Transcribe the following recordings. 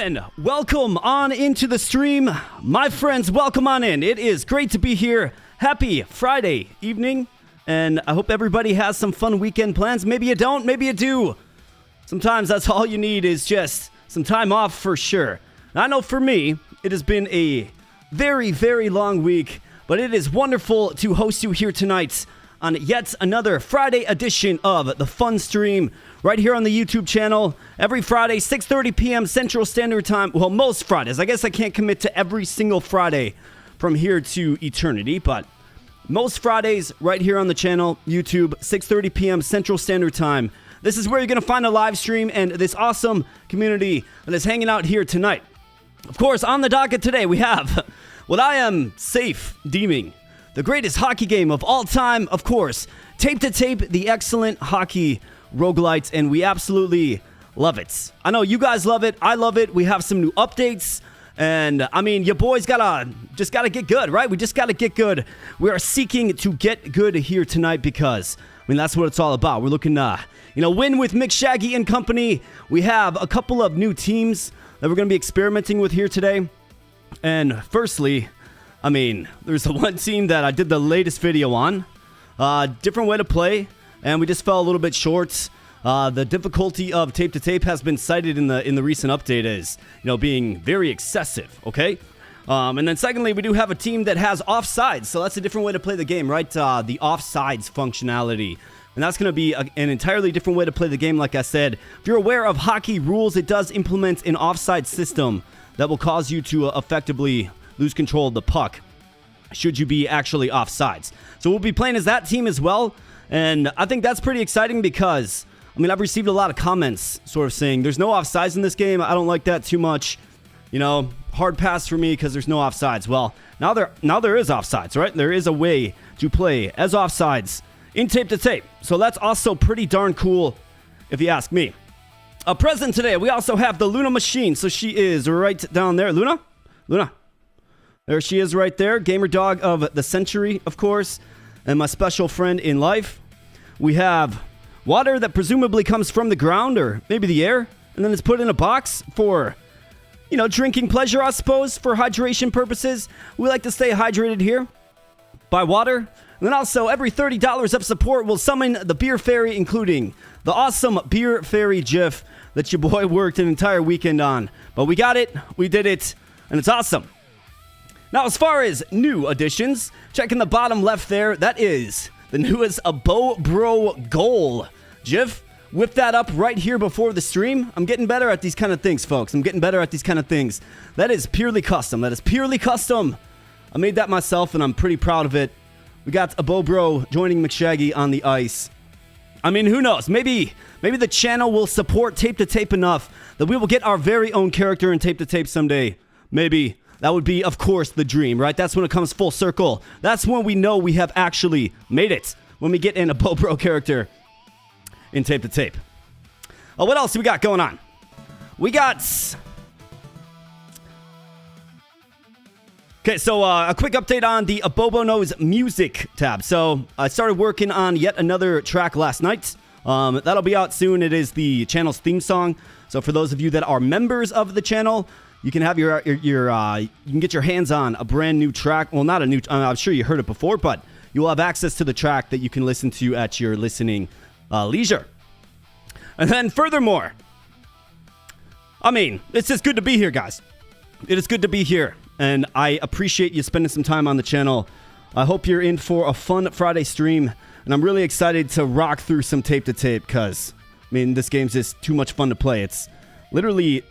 And welcome on into the stream. My friends, welcome on in. It is great to be here. Happy Friday evening. And I hope everybody has some fun weekend plans. Maybe you don't, maybe you do. Sometimes that's all you need is just some time off for sure. And I know for me, it has been a very, very long week. But it is wonderful to host you here tonight on yet another Friday edition of the Fun Stream right here on the YouTube channel. Every Friday, 6:30 p.m. Central Standard Time. Well, most Fridays. I guess I can't commit to every single Friday from here to eternity, but most Fridays right here on the channel, YouTube, 6:30 p.m. Central Standard Time. This is where you're going to find a live stream and this awesome community that is hanging out here tonight. Of course, on the docket today, we have what I am safe deeming the greatest hockey game of all time, of course, Tape to Tape, the excellent hockey roguelite, and we absolutely love it. I know you guys love it. I love it. We have some new updates, and I mean, your boys gotta get good, right? We just gotta get good. We are seeking to get good here tonight because, I mean, that's what it's all about. We're looking to, win with Mick Shaggy and company. We have a couple of new teams that we're gonna be experimenting with here today, and firstly, I mean, there's the one team that I did the latest video on. Different way to play, and we just fell a little bit short. The difficulty of Tape to Tape has been cited in the recent update as, being very excessive, okay? And then secondly, we do have a team that has offsides, so that's a different way to play the game, right? The offsides functionality. And that's going to be an entirely different way to play the game, like I said. If you're aware of hockey rules, it does implement an offside system that will cause you to effectively lose control of the puck should you be actually offsides. So we'll be playing as that team as well, and I think that's pretty exciting because, I mean, I've received a lot of comments sort of saying there's no offsides in this game. I don't like that too much. Hard pass for me because there's no offsides. Well, now there is offsides, right? There is a way to play as offsides in Tape to Tape. So that's also pretty darn cool if you ask me. Present today, we also have the Luna machine. So she is right down there. Luna? There she is right there. Gamer dog of the century, of course. And my special friend in life. We have water that presumably comes from the ground or maybe the air. And then it's put in a box for, drinking pleasure, I suppose, for hydration purposes. We like to stay hydrated here. Buy water. And then also, every $30 of support will summon the Beer Fairy, including the awesome Beer Fairy GIF that your boy worked an entire weekend on. But we got it. We did it. And it's awesome. Now, as far as new additions, check in the bottom left there. That is the newest Abo Bro goal. GIF, whip that up right here before the stream. I'm getting better at these kind of things, folks. I'm getting better at these kind of things. That is purely custom. I made that myself, and I'm pretty proud of it. We got Abo Bro joining McShaggy on the ice. I mean, who knows? Maybe the channel will support Tape to Tape enough that we will get our very own character in Tape to Tape someday. Maybe. That would be, of course, the dream, right? That's when it comes full circle. That's when we know we have actually made it. When we get in a Bobro character in Tape to Tape. What else do we got going on? We got... Okay, so a quick update on the Abobo Knows Music tab. So I started working on yet another track last night. That'll be out soon. It is the channel's theme song. So for those of you that are members of the channel... You can have you can get your hands on a brand new track. Well, not a new, I'm sure you heard it before, but you will have access to the track that you can listen to at your listening leisure. And then furthermore, I mean, it's just good to be here, guys. It is good to be here, and I appreciate you spending some time on the channel. I hope you're in for a fun Friday stream, and I'm really excited to rock through some Tape to Tape because, I mean, this game's just too much fun to play. It's literally...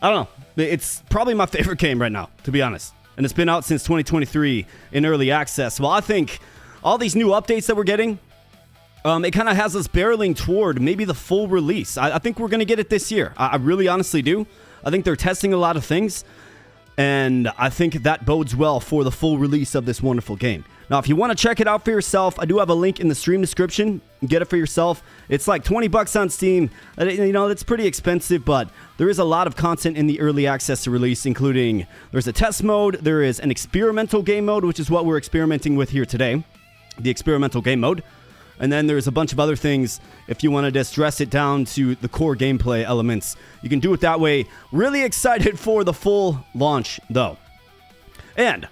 I don't know. It's probably my favorite game right now, to be honest. And it's been out since 2023 in early access. Well, I think all these new updates that we're getting, it kind of has us barreling toward maybe the full release. I think we're going to get it this year. I really honestly do. I think they're testing a lot of things. And I think that bodes well for the full release of this wonderful game. Now, if you want to check it out for yourself, I do have a link in the stream description. Get it for yourself. It's like $20 on Steam. It's pretty expensive, but there is a lot of content in the early access release, including there's a test mode, there is an experimental game mode, which is what we're experimenting with here today, the experimental game mode. And then there's a bunch of other things if you want to just dress it down to the core gameplay elements. You can do it that way. Really excited for the full launch, though. And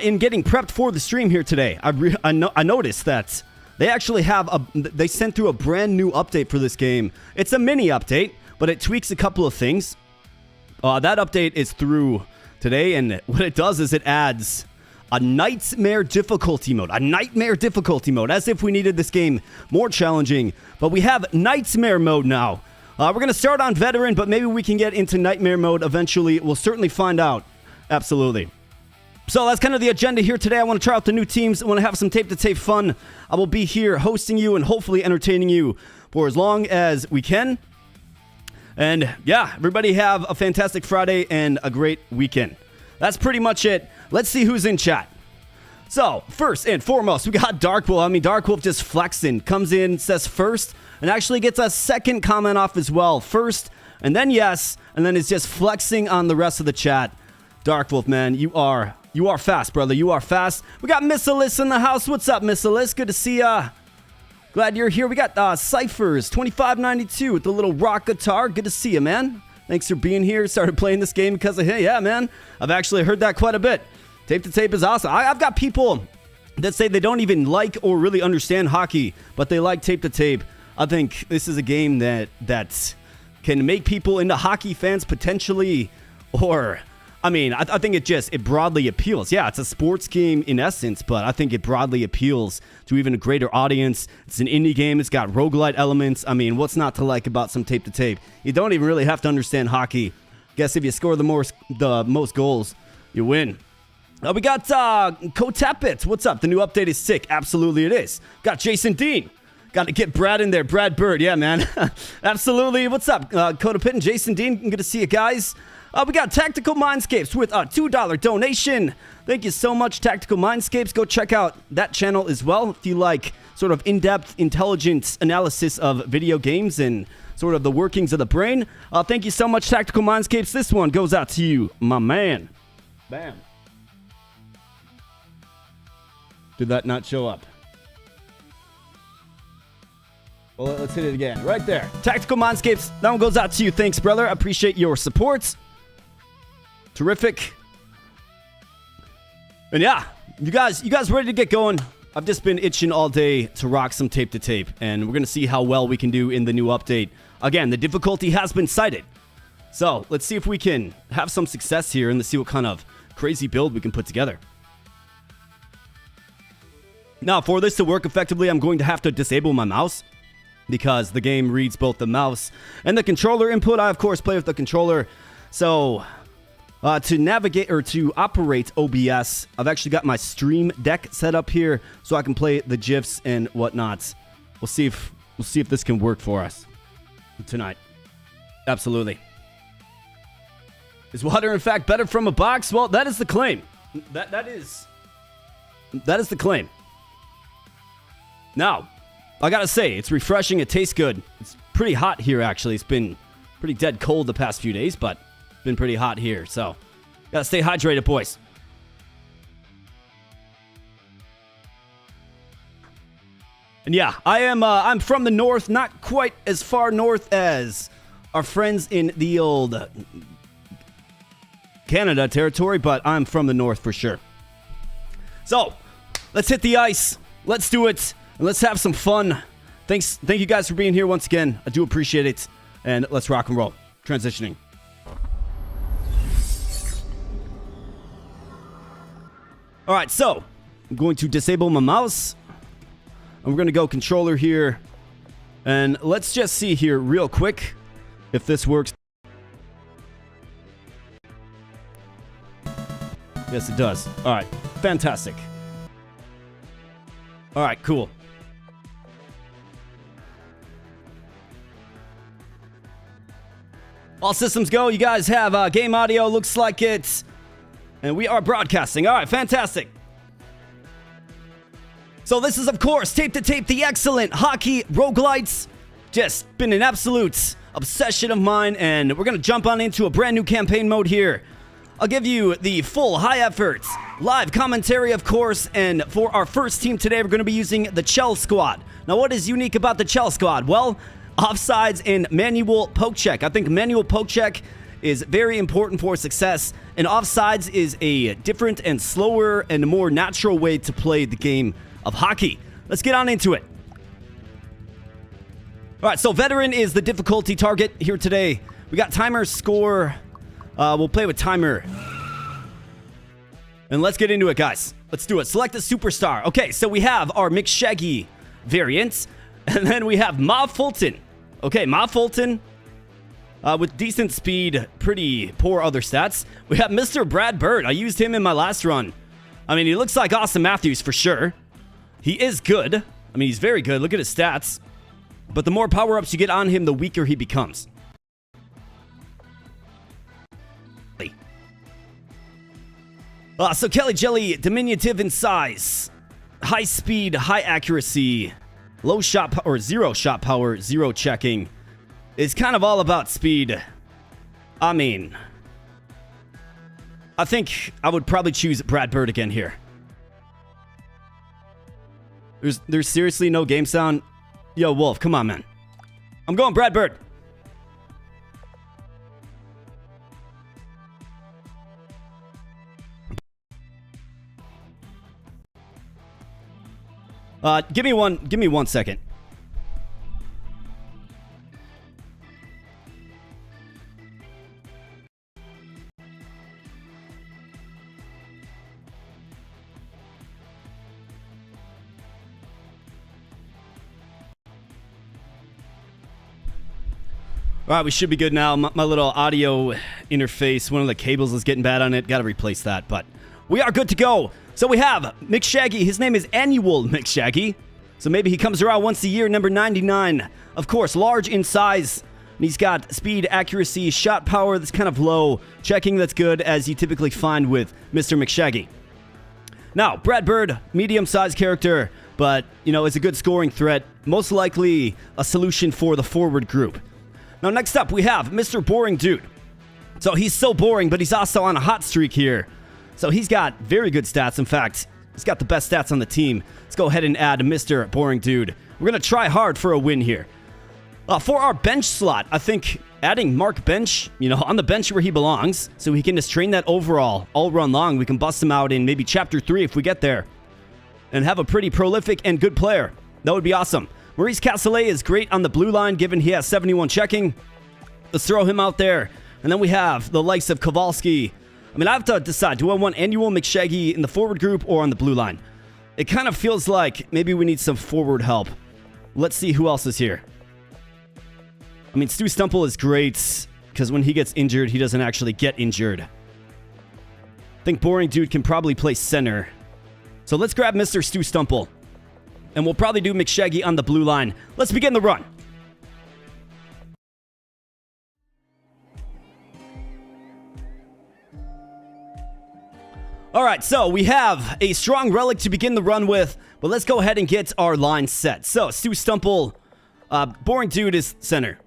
in getting prepped for the stream here today, I noticed that they actually they sent through a brand new update for this game. It's a mini update, but it tweaks a couple of things. That update is through today, and what it does is it adds a nightmare difficulty mode. A nightmare difficulty mode, as if we needed this game more challenging. But we have nightmare mode now. We're going to start on veteran, but maybe we can get into nightmare mode eventually. We'll certainly find out. Absolutely. So that's kind of the agenda here today. I want to try out the new teams. I want to have some tape-to-tape fun. I will be here hosting you and hopefully entertaining you for as long as we can. And yeah, everybody have a fantastic Friday and a great weekend. That's pretty much it. Let's see who's in chat. So, first and foremost, we got Dark Wolf. I mean, Dark Wolf just flexing. Comes in, says first, and actually gets a second comment off as well. First, and then yes, and then it's just flexing on the rest of the chat. Dark Wolf, man, you are fast, brother. You are fast. We got Miss Alyssa in the house. What's up, Miss Alyssa? Good to see ya. Glad you're here. We got Cyphers 2592 with the little rock guitar. Good to see you, man. Thanks for being here. Started playing this game because of him. Yeah, man. I've actually heard that quite a bit. Tape-to-tape is awesome. I've got people that say they don't even like or really understand hockey, but they like tape-to-tape. I think this is a game that can make people into hockey fans potentially, or... I mean, I think it broadly appeals. Yeah, it's a sports game in essence, but I think it broadly appeals to even a greater audience. It's an indie game. It's got roguelite elements. I mean, what's not to like about some tape-to-tape? You don't even really have to understand hockey. Guess if you score the most goals, you win. We got Kotapit. What's up? The new update is sick. Absolutely it is. Got Jason Dean. Got to get Brad in there. Brad Bird. Yeah, man. Absolutely. What's up? Kotapit and Jason Dean. Good to see you guys. We got Tactical Mindscapes with a $2 donation. Thank you so much, Tactical Mindscapes. Go check out that channel as well if you like sort of in-depth, intelligent analysis of video games and sort of the workings of the brain. Thank you so much, Tactical Mindscapes. This one goes out to you, my man. Bam. Did that not show up? Well, let's hit it again. Right there. Tactical Mindscapes. That one goes out to you. Thanks, brother. I appreciate your support. Terrific. And yeah, you guys ready to get going? I've just been itching all day to rock some tape-to-tape, and we're going to see how well we can do in the new update. Again, the difficulty has been cited. So, let's see if we can have some success here and let's see what kind of crazy build we can put together. Now, for this to work effectively, I'm going to have to disable my mouse because the game reads both the mouse and the controller input. I, of course, play with the controller. So... to navigate or to operate OBS, I've actually got my stream deck set up here so I can play the GIFs and whatnot. We'll see if this can work for us tonight. Absolutely. Is water in fact better from a box? Well, that is the claim. That is the claim. Now, I gotta say, it's refreshing. It tastes good. It's pretty hot here, actually. It's been pretty dead cold the past few days, but been pretty hot here, so gotta stay hydrated, boys. And yeah, I'm from the north, not quite as far north as our friends in the old Canada territory, but I'm from the north for sure. So let's hit the ice, let's do it, and let's have some fun. Thank you guys for being here once again. I do appreciate it, and let's rock and roll. Transitioning. All right, so I'm going to disable my mouse, and we're going to go controller here, and let's just see here real quick if this works. Yes, it does. All right, fantastic. All right, cool. All systems go. You guys have game audio. Looks like it. And we are broadcasting. All right, fantastic. So this is, of course, Tape-to-Tape, the excellent hockey roguelites. Just been an absolute obsession of mine, and we're going to jump on into a brand new campaign mode here. I'll give you the full high efforts, live commentary, of course, and for our first team today, we're going to be using the Tchel squad. Now, what is unique about the Tchel squad? Well, offsides and manual poke check. I think manual poke check is very important for success, and offsides is a different and slower and more natural way to play the game of hockey. Let's get on into it. All right, so veteran is the difficulty target here today. We got timer, score. We'll play with timer. And let's get into it, guys. Let's do it. Select a superstar. Okay, so we have our McShaggy variant, and then we have Ma Fulton. Okay, Ma Fulton with decent speed, pretty poor other stats. We have Mr. Brad Bird. I used him in my last run. I mean, he looks like Austin Matthews for sure. He is good. I mean, he's very good. Look at his stats. But the more power-ups you get on him, the weaker he becomes. So Kelly Jelly, diminutive in size, high speed, high accuracy, low shot or zero shot power, zero checking. It's kind of all about speed. I mean, I think I would probably choose Brad Bird again here. There's seriously no game sound. Yo, Wolf, come on, man. I'm going Brad Bird. Give me one second. All right, we should be good now. My little audio interface, one of the cables is getting bad on it. Got to replace that, but we are good to go. So we have McShaggy. His name is Annual McShaggy. So maybe he comes around once a year, number 99. Of course, large in size. And he's got speed, accuracy, shot power that's kind of low. Checking that's good, as you typically find with Mr. McShaggy. Now, Brad Bird, medium-sized character, but, is a good scoring threat. Most likely a solution for the forward group. Now, next up, we have Mr. Boring Dude. So he's so boring, but he's also on a hot streak here. So he's got very good stats. In fact, he's got the best stats on the team. Let's go ahead and add Mr. Boring Dude. We're going to try hard for a win here. For our bench slot, I think adding Mark Bench, on the bench where he belongs, so he can just train that overall all run long. We can bust him out in maybe Chapter 3 if we get there. And have a pretty prolific and good player. That would be awesome. Maurice Castellet is great on the blue line, given he has 71 checking. Let's throw him out there. And then we have the likes of Kowalski. I mean, I have to decide, do I want Annual McShaggy in the forward group or on the blue line? It kind of feels like maybe we need some forward help. Let's see who else is here. I mean, Stu Stumple is great, because when he gets injured, he doesn't actually get injured. I think Boring Dude can probably play center. So let's grab Mr. Stu Stumple. And we'll probably do McShaggy on the blue line. Let's begin the run. All right, so we have a strong relic to begin the run with, but let's go ahead and get our line set. So, Stu Stumple, Boring Dude is center.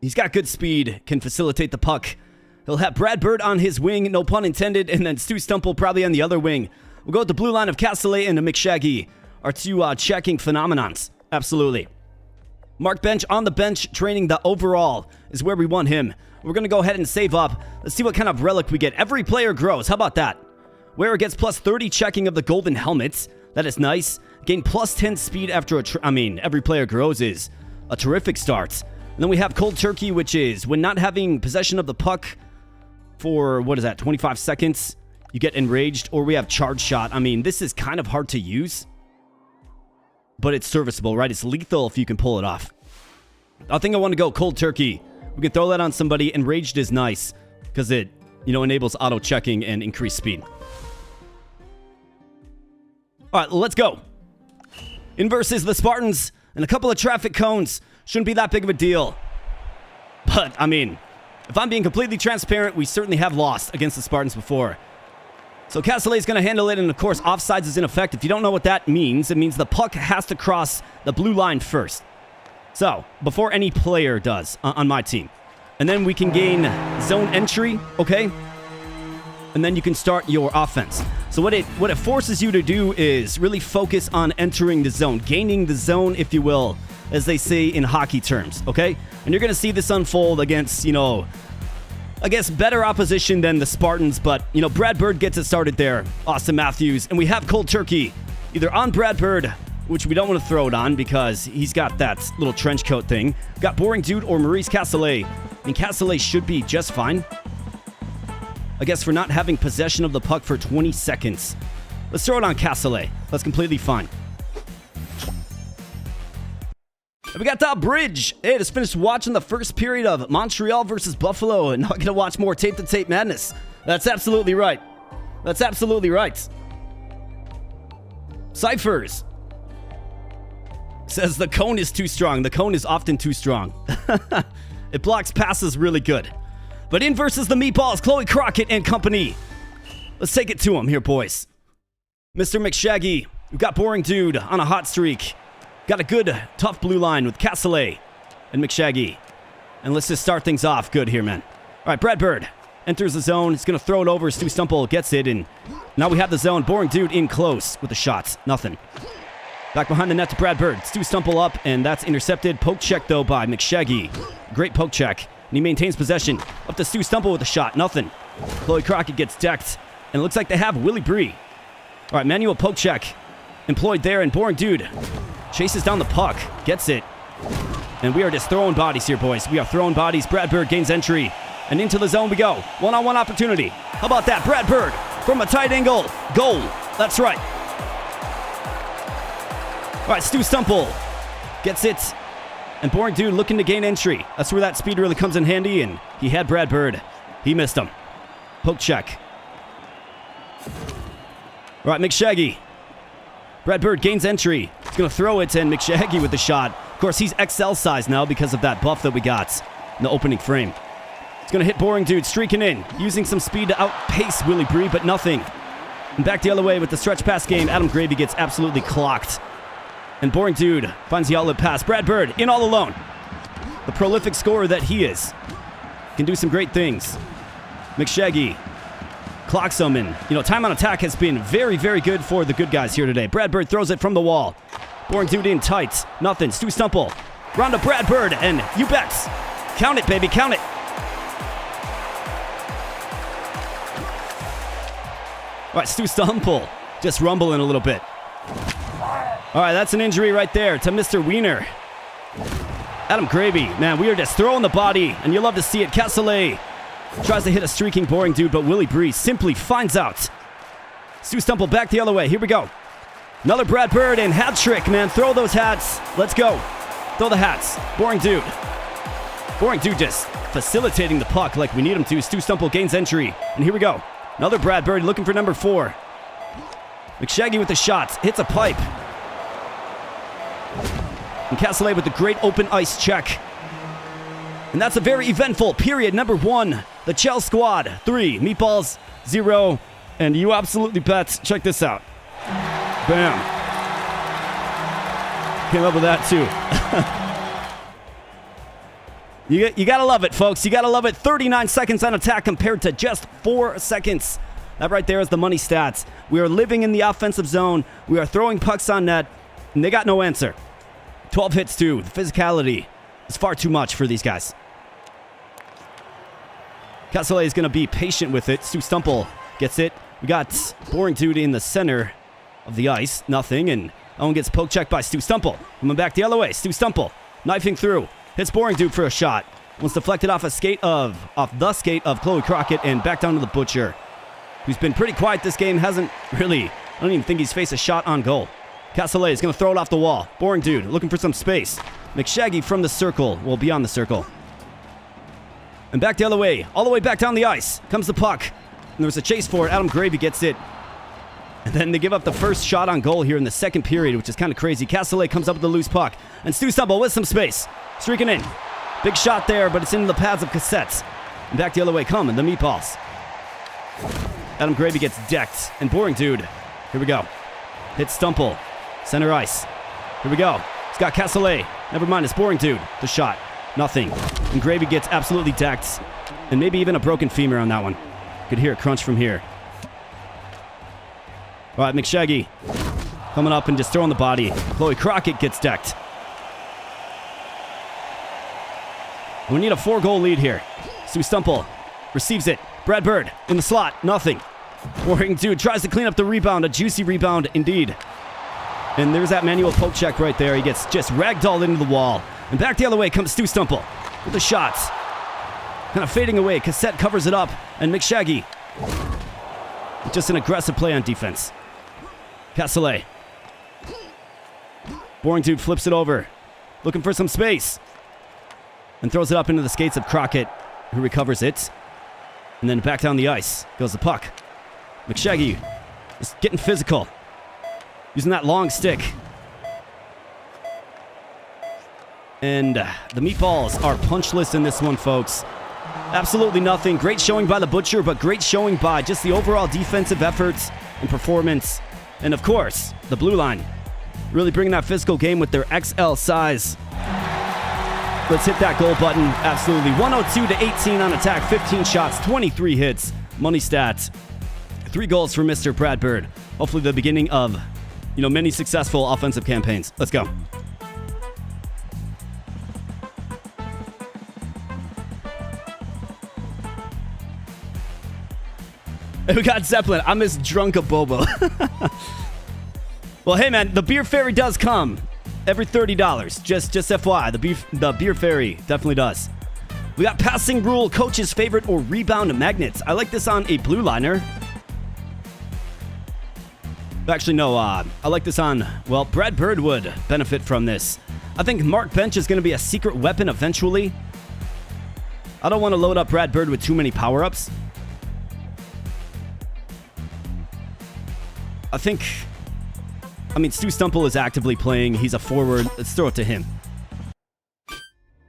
He's got good speed, can facilitate the puck. He'll have Brad Bird on his wing, no pun intended, and then Stu Stumple probably on the other wing. We'll go with the blue line of Castellet and McShaggy, our two checking phenomenons. Absolutely. Mark Bench on the bench, training the overall is where we want him. We're going to go ahead and save up. Let's see what kind of relic we get. Every player grows. How about that? Wearer gets plus 30 checking of the golden helmets. That is nice. Gain plus 10 speed after every player grows is a terrific start. And then we have Cold Turkey, which is when not having possession of the puck for, 25 seconds, you get enraged. Or we have Charge Shot. I mean, this is kind of hard to use, but it's serviceable, right? It's lethal if you can pull it off. I think I want to go Cold Turkey. We can throw that on somebody. Enraged is nice because it, enables auto-checking and increased speed. All right, let's go. In versus the Spartans and a couple of traffic cones. Shouldn't be that big of a deal. But, I mean, if I'm being completely transparent, we certainly have lost against the Spartans before. So Castellet's going to handle it, and of course, offsides is in effect. If you don't know what that means, it means the puck has to cross the blue line first. So, before any player does on my team. And then we can gain zone entry, okay? And then you can start your offense. So what it forces you to do is really focus on entering the zone, gaining the zone, if you will, as they say in hockey terms, okay? And you're going to see this unfold against, I guess better opposition than the Spartans, but, Brad Bird gets it started there. Austin Matthews. And we have Cold Turkey either on Brad Bird, which we don't want to throw it on because he's got that little trench coat thing. Got Boring Dude or Maurice Castellet. And Castellet should be just fine, I guess, for not having possession of the puck for 20 seconds. Let's throw it on Castellet. That's completely fine. And we got that bridge. Hey, just finished watching the first period of Montreal versus Buffalo, and now I'm going to watch more tape-to-tape madness. That's absolutely right. That's absolutely right. Cyphers says the cone is too strong. The cone is often too strong. It blocks passes really good. But in versus the Meatballs, Chloe Crockett and company. Let's take it to him here, boys. Mr. McShaggy, we've got Boring Dude on a hot streak. Got a good, tough blue line with Castellet and McShaggy. And let's just start things off good here, man. All right, Brad Bird enters the zone. He's going to throw it over. Stu Stumple gets it, and now we have the zone. Boring Dude in close with the shots. Nothing. Back behind the net to Brad Bird. Stu Stumple up, and that's intercepted. Poke check, though, by McShaggy. Great poke check. And he maintains possession. Up to Stu Stumple with a shot. Nothing. Chloe Crockett gets decked, and it looks like they have Willie Bree. All right, manual poke check employed there, and Boring Dude chases down the puck, gets it, and we are just throwing bodies here, boys. We are throwing bodies. Brad Bird gains entry, and into the zone we go. One-on-one opportunity. How about that? Brad Bird from a tight angle. Goal. That's right. All right, Stu Stumple gets it, and Boring Dude looking to gain entry. That's where that speed really comes in handy, and he had Brad Bird. He missed him. Poke check. All right, McShaggy. Brad Bird gains entry. He's going to throw it, and McShaggy with the shot. Of course, he's XL size now because of that buff that we got in the opening frame. He's going to hit Boring Dude, streaking in, using some speed to outpace Willie Bree, but nothing. And back the other way with the stretch pass game. Adam Gravy gets absolutely clocked. And Boring Dude finds the outlet pass. Brad Bird in all alone. The prolific scorer that he is. Can do some great things. McShaggy clocks him, and, time on attack has been very, very good for the good guys here today. Brad Bird throws it from the wall. Boring Dude in tight. Nothing. Stu Stumple. Round to Brad Bird, and you bet. Count it, baby. Count it. All right, Stu Stumple just rumbling a little bit. All right, that's an injury right there to Mr. Wiener. Adam Gravy, man, we are just throwing the body, and you love to see it. Castellet tries to hit a streaking Boring Dude, but Willie Bree simply finds out. Stu Stumple back the other way. Here we go. Another Brad Bird, and hat trick, man. Throw those hats. Let's go. Throw the hats. Boring Dude. Boring Dude just facilitating the puck like we need him to. Stu Stumple gains entry, and here we go. Another Brad Bird looking for number 4. McShaggy with the shots. Hits a pipe. And Castellet with the great open ice check. And that's a very eventful period number 1. The Tchel squad, 3. Meatballs, 0. And you absolutely bet. Check this out. Bam. Came up with that, too. You gotta love it, folks. You gotta love it. 39 seconds on attack compared to just 4 seconds. That right there is the money stats. We are living in the offensive zone. We are throwing pucks on net, and they got no answer. 12 hits, too. The physicality is far too much for these guys. Castellet is going to be patient with it. Stu Stumple gets it. We got Boring Dude in the center of the ice. Nothing. And Owen gets poke checked by Stu Stumple. Coming back the other way. Stu Stumple knifing through. Hits Boring Dude for a shot. Once deflected off the skate of Chloe Crockett and back down to the Butcher, who's been pretty quiet this game. Hasn't really, I don't even think he's faced a shot on goal. Castellet is going to throw it off the wall. Boring Dude looking for some space. McShaggy from the circle. Well, beyond the circle. And back the other way. All the way back down the ice. Comes the puck. And there's a chase for it. Adam Gravy gets it. And then they give up the first shot on goal here in the second period, which is kind of crazy. Castellet comes up with the loose puck. And Stu Stumble with some space. Streaking in. Big shot there, but it's into the pads of Cassettes. And back the other way coming. The Meatballs. Adam Gravy gets decked. And Boring Dude. Here we go. Hits Stumple. Center ice. Here we go. He's got Castellet. Never mind, it's Boring Dude. The shot. Nothing. And Gravy gets absolutely decked. And maybe even a broken femur on that one. Could hear it crunch from here. All right, McShaggy coming up and just throwing the body. Chloe Crockett gets decked. We need a 4-goal lead here. Stu Stumple receives it. Brad Bird in the slot. Nothing. Boring Dude tries to clean up the rebound. A juicy rebound indeed. And there's that manual poke check right there. He gets just ragdolled into the wall. And back the other way comes Stu Stumple with the shots. Kind of fading away. Cassette covers it up. And McShaggy. Just an aggressive play on defense. Castellet. Boring Dude flips it over. Looking for some space. And throws it up into the skates of Crockett, who recovers it. And then back down the ice goes the puck. McShaggy is getting physical. Using that long stick. And the meatballs are punchless in this one, folks. Absolutely nothing. Great showing by the Butcher, but great showing by just the overall defensive efforts and performance. And of course, the blue line. Really bringing that physical game with their XL size. Let's hit that goal button. Absolutely. 102-18 on attack. 15 shots, 23 hits. Money stats. 3 goals for Mr. Brad Bird. Hopefully the beginning of, many successful offensive campaigns. Let's go. And we got Zeppelin. I'm as drunk a Bobo. Well, hey, man, the beer fairy does come. Every $30. Just FYI, the beer fairy definitely does. We got passing rule, coach's favorite, or rebound magnets. I like this on a blue liner. Actually, no, I like this on, Brad Bird would benefit from this. I think Mark Bench is going to be a secret weapon eventually. I don't want to load up Brad Bird with too many power-ups. Stu Stumple is actively playing. He's a forward. Let's throw it to him.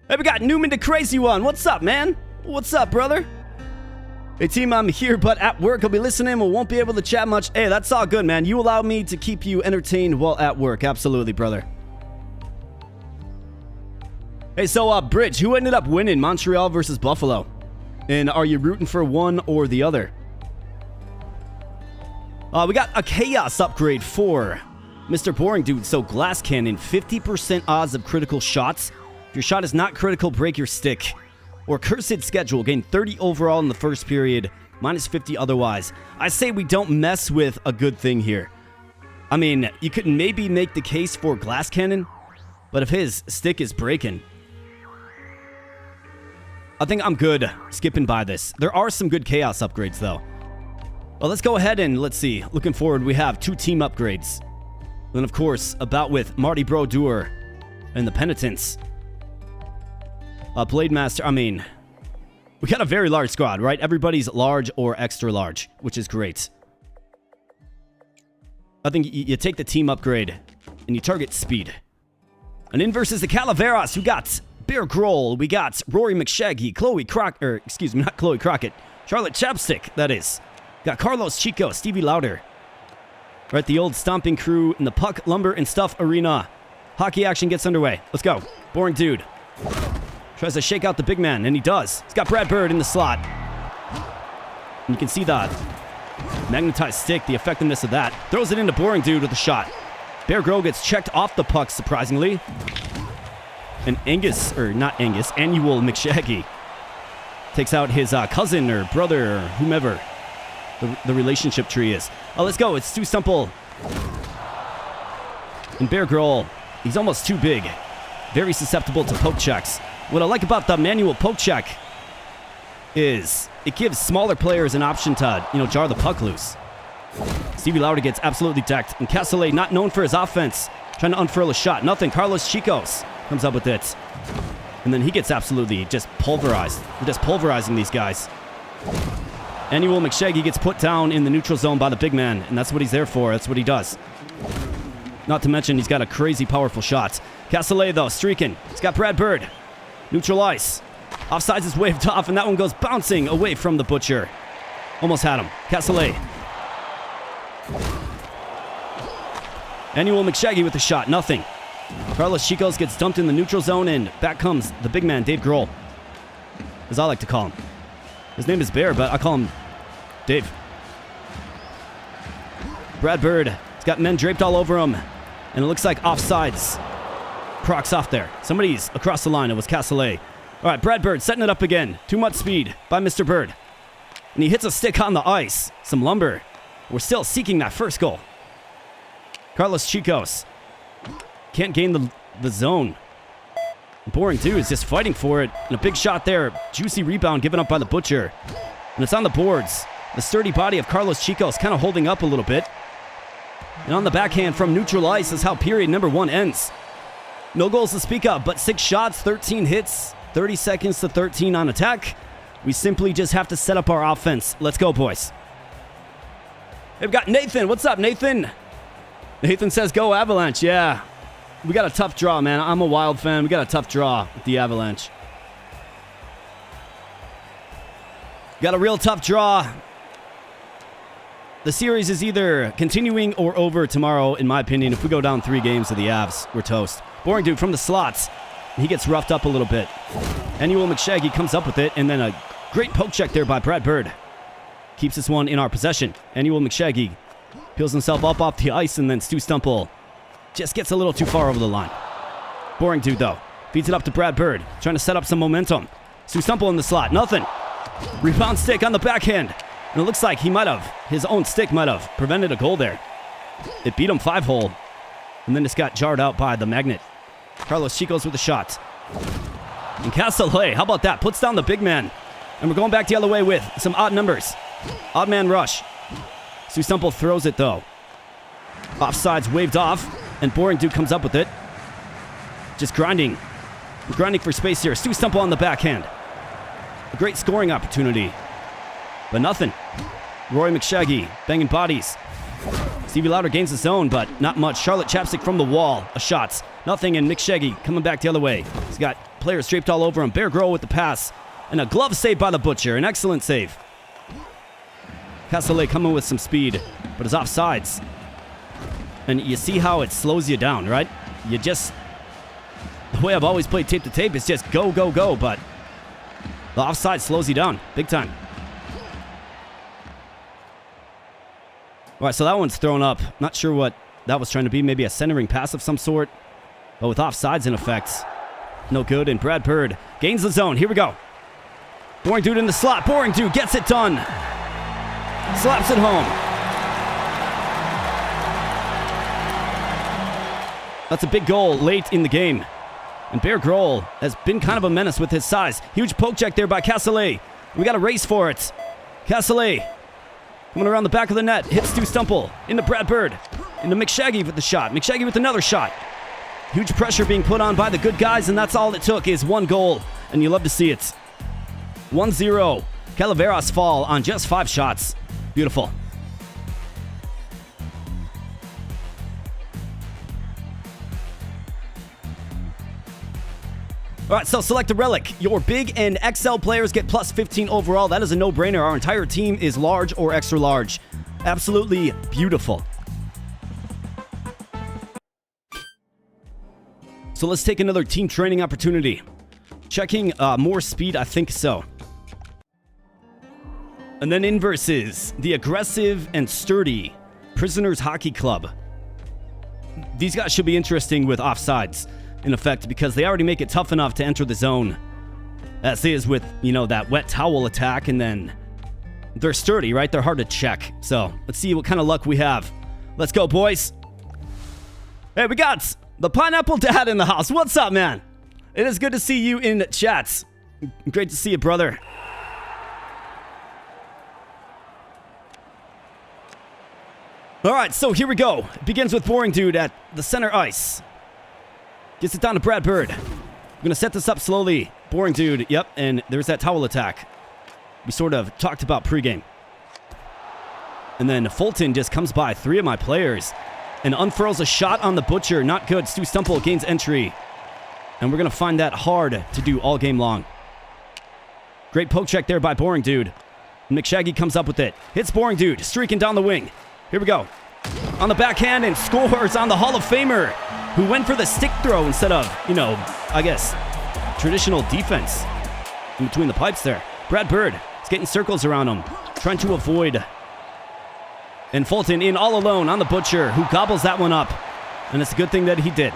Hey, we got Newman the Crazy One. What's up, man? What's up, brother? Hey, team, I'm here, but at work. I'll be listening. We won't be able to chat much. Hey, that's all good, man. You allow me to keep you entertained while at work. Absolutely, brother. Hey, so, Bridge, who ended up winning Montreal versus Buffalo? And are you rooting for one or the other? We got a chaos upgrade for Mr. Boring Dude. So glass cannon, 50% odds of critical shots. If your shot is not critical, break your stick. Or cursed schedule, gain 30 overall in the first period, minus 50 otherwise. I say we don't mess with a good thing here. You could maybe make the case for glass cannon, but if his stick is breaking, I think I'm good skipping by this. There are some good chaos upgrades though. Well, let's go ahead and let's see. Looking forward, we have 2 team upgrades. Then, of course, about with Marty Brodeur and the Penitents. Blade Master, we got a very large squad, right? Everybody's large or extra large, which is great. I think you take the team upgrade and you target speed. And in versus the Calaveras, we got Bear Grohl, we got Rory McShaggy, not Chloe Crockett, Charlotte Chapstick, that is. Got Carlos Chico, Stevie Lauder. Right, the old stomping crew in the Puck, Lumber, and Stuff Arena. Hockey action gets underway. Let's go. Boring Dude tries to shake out the big man, and he does. He's got Brad Bird in the slot. And you can see the magnetized stick, the effectiveness of that. Throws it into Boring Dude with a shot. Bear Grohl gets checked off the puck, surprisingly. And Annual McShaggy takes out his cousin or brother or whomever the relationship tree is. Oh, let's go. It's Stu Stumple. And Bear Grohl, he's almost too big. Very susceptible to poke checks. What I like about the manual poke check is it gives smaller players an option to, jar the puck loose. Stevie Lauder gets absolutely decked. And Castellet, not known for his offense, trying to unfurl a shot. Nothing. Carlos Chicos comes up with it. And then he gets absolutely just pulverized. We're just pulverizing these guys. Annual McShaggy gets put down in the neutral zone by the big man, and that's what he's there for. That's what he does. Not to mention, he's got a crazy powerful shot. Castellet, though, streaking. He's got Brad Bird. Neutral ice. Offsides is waved off, and that one goes bouncing away from the Butcher. Almost had him. Castellet. Annual McShaggy with the shot. Nothing. Carlos Chicos gets dumped in the neutral zone, and back comes the big man, Dave Grohl, as I like to call him. His name is Bear, but I call him Dave. Brad Bird has got men draped all over him. And it looks like offsides. Croc's off there. Somebody's across the line. It was Castellet. All right, Brad Bird setting it up again. Too much speed by Mr. Bird. And he hits a stick on the ice. Some lumber. We're still seeking that first goal. Carlos Chicos can't gain the zone. Boring Dude is just fighting for it. And a big shot there. Juicy rebound given up by the Butcher. And it's on the boards. The sturdy body of Carlos Chicos kind of holding up a little bit. And on the backhand from neutral ice is how period number 1 ends. No goals to speak of, but 6 shots, 13 hits, 30 seconds to 13 on attack. We simply just have to set up our offense. Let's go, boys. We've got Nathan. What's up, Nathan? Nathan says, go Avalanche. Yeah. We got a tough draw, man. I'm a Wild fan. We got a tough draw with the Avalanche. Got a real tough draw. The series is either continuing or over tomorrow, in my opinion. If we go down 3 games to the Avs, we're toast. Boring Dude from the slots. He gets roughed up a little bit. Annual McShaggy comes up with it, and then a great poke check there by Brad Bird. Keeps this one in our possession. Annual McShaggy peels himself up off the ice, and then Stu Stumple just gets a little too far over the line. Boring Dude, though. Feeds it up to Brad Bird, trying to set up some momentum. Stu Stumple in the slot. Nothing. Rebound stick on the backhand. And it looks like his own stick might have prevented a goal there. It beat him 5-hole. And then it's got jarred out by the magnet. Carlos Chicos with a shot. And Castellet, how about that? Puts down the big man. And we're going back the other way with some odd numbers. Odd man rush. Stu Stumple throws it, though. Offsides waved off. And Boring Dude comes up with it. Just grinding. Grinding for space here. Stu Stumple on the backhand. A great scoring opportunity. But nothing. Roy McShaggy banging bodies. Stevie Lauder gains the zone, but not much. Charlotte Chapstick from the wall. A shot. Nothing, and McShaggy coming back the other way. He's got players draped all over him. Bear Grohl with the pass. And a glove save by the Butcher. An excellent save. Castellet coming with some speed, but is offsides. And you see how it slows you down, right? You just... The way I've always played tape to tape is just go, go, go, but the offside slows you down big time. All right, so that one's thrown up. Not sure what that was trying to be. Maybe a centering pass of some sort. But with offsides in effect, no good. And Brad Bird gains the zone. Here we go. Boring Dude in the slot. Boring Dude gets it done. Slaps it home. That's a big goal late in the game. And Bear Grohl has been kind of a menace with his size. Huge poke check there by Castellet. We got a race for it. Castellet coming around the back of the net. Hits Stu Stumple. Into Brad Bird. Into McShaggy with the shot. McShaggy with another shot. Huge pressure being put on by the good guys, and that's all it took is 1 goal. And you love to see it. 1-0. Calaveras fall on just 5 shots. Beautiful. All right, so select a relic. Your big and XL players get plus 15 overall. That is a no-brainer. Our entire team is large or extra large. Absolutely beautiful. So let's take another team training opportunity. Checking more speed, I think so. And then in versus the aggressive and sturdy Prisoners Hockey Club. These guys should be interesting with offsides in effect because they already make it tough enough to enter the zone. As is with, you know, that wet towel attack, and then they're sturdy, right? They're hard to check. So let's see what kind of luck we have. Let's go, boys. Hey, we got the Pineapple Dad in the house. What's up, man? It is good to see you in chats. Great to see you, brother. All right, so here we go. It begins with Boring Dude at the center ice. Gets it down to Brad Bird. I'm going to set this up slowly. Boring Dude, yep, and there's that towel attack we sort of talked about pregame. And then Fulton just comes by 3 of my players and unfurls a shot on the Butcher. Not good. Stu Stumple gains entry. And we're going to find that hard to do all game long. Great poke check there by Boring Dude. And McShaggy comes up with it. Hits Boring Dude, streaking down the wing. Here we go. On the backhand and scores on the Hall of Famer, who went for the stick throw instead of, you know, I guess, traditional defense in between the pipes there. Brad Bird is getting circles around him, trying to avoid And Fulton in all alone on the Butcher, who gobbles that one up. And it's a good thing that he did.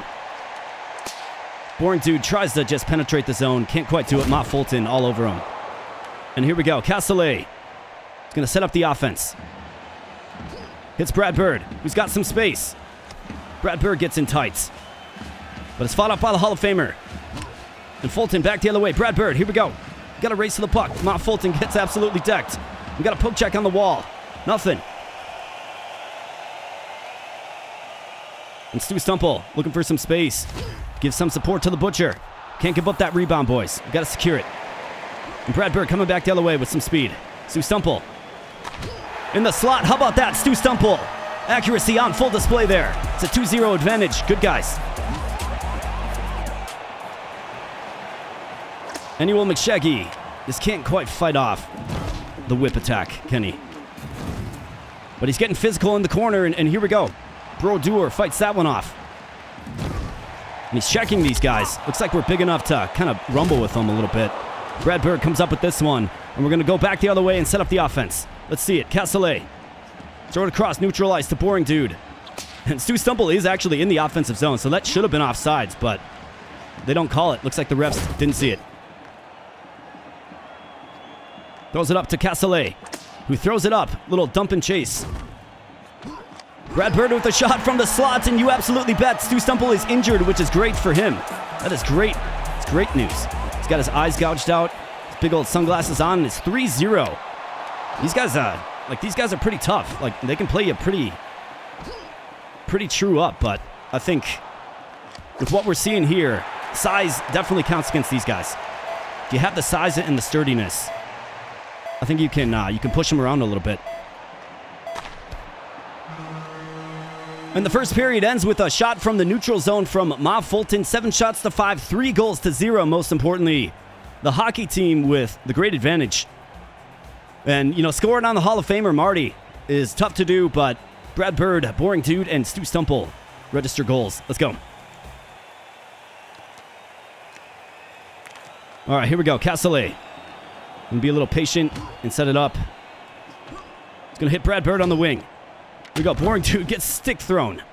Boring Dude tries to just penetrate the zone. Can't quite do it. Ma Fulton all over him. And here we go. Castellet is going to set up the offense. Hits Brad Bird, who's got some space. Brad Bird gets in tights. But it's fought up by the Hall of Famer. And Fulton back the other way. Brad Bird, here we go. Got to race to the puck. Ma Fulton gets absolutely decked. We got a poke check on the wall. Nothing. And Stu Stumple looking for some space. Gives some support to the Butcher. Can't give up that rebound, boys. We got to secure it. And Brad Bird coming back the other way with some speed. Stu Stumple in the slot. How about that? Stu Stumple. Accuracy on full display there. It's a 2-0 advantage. Good guys. Annual McShaggy just can't quite fight off the whip attack, can he? But he's getting physical in the corner, and here we go. Brodeur fights that one off. And he's checking these guys. Looks like we're big enough to kind of rumble with them a little bit. Brad Bird comes up with this one, and we're going to go back the other way and set up the offense. Let's see it. Castellet. Throw it across, neutral ice to Boring Dude. And Stu Stumple is actually in the offensive zone, so that should have been offsides, but they don't call it. Looks like the refs didn't see it. Throws it up to Castellet, who throws it up. Little dump and chase. Brad Bird with a shot from the slot, and you absolutely bet Stu Stumple is injured, which is great for him. That is great. It's great news. He's got his eyes gouged out, his big old sunglasses on, and it's 3-0. These guys are pretty tough. Like, they can play you pretty true up, but I think with what we're seeing here, size definitely counts against these guys. If you have the size and the sturdiness, I think you can push them around a little bit. And the first period ends with a shot from the neutral zone from Ma Fulton. 7 shots to 5, 3 goals to 0. Most importantly, the hockey team with the great advantage. And, scoring on the Hall of Famer Marty is tough to do, but Brad Bird, Boring Dude, and Stu Stumple register goals. Let's go. All right, here we go. Castellet. And be a little patient and set it up. It's going to hit Brad Bird on the wing. Here we go. Boring Dude gets stick thrown.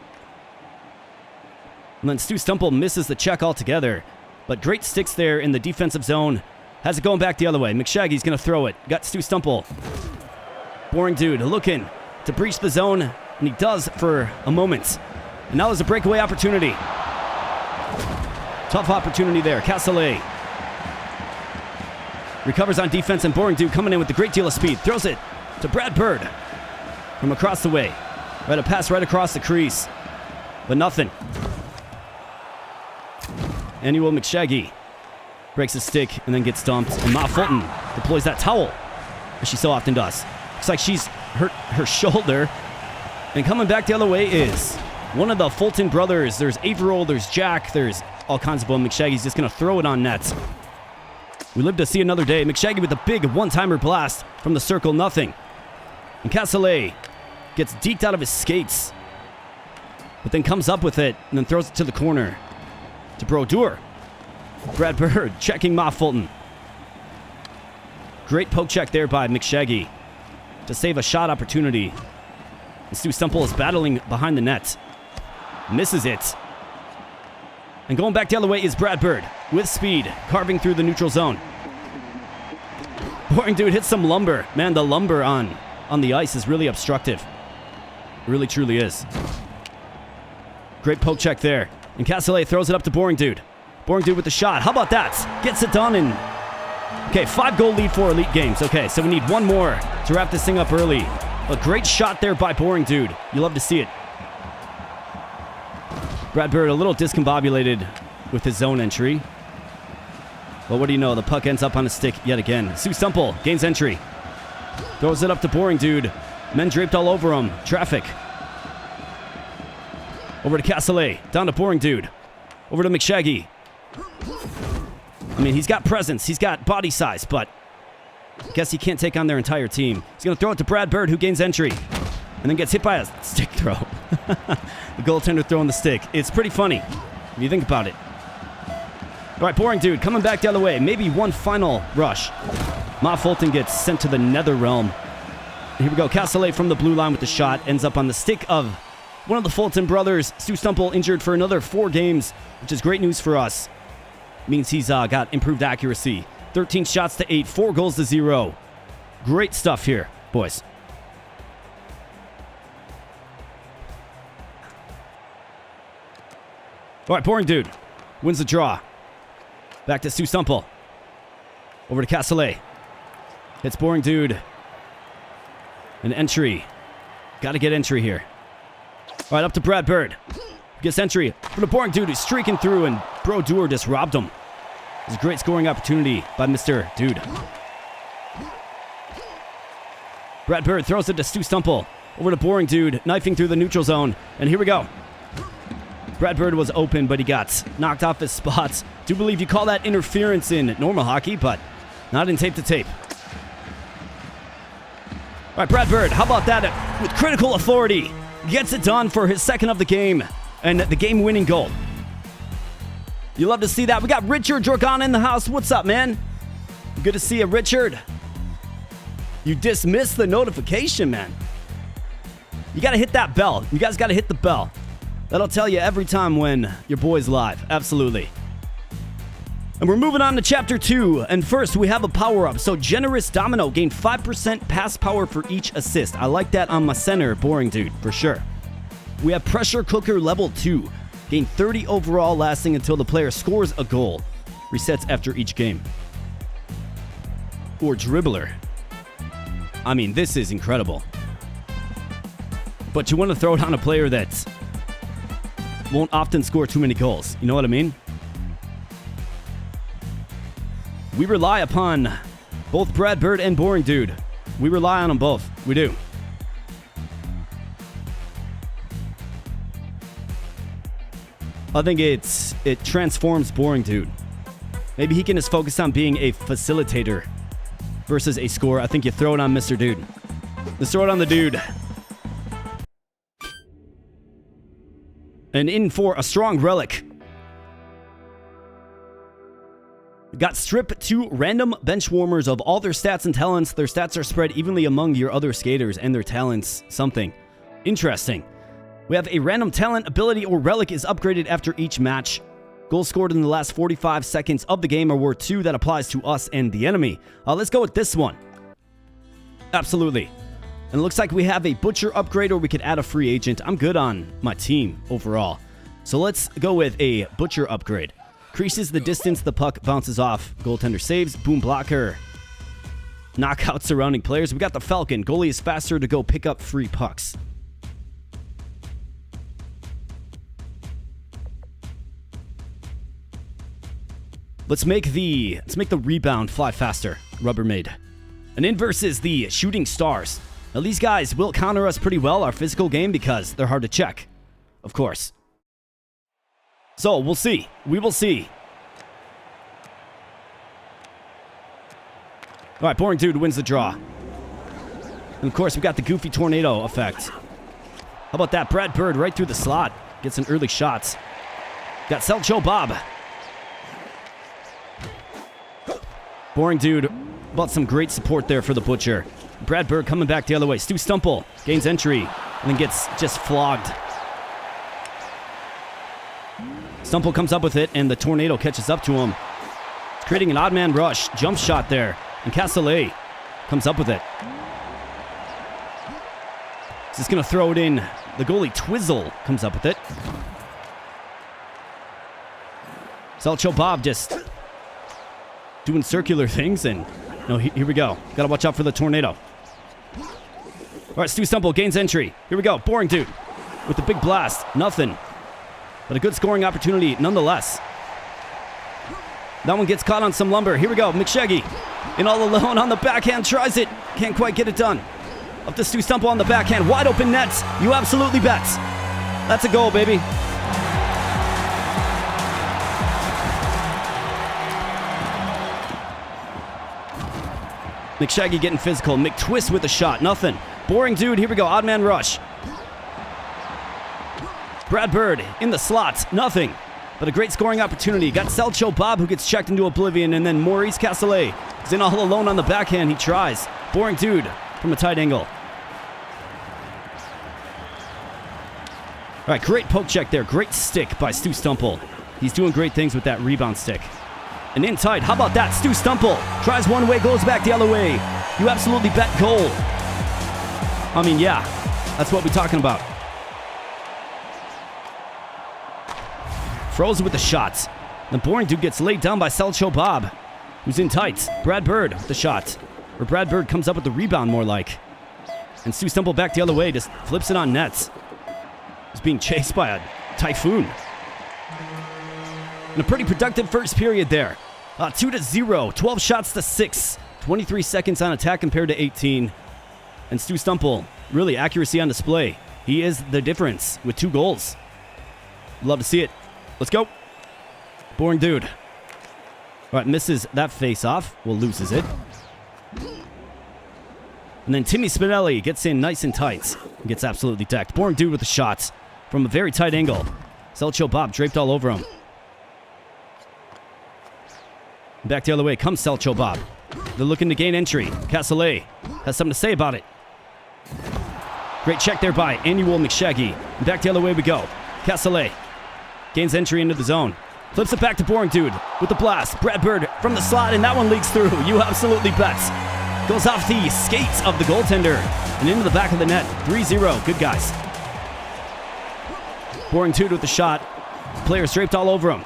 And then Stu Stumple misses the check altogether. But great sticks there in the defensive zone. Has it going back the other way. McShaggy's going to throw it. Got Stu Stumple. Boring Dude looking to breach the zone. And he does for a moment. And now there's a breakaway opportunity. Tough opportunity there. Castellet recovers on defense, and Boring Dude coming in with a great deal of speed. Throws it to Brad Bird from across the way. Right, a pass right across the crease. But nothing. Annual McShaggy breaks his stick and then gets dumped. And Ma Fulton deploys that towel, as she so often does. Looks like she's hurt her shoulder. And coming back the other way is one of the Fulton brothers. There's Averill, there's Jack, there's all kinds of them. McShaggy's just going to throw it on net. We live to see another day. McShaggy with a big one-timer blast from the circle, nothing. And Castellet gets deked out of his skates, but then comes up with it and then throws it to the corner to Brodeur. Brad Bird checking Ma Fulton. Great poke check there by McShaggy to save a shot opportunity. And Stu Stumple is battling behind the net. Misses it. And going back the other way is Brad Bird with speed, carving through the neutral zone. Boring Dude hits some lumber. Man, the lumber on the ice is really obstructive. It really, truly is. Great poke check there. And Castellet throws it up to Boring Dude. Boring Dude with the shot. How about that? Gets it done. And okay, 5-goal lead for Elite Games. Okay, so we need one more to wrap this thing up early. A great shot there by Boring Dude. You love to see it. Brad Bird a little discombobulated with his zone entry. But what do you know? The puck ends up on his stick yet again. Stu Stumple gains entry. Throws it up to Boring Dude. Men draped all over him. Traffic. Over to Castellet. Down to Boring Dude. Over to McShaggy. I mean, he's got presence. He's got body size, but I guess he can't take on their entire team. He's going to throw it to Brad Bird, who gains entry. And then gets hit by a stick throw. The goaltender throwing the stick. It's pretty funny if you think about it. All right, Boring Dude coming back the other way. Maybe one final rush. Ma Fulton gets sent to the nether realm. Here we go. Castellet from the blue line with the shot. Ends up on the stick of one of the Fulton brothers. Stu Stumple injured for another 4 games, which is great news for us. Means he's got improved accuracy. 13 shots to 8, 4 goals to 0. Great stuff here, boys. All right, Boring Dude wins the draw. Back to Stu Stumple. Over to Castellet. Hits Boring Dude. An entry. Got to get entry here. All right, up to Brad Bird. Gets entry for the Boring Dude who's streaking through, and Bro Doer just robbed him. It was a great scoring opportunity by Mr. Dude. Brad Bird throws it to Stu Stumple. Over to Boring Dude, knifing through the neutral zone. And here we go. Brad Bird was open, but he got knocked off his spots. Do believe you call that interference in normal hockey, but not in tape-to-tape. All right, Brad Bird, how about that? With critical authority, gets it done for his second of the game and the game-winning goal. You love to see that. We got Richard Jorgan in the house. What's up, man? Good to see you, Richard. You dismissed the notification, man. You got to hit that bell. You guys got to hit the bell. That'll tell you every time when your boy's live. Absolutely. And we're moving on to Chapter 2. And first, we have a power-up. So, Generous Domino gained 5% pass power for each assist. I like that on my center, Boring Dude, for sure. We have Pressure Cooker Level 2. Gain 30 overall, lasting until the player scores a goal. Resets after each game. Or Dribbler. I mean, this is incredible. But you want to throw it on a player that won't often score too many goals. You know what I mean? We rely upon both Brad Bird and Boring Dude. We rely on them both. We do. I think it transforms Boring Dude. Maybe he can just focus on being a facilitator versus a scorer. I think you throw it on Mr. Dude. Let's throw it on the dude. And in for a strong relic. Got strip 2 random bench warmers of all their stats and talents. Their stats are spread evenly among your other skaters and their talents. Something interesting. We have a random talent, ability, or relic is upgraded after each match. Goals scored in the last 45 seconds of the game are worth 2. That applies to us and the enemy. Let's go with this one. Absolutely. And it looks like we have a Butcher upgrade, or we could add a free agent. I'm good on my team overall. So let's go with a Butcher upgrade. Increases the distance the puck bounces off. Goaltender saves. Boom blocker. Knockout surrounding players. We got the Falcon. Goalie is faster to go pick up free pucks. Let's make the rebound fly faster. Rubbermaid. And in versus the Shooting Stars. Now these guys will counter us pretty well, our physical game, because they're hard to check. Of course. So, we'll see. We will see. Alright, Boring Dude wins the draw. And of course, we got the goofy tornado effect. How about that? Brad Bird right through the slot. Gets an early shot. Got Selcho Bob. Boring Dude bought some great support there for the Butcher. Brad Bird coming back the other way. Stu Stumple gains entry and then gets just flogged. Stumple comes up with it, and the tornado catches up to him. It's creating an odd man rush. Jump shot there. And Castellet comes up with it. He's just going to throw it in. The goalie, Twizzle, comes up with it. Selcho Bob just doing circular things, and no, here we go. Got to watch out for the tornado. All right, Stu Stumple gains entry. Here we go. Boring Dude with the big blast. Nothing. But a good scoring opportunity nonetheless. That one gets caught on some lumber. Here we go. McShaggy in all alone on the backhand. Tries it. Can't quite get it done. Up to Stu Stumple on the backhand. Wide open nets. You absolutely bet. That's a goal, baby. McShaggy getting physical. McTwist with a shot. Nothing. Boring Dude. Here we go. Odd man rush. Brad Bird in the slots. Nothing. But a great scoring opportunity. Got Selcho Bob, who gets checked into oblivion. And then Maurice Castellet is in all alone on the backhand. He tries. Boring Dude from a tight angle. All right, great poke check there. Great stick by Stu Stumple. He's doing great things with that rebound stick. And in tight, how about that? Stu Stumple tries one way, goes back the other way. You absolutely bet goal. I mean, yeah, that's what we're talking about. Frozen with the shots. The boring dude gets laid down by Selcho Bob, who's in tight. Brad Bird with the shot. Or Brad Bird comes up with the rebound, more like. And Stu Stumple back the other way, just flips it on nets. He's being chased by a typhoon. And a pretty productive first period there. 2-0, 12 shots to 6. 23 seconds on attack compared to 18. And Stu Stumple, really accuracy on display. He is the difference with 2 goals. Love to see it. Let's go. Boring dude. All right, misses that face-off. Well, loses it. And then Timmy Spinelli gets in nice and tight. Gets absolutely decked. Boring dude with the shots from a very tight angle. Selcho Bob draped all over him. Back the other way comes Selcho Bob. They're looking to gain entry. Castellet has something to say about it. Great check there by Annual McShaggy. And back the other way we go. Castellet gains entry into the zone. Flips it back to Boring Dude with the blast. Brad Bird from the slot, and that one leaks through. You absolutely bet. Goes off the skates of the goaltender and into the back of the net. 3-0. Good guys. Boring Dude with the shot. Players draped all over him.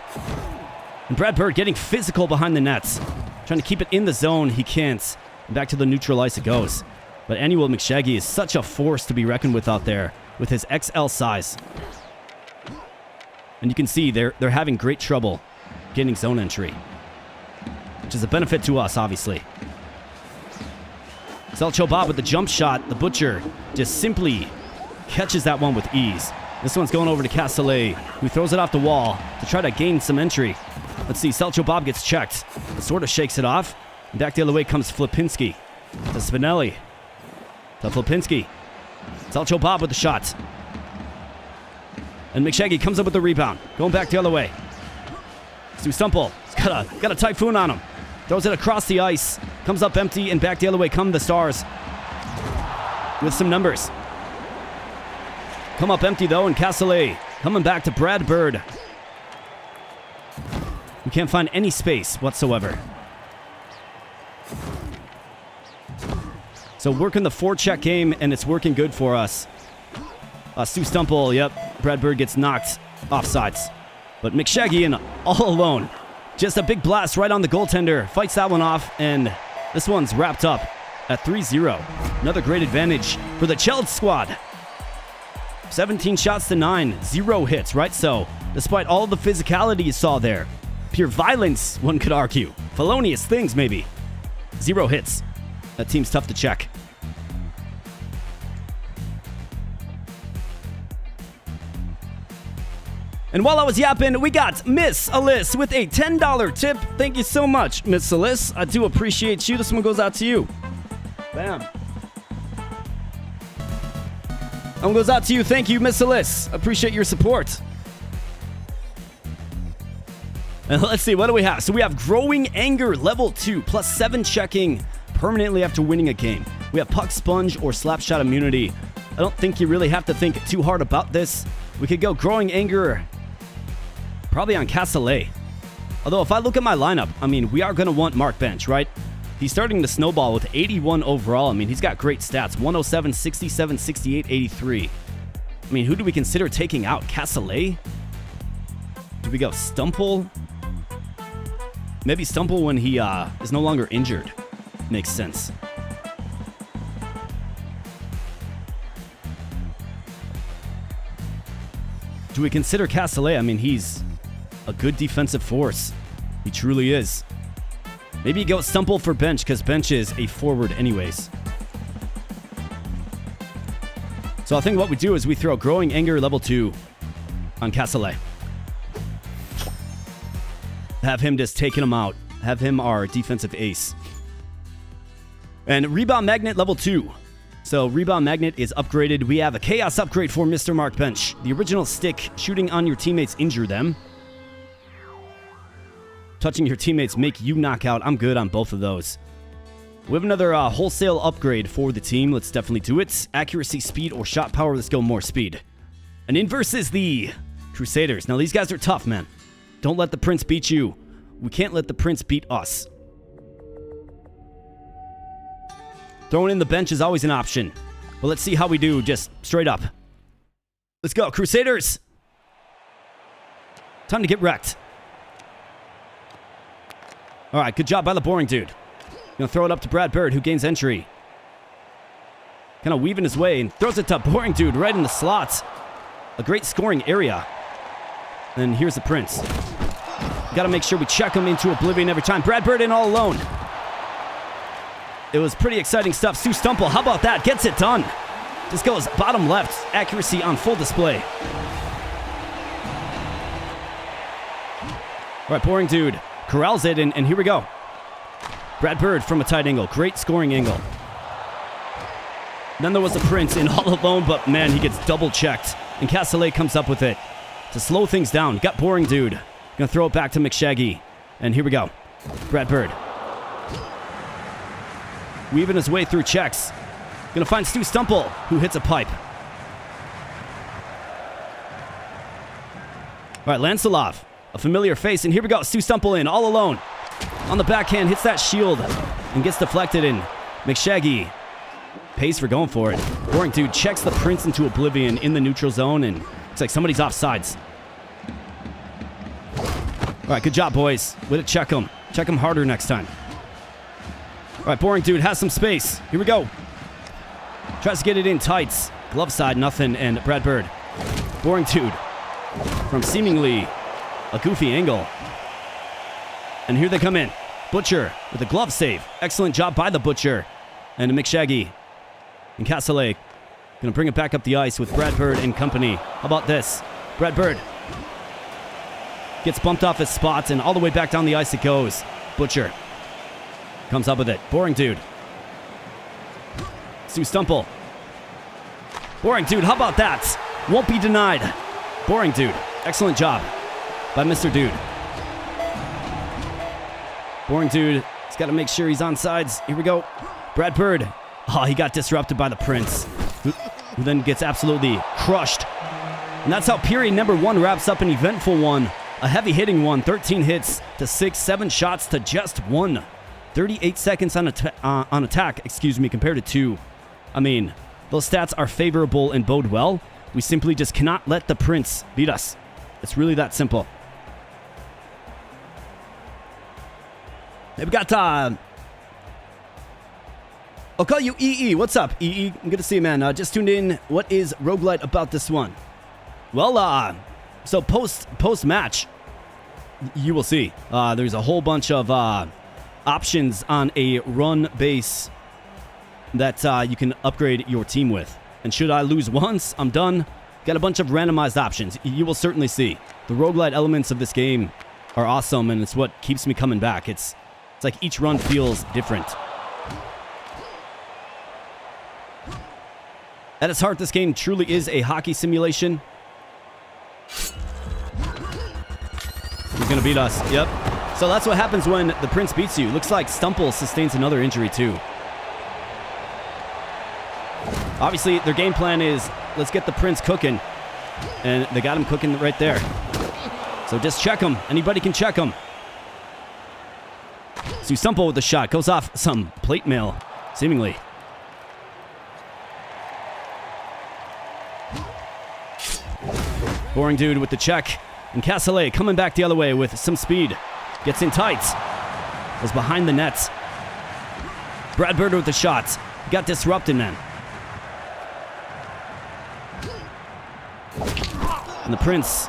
And Brad Bird getting physical behind the nets. Trying to keep it in the zone. He can't. And back to the neutral ice it goes. But Annual McShaggy is such a force to be reckoned with out there with his XL size. And you can see they're having great trouble getting zone entry, which is a benefit to us, obviously. Selcho Bob with the jump shot. The Butcher just simply catches that one with ease. This one's going over to Castellet, who throws it off the wall to try to gain some entry. Let's see, Selcho Bob gets checked. Sort of shakes it off. And back the other way comes Flipinski. To Spinelli. To Flipinski. Selcho Bob with the shot. And McShaggy comes up with the rebound. Going back the other way. Stu Stumple. He's got a typhoon on him. Throws it across the ice. Comes up empty, and back the other way come the Stars. With some numbers. Come up empty, though, and Castellet coming back to Brad Bird. We can't find any space whatsoever. So working the forecheck game, and it's working good for us. Stu Stumple, yep. Brad Bird gets knocked offsides. But McShaggy in all alone. Just a big blast right on the goaltender. Fights that one off, and this one's wrapped up at 3-0. Another great advantage for the Tchel squad. 17 shots to 9. 0 hits, right? So, despite all the physicality you saw there, pure violence, one could argue. Felonious things, maybe. 0 hits. That team's tough to check. And while I was yapping, we got Miss Alyss with a $10 tip. Thank you so much, Miss Alyss. I do appreciate you. This one goes out to you. Bam. That one goes out to you. Thank you, Miss Alyss. Appreciate your support. And let's see, what do we have? So we have Growing Anger level 2, plus 7 checking permanently after winning a game. We have Puck Sponge or Slapshot immunity. I don't think you really have to think too hard about this. We could go Growing Anger probably on Castellet. Although if I look at my lineup, I mean, we are going to want Mark Bench, right? He's starting to snowball with 81 overall. I mean, he's got great stats. 107, 67, 68, 83. I mean, who do we consider taking out? Castellet? Do we go Stumple? Maybe Stumple when he is no longer injured. Makes sense. Do we consider Castellet? I mean, he's a good defensive force. He truly is. Maybe you go Stumple for Bench, because Bench is a forward anyways. So I think what we do is we throw Growing Anger level 2 on Castellet. Have him just taking him out. Have him our defensive ace. And Rebound Magnet level 2. So Rebound Magnet is upgraded. We have a Chaos upgrade for Mr. Mark Bench. The original stick, shooting on your teammates, injure them. Touching your teammates, make you knock out. I'm good on both of those. We have another wholesale upgrade for the team. Let's definitely do it. Accuracy, speed, or shot power. Let's go more speed. And in versus the Crusaders. Now, these guys are tough, man. Don't let the Prince beat you. We can't let the Prince beat us. Throwing in the bench is always an option. But let's see how we do just straight up. Let's go, Crusaders. Time to get wrecked. All right, good job by the boring dude. Gonna throw it up to Brad Bird, who gains entry. Kind of weaving his way and throws it to boring dude right in the slots. A great scoring area. And here's the Prince. Gotta make sure we check him into oblivion every time. Brad Bird in all alone. It was pretty exciting stuff. Stu Stumple, how about that? Gets it done. Just goes bottom left. Accuracy on full display. All right, boring dude corrals it, and here we go. Brad Bird from a tight angle. Great scoring angle. Then there was the Prince in all alone, but man, he gets double checked. And Castellet comes up with it to slow things down. Got boring dude. Gonna throw it back to McShaggy. And here we go. Brad Bird. Weaving his way through checks. Gonna find Stu Stumple, who hits a pipe. All right, Lancelov. A familiar face, and here we go. Stu Stumple in, all alone. On the backhand, hits that shield and gets deflected in. McShaggy pays for going for it. Boring dude checks the Prince into oblivion in the neutral zone, and it's like somebody's offsides. All right, good job, boys. Way to check him. Check him harder next time. All right, boring dude has some space. Here we go. Tries to get it in tights. Glove side, nothing, and Brad Bird. Boring dude from seemingly a goofy angle. And here they come in. Butcher with a glove save. Excellent job by the Butcher. And McShaggy and Castellet gonna bring it back up the ice with Brad Bird and company. How about this? Brad Bird gets bumped off his spot, and all the way back down the ice it goes. Butcher comes up with it. Boring dude. Stu Stumple. Boring dude, how about that? Won't be denied. Boring dude. Excellent job by Mr. Dude. Boring dude. He's got to make sure he's on sides. Here we go. Brad Bird. Oh, he got disrupted by the Prince, who then gets absolutely crushed. And that's how period number 1 wraps up an eventful one. A heavy-hitting one. 13 hits to 6, 7 shots to just 1. 38 seconds on attack, compared to 2. I mean, those stats are favorable and bode well. We simply just cannot let the Prince beat us. It's really that simple. We've got, I'll call you EE. What's up, EE? Good to see you, man. Just tuned in. What is roguelite about this one? Well, so post-match, you will see. There's a whole bunch of options on a run base that you can upgrade your team with. And should I lose once, I'm done. Got a bunch of randomized options. You will certainly see. The roguelite elements of this game are awesome, and it's what keeps me coming back. It's like each run feels different. At its heart, this game truly is a hockey simulation. He's going to beat us. Yep. So that's what happens when the Prince beats you. Looks like Stumple sustains another injury, too. Obviously, their game plan is, let's get the Prince cooking. And they got him cooking right there. So just check him. Anybody can check him. So Stumple with the shot. Goes off some plate mail, seemingly. Boring dude with the check. And Castellet coming back the other way with some speed. Gets in tight. Was behind the nets. Brad Bird with the shots. He got disrupted, man. And the Prince.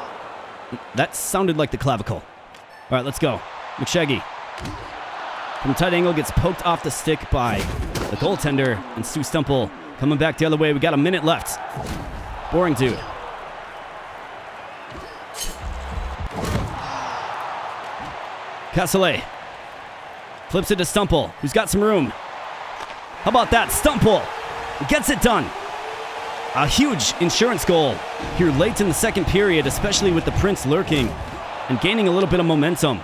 That sounded like the clavicle. All right, let's go. McShaggy. From tight angle, gets poked off the stick by the goaltender. And Stu Stumple coming back the other way. We got a minute left. Boring dude. Castellet flips it to Stumple, who's got some room. How about that? Stumple gets it done. A huge insurance goal here late in the second period, especially with the Prince lurking and gaining a little bit of momentum.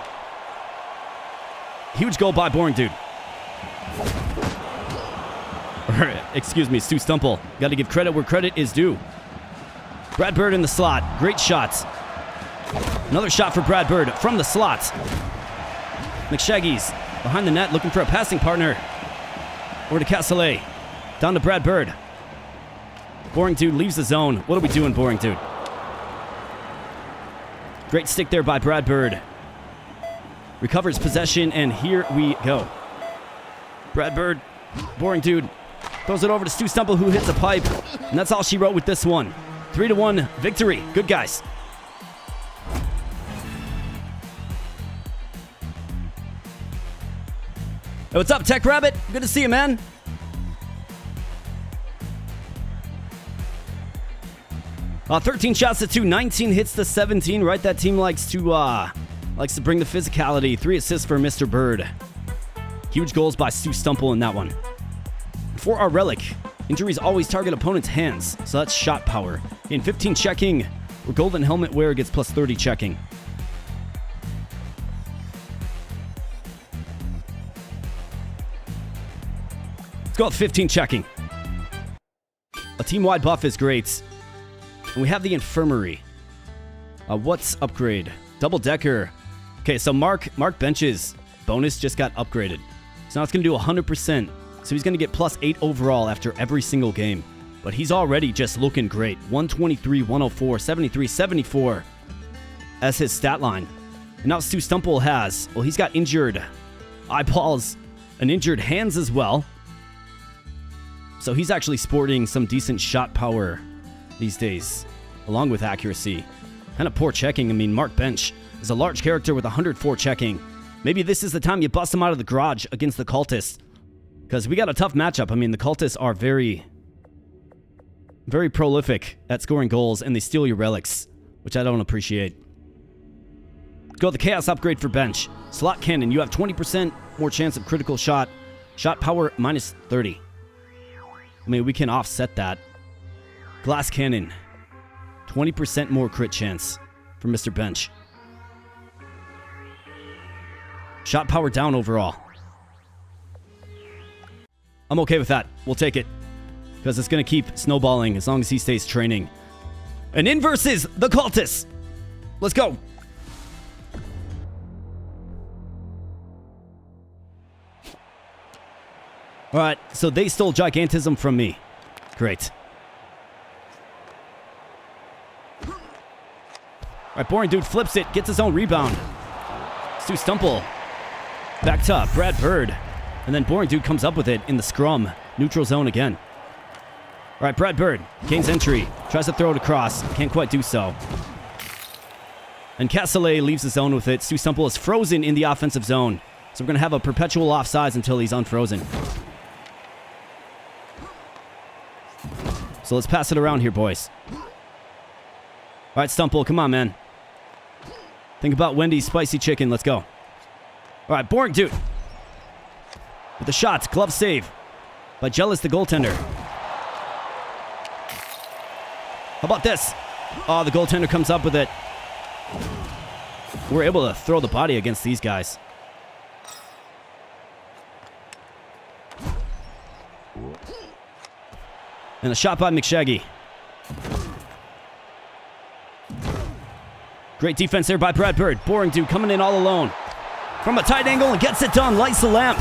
Huge goal by Boring Dude. Excuse me, Stu Stumple. Got to give credit where credit is due. Brad Bird in the slot. Great shots. Another shot for Brad Bird from the slot. McShaggy's behind the net looking for a passing partner. Over to Castellet. Down to Brad Bird. Boring Dude leaves the zone. What are we doing, Boring Dude? Great stick there by Brad Bird. Recovers possession, and here we go. Brad Bird, Boring Dude, throws it over to Stu Stumple, who hits a pipe. And that's all she wrote with this one. 3-1 victory. Good guys. Hey, what's up, Tech Rabbit? Good to see you, man. Uh, 13 shots to 2, 19 hits to 17. Right, that team likes to bring the physicality. 3 assists for Mr. Bird. Huge goals by Stu Stumple in that one. For our relic, injuries always target opponent's hands, so that's shot power. In 15 checking, where golden helmet wearer gets plus 30 checking. Let's go with 15 checking. A team-wide buff is great. And we have the infirmary. What's upgrade? Double decker. Okay, so Mark Bench's bonus just got upgraded. So now it's going to do 100%. So he's going to get plus 8 overall after every single game. But he's already just looking great. 123, 104, 73, 74 as his stat line. And now Stu Stumple has, well, he's got injured eyeballs and injured hands as well. So he's actually sporting some decent shot power these days, along with accuracy. Kind of poor checking. I mean, Mark Bench is a large character with 104 checking. Maybe this is the time you bust him out of the garage against the Cultists. Because we got a tough matchup. I mean, the Cultists are very, very prolific at scoring goals, and they steal your relics, which I don't appreciate. Let's go with the Chaos upgrade for Bench. Slot Cannon, you have 20% more chance of critical shot. Shot power minus 30. I mean, we can offset that. Glass Cannon, 20% more crit chance for Mr. Bench. Shot power down overall. I'm okay with that. We'll take it. Because it's going to keep snowballing as long as he stays training. And in versus the Cultists. Let's go. Alright, so they stole Gigantism from me. Great. Alright, Boring Dude flips it, gets his own rebound. Stu Stumple. Back to Brad Bird. And then Boring Dude comes up with it in the scrum. Neutral zone again. Alright, Brad Bird gains entry. Tries to throw it across. Can't quite do so. And Castellet leaves the zone with it. Stu Stumple is frozen in the offensive zone. So we're going to have a perpetual offsides until he's unfrozen. So let's pass it around here, boys. Alright, Stumple, come on, man. Think about Wendy's spicy chicken. Let's go. Alright, Boring Dude. With the shot. Glove save by Tchel, the goaltender. How about this? Oh, the goaltender comes up with it. We're able to throw the body against these guys. And a shot by McShaggy. Great defense there by Brad Bird. Boring Dude coming in all alone. From a tight angle and gets it done. Lights the lamp.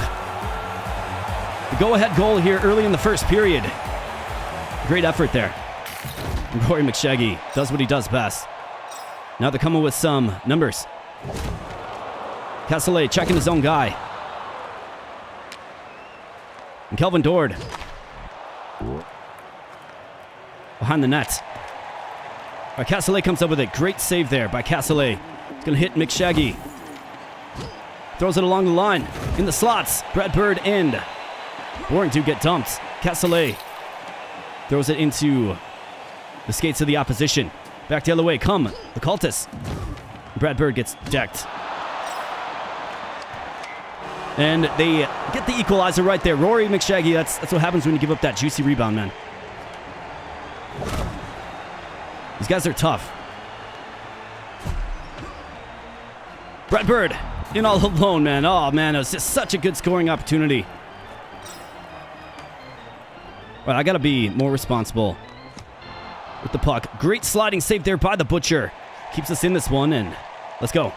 The go-ahead goal here early in the first period. Great effort there. And Rory McShaggy does what he does best. Now they're coming with some numbers. Castellet checking his own guy. And Kelvin Dord. Behind the net. Castellet comes up with it. Great save there by Castellet. It's going to hit McShaggy. Throws it along the line. In the slots. Brad Bird and Boring Dude get dumped. Castellet throws it into the skates of the opposition. Back the other way. Come. The Cultists. Brad Bird gets decked. And they get the equalizer right there. Rory McShaggy, that's what happens when you give up that juicy rebound, man. These guys are tough. Brad Bird in all alone, man. Oh, man, it was just such a good scoring opportunity. Right, I got to be more responsible. with the puck. Great sliding save there by the Butcher. Keeps us in this one, and let's go.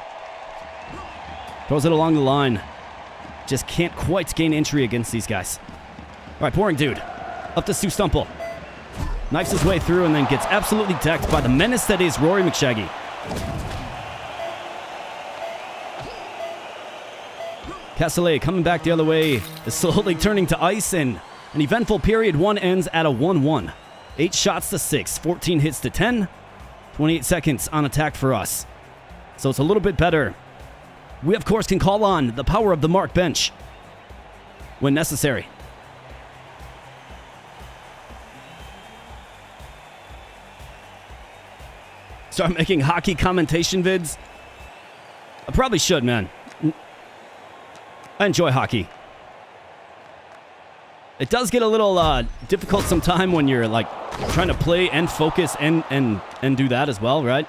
Throws it along the line. Just can't quite gain entry against these guys. All right, Boring Dude. Up to Stu Stumple. Knifes his way through and then gets absolutely decked by the menace that is Rory McShaggy. Castellet coming back the other way is slowly turning to ice, and an eventful period one ends at a 1-1. 8 shots to 6, 14 hits to 10, 28 seconds on attack for us. So it's a little bit better. We, of course, can call on the power of the Mark bench when necessary. Start making hockey commentation vids? I probably should, man. I enjoy hockey. It does get a little difficult sometime when you're like trying to play and focus and do that as well, right?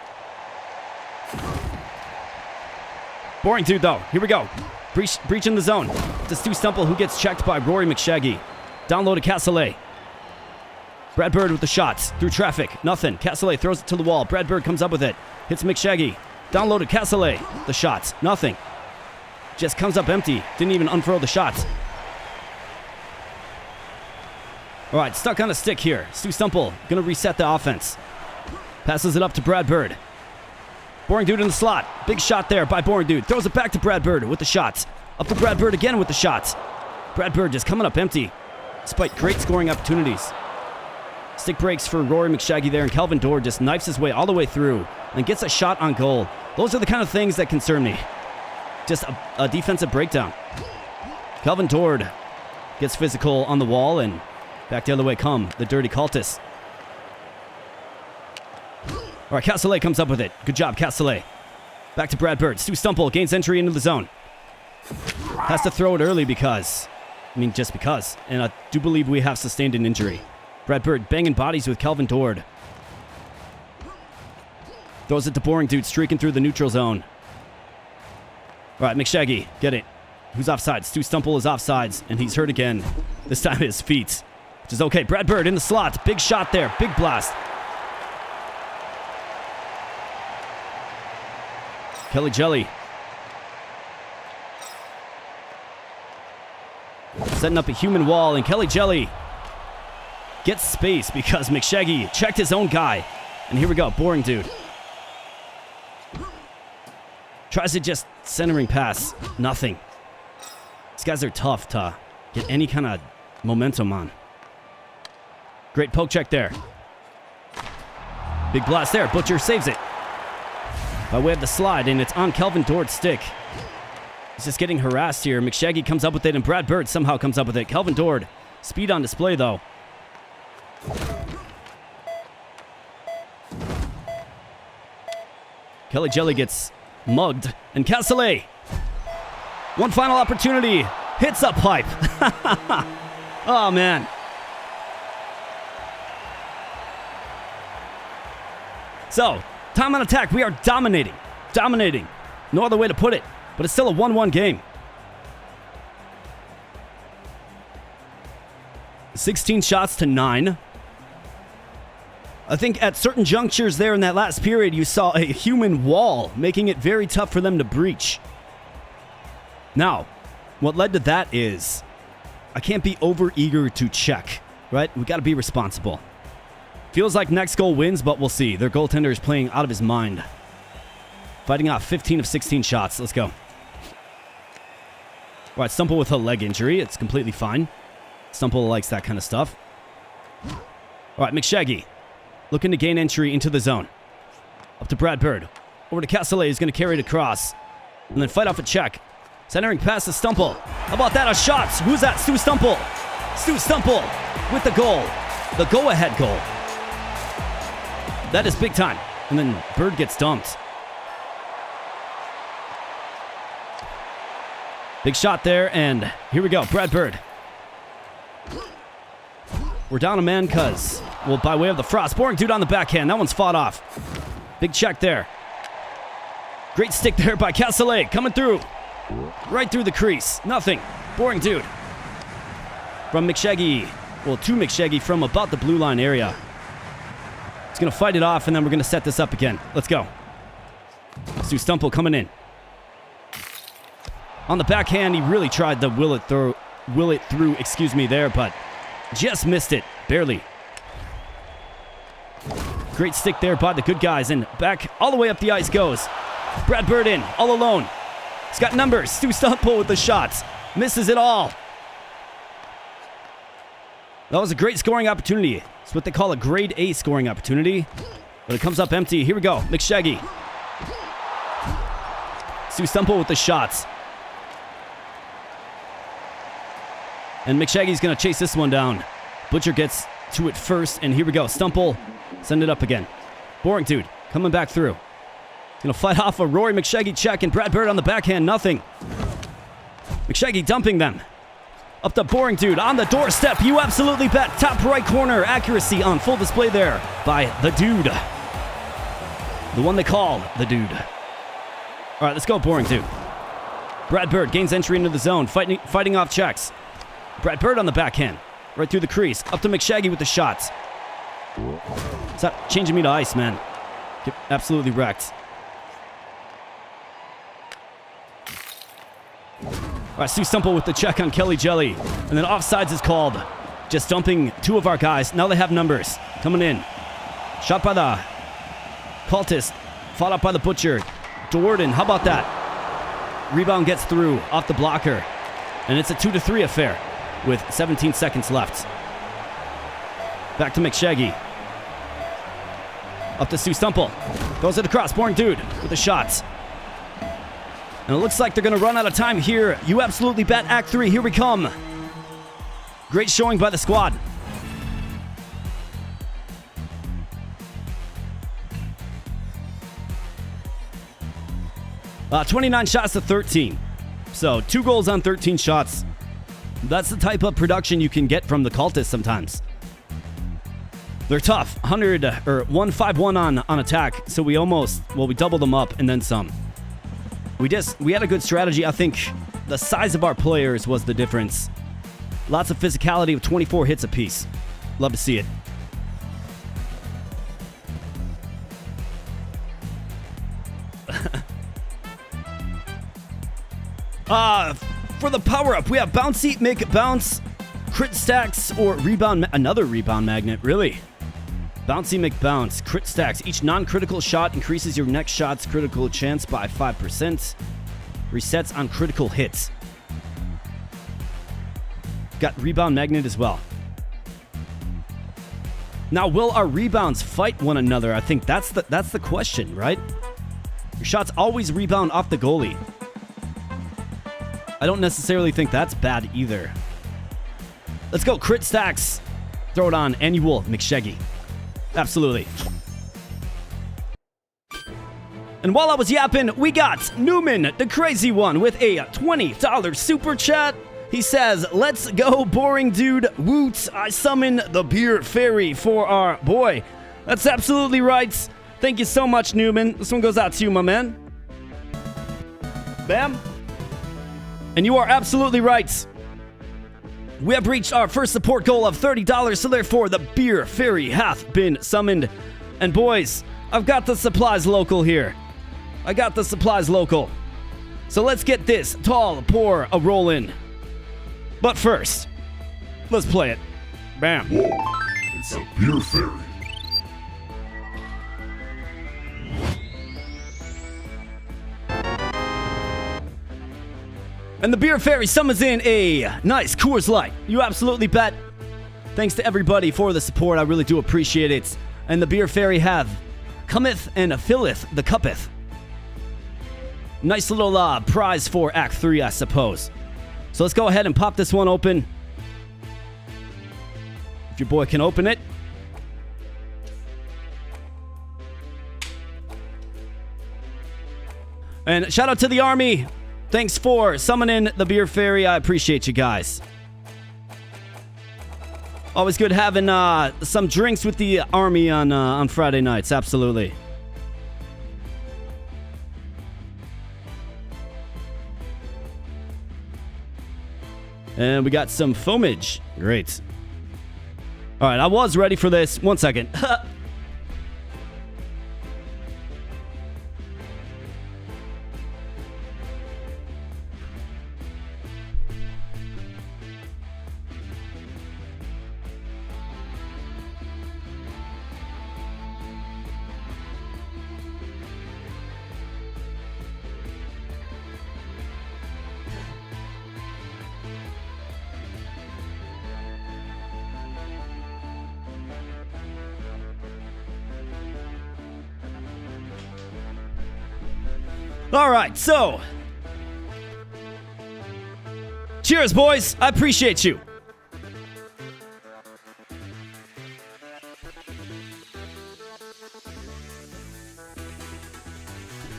Boring Dude, though. Here we go. Breach in the zone. To Stu Stumple, who gets checked by Rory McShaggy. Down low to Castellet. Brad Bird with the shots. Through traffic. Nothing. Castellet throws it to the wall. Brad Bird comes up with it. Hits McShaggy. Down low to Castellet. The shots. Nothing. Just comes up empty. Didn't even unfurl the shots. All right, stuck on a stick here. Stu Stumple going to reset the offense. Passes it up to Brad Bird. Boring Dude in the slot. Big shot there by Boring Dude. Throws it back to Brad Bird with the shots. Up to Brad Bird again with the shots. Brad Bird just coming up empty, despite great scoring opportunities. Stick breaks for Rory McShaggy there, and Kelvin Dord just knifes his way all the way through and gets a shot on goal. Those are the kind of things that concern me. Just a defensive breakdown. Kelvin Dord gets physical on the wall, and back the other way come the dirty cultists. All right, Castellet comes up with it. Good job, Castellet. Back to Brad Bird. Stu Stumple gains entry into the zone. Has to throw it early just because. And I do believe we have sustained an injury. Brad Bird banging bodies with Kelvin Dord. Throws it to Boring Dude, streaking through the neutral zone. All right, McShaggy, get it. Who's offside? Stu Stumple is offsides, and he's hurt again. This time his feet, which is okay. Brad Bird in the slot. Big shot there. Big blast. Kelly Jelly. Setting up a human wall, and Kelly Jelly gets space because McShaggy checked his own guy. And here we go, Boring Dude. Tries to just centering pass. Nothing. These guys are tough to get any kind of momentum on. Great poke check there. Big blast there. Butcher saves it. By way of the slide, and it's on Kelvin Dord's stick. He's just getting harassed here. McShaggy comes up with it, and Brad Bird somehow comes up with it. Kelvin Dord, speed on display, though. Kelly Jelly gets mugged, and Castellet. One final opportunity. Hits a pipe. Oh, man. So, time on attack. We are dominating. Dominating. No other way to put it. But it's still a 1-1 game. 16 shots to 9. I think at certain junctures there in that last period, you saw a human wall, making it very tough for them to breach. Now, what led to that is I can't be over eager to check, right? We got to be responsible. Feels like next goal wins, but we'll see. Their goaltender is playing out of his mind. Fighting off 15 of 16 shots. Let's go. All right, Stumple with a leg injury. It's completely fine. Stumple likes that kind of stuff. All right, McShaggy looking to gain entry into the zone. Up to Brad Bird. Over to Castellet. He's going to carry it across. And then fight off a check. Centering past to Stumple. How about that? A shot. Who's that? Stu Stumple. Stu Stumple with the goal. The go-ahead goal. That is big time. And then Bird gets dumped. Big shot there, and here we go. Brad Bird. We're down a man because, well, by way of the frost. Boring Dude on the backhand. That one's fought off. Big check there. Great stick there by Castellet. Coming through. Right through the crease. Nothing. Boring Dude. From McShaggy. Well, to McShaggy from about the blue line area. He's going to fight it off, and then we're going to set this up again. Let's go. Stu Stumple coming in. On the backhand, he really tried to will it through, there, but just missed it. Barely. Great stick there by the good guys, and back all the way up the ice goes. Brad Bird in, all alone. He's got numbers. Stu Stumple with the shots. Misses it all. That was a great scoring opportunity. It's what they call a grade A scoring opportunity. But it comes up empty. Here we go. McShaggy. Stu Stumple with the shots. And McShaggy's going to chase this one down. Butcher gets to it first, and here we go. Stumple, send it up again. Boring Dude coming back through. Going to fight off a Rory McShaggy check, and Brad Bird on the backhand, nothing. McShaggy dumping them. Up to Boring Dude on the doorstep. You absolutely bet. Top right corner. Accuracy on full display there by the Dude. The one they call the Dude. All right, let's go, Boring Dude. Brad Bird gains entry into the zone, fighting off checks. Brad Bird on the backhand. Right through the crease. Up to McShaggy with the shots. Stop changing me to ice, man. Get absolutely wrecked. All right, Stu Stumple with the check on Kelly Jelly. And then offsides is called. Just dumping two of our guys. Now they have numbers. Coming in. Shot by the Cultist. Fought up by the Butcher. Jordan, how about that? Rebound gets through off the blocker. And it's a 2-3 affair with 17 seconds left. Back to McShaggy. Up to Stu Stumple. Goes it across. Boring Dude with the shots. And it looks like they're going to run out of time here. You absolutely bet. Act 3. Here we come. Great showing by the squad. Uh, 29 shots to 13. So 2 goals on 13 shots. That's the type of production you can get from the Cultists sometimes. They're tough. 151 on attack. So we doubled them up and then some. We had a good strategy. I think the size of our players was the difference. Lots of physicality with 24 hits apiece. Love to see it. For the power-up, we have Bouncy, Make Bounce, Crit Stacks, or Rebound, another Rebound Magnet, really. Bouncy McBounce, crit stacks. Each non-critical shot increases your next shot's critical chance by 5%. Resets on critical hits. Got rebound magnet as well. Now, will our rebounds fight one another? I think that's the question, right? Your shots always rebound off the goalie. I don't necessarily think that's bad either. Let's go, crit stacks. Throw it on Annual McShaggy. Absolutely. And while I was yapping, we got Newman, the crazy one, with a $20 super chat. He says, let's go, Boring Dude. Woot, I summon the beer fairy for our boy. That's absolutely right. Thank you so much, Newman. This one goes out to you, my man. Bam. And you are absolutely right. We have reached our first support goal of $30, so therefore the beer fairy hath been summoned. And boys, I've got the supplies local here. I got the supplies local. So let's get this tall pour a roll in. But first, let's play it. Bam. Whoa, it's a beer fairy. And the beer fairy summons in a nice Coors Light. You absolutely bet. Thanks to everybody for the support. I really do appreciate it. And the beer fairy hath cometh and filleth the cuppeth. Nice little prize for Act 3, I suppose. So let's go ahead and pop this one open. If your boy can open it. And shout out to the army. Thanks for summoning the beer fairy. I appreciate you guys. Always good having some drinks with the army on Friday nights. Absolutely. And we got some foamage. Great. All right, I was ready for this. 1 second. All right, so. Cheers, boys. I appreciate you.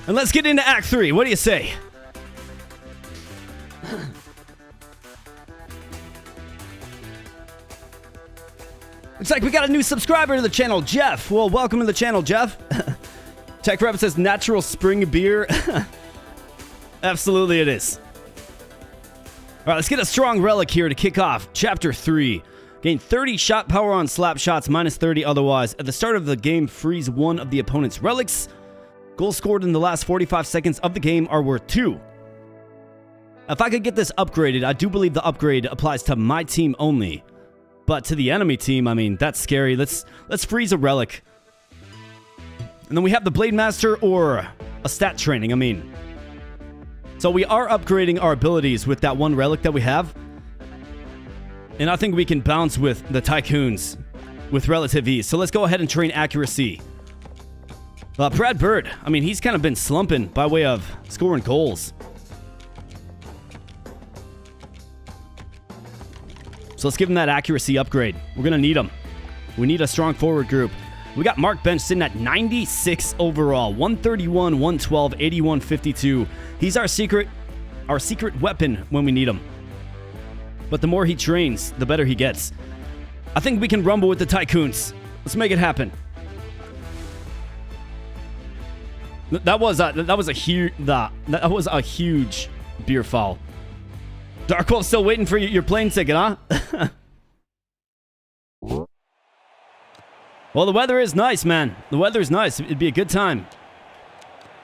And let's get into Act 3. What do you say? Looks like we got a new subscriber to the channel, Jeff. Well, welcome to the channel, Jeff. Tech Rep says natural spring beer. Absolutely it is. All right, let's get a strong relic here to kick off Chapter 3. Gain 30 shot power on slap shots, minus 30 otherwise. At the start of the game, freeze one of the opponent's relics. Goals scored in the last 45 seconds of the game are worth 2. If I could get this upgraded, I do believe the upgrade applies to my team only. But to the enemy team, I mean, that's scary. Let's freeze a relic. And then we have the Blade Master or a stat training, I mean. So we are upgrading our abilities with that one relic that we have. And I think we can bounce with the Tycoons with relative ease. So let's go ahead and train accuracy. Brad Bird, I mean, he's kind of been slumping by way of scoring goals. So let's give him that accuracy upgrade. We're going to need him. We need a strong forward group. We got Mark Bench sitting at 96 overall, 131, 112, 81, 52. He's our secret weapon when we need him. But the more he trains, the better he gets. I think we can rumble with the Tycoons. Let's make it happen. That was a huge beer foul. Dark Wolf still waiting for your plane ticket, huh? Well, the weather is nice, man. The weather is nice. It'd be a good time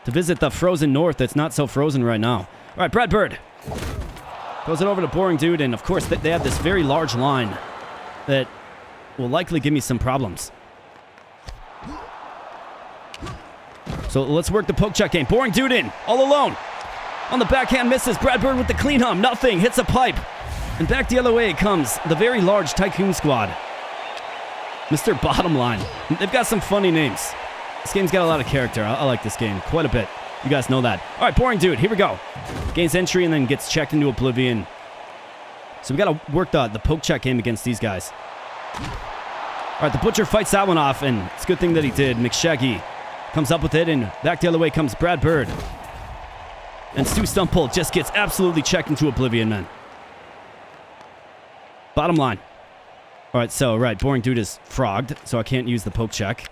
to visit the frozen north that's not so frozen right now. All right, Brad Bird throws it over to Boring Dude, and of course they have this very large line that will likely give me some problems. So let's work the poke check game. Boring Dude in, all alone. On the backhand, misses. Brad Bird with the clean hum. Nothing. Hits a pipe. And back the other way comes the very large Tycoon squad. Mr. Bottom Line. They've got some funny names. This game's got a lot of character. I like this game quite a bit. You guys know that. All right, Boring Dude. Here we go. Gains entry and then gets checked into oblivion. So we got to work the poke check game against these guys. All right, the Butcher fights that one off, and it's a good thing that he did. McShaggy comes up with it, and back the other way comes Brad Bird. And Stu Stumple just gets absolutely checked into oblivion, man. Bottom line. All right, so, Boring Dude is frogged, so I can't use the poke check.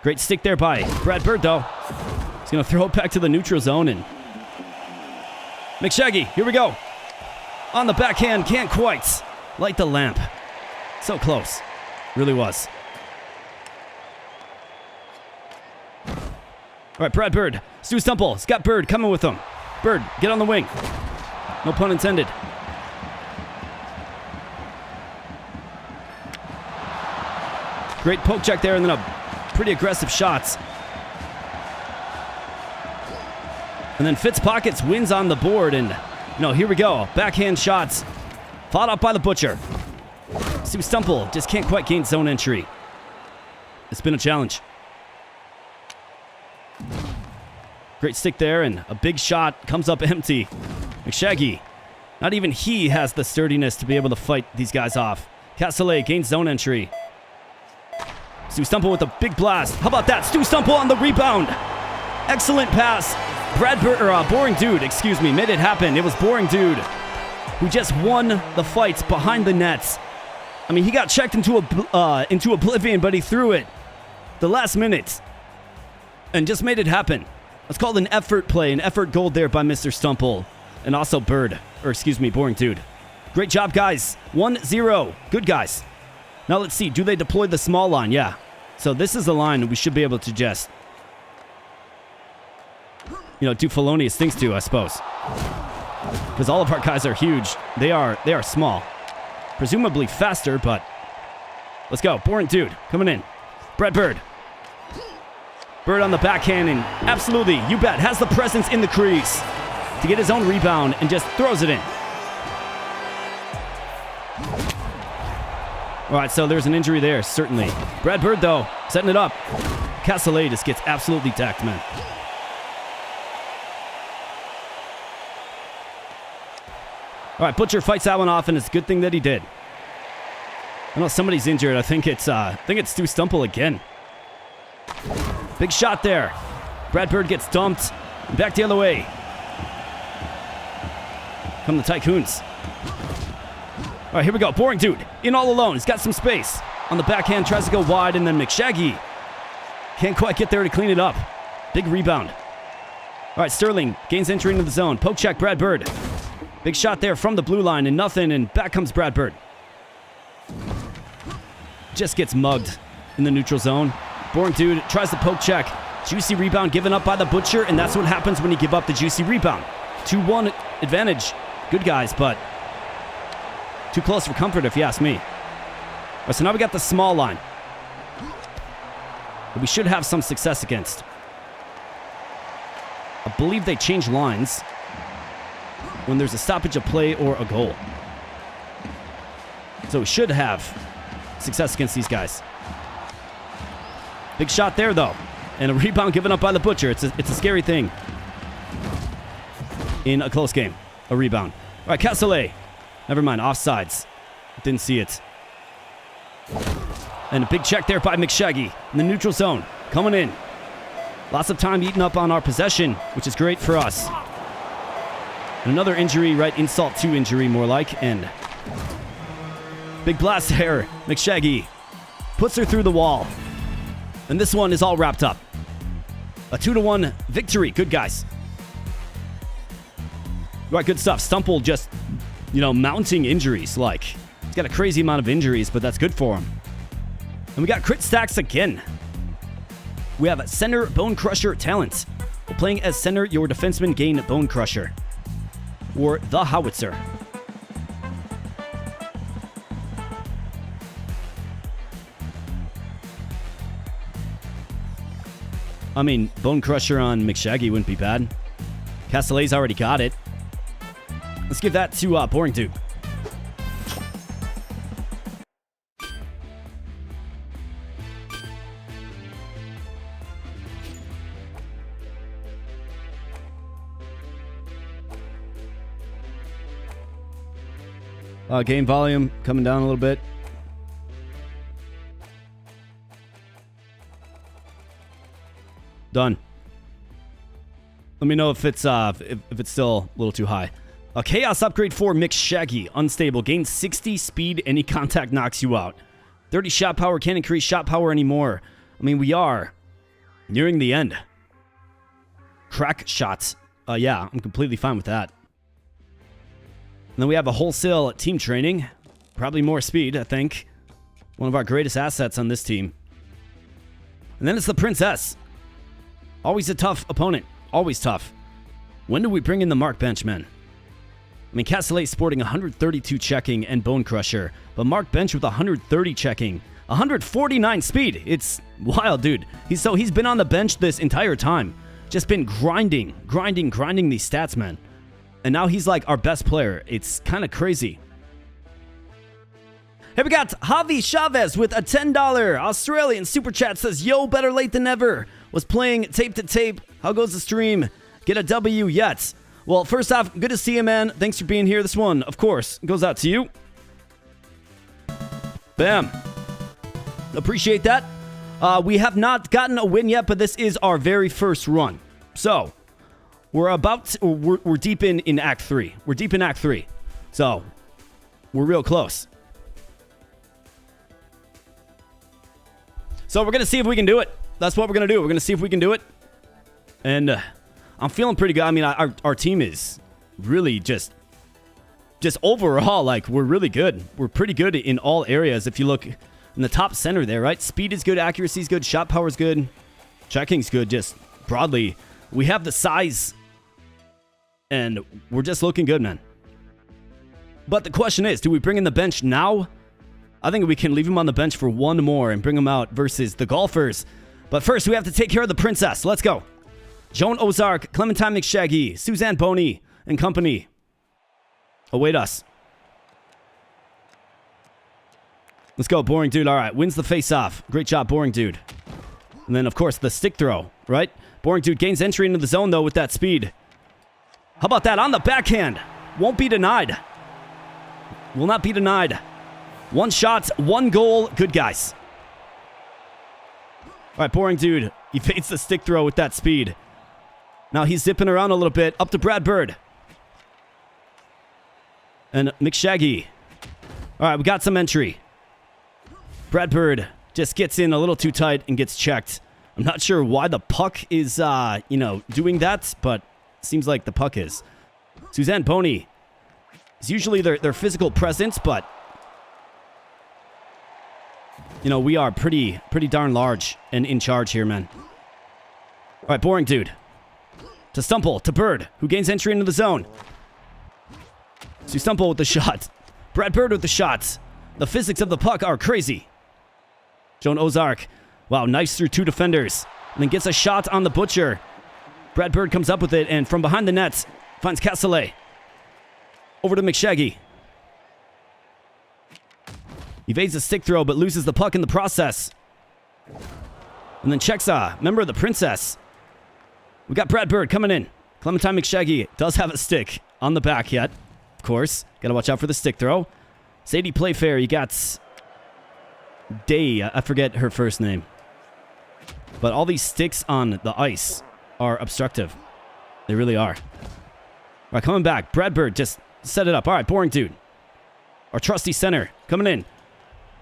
Great stick there by Brad Bird, though. He's going to throw it back to the neutral zone, and McShaggy, here we go. On the backhand, can't quite light the lamp. So close. Really was. All right, Brad Bird. Stu Stumple. He's got Bird coming with him. Bird, get on the wing. No pun intended. Great poke check there, and then a pretty aggressive shots. And then Fitzpockets wins on the board, and, here we go. Backhand shots. Fought up by the Butcher. Stu Stumple just can't quite gain zone entry. It's been a challenge. Great stick there, and a big shot comes up empty. McShaggy, not even he has the sturdiness to be able to fight these guys off. Castellet gains zone entry. Stu Stumple with a big blast. How about that? Stu Stumple on the rebound. Excellent pass. Boring Dude, made it happen. It was Boring Dude who just won the fights behind the nets. I mean, he got checked into oblivion, but he threw it the last minute and just made it happen. It's called an effort play, an effort goal there by Mr. Stumple. And also Boring Dude. Great job, guys. 1-0. Good guys. Now let's see. Do they deploy the small line? Yeah. So this is the line we should be able to just, do felonious things to, I suppose. Because all of our guys are huge. They are small. Presumably faster, but let's go. Boring Dude coming in. Brad Bird. Bird on the backhand, and absolutely, you bet, has the presence in the crease to get his own rebound and just throws it in. All right, so there's an injury there, certainly. Brad Bird, though, setting it up. Castellet just gets absolutely decked, man. All right, Butcher fights that one off, and it's a good thing that he did. I know somebody's injured. I think it's Stu Stumple again. Big shot there. Brad Bird gets dumped. Back the other way. Come the Tycoons. All right, here we go. Boring Dude in all alone. He's got some space. On the backhand, tries to go wide, and then McShaggy can't quite get there to clean it up. Big rebound. All right, Sterling gains entry into the zone. Poke check, Brad Bird. Big shot there from the blue line, and nothing, and back comes Brad Bird. Just gets mugged in the neutral zone. Boring Dude tries to poke check. Juicy rebound given up by the Butcher, and that's what happens when you give up the juicy rebound. 2-1 advantage. Good guys, but too close for comfort if you ask me. All right, so now we got the small line that we should have some success against. I believe they change lines when there's a stoppage of play or a goal. So we should have success against these guys. Big shot there, though. And a rebound given up by the Butcher. It's a scary thing in a close game. A rebound. All right, Castellet. Never mind, offsides. Didn't see it. And a big check there by McShaggy in the neutral zone. Coming in. Lots of time eaten up on our possession, which is great for us. And another injury, right? Insult to injury, more like. And big blast there. McShaggy puts her through the wall. And this one is all wrapped up. A 2-1 victory. Good guys. Right, good stuff. Stumple just, mounting injuries. Like, he's got a crazy amount of injuries, but that's good for him. And we got crit stacks again. We have center Bone Crusher talent. While playing as center, your defenseman gain Bone Crusher. Or the Howitzer. I mean, Bone Crusher on McShaggy wouldn't be bad. Castellet's already got it. Let's give that to Boring Dude. Game volume coming down a little bit. Done. Let me know if it's still a little too high. A Chaos upgrade for McShaggy. Unstable. Gains 60 speed. Any contact knocks you out. 30 shot power. Can't increase shot power anymore. I mean, we are nearing the end. Crack shots. Yeah, I'm completely fine with that. And then we have a wholesale team training. Probably more speed, I think. One of our greatest assets on this team. And then it's the Princess. Always a tough opponent. Always tough. When do we bring in the Mark Benchman? I mean, Castellet sporting 132 checking and Bone Crusher. But Mark Bench with 130 checking. 149 speed. It's wild, dude. He's been on the bench this entire time. Just been grinding these stats, man. And now he's like our best player. It's kind of crazy. Hey, we got Javi Chavez with a $10 Australian super chat. Says, yo, better late than never. Was playing tape to tape. How goes the stream? Get a W yet? Well, first off, good to see you, man. Thanks for being here. This one, of course, goes out to you. Bam. Appreciate that. We have not gotten a win yet, but this is our very first run. So, we're deep in Act 3. We're deep in Act 3. So, we're real close. So, we're going to see if we can do it. That's what we're going to do. We're going to see if we can do it. And I'm feeling pretty good. I mean, our team is really just overall, like, we're really good. We're pretty good in all areas. If you look in the top center there, right? Speed is good. Accuracy is good. Shot power is good. Checking's good. Just broadly, we have the size. And we're just looking good, man. But the question is, do we bring in the bench now? I think we can leave him on the bench for one more and bring him out versus the Golfers. But first, we have to take care of the Princess. Let's go. Joan Ozark, Clementine McShaggy, Suzanne Boney, and company await us. Let's go, Boring Dude. All right, wins the face-off. Great job, Boring Dude. And then, of course, the stick throw, right? Boring Dude gains entry into the zone, though, with that speed. How about that? On the backhand. Won't be denied. will not be denied. 1 shot, 1 goal. Good guys. All right, boring dude. He fades the stick throw with that speed. Now he's zipping around a little bit. Up to Brad Bird. And McShaggy. All right, we got some entry. Brad Bird just gets in a little too tight and gets checked. I'm not sure why the puck is, doing that, but it seems like the puck is. Suzanne Boney is usually their physical presence, but, we are pretty darn large and in charge here, man. All right, boring dude. To Stumple, to Bird, who gains entry into the zone. So Stumple with the shot. Brad Bird with the shots. The physics of the puck are crazy. Joan Ozark. Wow, nice through 2 defenders. And then gets a shot on the Butcher. Brad Bird comes up with it, and from behind the net, finds Castellet. Over to McShaggy. Evades the stick throw, but loses the puck in the process. And then checks member of the Princess. We got Brad Bird coming in. Clementine McShaggy does have a stick on the back yet. Of course. Gotta watch out for the stick throw. Sadie Playfair, you got Day. I forget her first name. But all these sticks on the ice are obstructive. They really are. All right, coming back. Brad Bird just set it up. All right, boring dude. Our trusty center coming in.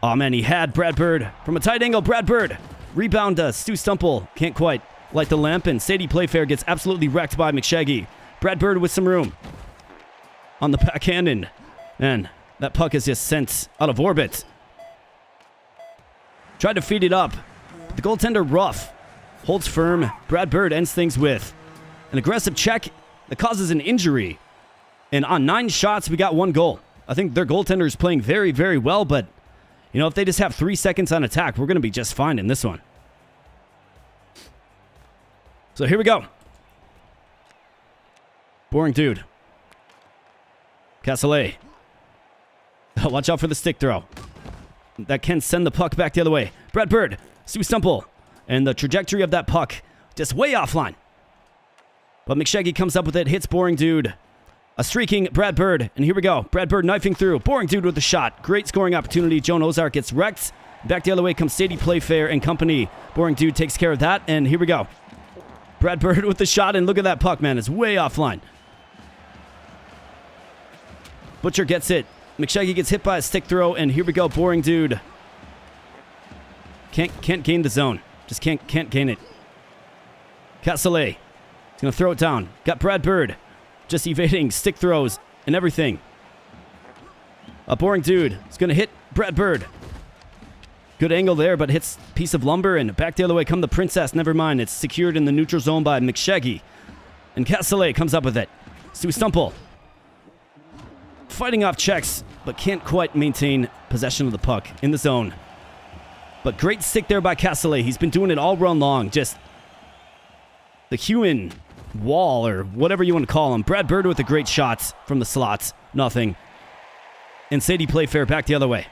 Oh, man, he had Brad Bird from a tight angle. Brad Bird. Rebound to Stu Stumple. Can't quite light the lamp, and Sadie Playfair gets absolutely wrecked by McShaggy. Brad Bird with some room on the backhand, and man, that puck is just sent out of orbit. Tried to feed it up. The goaltender rough. Holds firm. Brad Bird ends things with an aggressive check that causes an injury. And on 9 shots, we got 1 goal. I think their goaltender is playing very, very well, but, if they just have 3 seconds on attack, we're going to be just fine in this one. So here we go. Boring dude. Castellet. Watch out for the stick throw. That can send the puck back the other way. Brad Bird. Stu Stumple. And the trajectory of that puck just way offline. But McShaggy comes up with it. Hits boring dude. A streaking Brad Bird. And here we go. Brad Bird knifing through. Boring dude with the shot. Great scoring opportunity. Joan Ozark gets wrecked. Back the other way comes Sadie Playfair and company. Boring dude takes care of that. And here we go. Brad Bird with the shot. And look at that puck, man. It's way offline. Butcher gets it. McShaggy gets hit by a stick throw. And here we go. Boring dude. Can't gain the zone. Just can't gain it. Castellet. He's going to throw it down. Got Brad Bird. Just evading stick throws and everything. A boring dude. He's going to hit Brad Bird. Good angle there, but hits piece of lumber. And back the other way come the Princess. Never mind. It's secured in the neutral zone by McShaggy. And Castellet comes up with it. Stu Stumple. Fighting off checks, but can't quite maintain possession of the puck in the zone. But great stick there by Castellet. He's been doing it all run long. Just the human wall, or whatever you want to call him. Brad Bird with a great shot from the slots. Nothing. And Sadie Playfair back the other way.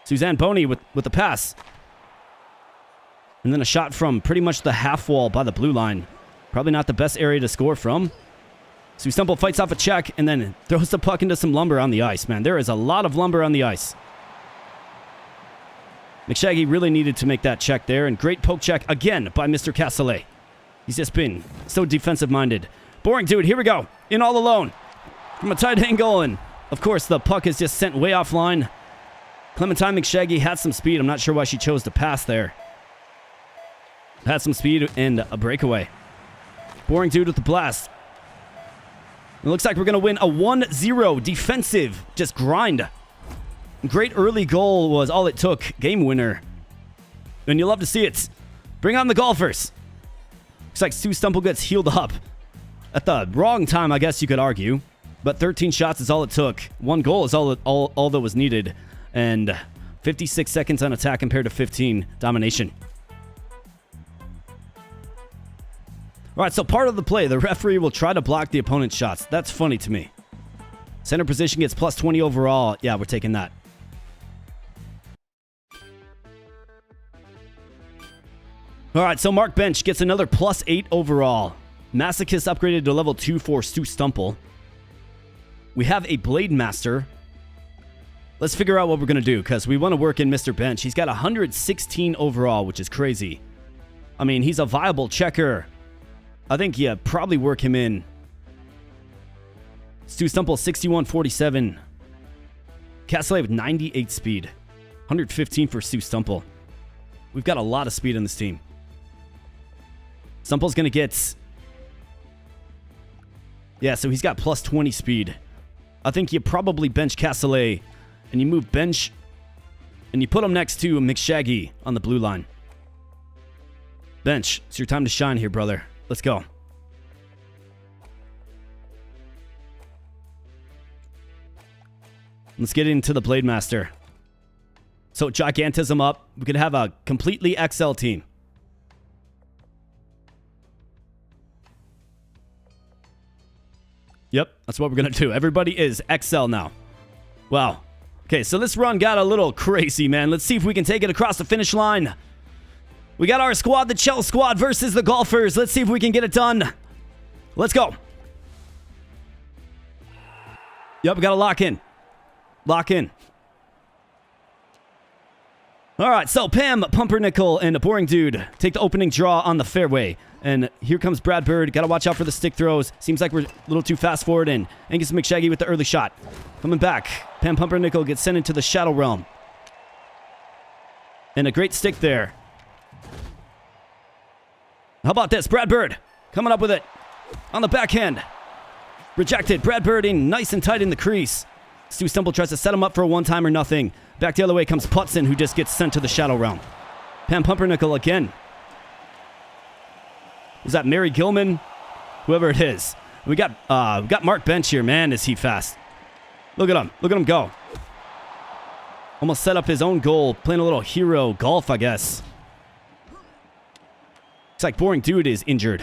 Suzanne Boney with the pass. And then a shot from pretty much the half wall by the blue line. Probably not the best area to score from. Stu Stumple fights off a check and then throws the puck into some lumber on the ice, man. There is a lot of lumber on the ice. McShaggy really needed to make that check there, and great poke check again by Mr. Castellet. He's just been so defensive-minded. Boring dude, here we go. In all alone. From a tight angle, and of course the puck is just sent way offline. Clementine McShaggy had some speed. I'm not sure why she chose to pass there. Had some speed and a breakaway. Boring dude with the blast. It looks like we're going to win a 1-0 defensive just grind. Great early goal was all it took. Game winner. And you'll love to see it. Bring on the golfers. Looks like Stu Stumple gets healed up. At the wrong time, I guess you could argue. But 13 shots is all it took. 1 goal is all that was needed. And 56 seconds on attack compared to 15 domination. All right, so part of the play, the referee will try to block the opponent's shots. That's funny to me. Center position gets plus 20 overall. Yeah, we're taking that. All right, so Mark Bench gets another plus 8 overall. Masochist upgraded to level 2 for Stu Stumple. We have a Blade Master let's figure out what we're going to do, because we want to work in Mr. Bench. He's got 116 overall, which is crazy. I mean, he's a viable checker. I think, yeah, probably work him in. Stu Stumple, 61-47. Castellet with 98 speed. 115 for Stu Stumple. We've got a lot of speed on this team. Stumple's going to get... Yeah, so he's got plus 20 speed. I think you probably bench Castellet, and you move Bench, and you put him next to McShaggy on the blue line. Bench, it's your time to shine here, brother. Let's go. Let's get into the Blade Master. So Gigantism up. We could have a completely XL team. Yep, that's what we're going to do. Everybody is XL now. Wow. Okay, so this run got a little crazy, man. Let's see if we can take it across the finish line. We got our squad, the Tchel squad versus the Golfers. Let's see if we can get it done. Let's go. Yep, we got to lock in. Lock in. All right, so Pam, Pumpernickel, and a Boring Dude take the opening draw on the fairway. And here comes Brad Bird. Got to watch out for the stick throws. Seems like we're a little too fast forward in. Angus McShaggy with the early shot. Coming back. Pam Pumpernickel gets sent into the Shadow Realm. And a great stick there. How about this? Brad Bird coming up with it on the backhand. Rejected. Brad Bird in nice and tight in the crease. Stu Stumble tries to set him up for a one-time or nothing. Back the other way comes Putson, who just gets sent to the Shadow Realm. Pam Pumpernickel again. Was that Mary Gilman? Whoever it is. We got Mark Bench here. Man, is he fast. Look at him. Look at him go. Almost set up his own goal. Playing a little hero golf, I guess. Looks like Boring Dude is injured.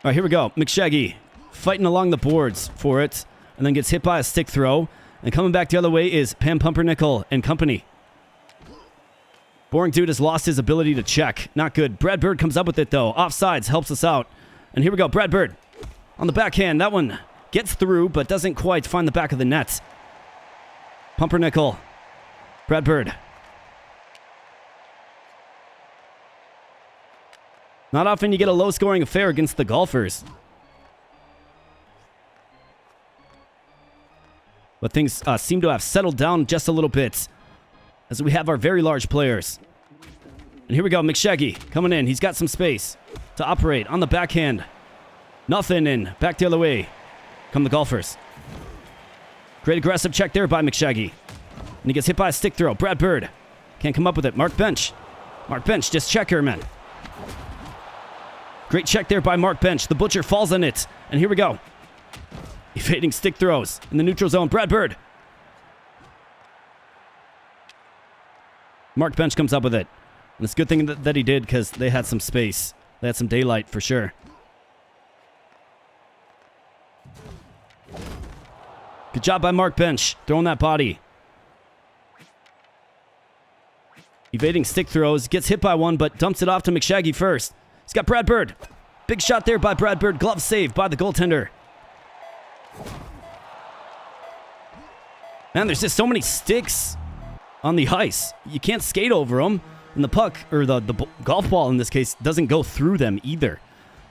All right, here we go. McShaggy fighting along the boards for it, and then gets hit by a stick throw. And coming back the other way is Pam Pumpernickel and company. Boring Dude has lost his ability to check. Not good. Brad Bird comes up with it, though. Offsides helps us out. And here we go. Brad Bird on the backhand. That one gets through, but doesn't quite find the back of the net. Pumpernickel. Brad Bird. Not often you get a low-scoring affair against the Golfers. But things seem to have settled down just a little bit as we have our very large players. And here we go, McShaggy coming in. He's got some space to operate on the backhand. Nothing, and back the other way come the Golfers. Great aggressive check there by McShaggy. And he gets hit by a stick throw. Brad Bird can't come up with it. Mark Bench. Mark Bench, just check her, man. Great check there by Mark Bench. The Butcher falls on it. And here we go. Evading stick throws in the neutral zone. Brad Bird. Mark Bench comes up with it. And it's a good thing that he did, because they had some space. They had some daylight for sure. Good job by Mark Bench throwing that body. Evading stick throws. Gets hit by one, but dumps it off to McShaggy first. He's got Brad Bird. Big shot there by Brad Bird. Glove save by the goaltender. Man, there's just so many sticks on the ice. You can't skate over them. And the puck, or the golf ball in this case, doesn't go through them either.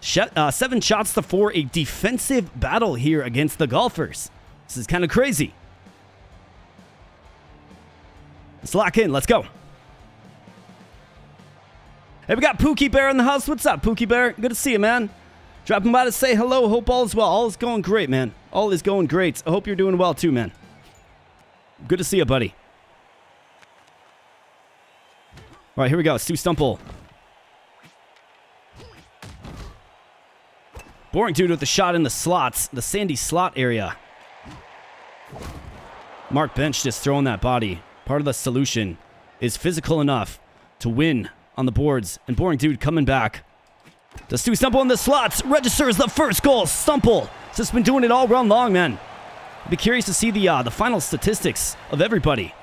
7 shots to 4. A defensive battle here against the Golfers. This is kind of crazy. Let's lock in. Let's go. Hey, we got Pookie Bear in the house. What's up, Pookie Bear? Good to see you, man. Dropping by to say hello. Hope all is well. All is going great, man. All is going great. I hope you're doing well, too, man. Good to see you, buddy. All right, here we go. Stu Stumple. Boring Dude with the shot in the slots. The sandy slot area. Mark Bench just throwing that body. Part of the solution is physical enough to win on the boards. And Boring Dude coming back. The Stu Stumple in the slots. Registers the first goal. Stumple. Just been doing it all round long, man. I'd be curious to see the final statistics of everybody.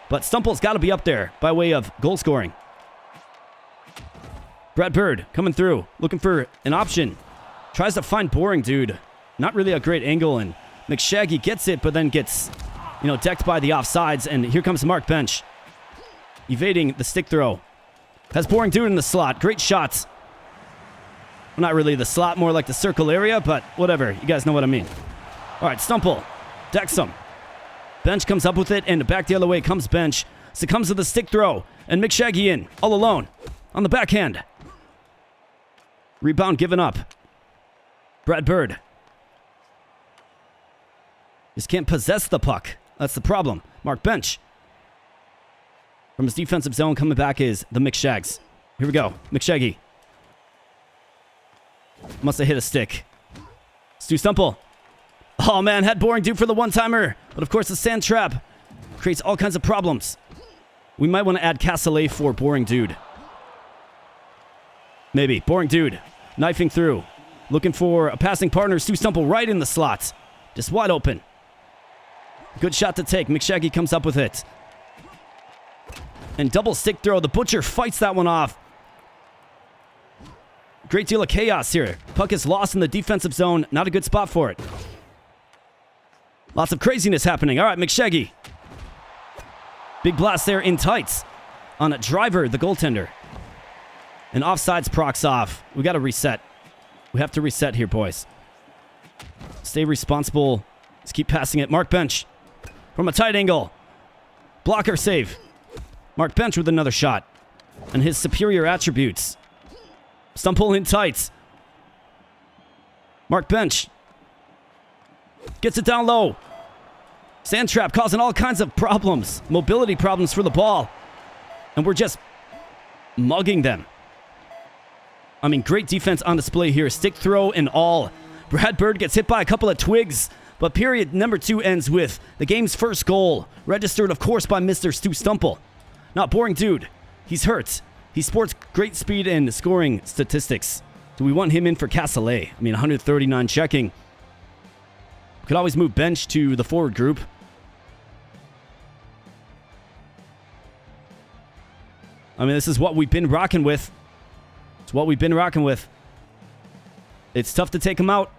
But Stumple's got to be up there by way of goal scoring. Brad Bird coming through. Looking for an option. Tries to find Boring Dude. Not really a great angle, and McShaggy gets it, but then gets, decked by the offsides. And here comes Mark Bench, evading the stick throw. Has Boring Dude in the slot. Great shots. Well, not really the slot, more like the circle area, but whatever. You guys know what I mean. All right, Stumple decks him. Bench comes up with it, and back the other way comes Bench. Succumbs to the stick throw, and McShaggy in, all alone, on the backhand. Rebound given up. Brad Bird. Just can't possess the puck. That's the problem. Mark Bench. From his defensive zone, coming back is the McShags. Here we go. McShaggy. Must have hit a stick. Stu Stumple. Oh, man, had Boring Dude for the one-timer. But, of course, the sand trap creates all kinds of problems. We might want to add Castellet for Boring Dude. Maybe. Boring Dude. Knifing through. Looking for a passing partner. Stu Stumple right in the slot. Just wide open. Good shot to take. McShaggy comes up with it. And double stick throw. The Butcher fights that one off. Great deal of chaos here. Puck is lost in the defensive zone. Not a good spot for it. Lots of craziness happening. All right, McShaggy. Big blast there in tights on a Driver, the goaltender. And offsides procs off. We got to reset. We have to reset here, boys. Stay responsible. Let's keep passing it. Mark Bench from a tight angle. Blocker save. Mark Bench with another shot. And his superior attributes. Stumple in tights. Mark Bench gets it down low. Sand trap causing all kinds of problems. Mobility problems for the ball. And we're just mugging them. I mean, great defense on display here. Stick throw and all. Brad Bird gets hit by a couple of twigs. But period number 2 ends with the game's first goal. Registered, of course, by Mr. Stu Stumple. Not Boring Dude. He's hurt. He sports great speed and scoring statistics. Do we want him in for Castellet? I mean, 139 checking. Could always move Bench to the forward group. I mean, this is what we've been rocking with. It's what we've been rocking with. It's tough to take him out.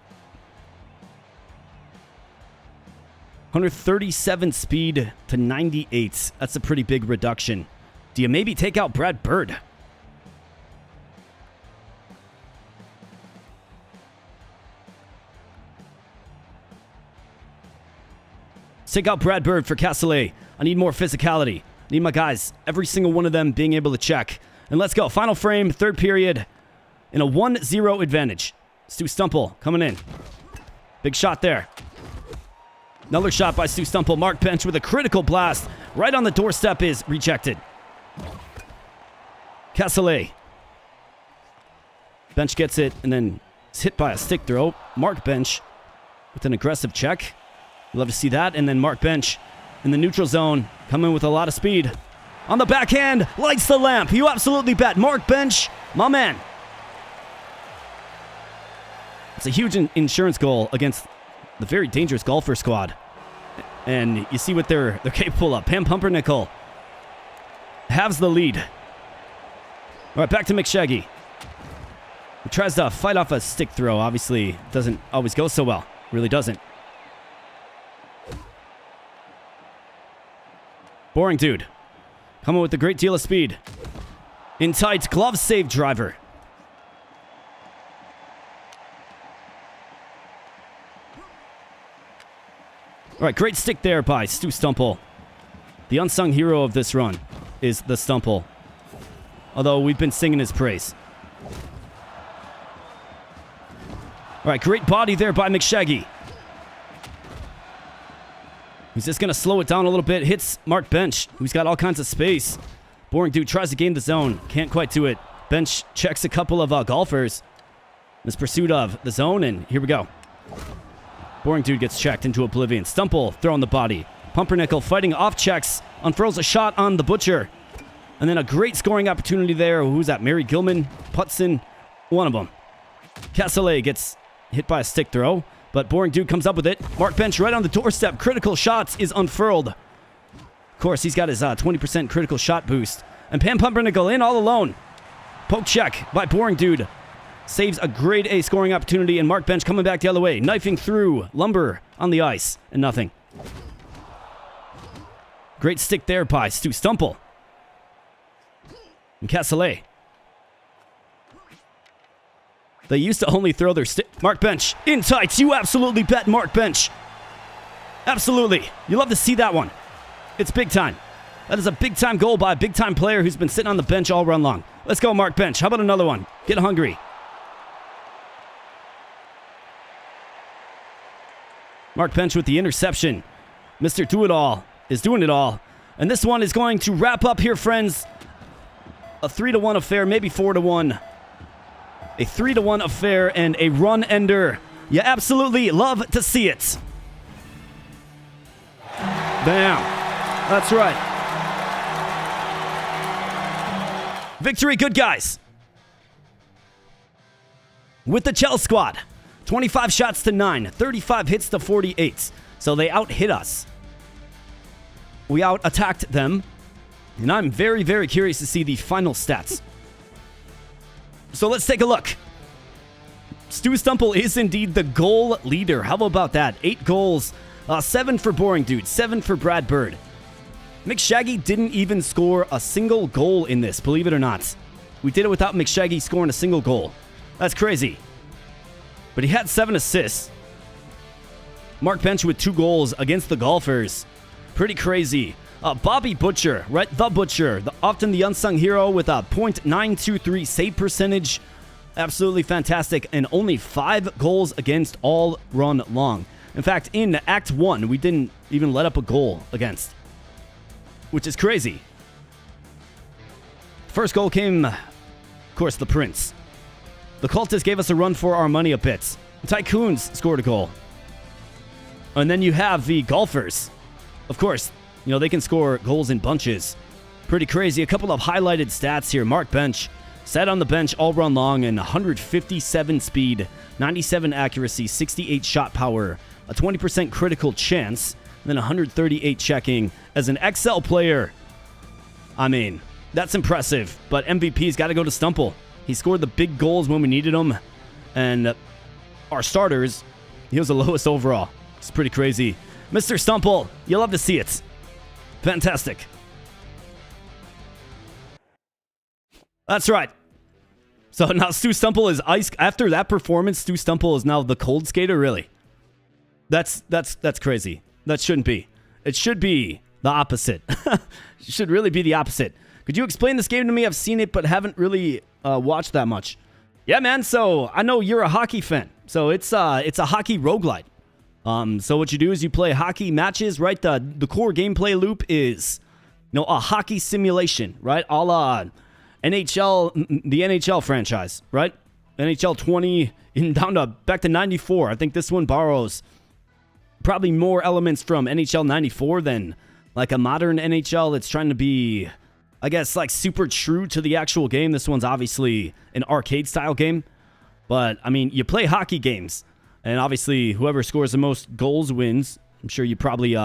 137 speed to 98. That's a pretty big reduction. Do you maybe take out Brad Bird? Take out Brad Bird for Castellet. I need more physicality. I need my guys, every single one of them being able to check. And let's go. Final frame, third period, in a 1-0 advantage. Stu Stumple coming in. Big shot there. Another shot by Stu Stumple. Mark Bench with a critical blast. Right on the doorstep is rejected. Castellet. Bench gets it and then is hit by a stick throw. Mark Bench with an aggressive check. Love to see that. And then Mark Bench in the neutral zone, coming with a lot of speed. On the backhand, lights the lamp. You absolutely bet. Mark Bench, my man. It's a huge insurance goal against the very dangerous golfer squad. And you see what they're capable of. Pam Pumpernickel halves the lead. All right, back to McShaggy. He tries to fight off a stick throw. Obviously, doesn't always go so well. Really doesn't. Boring Dude. Coming with a great deal of speed. In tight, glove save Driver. All right, great stick there by Stu Stumple. The unsung hero of this run is the Stumple. Although we've been singing his praise. All right, great body there by McShaggy. He's just going to slow it down a little bit. Hits Mark Bench, who's got all kinds of space. Boring Dude tries to gain the zone. Can't quite do it. Bench checks a couple of golfers in his pursuit of the zone, and here we go. Boring Dude gets checked into oblivion. Stumple throwing the body. Pumpernickel fighting off checks. Unfurls a shot on the Butcher. And then a great scoring opportunity there. Who's that? Mary Gilman? Putson? One of them. Castellet gets hit by a stick throw. But Boring Dude comes up with it. Mark Bench right on the doorstep. Critical shots is unfurled. Of course, he's got his 20% critical shot boost. And Pam Pumpernickel in all alone. Poke check by Boring Dude. saves a grade A scoring opportunity, and Mark Bench coming back the other way, knifing through Lumber on the ice, and nothing. Great stick there by Stu Stumple. And Castellet. They used to only throw their stick. Mark Bench in tights. You absolutely bet Mark Bench. Absolutely. You love to see that one. It's big time. That is a big time goal by a big time player who's been sitting on the bench all run long. Let's go, Mark Bench. How about another one? Get hungry. Mark Bench with the interception. Mr. Do-It-All is doing it all. And this one is going to wrap up here, friends. A 3-1 affair, maybe 4-1. A 3-1 affair and a run ender. You absolutely love to see it. Bam. That's right. Victory, good guys. With the Tchel squad. 25 shots to 9. 35 hits to 48. So they out-hit us. We out-attacked them. And I'm very, very curious to see the final stats. So let's take a look. Stu Stumple is indeed the goal leader. How about that? 8 goals. 7 for Boring Dude. 7 for Brad Bird. McShaggy didn't even score a single goal in this, believe it or not. We did it without McShaggy scoring a single goal. That's crazy. But he had 7 assists. Mark Bench with 2 goals against the Golfers. Pretty crazy. Bobby Butcher, right? The Butcher, often the unsung hero with a .923 save percentage. Absolutely fantastic. And only 5 goals against all run long. In fact, in Act 1, we didn't even let up a goal against. Which is crazy. First goal came, of course, the Prince. The Cultists gave us a run for our money a bit. The Tycoons scored a goal. And then you have the Golfers. Of course, you know, they can score goals in bunches. Pretty crazy. A couple of highlighted stats here. Mark Bench sat on the bench all run long and 157 speed, 97 accuracy, 68 shot power, a 20% critical chance, and then 138 checking as an XL player. I mean, that's impressive, but MVP's got to go to Stumple. He scored the big goals when we needed them, and our starters, he was the lowest overall. It's pretty crazy. Mr. Stumple, you love to see it. Fantastic. That's right. So now Stu Stumple is ice. After that performance, Stu Stumple is now the cold skater, really? That's crazy. That shouldn't be. It should be the opposite. It should really be the opposite. Could you explain this game to me? I've seen it, but haven't really watched that much. Yeah, man. So I know you're a hockey fan. So it's a hockey roguelite. So what you do is you play hockey matches, right? The core gameplay loop is, you know, a hockey simulation, right? A la NHL, the NHL franchise, right? NHL 20 down to back to 94. I think this one borrows probably more elements from NHL 94 than like a modern NHL that's trying to be, I guess, like super true to the actual game. This one's obviously an arcade style game, but I mean, you play hockey games, and obviously whoever scores the most goals wins. I'm sure you probably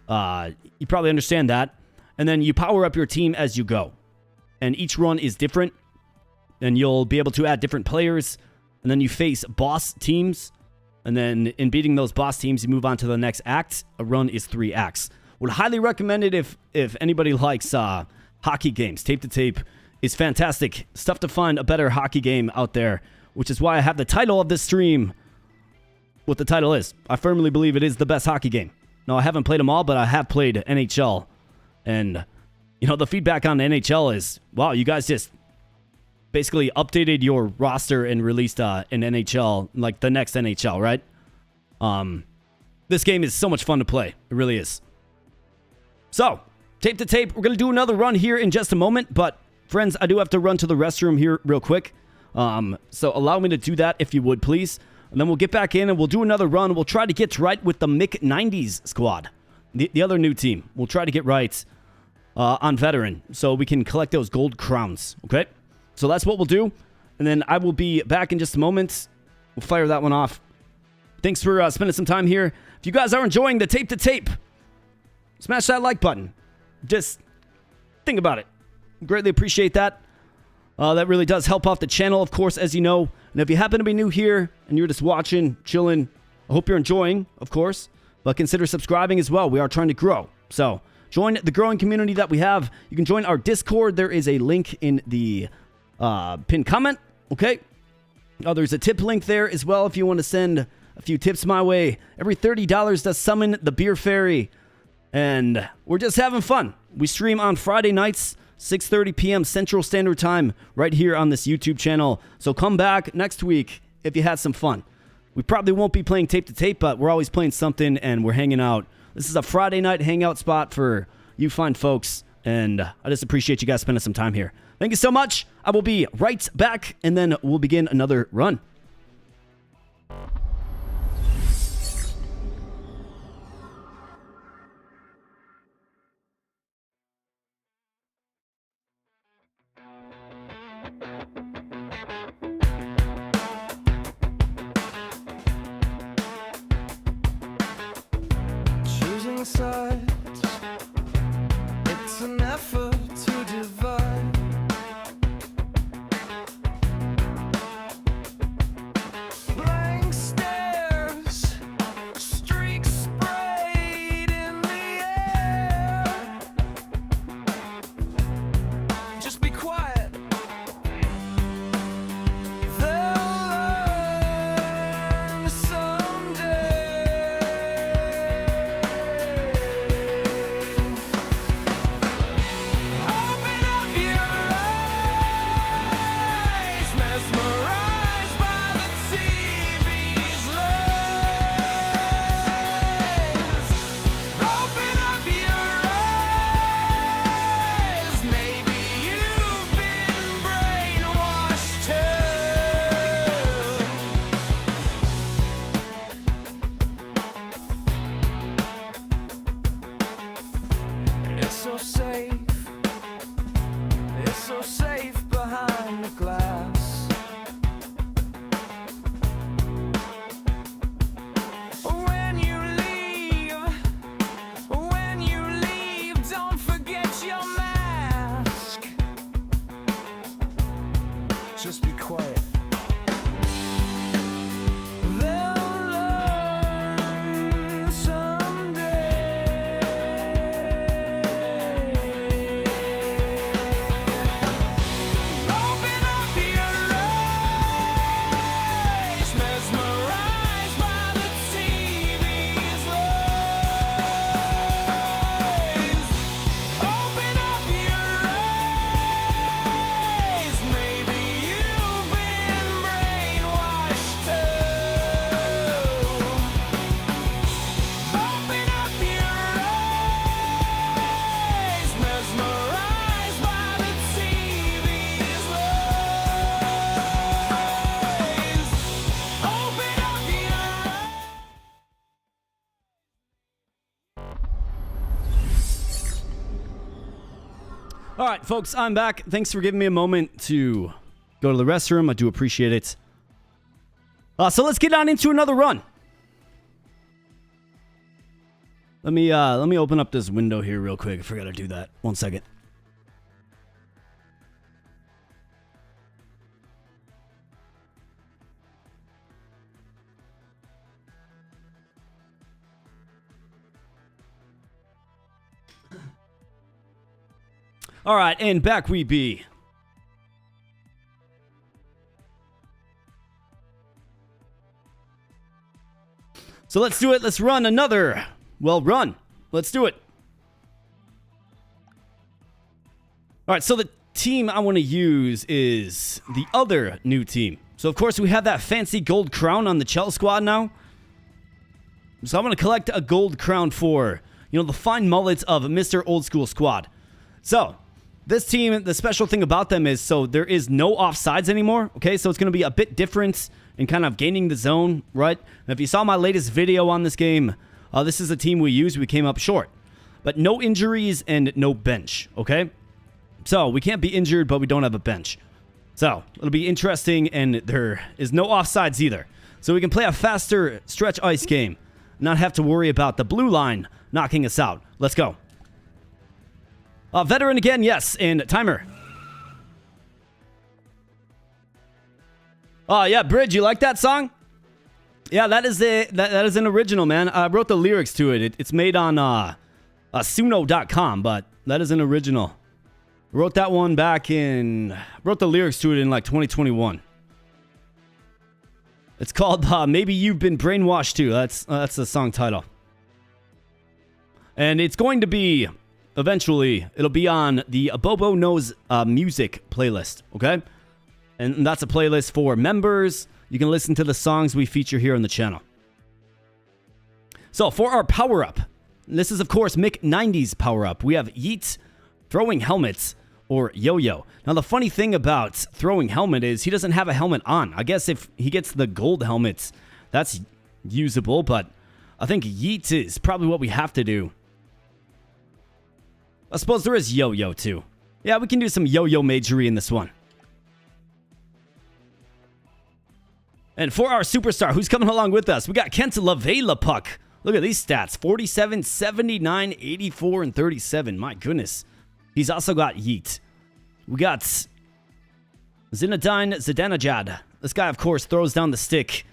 understand that. And then you power up your team as you go, and each run is different, and you'll be able to add different players, and then you face boss teams. And then in beating those boss teams, you move on to the next act. A run is 3 acts. Would highly recommend it if anybody likes hockey games. Tape to Tape is fantastic. It's tough to find a better hockey game out there, which is why I have the title of this stream what the title is. I firmly believe it is the best hockey game. No, I haven't played them all, but I have played NHL. And, you know, the feedback on the NHL is, wow, you guys just basically updated your roster and released an NHL, like the next NHL, right? This game is so much fun to play. It really is. So, Tape to Tape, we're going to do another run here in just a moment, but friends, I do have to run to the restroom here real quick. So allow me to do that if you would, please. And then we'll get back in and we'll do another run. We'll try to get right with the Mick-90s squad, the other new team. We'll try to get right on veteran so we can collect those gold crowns, okay? So that's what we'll do. And then I will be back in just a moment. We'll fire that one off. Thanks for spending some time here. If you guys are enjoying the Tape to Tape, smash that like button. Just think about it. Greatly appreciate that. That really does help out the channel, of course, as you know. And if you happen to be new here and you're just watching, chilling, I hope you're enjoying, of course. But consider subscribing as well. We are trying to grow. So join the growing community that we have. You can join our Discord. There is a link in the pinned comment. Okay. There's a tip link there as well if you want to send a few tips my way. Every $30 does summon the Beer Fairy. And we're just having fun. We stream on Friday nights, 6:30 p.m. Central Standard Time, right here on this YouTube channel. So come back next week if you had some fun. We probably won't be playing tape to tape, but we're always playing something and we're hanging out. This is a Friday night hangout spot for you fine folks. And I just appreciate you guys spending some time here. Thank you so much. I will be right back, and then we'll begin another run. Choosing sides, it's an effort to divide. Blank stares, streaks sprayed in the air. Just be quiet. They'll learn someday. Open up your eyes, mesmerized by the TV's lies. Open up your eyes, maybe you've been brainwashed too. It's so safe behind the glass. When you leave, don't forget your mask. Just be quiet. They'll learn someday. Open up your eyes, mesmerized by the TV's lies. Open up your eyes, maybe you've been brainwashed too. Open up your eyes, mesmerized by the TV's lies. Open up your eyes. All right, folks, I'm back. Thanks for giving me a moment to go to the restroom. I do appreciate it. So let's get on into another run. Let me open up this window here real quick. I forgot to do that. 1 second. All right, and back we be. So let's do it. Let's run another. Well, run. Let's do it. All right, so the team I want to use is the other new team. So, of course, we have that fancy gold crown on the Tchel squad now. So I'm going to collect a gold crown for, you know, the fine mullets of Mr. Old School Squad. So, this team, the special thing about them is, so there is no offsides anymore, okay? So it's going to be a bit different in kind of gaining the zone, right? And if you saw my latest video on this game, this is the team we used. We came up short. But no injuries and no bench, okay? So we can't be injured, but we don't have a bench. So it'll be interesting, and there is no offsides either. So we can play a faster stretch ice game, not have to worry about the blue line knocking us out. Let's go. Veteran again, yes, and timer. Oh, yeah, Bridge, you like that song? Yeah, that is an original, man. I wrote the lyrics to it. It's made on suno.com, but that is an original. Wrote that one wrote the lyrics to it in like 2021. It's called Maybe You've Been Brainwashed Too. That's the song title. And it's going to be, eventually, it'll be on the Bobo Knows Music playlist, okay? And that's a playlist for members. You can listen to the songs we feature here on the channel. So for our power-up, this is, of course, Mick90's power-up. We have Yeet, Throwing Helmets, or Yo-Yo. Now, the funny thing about Throwing Helmet is he doesn't have a helmet on. I guess if he gets the gold helmets, that's usable, but I think Yeet is probably what we have to do. I suppose there is Yo-Yo, too. Yeah, we can do some Yo-Yo majory in this one. And for our superstar, who's coming along with us, we got Kent LaVela-Puck. Look at these stats. 47, 79, 84, and 37. My goodness. He's also got Yeet. We got Zinedine Zidanejad. This guy, of course, throws down the stick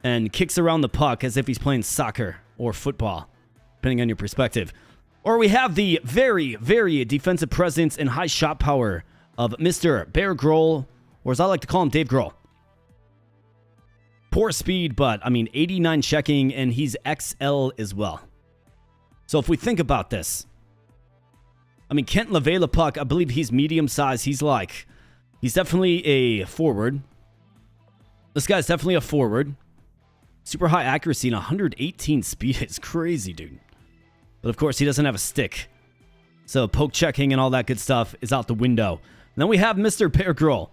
and kicks around the puck as if he's playing soccer or football, depending on your perspective. Or we have the very, very defensive presence and high shot power of Mr. Bear Grohl, or as I like to call him, Dave Grohl. Poor speed, but, 89 checking, and he's XL as well. So if we think about this, Kent LaVela-Puck, I believe he's medium size. He's definitely a forward. This guy's definitely a forward. Super high accuracy and 118 speed. It's crazy, dude. But of course, he doesn't have a stick. So poke checking and all that good stuff is out the window. And then we have Mr. Bear Grohl.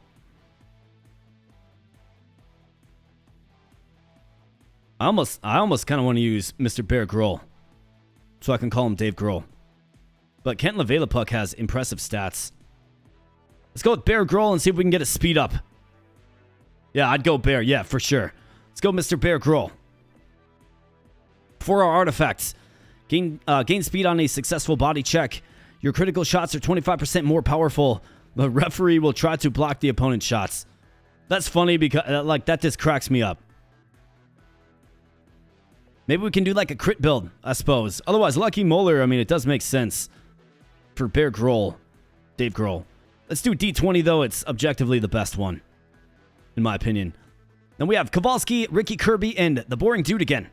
I almost kind of want to use Mr. Bear Grohl, so I can call him Dave Grohl. But Kent LaVela-Puck has impressive stats. Let's go with Bear Grohl and see if we can get a speed up. Yeah, I'd go Bear. Yeah, for sure. Let's go Mr. Bear Grohl. For our artifacts, gain speed on a successful body check. Your critical shots are 25% more powerful. The referee will try to block the opponent's shots. That's funny because that just cracks me up. Maybe we can do like a crit build, I suppose. Otherwise, Lucky Molar, it does make sense for Bear Grohl, Dave Grohl. Let's do D20, though. It's objectively the best one, in my opinion. Then we have Kowalski, Ricky Kirby, and the boring dude again.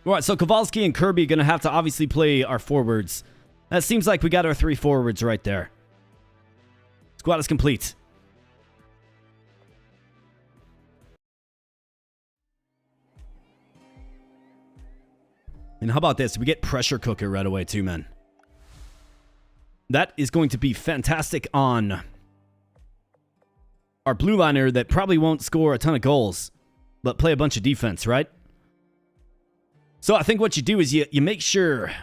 All right, so Kowalski and Kirby are going to have to obviously play our forwards. That seems like we got our 3 forwards right there. Squad is complete. And how about this? We get Pressure Cooker right away too, man. That is going to be fantastic on our blue liner that probably won't score a ton of goals, but play a bunch of defense, right? So I think what you do is you make sure...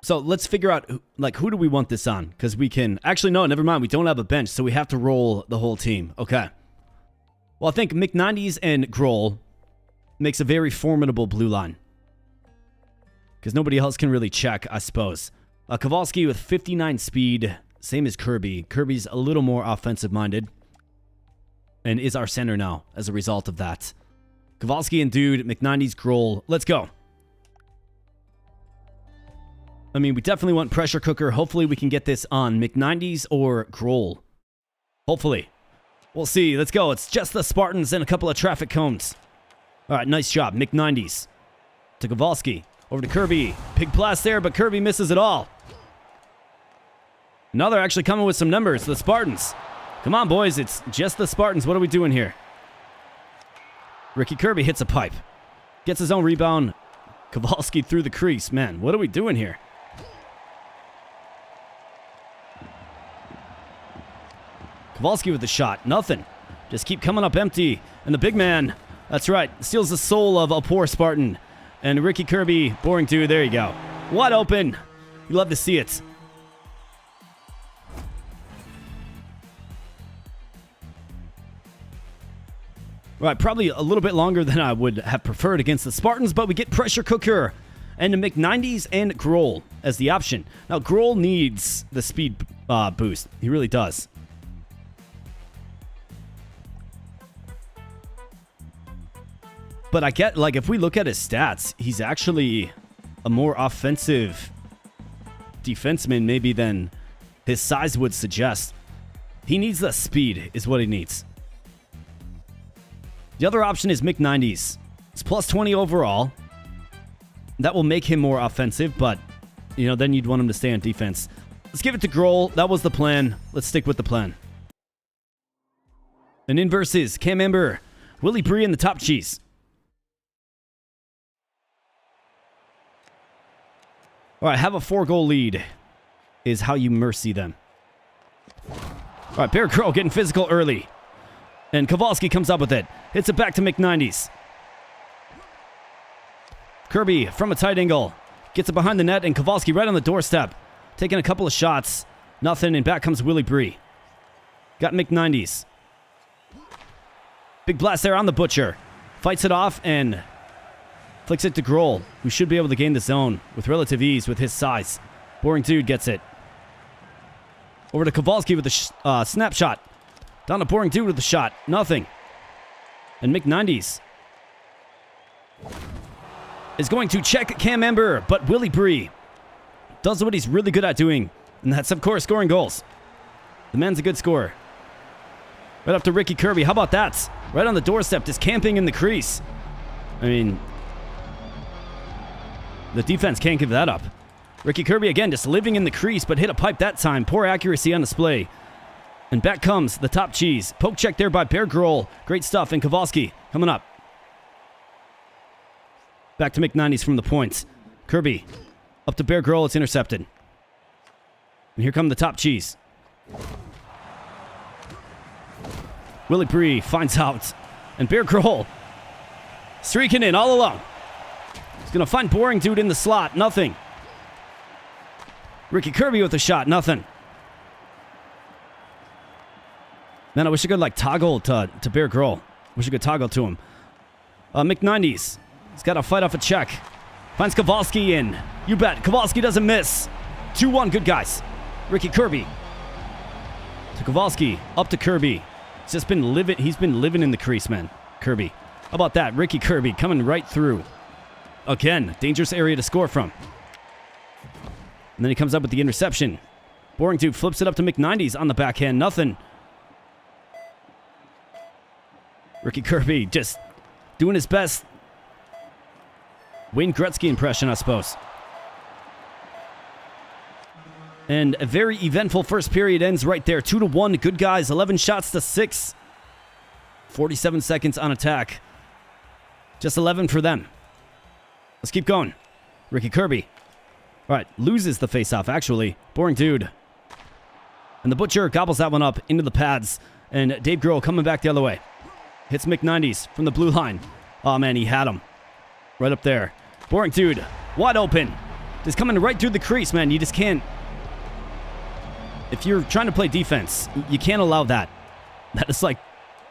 So let's figure out, who do we want this on? Because we can... Actually, no, never mind. We don't have a bench, so we have to roll the whole team. Okay. Well, I think Mick90's and Grohl makes a very formidable blue line. Because nobody else can really check, I suppose. Kowalski with 59 speed, same as Kirby. Kirby's a little more offensive-minded. And is our center now, as a result of that. Kowalski and Dude, Mick90's, Grohl. Let's go. We definitely want Pressure Cooker. Hopefully we can get this on Mick90's or Grohl. Hopefully. We'll see. Let's go. It's just the Spartans and a couple of traffic cones. All right, nice job. Mick90's. To Kowalski. Over to Kirby. Big blast there, but Kirby misses it all. Now they're actually coming with some numbers. The Spartans. Come on, boys. It's just the Spartans. What are we doing here? Ricky Kirby hits a pipe. Gets his own rebound. Kowalski through the crease. Man, what are we doing here? Kowalski with the shot. Nothing. Just keep coming up empty. And the big man, that's right, steals the soul of a poor Spartan. And Ricky Kirby, boring dude, there you go. Wide open. You love to see it. Right, probably a little bit longer than I would have preferred against the Spartans, but we get Pressure Cooker and the Mick90's and Grohl as the option. Now, Grohl needs the speed boost. He really does. But I get, like, if we look at his stats, he's actually a more offensive defenseman maybe than his size would suggest. He needs the speed is what he needs. The other option is Mick90s. It's plus 20 overall. That will make him more offensive, but, you know, then you'd want him to stay on defense. Let's give it to Grohl. That was the plan. Let's stick with the plan. And in versus Cam Ember, Willie Bree, and the top cheese. All right, have a 4-goal lead is how you mercy them. All right, Bear Grohl getting physical early. And Kowalski comes up with it. Hits it back to Mick90s. Kirby from a tight angle. Gets it behind the net, and Kowalski right on the doorstep. Taking a couple of shots. Nothing, and back comes Willie Bree. Got Mick90s. Big blast there on the Butcher. Fights it off and flicks it to Grohl, who should be able to gain the zone with relative ease with his size. Boring Dude gets it. Over to Kowalski with the snapshot. Down to Boring Dude with the shot. Nothing. And Mick90s is going to check Cam Ember, but Willie Bree does what he's really good at doing, and that's, of course, scoring goals. The man's a good scorer. Right up to Ricky Kirby. How about that? Right on the doorstep, just camping in the crease. I mean, the defense can't give that up. Ricky Kirby, again, just living in the crease, but hit a pipe that time. Poor accuracy on display. And back comes the top cheese. Poke check there by Bear Grohl. Great stuff. And Kowalski coming up. Back to Mick90s from the points. Kirby up to Bear Grohl. It's intercepted. And here come the top cheese. Willie Bree finds out. And Bear Grohl streaking in all alone. He's going to find Boring Dude in the slot. Nothing. Ricky Kirby with a shot. Nothing. Man, I wish I could, like, toggle to Bear Grohl. Wish I could toggle to him. Mick90s. He's got to fight off a check. Finds Kowalski in. You bet. Kowalski doesn't miss. 2-1. Good guys. Ricky Kirby. To Kowalski. Up to Kirby. He's just been living. He's been living in the crease, man. Kirby. How about that? Ricky Kirby coming right through. Again, dangerous area to score from. And then he comes up with the interception. Boring Dude flips it up to Mick90s on the backhand. Nothing. Ricky Kirby just doing his best Wayne Gretzky impression, I suppose. And a very eventful first period ends right there. 2-1. Good guys. 11 shots to 6. 47 seconds on attack. Just 11 for them. Let's keep going. Ricky Kirby. All right. Loses the faceoff, actually. Boring Dude. And the Butcher gobbles that one up into the pads. And Dave Grohl coming back the other way. Hits Mick90s from the blue line. Oh, man, he had him. Right up there. Boring Dude. Wide open. Just coming right through the crease, man. You just can't. If you're trying to play defense, you can't allow that. That is like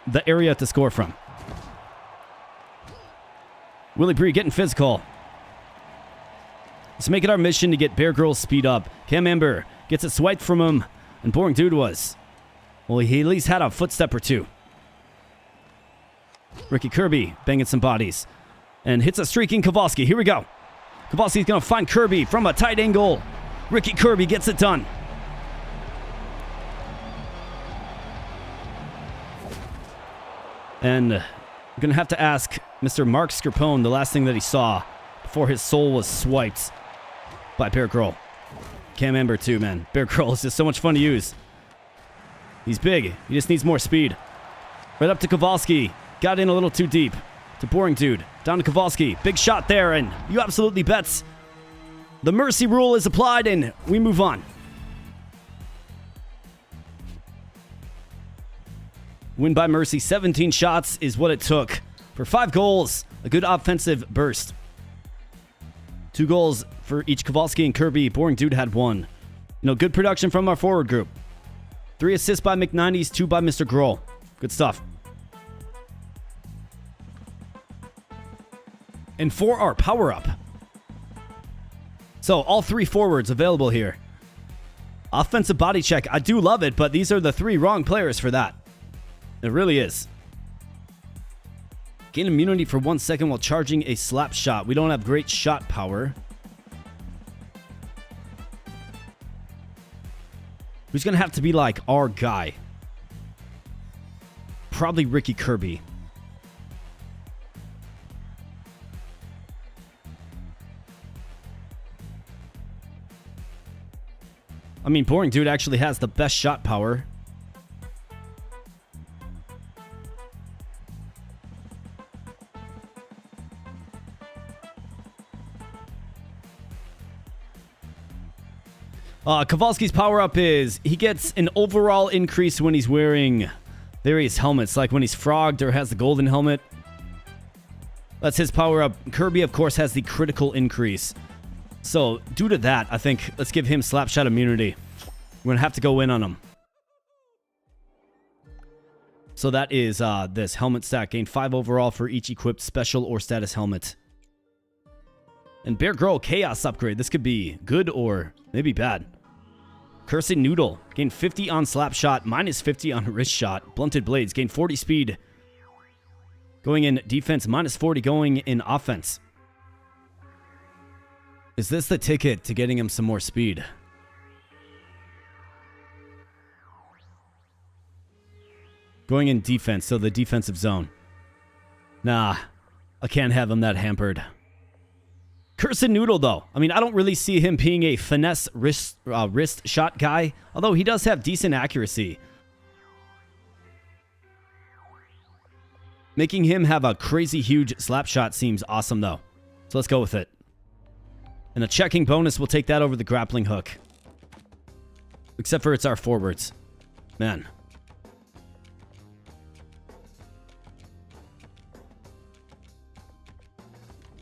the area to score from. Willie Bree getting physical. Let's make it our mission to get Bear Grohl's speed up. Cam Ember gets it swiped from him. And Boring Dude was. Well, he at least had a footstep or two. Ricky Kirby banging some bodies. And hits a streaking Kowalski. Here we go. Kowalski's going to find Kirby from a tight angle. Ricky Kirby gets it done. And I'm going to have to ask Mr. Mark Scarpone the last thing that he saw before his soul was swiped by Bear Grohl. Cam Ember too, man. Bear Grohl is just so much fun to use. He's big. He just needs more speed. Right up to Kowalski. Got in a little too deep. To Boring Dude. Down to Kowalski. Big shot there, and you absolutely bets. The mercy rule is applied, and we move on. Win by mercy. 17 shots is what it took for 5 goals. A good offensive burst. 2 goals for each Kowalski and Kirby. Boring Dude had 1. You know, good production from our forward group. 3 assists by Mick90s, 2 by Mr. Grohl. Good stuff. And for our power-up. So, all 3 forwards available here. Offensive body check. I do love it, but these are the 3 wrong players for that. It really is. Gain immunity for 1 second while charging a slap shot. We don't have great shot power. Who's going to have to be like our guy? Probably Ricky Kirby. I mean, Boring Dude actually has the best shot power. Kowalski's power-up is he gets an overall increase when he's wearing various helmets, like when he's frogged or has the golden helmet. That's his power-up. Kirby, of course, has the critical increase. So, due to that, I think let's give him slapshot immunity. We're going to have to go in on him. So that is this helmet stack. Gain 5 overall for each equipped special or status helmet. And Bear Girl Chaos upgrade. This could be good or maybe bad. Cursed Noodle. Gain 50 on slapshot, minus 50 on wrist shot. Blunted Blades. Gain 40 speed. Going in defense, minus 40 going in offense. Is this the ticket to getting him some more speed? Going in defense, so the defensive zone. Nah, I can't have him that hampered. Cursed Noodle, though. I mean, I don't really see him being a finesse wrist shot guy, although he does have decent accuracy. Making him have a crazy huge slap shot seems awesome, though. So let's go with it. And a checking bonus, we'll take that over the grappling hook. Except for it's our forwards. Man.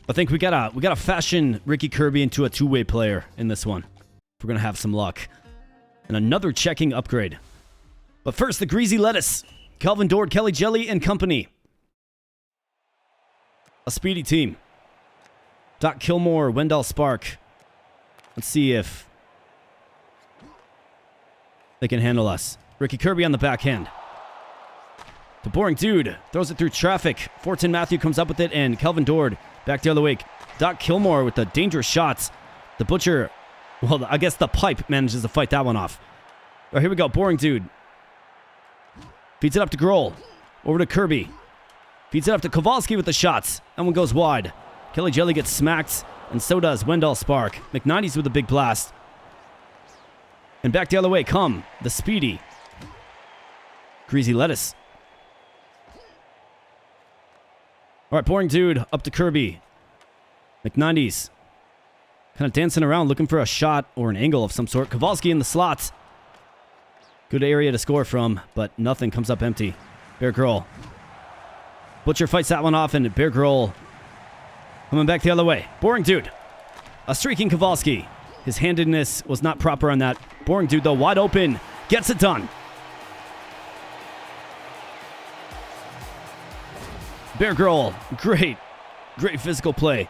I think we gotta fashion Ricky Kirby into a two-way player in this one. If we're gonna have some luck. And another checking upgrade. But first, the Greasy Lettuce. Calvin Dord, Kelly Jelly, and company. A speedy team. Doc Kilmore, Wendell Spark. Let's see if they can handle us. Ricky Kirby on the backhand. The Boring Dude throws it through traffic. Fortin Matthew comes up with it, and Calvin Dord back the other way. Doc Kilmore with the dangerous shots. The Butcher, well, I guess the Pipe manages to fight that one off. All right, here we go. Boring Dude. Feeds it up to Grohl. Over to Kirby. Feeds it up to Kowalski with the shots. That one goes wide. Kelly Jelly gets smacked, and so does Wendell Spark. McKnighty's with a big blast. And back the other way come the Speedy. Greasy Lettuce. All right, Boring Dude up to Kirby. McKnighty's kind of dancing around looking for a shot or an angle of some sort. Kowalski in the slots. Good area to score from, but nothing comes up empty. Bear Girl. Butcher fights that one off, and Bear Girl coming back the other way. Boring Dude. A streaking Kowalski. His handedness was not proper on that. Boring Dude, though, wide open. Gets it done. Bear Girl. Great physical play.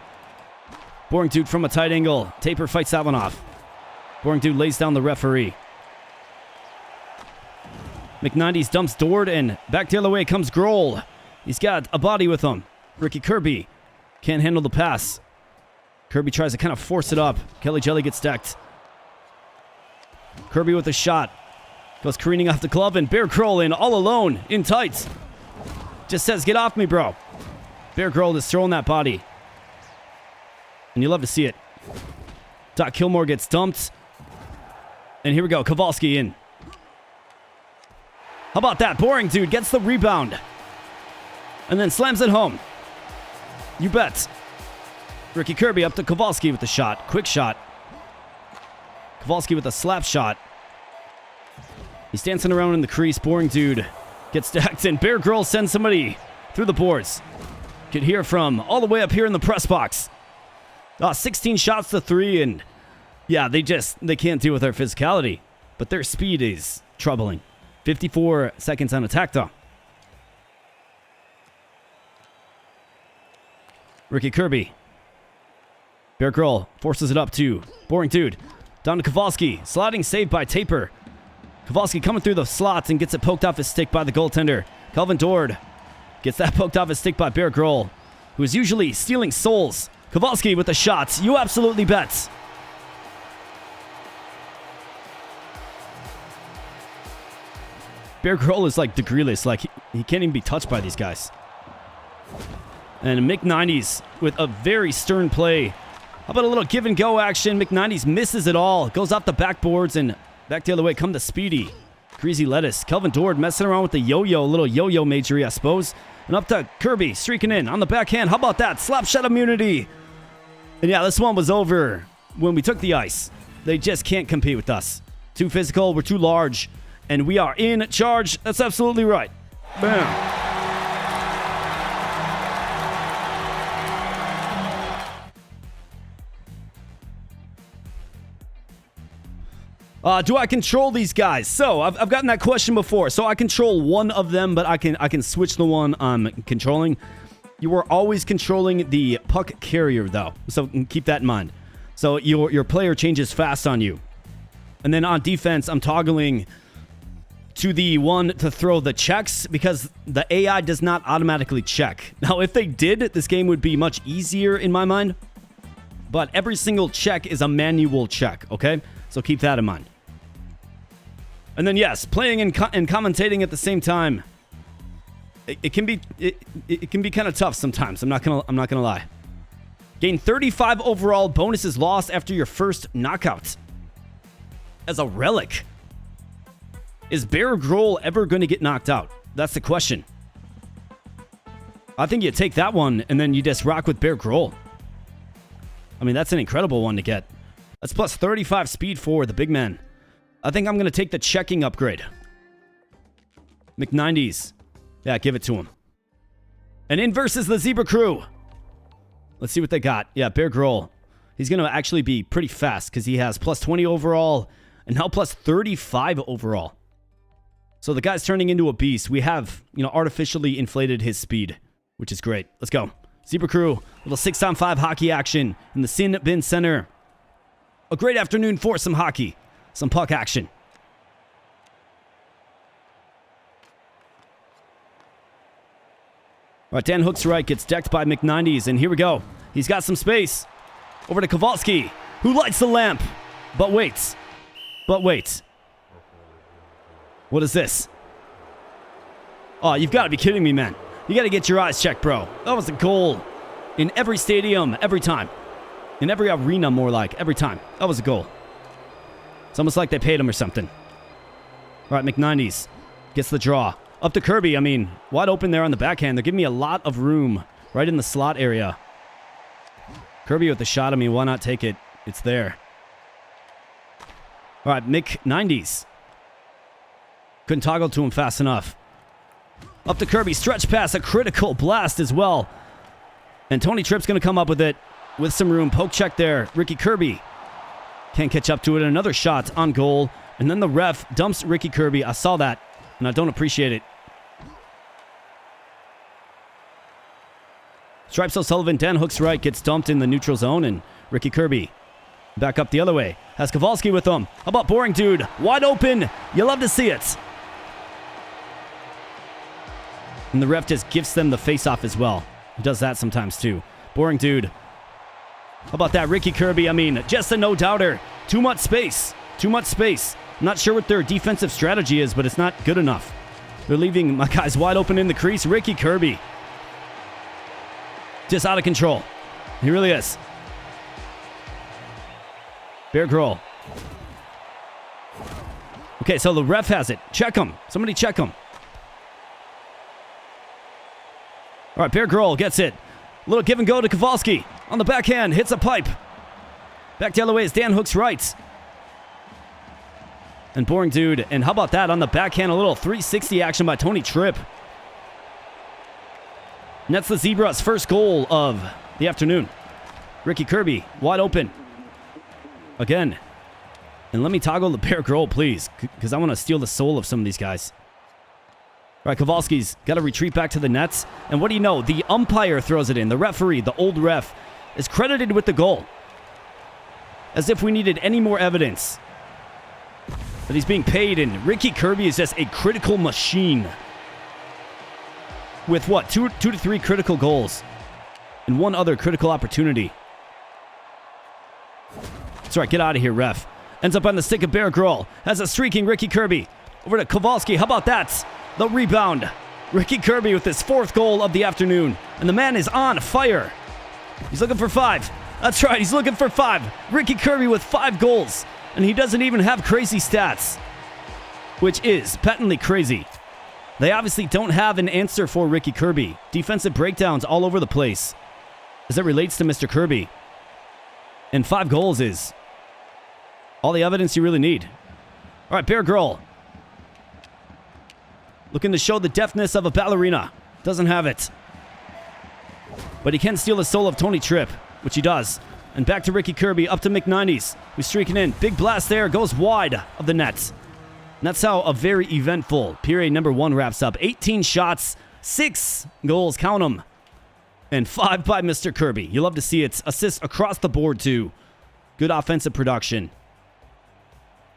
Boring Dude from a tight angle. Taper fights that one off. Boring Dude lays down the referee. McKnighty's dumps Dord, and back the other way comes Grohl. He's got a body with him. Ricky Kirby can't handle the pass. Kirby tries to kind of force it up. Kelly Jelly gets decked. Kirby with a shot. Goes careening off the glove, and Bear Grohl in all alone, in tights. Just says, get off me, bro. Bear Grohl is throwing that body. And you love to see it. Doc Kilmore gets dumped. And here we go, Kowalski in. How about that? Boring Dude gets the rebound. And then slams it home. You bet. Ricky Kirby up to Kowalski with the shot. Quick shot. Kowalski with a slap shot. He's dancing around in the crease. Boring Dude gets stacked, and Bear Girl sends somebody through the boards. Could hear from all the way up here in the press box. 16 shots to 3, and yeah, they can't deal with our physicality. But their speed is troubling. 54 seconds on attack, though. Ricky Kirby. Bear Girl forces it up to Boring Dude. Down to Kowalski. Sliding save by Taper. Kowalski coming through the slots and gets it poked off his stick by the goaltender. Calvin Dord Gets that poked off his stick by Bear Grohl, who is usually stealing souls. Kowalski with the shots. You absolutely bet. Bear Grohl is like degreeless. Like, he can't even be touched by these guys. And Mick90s with a very stern play. How about a little give and go action? Mick90s misses it all. Goes off the backboards and back the other way. Come to Speedy. Greasy Lettuce. Kelvin Dord messing around with the yo-yo. A little yo-yo majory, I suppose. And up to Kirby, streaking in on the backhand. How about that? Slap shot immunity. And yeah, this one was over when we took the ice. They just can't compete with us. Too physical, we're too large, and we are in charge. That's absolutely right. Bam. Do I control these guys? So, I've gotten that question before. So, I control one of them, but I can switch the one I'm controlling. You are always controlling the puck carrier, though. So, keep that in mind. So, your player changes fast on you. And then on defense, I'm toggling to the one to throw the checks because the AI does not automatically check. Now, if they did, this game would be much easier in my mind. But every single check is a manual check, okay? So keep that in mind. And then yes, playing and commentating at the same time. It can be kind of tough sometimes. I'm not gonna lie. Gain 35 overall, bonuses lost after your first knockout. As a relic. Is Bear Grohl ever going to get knocked out? That's the question. I think you take that one and then you just rock with Bear Grohl. I mean, that's an incredible one to get. That's plus 35 speed for the big man. I think I'm going to take the checking upgrade. Mick90s. Yeah, give it to him. And in versus the Zebra Crew. Let's see what they got. Yeah, Bear Grohl. He's going to actually be pretty fast because he has plus 20 overall and now plus 35 overall. So the guy's turning into a beast. We have, artificially inflated his speed, which is great. Let's go. Zebra Crew, little 6-on-5 hockey action in the Sin Bin Center. A great afternoon for some hockey. Some puck action. All right, Dan Hook's right, gets decked by Mick90s, and here we go. He's got some space. Over to Kowalski, who lights the lamp. But waits. What is this? Oh, you've got to be kidding me, man. You got to get your eyes checked, bro. That was a goal. In every stadium, every time. In every arena, more like, every time. That was a goal. It's almost like they paid him or something. All right, Mick90s gets the draw. Up to Kirby, wide open there on the backhand. They're giving me a lot of room right in the slot area. Kirby with the shot, why not take it? It's there. All right, Mick90s. Couldn't toggle to him fast enough. Up to Kirby, stretch pass, a critical blast as well. And Tony Tripp's going to come up with it with some room. Poke check there. Ricky Kirby can't catch up to it. Another shot on goal. And then the ref dumps Ricky Kirby. I saw that, and I don't appreciate it. Stripes O'Sullivan, Dan Hook's right, gets dumped in the neutral zone, and Ricky Kirby back up the other way. Has Kowalski with him. How about Boring Dude? Wide open. You love to see it. And the ref just gifts them the face-off as well. He does that sometimes too. Boring Dude. How about that? Ricky Kirby, just a no-doubter. Too much space. I'm not sure what their defensive strategy is, but it's not good enough. They're leaving my guys wide open in the crease. Ricky Kirby. Just out of control. He really is. Bear Grohl. Okay, so the ref has it. Check him. Somebody check him. All right, Bear Grohl gets it. Little give and go to Kowalski. On the backhand, hits a pipe. Back the other way is Dan Hook's right. And Boring Dude. And how about that on the backhand? A little 360 action by Tony Tripp. And that's the Zebras' first goal of the afternoon. Ricky Kirby, wide open. Again. And let me toggle the Bear Grohl, please, because I want to steal the soul of some of these guys. All right, Kowalski's got to retreat back to the nets. And what do you know? The umpire throws it in. The referee, the old ref, is credited with the goal. As if we needed any more evidence. But he's being paid, and Ricky Kirby is just a critical machine. with what? Two to three critical goals. And one other critical opportunity. That's right, get out of here, ref. Ends up on the stick of Bear Grohl. Has a streaking Ricky Kirby. Over to Kowalski. How about that? The rebound. Ricky Kirby with his 4th goal of the afternoon. And the man is on fire. He's looking for 5. That's right, he's looking for 5. Ricky Kirby with 5 goals. And he doesn't even have crazy stats. Which is patently crazy. They obviously don't have an answer for Ricky Kirby. Defensive breakdowns all over the place as it relates to Mr. Kirby. And 5 goals is all the evidence you really need. All right, Bear Grohl. Looking to show the deftness of a ballerina. Doesn't have it. But he can steal the soul of Tony Tripp, which he does. And back to Ricky Kirby, up to McNineties, who's streaking in. Big blast there, goes wide of the net. And that's how a very eventful period number 1 wraps up. 18 shots, 6 goals, count them. And 5 by Mr. Kirby. You love to see it. Assists across the board, too. Good offensive production.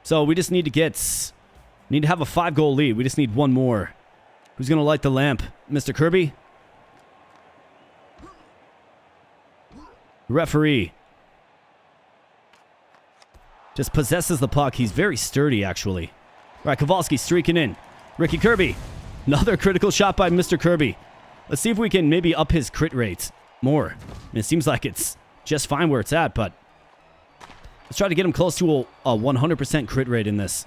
So we just need to have a 5-goal lead. We just need one more. Who's going to light the lamp? Mr. Kirby? Referee just possesses the puck. He's very sturdy, actually. All right, Kowalski streaking in. Ricky Kirby. Another critical shot by Mr. Kirby. Let's see if we can maybe up his crit rate more. I mean, it seems like it's just fine where it's at, but let's try to get him close to a 100% crit rate in this.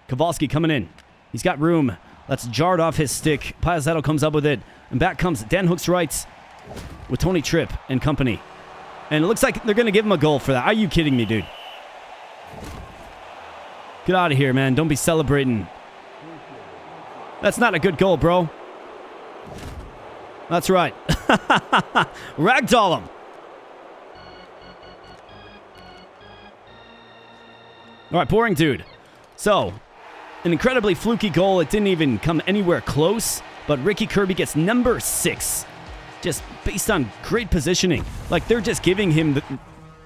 Kowalski coming in. He's got room. That's jarred off his stick. Piazzetto comes up with it. And back comes Dan Hooks Wright with Tony Tripp and company. And it looks like they're going to give him a goal for that. Are you kidding me, dude? Get out of here, man. Don't be celebrating. That's not a good goal, bro. That's right. Ragdoll him. All right, boring dude. So, an incredibly fluky goal. It didn't even come anywhere close. But Ricky Kirby gets number 6. Just based on great positioning. Like, they're just giving him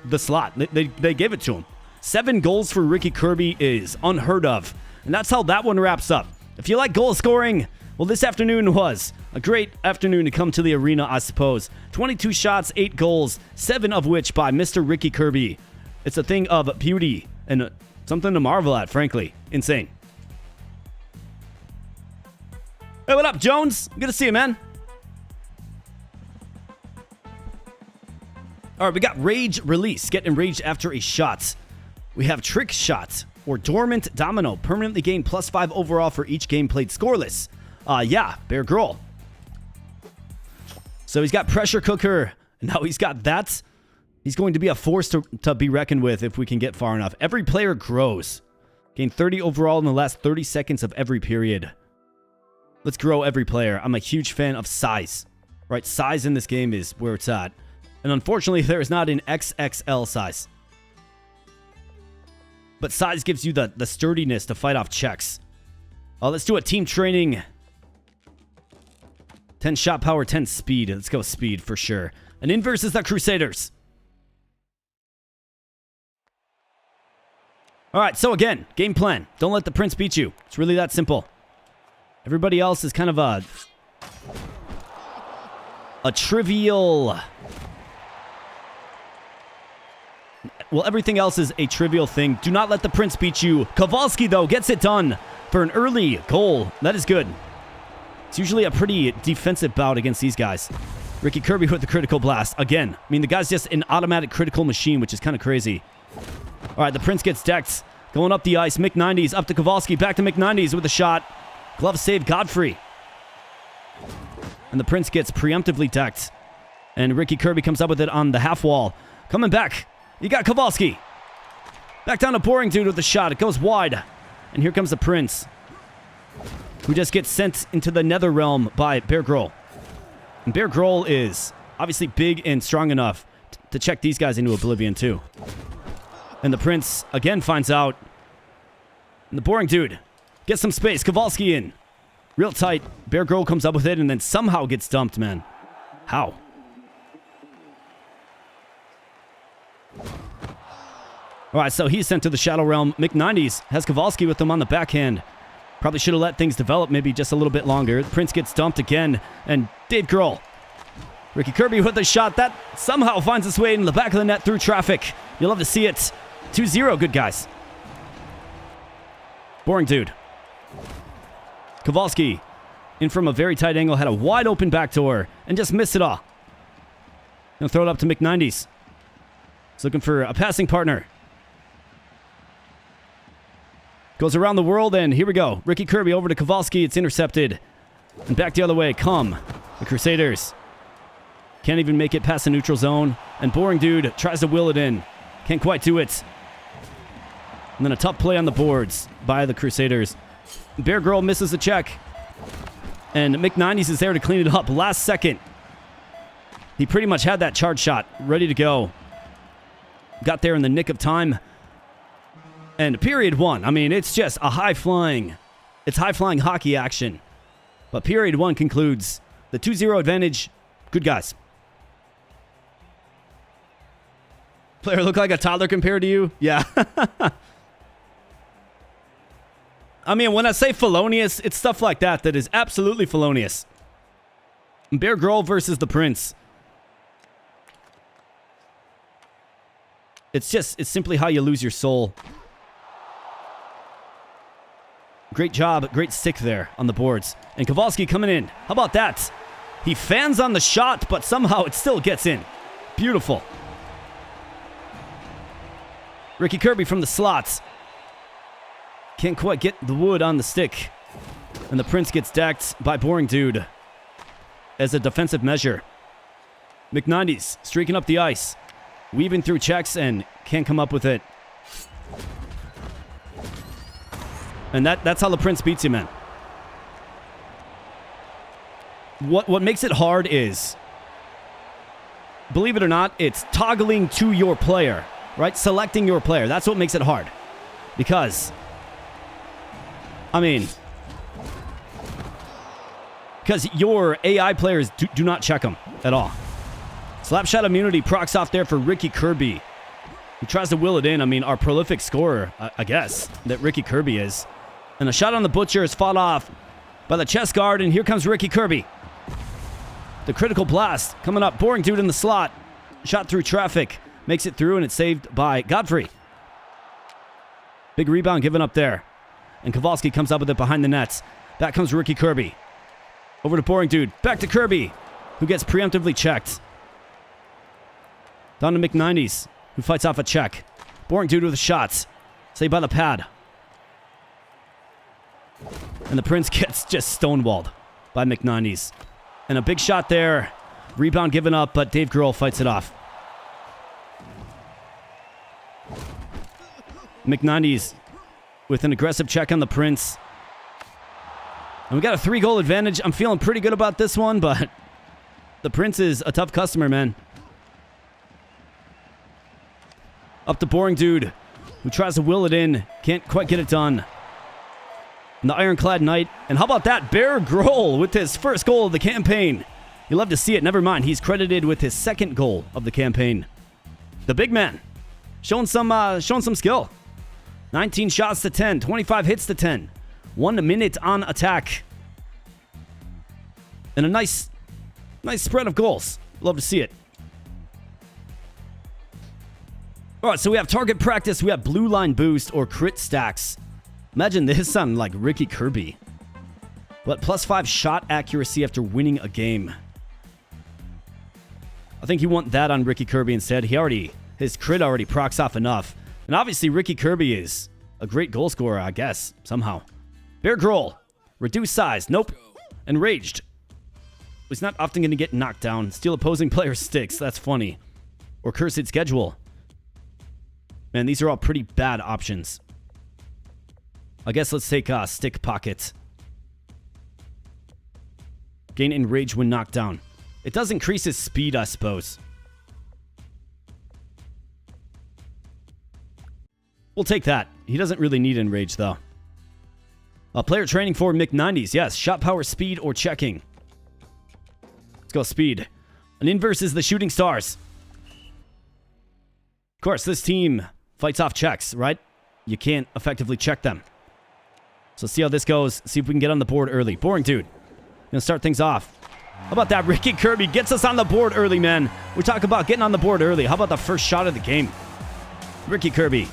the slot. They gave it to him. 7 goals for Ricky Kirby is unheard of. And that's how that one wraps up. If you like goal scoring, well, this afternoon was a great afternoon to come to the arena, I suppose. 22 shots, 8 goals, 7 of which by Mr. Ricky Kirby. It's a thing of beauty and something to marvel at, frankly. Insane. Hey, what up, Jones? Good to see you, man. All right, we got Rage Release. Get enraged after a shot. We have Trick Shot or Dormant Domino. Permanently gain +5 overall for each game played scoreless. Yeah, Bear Grohl. So he's got Pressure Cooker. Now he's got that. He's going to be a force to be reckoned with if we can get far enough. Every player grows. Gain 30 overall in the last 30 seconds of every period. Let's grow every player. I'm a huge fan of size. Right, size in this game is where it's at. And unfortunately, there is not an XXL size. But size gives you the sturdiness to fight off checks. Let's do a team training. 10 shot power, 10 speed. Let's go speed for sure. And in versus the Crusaders. All right, so again, game plan. Don't let the Prince beat you. It's really that simple. Everybody else is kind of a trivial... Well, everything else is a trivial thing. Do not let the Prince beat you. Kowalski, though, gets it done for an early goal. That is good. It's usually a pretty defensive bout against these guys. Ricky Kirby with the critical blast. Again, I mean, the guy's just an automatic critical machine, which is kind of crazy. All right, the Prince gets decked. Going up the ice. McNineties up to Kowalski. Back to McNineties with a shot. Glove save, Godfrey. And the Prince gets preemptively decked. And Ricky Kirby comes up with it on the half wall. Coming back. You got Kowalski. Back down to Boring Dude with the shot. It goes wide. And here comes the Prince, who just gets sent into the nether realm by Bear Grohl. And Bear Grohl is obviously big and strong enough to check these guys into oblivion, too. And the Prince, again, finds out. And the Boring Dude gets some space. Kowalski in. Real tight. Bear Grohl comes up with it and then somehow gets dumped, man. How? All right, so he's sent to the Shadow Realm. McNineties has Kowalski with him on the backhand. Probably should have let things develop maybe just a little bit longer. Prince gets dumped again, and Dave Grohl. Ricky Kirby with a shot that somehow finds its way in the back of the net through traffic. You'll love to see it. 2-0, good guys. Boring dude. Kowalski, in from a very tight angle, had a wide open backdoor and just missed it all. Gonna throw it up to McNineties. He's looking for a passing partner. Goes around the world, and here we go. Ricky Kirby over to Kowalski. It's intercepted. And back the other way. Come. The Crusaders. Can't even make it past the neutral zone. And Boring Dude tries to will it in. Can't quite do it. And then a tough play on the boards by the Crusaders. Bear Girl misses the check. And McNineties is there to clean it up. Last second. He pretty much had that charge shot ready to go. Got there in the nick of time. And period one. I mean, it's just a high-flying hockey action. But period one concludes the 2-0 advantage. Good guys. Player look like a toddler compared to you? Yeah. I mean, when I say felonious, it's stuff like that that is absolutely felonious. Bear Girl versus the Prince. It's simply how you lose your soul. Great job, great stick there on the boards. And Kowalski coming in. How about that? He fans on the shot, but somehow it still gets in. Beautiful. Ricky Kirby from the slots. Can't quite get the wood on the stick. And the Prince gets decked by Boring Dude as a defensive measure. McNineties streaking up the ice. Weaving through checks and can't come up with it. And that's how the Prince beats you, man. What makes it hard is, believe it or not, it's toggling to your player, right? Selecting your player. That's what makes it hard. Because, I mean, because your AI players do not check them at all. Slapshot immunity procs off there for Ricky Kirby, who tries to will it in. I mean, our prolific scorer, I guess, that Ricky Kirby is. And a shot on the Butcher is fought off by the chest guard, and here comes Ricky Kirby. The critical blast coming up. Boring Dude in the slot. Shot through traffic. Makes it through, and it's saved by Godfrey. Big rebound given up there. And Kowalski comes up with it behind the nets. Back comes Ricky Kirby. Over to Boring Dude. Back to Kirby, who gets preemptively checked. Down to McNineties, who fights off a check. Boring Dude with the shots. Saved by the pad. And the Prince gets just stonewalled by McNineties. And a big shot there. Rebound given up, but Dave Grohl fights it off. McNineties with an aggressive check on the Prince. And we got a 3-goal advantage. I'm feeling pretty good about this one, but the Prince is a tough customer, man. Up to Boring Dude, who tries to will it in. Can't quite get it done. And the Ironclad Knight. And how about that? Bear Grohl with his first goal of the campaign. You love to see it. Never mind. He's credited with his second goal of the campaign. The big man. Showing some skill. 19 shots to 10. 25 hits to 10. 1 minute on attack. And a nice spread of goals. Love to see it. All right, so we have target practice. We have blue line boost or crit stacks. Imagine this on like Ricky Kirby. But +5 shot accuracy after winning a game. I think you want that on Ricky Kirby instead. His crit already procs off enough. And obviously Ricky Kirby is a great goal scorer, I guess, somehow. Bear Grohl, reduced size, nope. Enraged. He's not often going to get knocked down. Steal opposing players' sticks, that's funny. Or Cursed Schedule. Man, these are all pretty bad options. I guess let's take Stick Pocket. Gain Enrage when knocked down. It does increase his speed, I suppose. We'll take that. He doesn't really need Enrage, though. Player training for McNineties. Yes, shot power, speed, or checking. Let's go speed. An inverse is the Shooting Stars. Of course, this team fights off checks, right? You can't effectively check them. So see how this goes. See if we can get on the board early. Boring Dude. Gonna start things off. How about that? Ricky Kirby gets us on the board early, man. We're talking about getting on the board early. How about the first shot of the game? Ricky Kirby.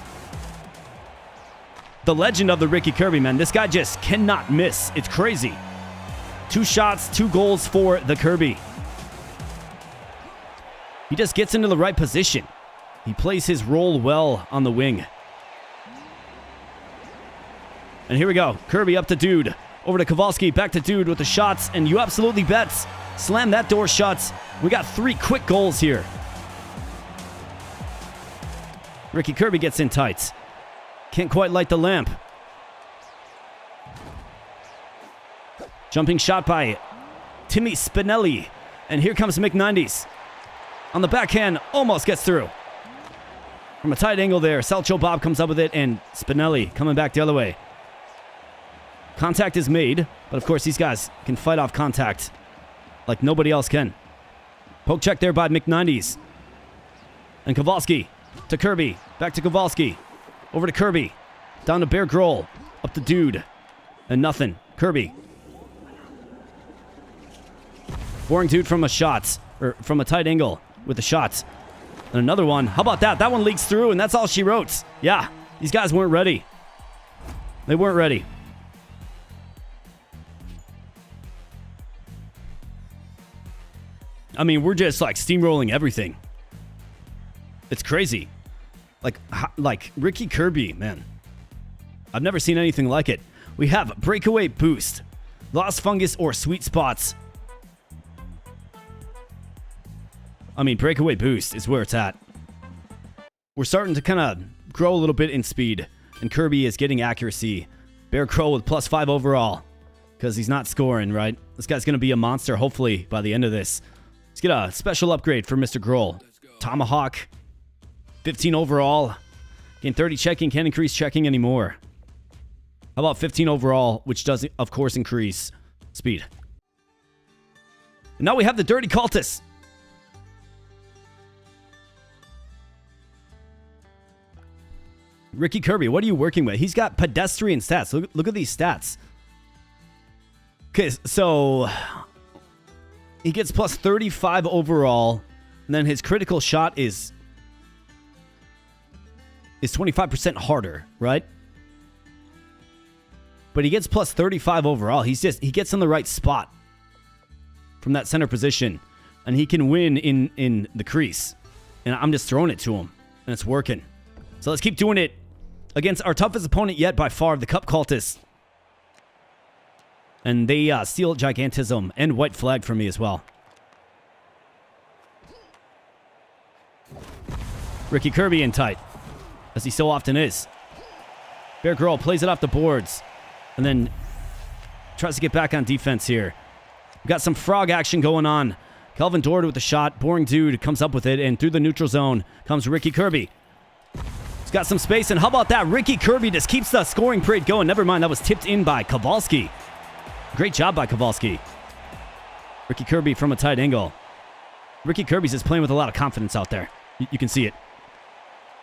The legend of the Ricky Kirby, man. This guy just cannot miss. It's crazy. 2 shots, 2 goals for the Kirby. He just gets into the right position. He plays his role well on the wing. And here we go. Kirby up to Dude. Over to Kowalski. Back to Dude with the shots. And you absolutely bets. Slam that door shut. We got 3 quick goals here. Ricky Kirby gets in tight. Can't quite light the lamp. Jumping shot by Timmy Spinelli. And here comes McNineties. On the backhand. Almost gets through. From a tight angle there. Salcho Bob comes up with it. And Spinelli coming back the other way. Contact is made, but of course these guys can fight off contact like nobody else can. Poke check there by McNineties. And Kowalski to Kirby. Back to Kowalski. Over to Kirby. Down to Bear Grohl. Up to Dude. And nothing. Kirby. Boring Dude from a shot. Or from a tight angle with a shot. And another one. How about that? That one leaks through and that's all she wrote. Yeah, these guys weren't ready. They weren't ready. I mean, we're just like steamrolling everything. It's crazy. Like Ricky Kirby, man. I've never seen anything like it. We have Breakaway Boost, Lost Fungus, or Sweet Spots. I mean, Breakaway Boost is where it's at. We're starting to kind of grow a little bit in speed, and Kirby is getting accuracy. Bear Crow with +5 overall, because he's not scoring, right? This guy's going to be a monster, hopefully, by the end of this. Let's get a special upgrade for Mr. Grohl. Tomahawk, 15 overall. Gain 30 checking, can't increase checking anymore. How about 15 overall, which does, of course, increase speed. And now we have the Dirty Cultists. Ricky Kirby, what are you working with? He's got pedestrian stats. Look at these stats. Okay, so he gets +35 overall, and then his critical shot is 25% harder, right? But he gets +35 overall. He gets in the right spot from that center position, and he can win in the crease. And I'm just throwing it to him, and it's working. So let's keep doing it against our toughest opponent yet by far, the Cup Cultists. And they steal Gigantism and White Flag from me as well. Ricky Kirby in tight, as he so often is. Bear Grohl plays it off the boards, and then tries to get back on defense here. We've got some frog action going on. Kelvin Dord with the shot. Boring Dude comes up with it, and through the neutral zone comes Ricky Kirby. He's got some space, and how about that? Ricky Kirby just keeps the scoring parade going. Never mind, that was tipped in by Kowalski. Great job by Kowalski. Ricky Kirby from a tight angle. Ricky Kirby's just playing with a lot of confidence out there. You can see it.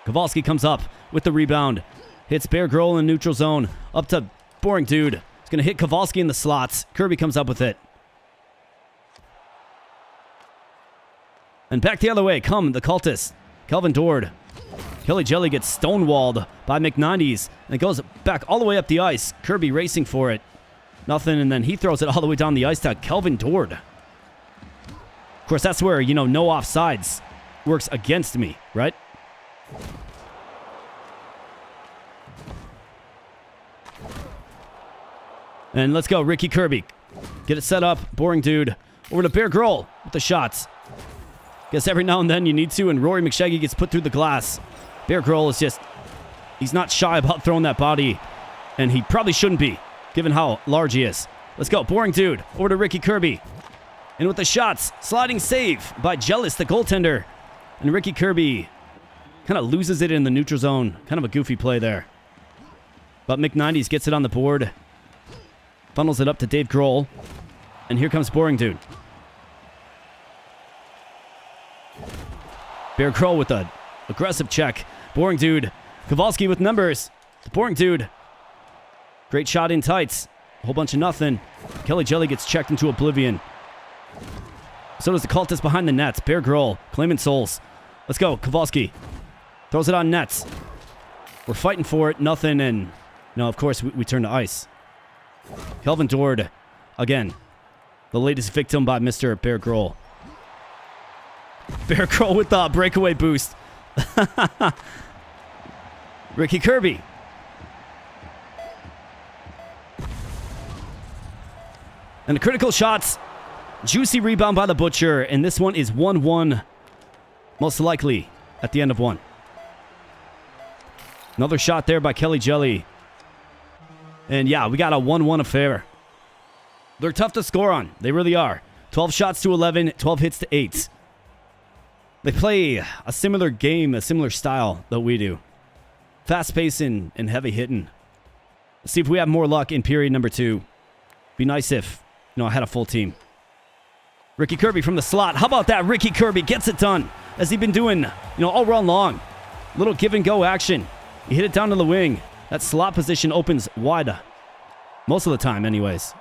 Kowalski comes up with the rebound. Hits Bear Grohl in neutral zone. Up to Boring Dude. He's going to hit Kowalski in the slots. Kirby comes up with it. And back the other way come the Cultists. Kelvin Dord. Kelly Jelly gets stonewalled by McNineties. And it goes back all the way up the ice. Kirby racing for it. Nothing, and then he throws it all the way down the ice to Kelvin Dord. Of course, that's where, no offsides works against me, right? And let's go, Ricky Kirby. Get it set up. Boring Dude. Over to Bear Grohl with the shots. Guess every now and then you need to, and Rory McShaggy gets put through the glass. Bear Grohl is just, he's not shy about throwing that body, and he probably shouldn't be, given how large he is. Let's go, Boring Dude. Over to Ricky Kirby. And with the shots, sliding save by Jealous, the goaltender. And Ricky Kirby kind of loses it in the neutral zone. Kind of a goofy play there. But McNineties gets it on the board. Funnels it up to Dave Grohl. And here comes Boring Dude. Bear Grohl with an aggressive check. Boring Dude. Kowalski with numbers. The Boring Dude. Great shot in tights. A whole bunch of nothing. Kelly Jelly gets checked into oblivion. So does the cultist behind the nets. Bear Grohl claiming souls. Let's go. Kowalski throws it on nets. We're fighting for it. Nothing. And no, of course, we turn to ice. Kelvin Dord, again, the latest victim by Mr. Bear Grohl. Bear Grohl with the breakaway boost. Ricky Kirby. And the critical shots. Juicy rebound by the Butcher. And this one is 1-1. Most likely at the end of one. Another shot there by Kelly Jelly. And yeah, we got a 1-1 affair. They're tough to score on. They really are. 12 shots to 11, 12 hits to 8. They play a similar game, a similar style that we do. Fast pace and heavy hitting. Let's see if we have more luck in period number 2. Be nice if, I had a full team. Ricky Kirby from the slot. How about that? Ricky Kirby gets it done. As he's been doing, all run long. Little give and go action. He hit it down to the wing. That slot position opens wide. Most of the time, anyways.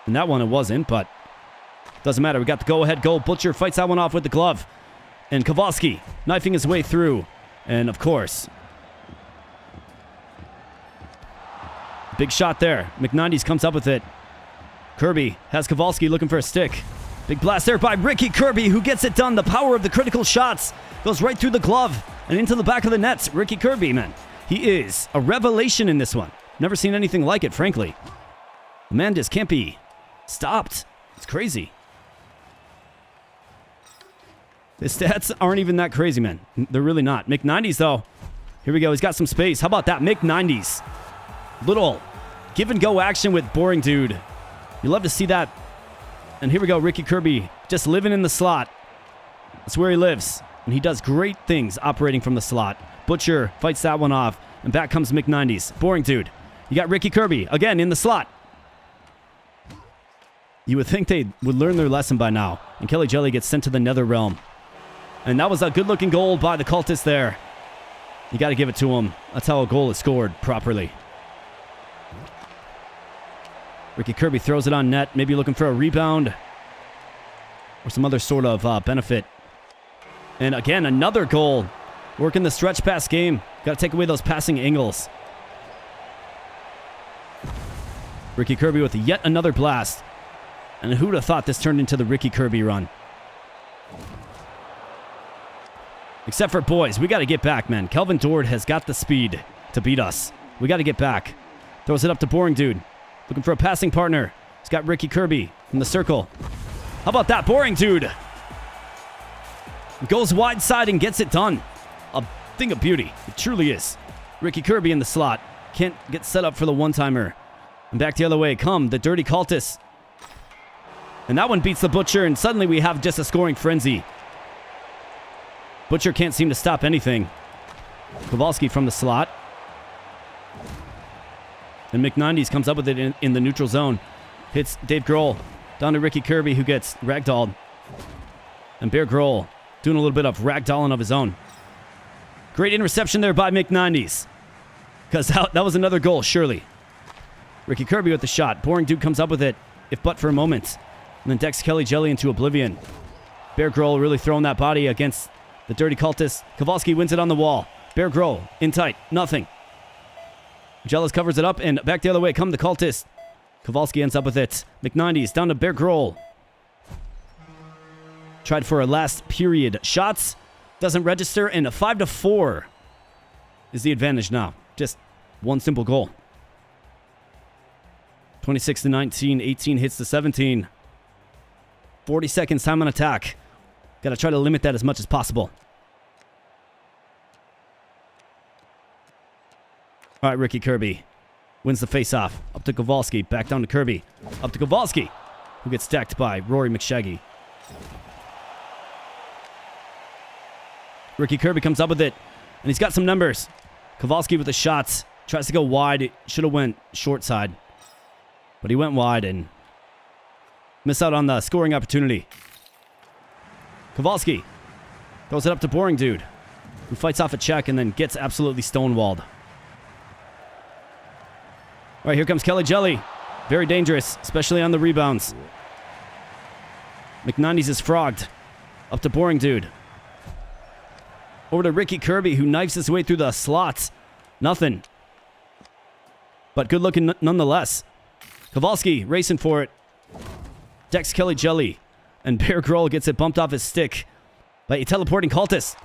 And that one it wasn't, but doesn't matter. We got the go-ahead goal. Butcher fights that one off with the glove. And Kowalski knifing his way through. And, of course, big shot there. McNineties comes up with it. Kirby has Kowalski looking for a stick. Big blast there by Ricky Kirby, who gets it done. The power of the critical shots goes right through the glove and into the back of the nets. Ricky Kirby, man, he is a revelation in this one. Never seen anything like it, frankly. The man just can't be stopped. It's crazy. His stats aren't even that crazy, man. They're really not. McNineties, though. Here we go. He's got some space. How about that? McNineties. Little give and go action with Boring Dude. You love to see that. And here we go. Ricky Kirby just living in the slot. That's where he lives. And he does great things operating from the slot. Butcher fights that one off. And back comes McNineties. Boring Dude. You got Ricky Kirby again in the slot. You would think they would learn their lesson by now. And Kelly Jelly gets sent to the nether realm. And that was a good-looking goal by the cultist there. You got to give it to him. That's how a goal is scored properly. Ricky Kirby throws it on net. Maybe looking for a rebound. Or some other sort of benefit. And again, another goal. Working the stretch pass game. Got to take away those passing angles. Ricky Kirby with yet another blast. And who would have thought this turned into the Ricky Kirby run? Except for boys, we got to get back, man. Kelvin Dord has got the speed to beat us. We got to get back. Throws it up to Boring Dude. Looking for a passing partner. He's got Ricky Kirby in the circle. How about that? Boring Dude goes wide side and gets it done. A thing of beauty. It truly is. Ricky Kirby in the slot. Can't get set up for the one-timer. And back the other way come the dirty cultists. And that one beats the Butcher, and suddenly we have just a scoring frenzy. Butcher can't seem to stop anything. Kowalski from the slot. And McNineties comes up with it in the neutral zone. Hits Dave Grohl. Down to Ricky Kirby, who gets ragdolled. And Bear Grohl doing a little bit of ragdolling of his own. Great interception there by McNineties. Because that was another goal, surely. Ricky Kirby with the shot. Boring Dude comes up with it, if but for a moment. And then decks Kelly Jelly into oblivion. Bear Grohl really throwing that body against the dirty cultist. Kowalski wins it on the wall. Bear Grohl in tight. Nothing. Jealous covers it up, and back the other way come the cultist. Kowalski ends up with it. McNineties down to Bear Grohl. Tried for a last period. Shots. Doesn't register, and a 5-4 is the advantage now. Just one simple goal. 26-19, 18 hits to 17. 40 seconds time on attack. Got to try to limit that as much as possible. All right, Ricky Kirby wins the face-off. Up to Kowalski. Back down to Kirby. Up to Kowalski, who gets stacked by Rory McShaggy. Ricky Kirby comes up with it, and he's got some numbers. Kowalski with the shots. Tries to go wide. Should have went short side. But he went wide and missed out on the scoring opportunity. Kowalski throws it up to Boring Dude, who fights off a check and then gets absolutely stonewalled. right, here comes Kelly Jelly. Very dangerous, especially on the rebounds. McNinety's is frogged. Up to Boring Dude. Over to Ricky Kirby, who knifes his way through the slots. Nothing. But good looking nonetheless. Kowalski racing for it. Dex Kelly Jelly. And Bear Grohl gets it bumped off his stick by a teleporting cultist.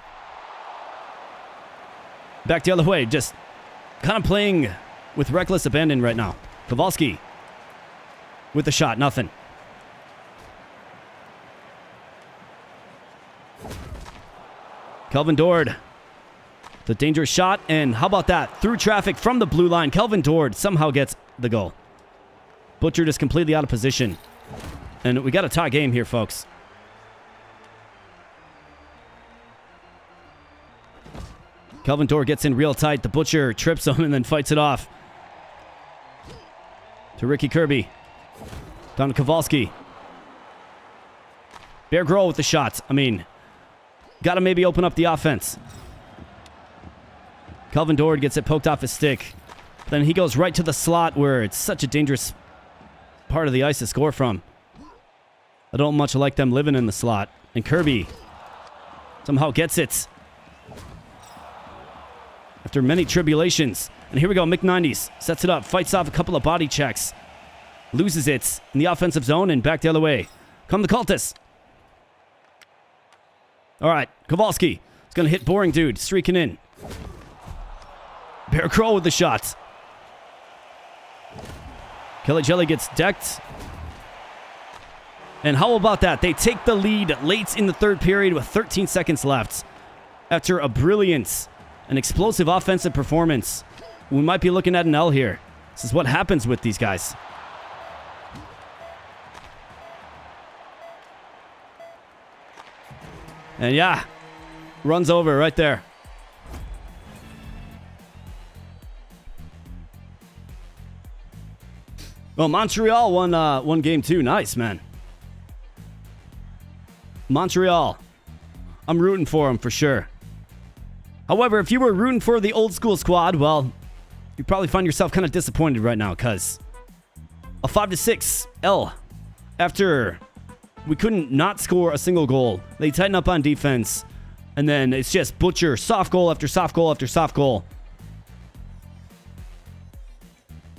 Back the other way, just kind of playing with reckless abandon right now. Kowalski with the shot, nothing. Kelvin Dord, the dangerous shot, and how about that? Through traffic from the blue line, Kelvin Dord somehow gets the goal. Butcher just completely out of position. And we got a tie game here, folks. Kelvin Dord gets in real tight. The Butcher trips him and then fights it off. To Ricky Kirby. Down to Kowalski. Bear Grohl with the shots. I mean, got to maybe open up the offense. Kelvin Dord gets it poked off his stick. Then he goes right to the slot where it's such a dangerous part of the ice to score from. I don't much like them living in the slot. And Kirby somehow gets it. After many tribulations. And here we go, McNinety's sets it up, fights off a couple of body checks. Loses it in the offensive zone and back the other way. Come the cultists. All right, Kowalski is going to hit Boring Dude, streaking in. Bear Grohl with the shots. Kelly Jelly gets decked. And how about that? They take the lead late in the third period with 13 seconds left. After a brilliant and explosive offensive performance, we might be looking at an L here. This is what happens with these guys. And yeah, runs over right there. Well, Montreal won game 2. Nice, man. Montreal. I'm rooting for them for sure. However, if you were rooting for the old school squad, well, you probably find yourself kind of disappointed right now because a 5-6 L after we couldn't not score a single goal. They tighten up on defense, and then it's just Butcher, soft goal after soft goal after soft goal.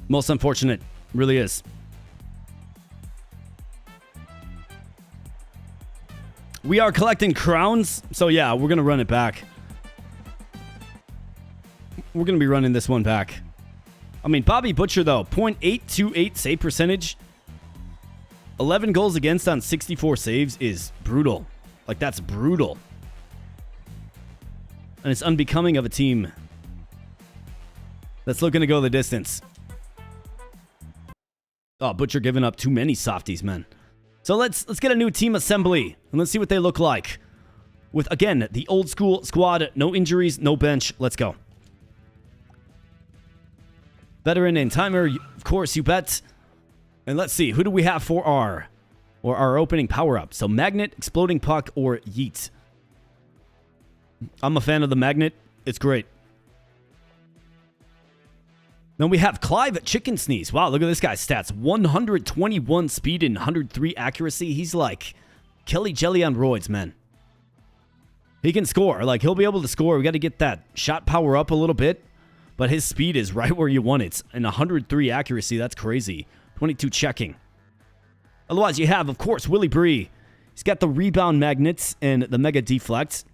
Most unfortunate, really is. We are collecting crowns, so yeah, we're going to run it back. We're going to be running this one back. I mean, Bobby Butcher, though, .828 save percentage. 11 goals against on 64 saves is brutal. Like, that's brutal. And it's unbecoming of a team that's looking to go the distance. Oh, Butcher giving up too many softies, man. So let's get a new team assembly, and let's see what they look like. With, again, the old school squad. No injuries, no bench. Let's go. Veteran and timer, of course, you bet. And let's see, who do we have for our opening power-up? So Magnet, Exploding Puck, or Yeet. I'm a fan of the Magnet. It's great. Then we have Clive Chicken Sneeze. Wow, look at this guy's stats. 121 speed and 103 accuracy. He's like Kelly Jelly on roids, man. He can score. Like, he'll be able to score. We got to get that shot power up a little bit. But his speed is right where you want it. And 103 accuracy, that's crazy. 22 checking. Otherwise, you have, of course, Willie Bree. He's got the rebound magnets and the mega deflect.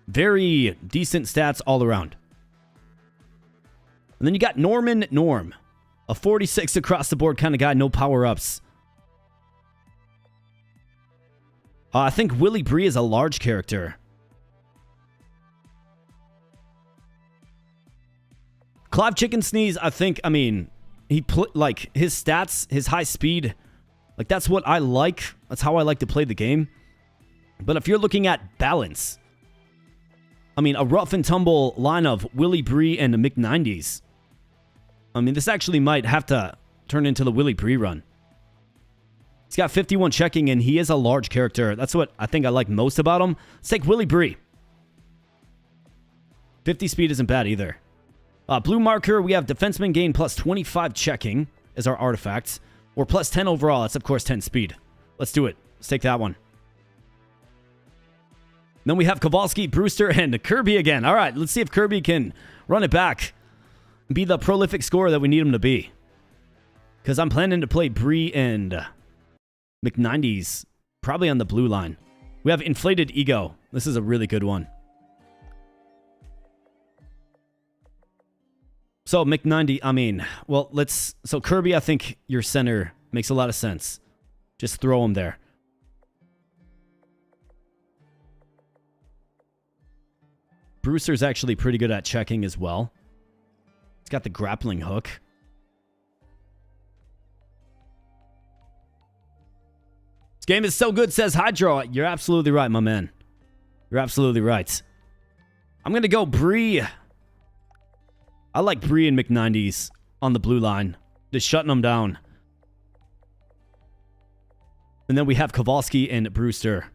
Very decent stats all around. And then you got Norman Norm. A 46 across the board kind of guy, no power-ups. I think Willie Bree is a large character. Clive Chicken Sneeze, I think, I mean, like, his stats, his high speed, like, that's what I like. That's how I like to play the game. But if you're looking at balance, I mean, a rough and tumble line of Willie Bree and the McNinety's. I mean, this actually might have to turn into the Willie Bree run. He's got 51 checking, and he is a large character. That's what I think I like most about him. Let's take Willie Bree. 50 speed isn't bad either. Blue marker, we have defenseman gain plus 25 checking as our artifacts. Or plus 10 overall. That's, of course, 10 speed. Let's do it. Let's take that one. Then we have Kowalski, Brewster, and Kirby again. All right, let's see if Kirby can run it back. Be the prolific scorer that we need him to be. Because I'm planning to play Bree and McNindy's probably on the blue line. We have Inflated Ego. This is a really good one. So, so Kirby, I think your center makes a lot of sense. Just throw him there. Brewster's actually pretty good at checking as well. He's got the grappling hook. This game is so good, says Hydro. You're absolutely right, my man. You're absolutely right. I'm going to go Bree. I like Bree and McNindy's on the blue line. Just shutting them down. And then we have Kowalski and Brewster.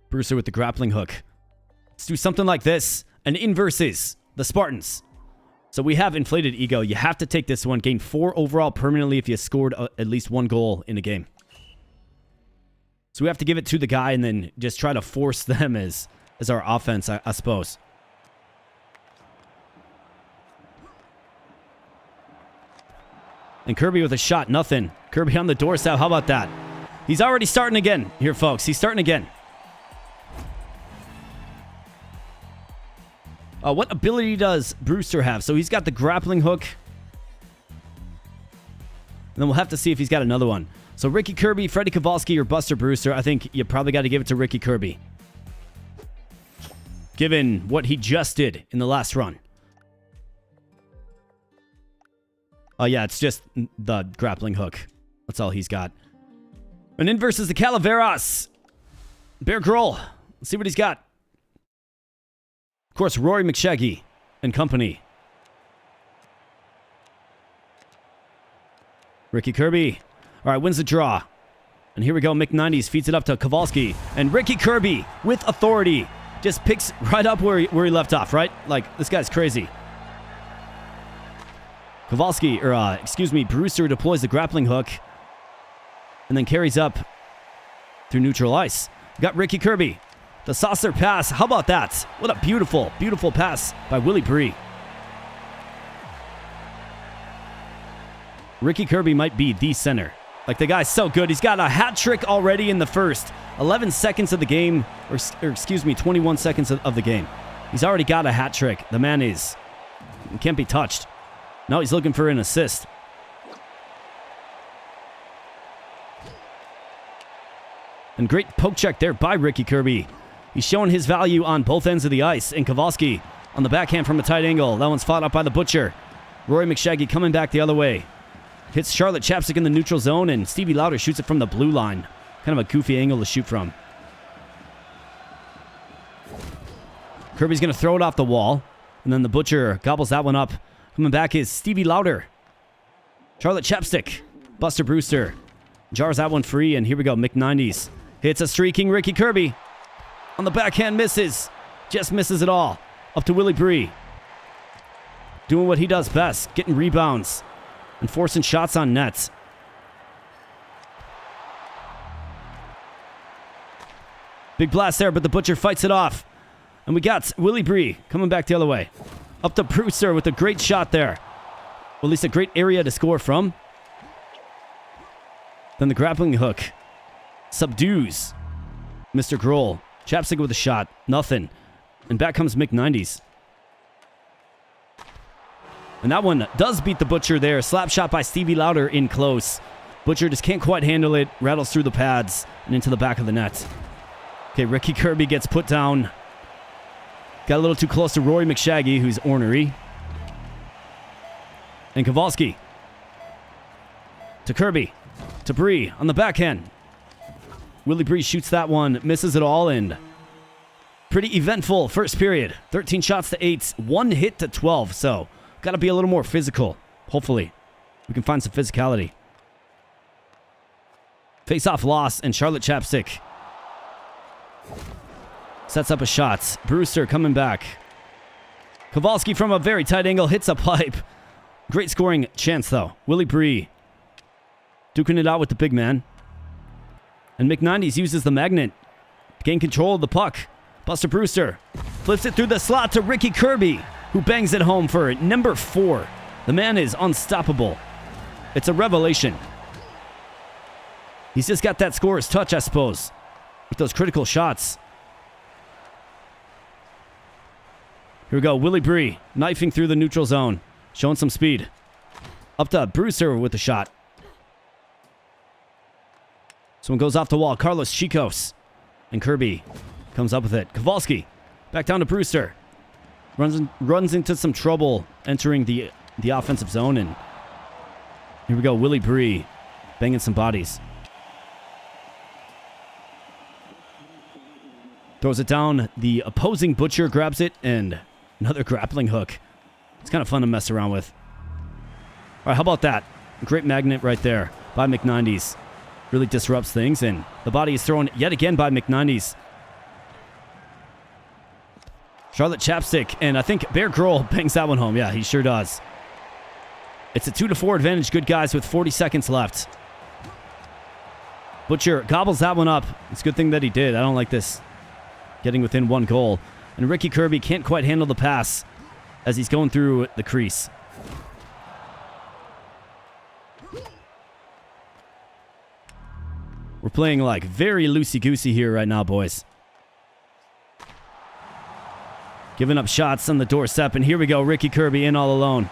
Brewster with the grappling hook. Let's do something like this. An in versus the Spartans. So we have Inflated Ego. You have to take this one. Gain 4 overall permanently if you scored at least 1 goal in a game. So we have to give it to the guy and then just try to force them as our offense, I suppose. And Kirby with a shot, nothing. Kirby on the doorstep, how about that? He's already starting again here, folks. He's starting again. What ability does Brewster have? So he's got the grappling hook. And then we'll have to see if he's got another one. So Ricky Kirby, Freddie Kowalski, or Buster Brewster. I think you probably got to give it to Ricky Kirby. Given what he just did in the last run. Oh, yeah, it's just the grappling hook. That's all he's got. And in versus the Calaveras. Bear Grohl. Let's see what he's got. Of course, Rory McShaggy and company. Ricky Kirby. All right, wins the draw. And here we go. McNindy's feeds it up to Kowalski. And Ricky Kirby, with authority, just picks right up where he left off, right? Like, this guy's crazy. Brewster deploys the grappling hook and then carries up through neutral ice. We got Ricky Kirby. The saucer pass. How about that? What a beautiful, beautiful pass by Willie Bree. Ricky Kirby might be the center. Like, the guy's so good. He's got a hat trick already in the first 11 seconds of the game, or 21 seconds of the game. He's already got a hat trick. The man can't be touched. Now he's looking for an assist. And great poke check there by Ricky Kirby. He's showing his value on both ends of the ice. And Kowalski on the backhand from a tight angle. That one's fought up by the Butcher. Rory McShaggy coming back the other way. Hits Charlotte Chapstick in the neutral zone, and Stevie Lauder shoots it from the blue line. Kind of a goofy angle to shoot from. Kirby's going to throw it off the wall. And then the Butcher gobbles that one up. Coming back is Stevie Lauder. Charlotte Chapstick. Buster Brewster. Jars that one free, and here we go. McNindy's. Hits a streaking Ricky Kirby. On the backhand, misses. Just misses it all. Up to Willie Bree. Doing what he does best. Getting rebounds. And forcing shots on net. Big blast there, but the Butcher fights it off. And we got Willie Bree coming back the other way. Up to Brewster with a great shot there. Well, at least a great area to score from. Then the grappling hook. Subdues Mr. Grohl. Chapstick with a shot. Nothing. And back comes McNindy's. And that one does beat the Butcher there. Slap shot by Stevie Lauder in close. Butcher just can't quite handle it. Rattles through the pads and into the back of the net. Okay, Ricky Kirby gets put down. Got a little too close to Rory McShaggy, who's ornery. And Kowalski. To Kirby. To Bree on the backhand. Willie Bree shoots that one. Misses it all, and pretty eventful first period. 13 shots to 8. 1 hit to 12. So, got to be a little more physical. Hopefully, we can find some physicality. Face-off loss, and Charlotte Chapstick sets up a shot. Brewster coming back. Kowalski from a very tight angle hits a pipe. Great scoring chance, though. Willie Bree duking it out with the big man. And McNineties uses the magnet. Gain control of the puck. Buster Brewster flips it through the slot to Ricky Kirby, who bangs it home for number 4. The man is unstoppable. It's a revelation. He's just got that scorer's touch, I suppose, with those critical shots. Here we go. Willie Bree knifing through the neutral zone, showing some speed. Up to Brewster with the shot. Someone goes off the wall. Carlos Chicos. And Kirby comes up with it. Kowalski back down to Brewster. Runs into some trouble entering the offensive zone. And here we go. Willie Bree banging some bodies. Throws it down. The opposing Butcher grabs it. And another grappling hook. It's kind of fun to mess around with. All right, how about that? Great magnet right there by McNineties. Really disrupts things, and the body is thrown yet again by McNineties. Charlotte Chapstick, and I think Bear Grohl bangs that one home. Yeah, he sure does. It's a 2-4 advantage, good guys, with 40 seconds left. Butcher gobbles that one up. It's a good thing that he did. I don't like this getting within 1 goal. And Ricky Kirby can't quite handle the pass as he's going through the crease. We're playing like very loosey-goosey here right now, boys. Giving up shots on the doorstep, and here we go. Ricky Kirby in all alone.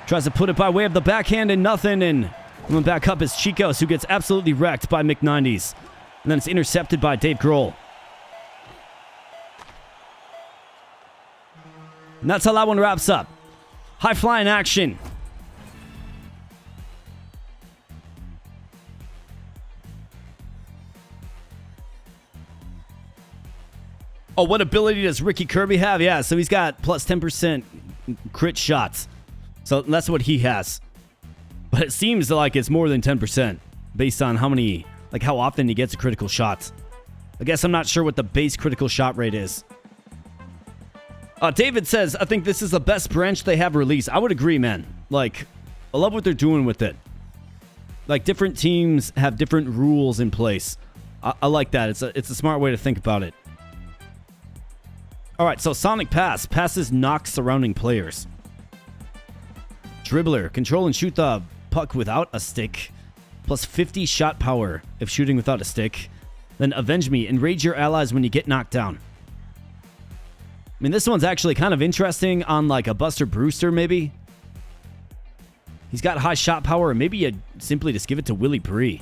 Tries to put it by way of the backhand and nothing, and coming back up is Chicos, who gets absolutely wrecked by McNineties. And then it's intercepted by Dave Grohl. And that's how that one wraps up. High-flying action. Oh, what ability does Ricky Kirby have? Yeah, so he's got plus 10% crit shots. So that's what he has. But it seems like it's more than 10% based on how often he gets a critical shot. I guess I'm not sure what the base critical shot rate is. David says, I think this is the best branch they have released. I would agree, man. Like, I love what they're doing with it. Like, different teams have different rules in place. I like that. It's a smart way to think about it. All right, so Sonic Pass. Passes knock surrounding players. Dribbler. Control and shoot the puck without a stick. Plus 50 shot power if shooting without a stick. Then Avenge Me. Enrage your allies when you get knocked down. I mean, this one's actually kind of interesting on like a Buster Brewster, maybe. He's got high shot power, or maybe you simply just give it to Willie Bree.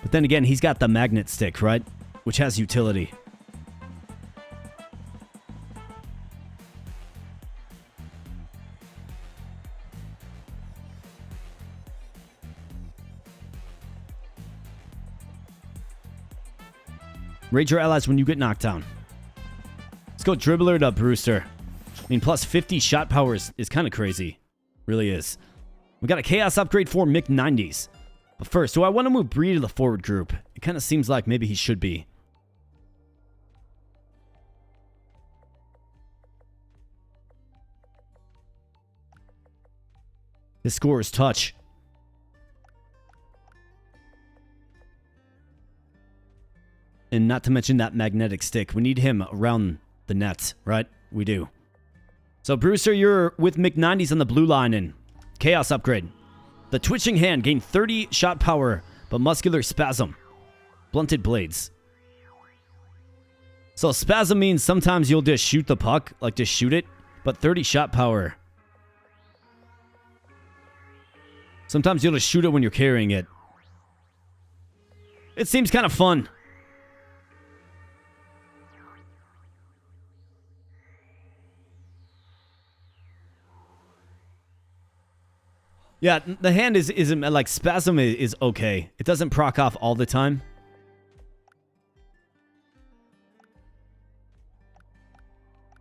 But then again, he's got the magnet stick, right? Which has utility. Rage your allies when you get knocked down. Let's go Dribbler to Brewster. I mean, plus 50 shot power is kind of crazy. Really is. We got a Chaos upgrade for McNineties. But first, do I want to move Bree to the forward group? It kind of seems like maybe he should be. His score is touch. And not to mention that magnetic stick. We need him around the net, right? We do. So, Brewster, you're with McNineties on the blue line and Chaos upgrade. The Twitching Hand gained 30 shot power, but Muscular Spasm. Blunted Blades. So, Spasm means sometimes you'll just shoot the puck, like just shoot it, but 30 shot power. Sometimes you'll just shoot it when you're carrying it. It seems kind of fun. Yeah, the hand isn't like Spasm is okay. It doesn't proc off all the time.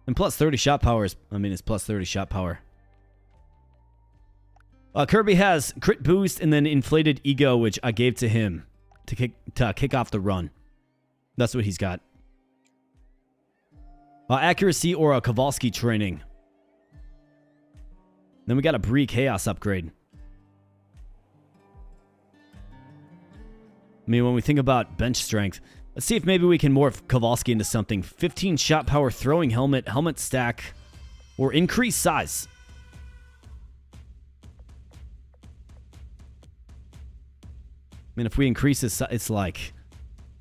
And plus 30 shot power is, it's plus 30 shot power. Kirby has crit boost and then inflated ego, which I gave to him to kick off the run. That's what he's got. Accuracy or a Kowalski training. Then we got a Bree Chaos upgrade. I mean, when we think about bench strength, let's see if maybe we can morph Kowalski into something. 15 shot power throwing helmet, helmet stack, or increase size. I mean, if we increase this, it's like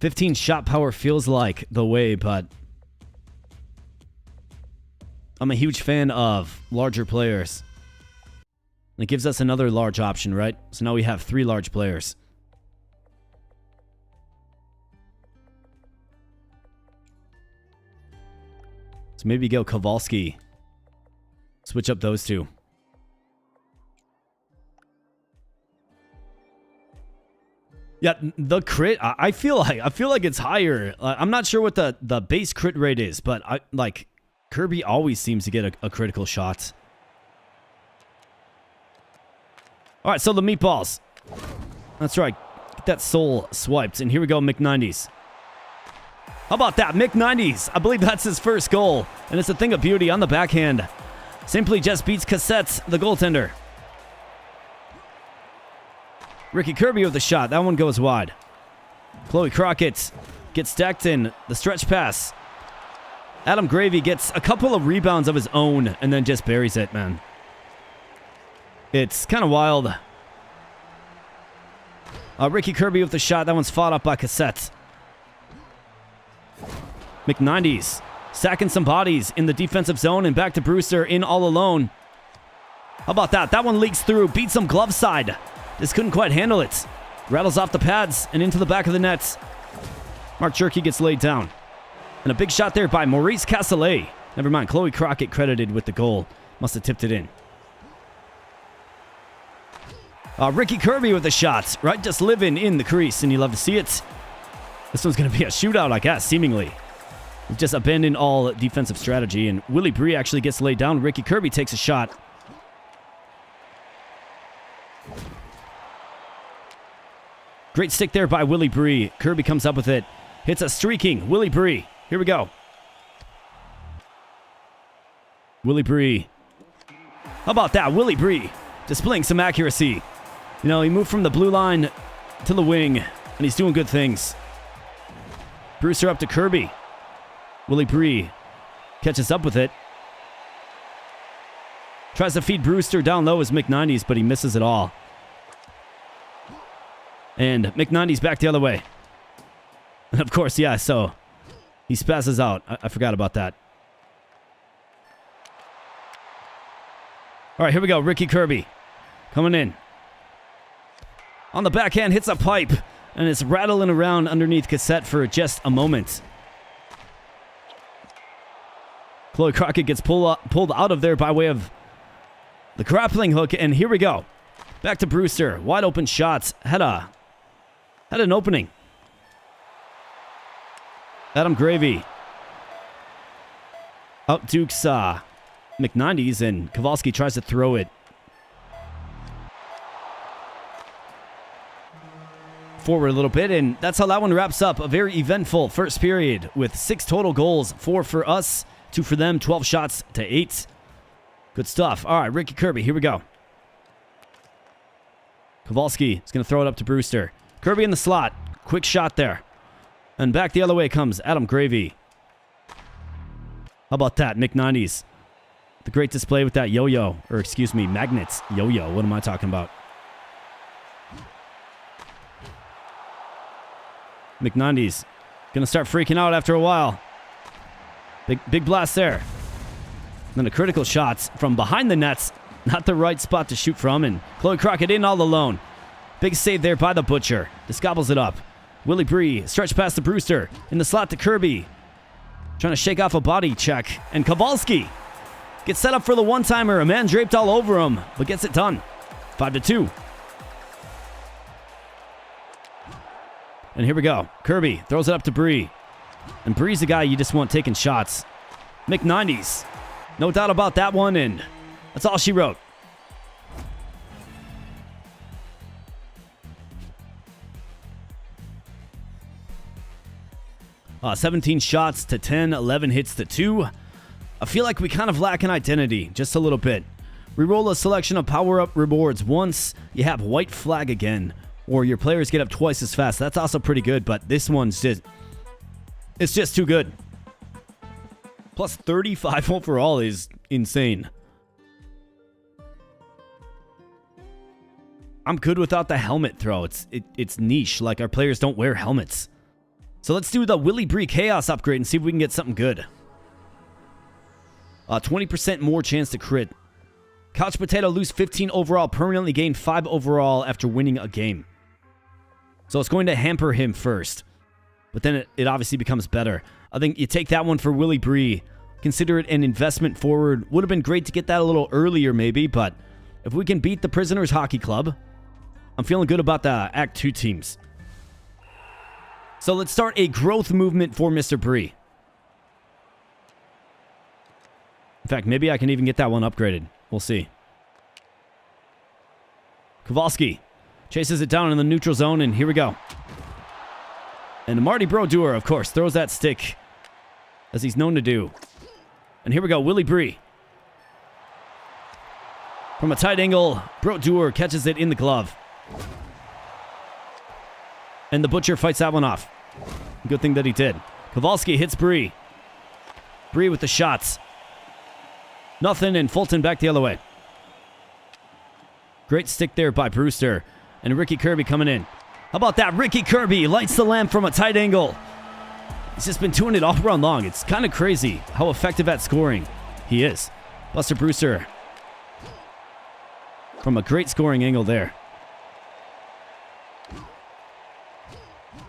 15 shot power feels like the way, but I'm a huge fan of larger players. It gives us another large option, right? So now we have 3 large players. So maybe go Kowalski. Switch up those two. Yeah, the crit, I feel like it's higher. I'm not sure what the base crit rate is, but Kirby always seems to get a critical shot. All right, so the meatballs. That's right. Get that soul swiped, and here we go, Mick90s. How about that, Mick90s? I believe that's his first goal, and it's a thing of beauty on the backhand. Simply just beats Cassettes, the goaltender. Ricky Kirby with the shot. That one goes wide. Chloe Crockett gets stacked in the stretch pass. Adam Gravy gets a couple of rebounds of his own and then just buries it, man. It's kind of wild. Ricky Kirby with the shot. That one's fought up by Cassette. Mick90s stacking some bodies in the defensive zone and back to Brewster in all alone. How about that? That one leaks through. Beats him glove side. Just couldn't quite handle it. Rattles off the pads and into the back of the net. Mark Jerky gets laid down. And a big shot there by Maurice Castellet. Never mind, Chloe Crockett credited with the goal. Must have tipped it in. Ricky Kirby with the shot. Right, just living in the crease, and you love to see it. This one's going to be a shootout, I guess, seemingly. We've just abandoned all defensive strategy, and Willie Bree actually gets laid down. Ricky Kirby takes a shot. Great stick there by Willie Bree. Kirby comes up with it. Hits a streaking Willie Bree. Here we go. Willie Bree. How about that? Willie Bree displaying some accuracy. You know, he moved from the blue line to the wing, and he's doing good things. Brewster up to Kirby. Willie Bree catches up with it. Tries to feed Brewster down low as Mick90s, but he misses it all. And Mick90s back the other way. And of course, yeah, so he spazzes out. I forgot about that. All right, here we go. Ricky Kirby coming in. On the backhand, hits a pipe. And it's rattling around underneath Cassette for just a moment. Chloe Crockett gets pulled out of there by way of the grappling hook. And here we go. Back to Brewster. Wide open shots. Had an opening. Adam Gravy. Out Dukes Mick90s, and Kowalski tries to throw it forward a little bit, and that's how that one wraps up. A very eventful first period with 6 total goals. 4 for us, 2 for them, 12 shots to 8. Good stuff. All right, Ricky Kirby, here we go. Kowalski is going to throw it up to Brewster. Kirby in the slot. Quick shot there. And back the other way comes Adam Gravy. How about that? Mick90s. The great display with that yo-yo. Or excuse me, magnets. Yo-yo. What am I talking about? Mick90s. Gonna start freaking out after a while. Big blast there. Then a critical shots from behind the nets. Not the right spot to shoot from. And Chloe Crockett in all alone. Big save there by the Butcher. Just gobbles it up. Willie Bree stretch past to Brewster. In the slot to Kirby. Trying to shake off a body check. And Kowalski gets set up for the one-timer. A man draped all over him, but gets it done. 5-2. And here we go. Kirby throws it up to Bree. And Bree's the guy you just want taking shots. Mick90s. No doubt about that one, and that's all she wrote. 17 shots to 10, 11 hits to 2. I feel like we kind of lack an identity, just a little bit. Reroll a selection of power-up rewards once, you have white flag again, or your players get up twice as fast. That's also pretty good, but this one's just... it's just too good. Plus 35 overall is insane. I'm good without the helmet throw. It's niche, like our players don't wear helmets. So let's do the Willy Bree Chaos upgrade and see if we can get something good. 20% more chance to crit. Couch Potato lose 15 overall, permanently gain 5 overall after winning a game. So it's going to hamper him first. But then it obviously becomes better. I think you take that one for Willy Bree. Consider it an investment forward. Would have been great to get that a little earlier maybe, but if we can beat the Prisoners Hockey Club, I'm feeling good about the Act 2 teams. So let's start a growth movement for Mr. Bree. In fact, maybe I can even get that one upgraded. We'll see. Kowalski chases it down in the neutral zone, and here we go. And Marty Brodeur, of course, throws that stick, as he's known to do. And here we go, Willy Bree. From a tight angle, Brodeur catches it in the glove. And the Butcher fights that one off. Good thing that he did. Kowalski hits Bree. Bree with the shots. Nothing, and Fulton back the other way. Great stick there by Brewster. And Ricky Kirby coming in. How about that? Ricky Kirby lights the lamp from a tight angle. He's just been doing it all run long. It's kind of crazy how effective at scoring he is. Buster Brewster. From a great scoring angle there.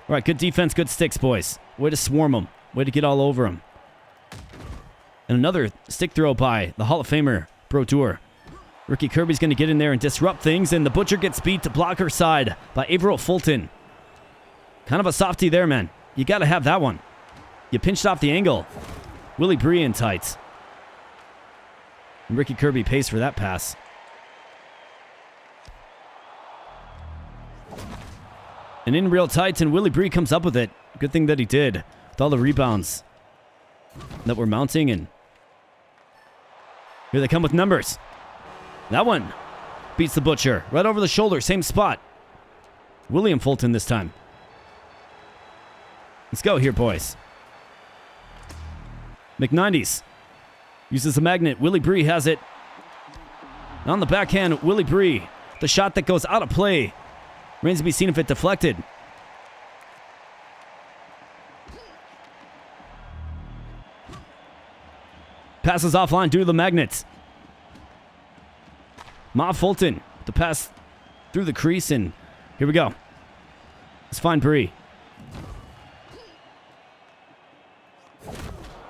All right, good defense, good sticks, boys. Way to swarm them. Way to get all over them. And another stick throw by the Hall of Famer, Brodeur. Ricky Kirby's going to get in there and disrupt things, and the Butcher gets beat to blocker side by Averill Fulton. Kind of a softie there, man. You got to have that one. You pinched off the angle. Willy Bree in tights. And Ricky Kirby pays for that pass. And in real tights, and Willy Bree comes up with it. Good thing that he did. With all the rebounds that were mounting, and here they come with numbers. That one beats the Butcher. Right over the shoulder, same spot. William Fulton this time. Let's go here, boys. McNineties uses the magnet. Willy Bree has it. On the backhand, Willy Bree. The shot that goes out of play. Remains to be seen if it deflected. Passes offline due to the magnets. Ma Fulton, the pass through the crease, and here we go. Let's find Bree.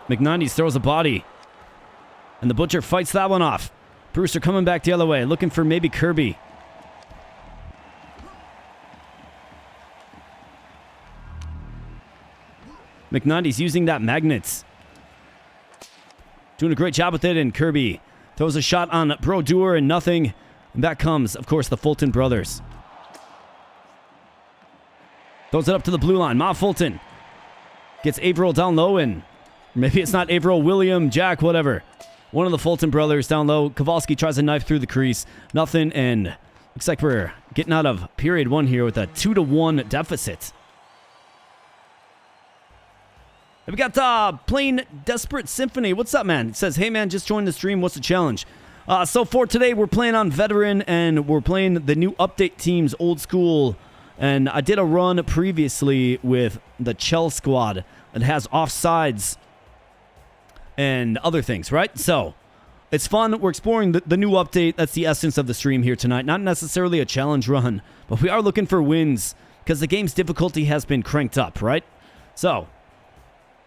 McNineties throws a body. And the Butcher fights that one off. Brewster coming back the other way, looking for maybe Kirby. McNineties using that magnets. Doing a great job with it, and Kirby throws a shot on Brodeur and nothing. And back comes, of course, the Fulton brothers. Throws it up to the blue line. Ma Fulton gets Averill down low, and maybe it's not Averill, William, Jack, whatever. One of the Fulton brothers down low. Kowalski tries a knife through the crease. Nothing, and looks like we're getting out of period one here with a 2-1 deficit. We got Plain Desperate Symphony. What's up, man? It says, hey, man, just joined the stream. What's the challenge? So for today, we're playing on Veteran, and we're playing the new update teams, Old School. And I did a run previously with the Tchel squad that has offsides and other things, right? So it's fun. We're exploring the new update. That's the essence of the stream here tonight. Not necessarily a challenge run, but we are looking for wins because the game's difficulty has been cranked up, right? So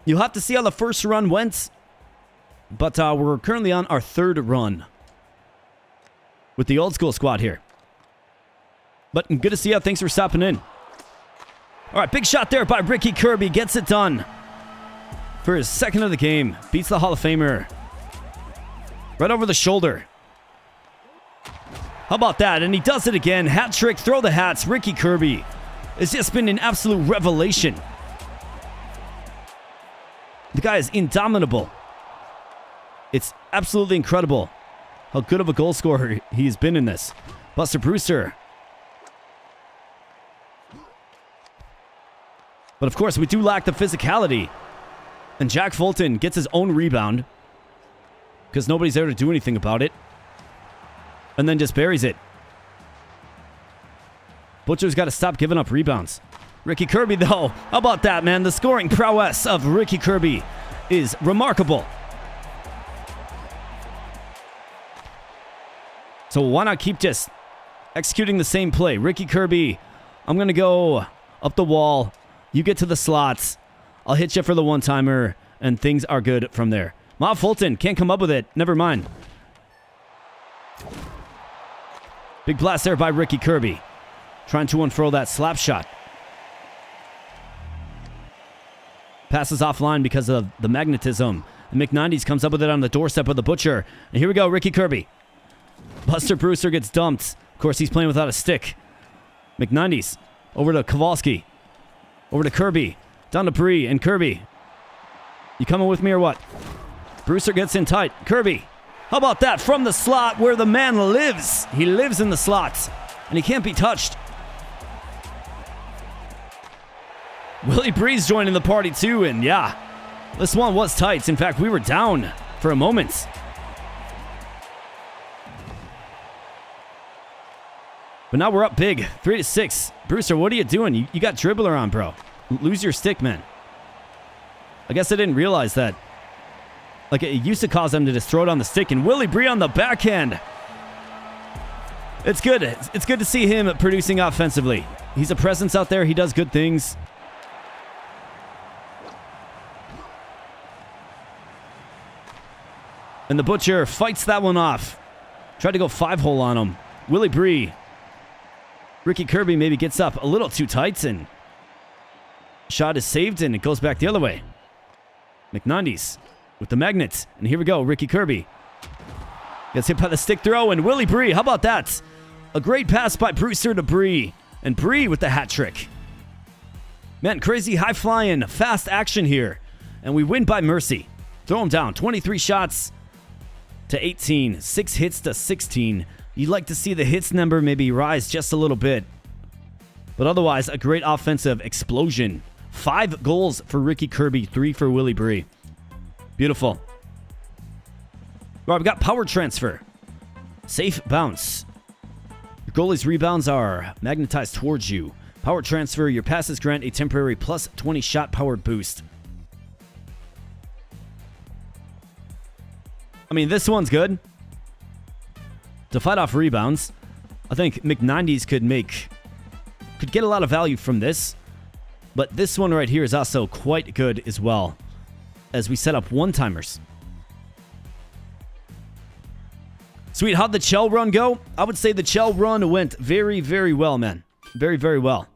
you'll have to see how the first run went, but we're currently on our third run with the Old School squad here. But good to see you. Thanks for stopping in. All right, big shot there by Ricky Kirby. Gets it done for his second of the game. Beats the Hall of Famer right over the shoulder. How about that? And he does it again. Hat trick, throw the hats. Ricky Kirby. It's just been an absolute revelation. The guy is indomitable. It's absolutely incredible how good of a goal scorer he's been in this. Buster Brewster. But of course, we do lack the physicality. And Jack Fulton gets his own rebound because nobody's there to do anything about it. And then just buries it. Butcher's got to stop giving up rebounds. Ricky Kirby, though. How about that, man? The scoring prowess of Ricky Kirby is remarkable. So why not keep just executing the same play? Ricky Kirby, I'm going to go up the wall. You get to the slots. I'll hit you for the one-timer, and things are good from there. Ma Fulton can't come up with it. Never mind. Big blast there by Ricky Kirby. Trying to unfurl that slap shot. Passes offline because of the magnetism. And McNineties comes up with it on the doorstep of the Butcher. And here we go, Ricky Kirby. Buster Brewster gets dumped. Of course, he's playing without a stick. McNineties over to Kowalski. Over to Kirby. Down to Bree and Kirby. You coming with me or what? Brewster gets in tight. Kirby. How about that from the slot where the man lives? He lives in the slots. And he can't be touched. Willie Bree's joining the party too, and yeah, this one was tight. In fact, we were down for a moment. But now we're up big, 3-6. Brewster, what are you doing? You got dribbler on, bro. Lose your stick, man. I guess I didn't realize that. Like, it used to cause them to just throw it on the stick, and Willie Bree on the backhand. It's good. It's good to see him producing offensively. He's a presence out there. He does good things. And the Butcher fights that one off. Tried to go 5-hole on him. Willie Bree. Ricky Kirby maybe gets up a little too tight, and shot is saved, and it goes back the other way. McNineties with the magnet. And here we go, Ricky Kirby. Gets hit by the stick throw, and Willie Bree, how about that? A great pass by Brewster to Bree. And Bree with the hat trick. Man, crazy high-flying, fast action here. And we win by mercy. Throw him down. 23 shots to 18. 6 hits to 16. You'd like to see the hits number maybe rise just a little bit. But otherwise, a great offensive explosion. 5 goals for Ricky Kirby, 3 for Willie Bree. Beautiful. All right, we've got power transfer. Safe bounce. Your goalie's rebounds are magnetized towards you. Power transfer, your passes grant a temporary plus 20 shot power boost. I mean, this one's good. To fight off rebounds, I think McNineties could get a lot of value from this. But this one right here is also quite good as well, as we set up one-timers. Sweet, how'd the Tchel run go? I would say the Tchel run went very, very well, man. Very, very well.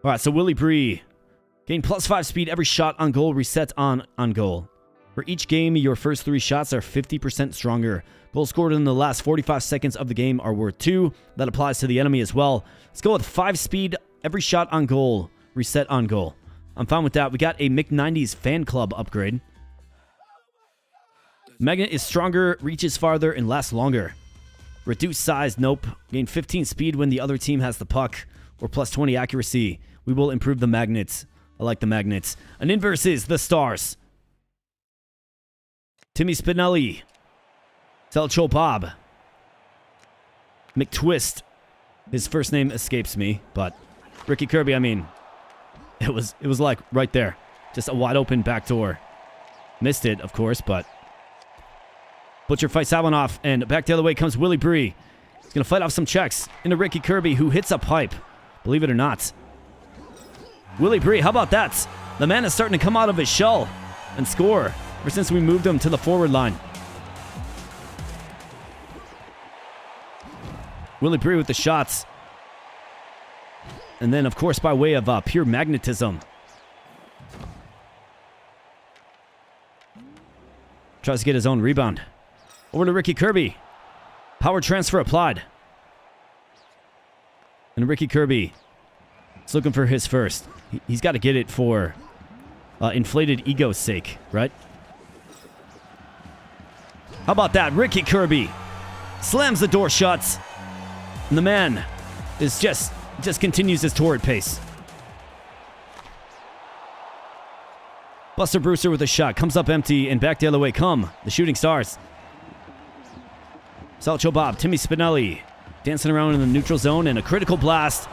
All right, so Willie Bree. Gain +5 speed every shot on goal, reset on goal. For each game, your first 3 shots are 50% stronger. Goals scored in the last 45 seconds of the game are worth 2. That applies to the enemy as well. Let's go with 5 speed every shot on goal, reset on goal. I'm fine with that. We got a McNineties fan club upgrade. Magnet is stronger, reaches farther, and lasts longer. Reduced size, nope. Gain 15 speed when the other team has the puck, or +20 accuracy. We will improve the magnets. I like the magnets. An inverse is the stars. Timmy Spinelli. Telcho Bob. McTwist. His first name escapes me, but Ricky Kirby, I mean, it was like right there. Just a wide open backdoor. Missed it, of course, but Butcher fights that one off, and back the other way comes Willie Bree. He's going to fight off some checks into Ricky Kirby, who hits a pipe. Believe it or not. Willie Bree, how about that? The man is starting to come out of his shell and score ever since we moved him to the forward line. Willie Bree with the shots. And then, of course, by way of pure magnetism. Tries to get his own rebound. Over to Ricky Kirby. Power transfer applied. And Ricky Kirby He's looking for his first. He's got to get it for inflated ego's sake, right? How about that? Ricky Kirby slams the door shut. And the man is just continues his torrid pace. Buster Brewster with a shot. Comes up empty and back the other way come the Shooting Stars. Salcho Bob, Timmy Spinelli dancing around in the neutral zone, and a critical blast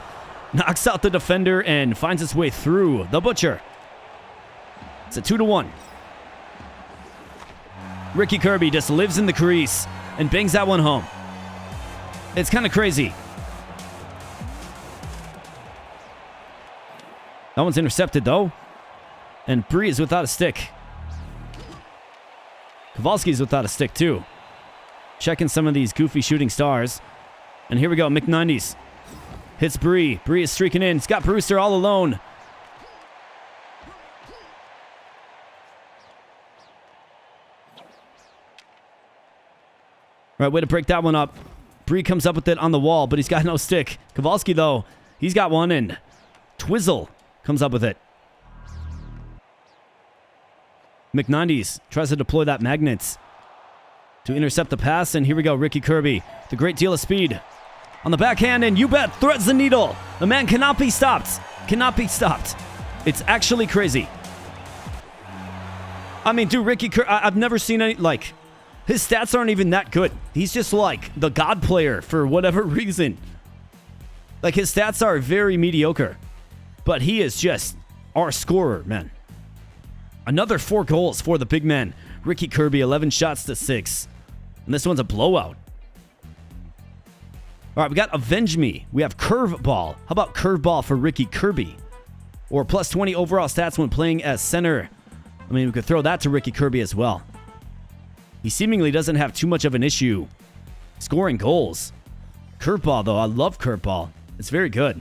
knocks out the defender and finds its way through the Butcher. It's a 2-1. Ricky Kirby just lives in the crease and bangs that one home. It's kind of crazy. That one's intercepted, though. And Bree is without a stick. Kowalski's without a stick, too. Checking some of these goofy Shooting Stars. And here we go, McNineties. Hits Bree. Bree is streaking in. He's got Brewster all alone. All right, way to break that one up. Bree comes up with it on the wall, but he's got no stick. Kowalski, though, he's got one, and Twizzle comes up with it. McNineties tries to deploy that magnet to intercept the pass, and here we go, Ricky Kirby. The great deal of speed on the backhand, and you bet, threads the needle. The man cannot be stopped. Cannot be stopped. It's actually crazy. I mean, dude, Ricky Kirby, I've never seen any, like, his stats aren't even that good. He's just like the god player for whatever reason. Like, his stats are very mediocre, but he is just our scorer, man. Another 4 goals for the big man. Ricky Kirby, 11 shots to 6. And this one's a blowout. All right, we got Avenge Me. We have Curveball. How about Curveball for Ricky Kirby? Or plus 20 overall stats when playing as center. I mean, we could throw that to Ricky Kirby as well. He seemingly doesn't have too much of an issue scoring goals. Curveball, though. I love Curveball. It's very good.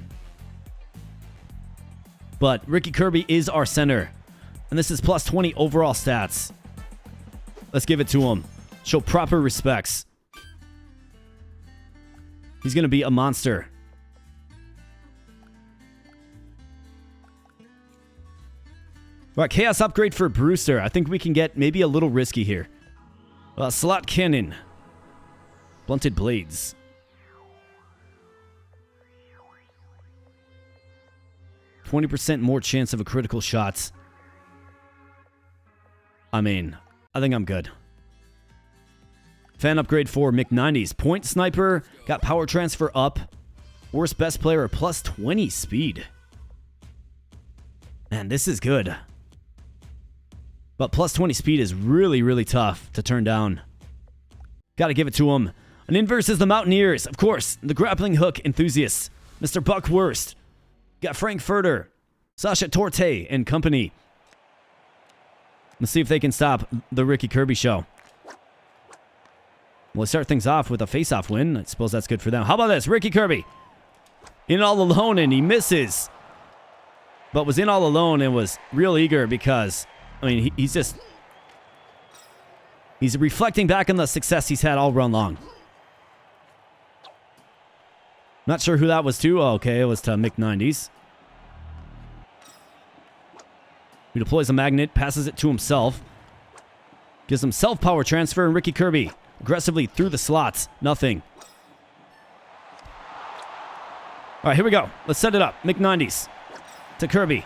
But Ricky Kirby is our center. And this is plus 20 overall stats. Let's give it to him. Show proper respects. He's going to be a monster. All right, Chaos upgrade for Brewster. I think we can get maybe a little risky here. Slot Cannon. Blunted Blades. %20 more chance of a critical shot. I mean, I think I'm good. Fan upgrade for McNineties. Point Sniper. Got power transfer up. Worst best player, plus 20 speed. Man, this is good. But plus 20 speed is really, really tough to turn down. Got to give it to him. An inverse is the Mountaineers. Of course, the grappling hook enthusiasts. Mr. Buckwurst. Got Frank Furter. Sasha Torte and company. Let's see if they can stop the Ricky Kirby show. We'll start things off with a face-off win. I suppose that's good for them. How about this? Ricky Kirby. In all alone, and he misses. But was in all alone and was real eager because, I mean, he's reflecting back on the success he's had all run long. Not sure who that was to. Oh, okay, it was to McNineties. He deploys a magnet, passes it to himself. Gives himself power transfer, and Ricky Kirby aggressively through the slots. Nothing. All right, here we go. Let's set it up. McNineties to Kirby.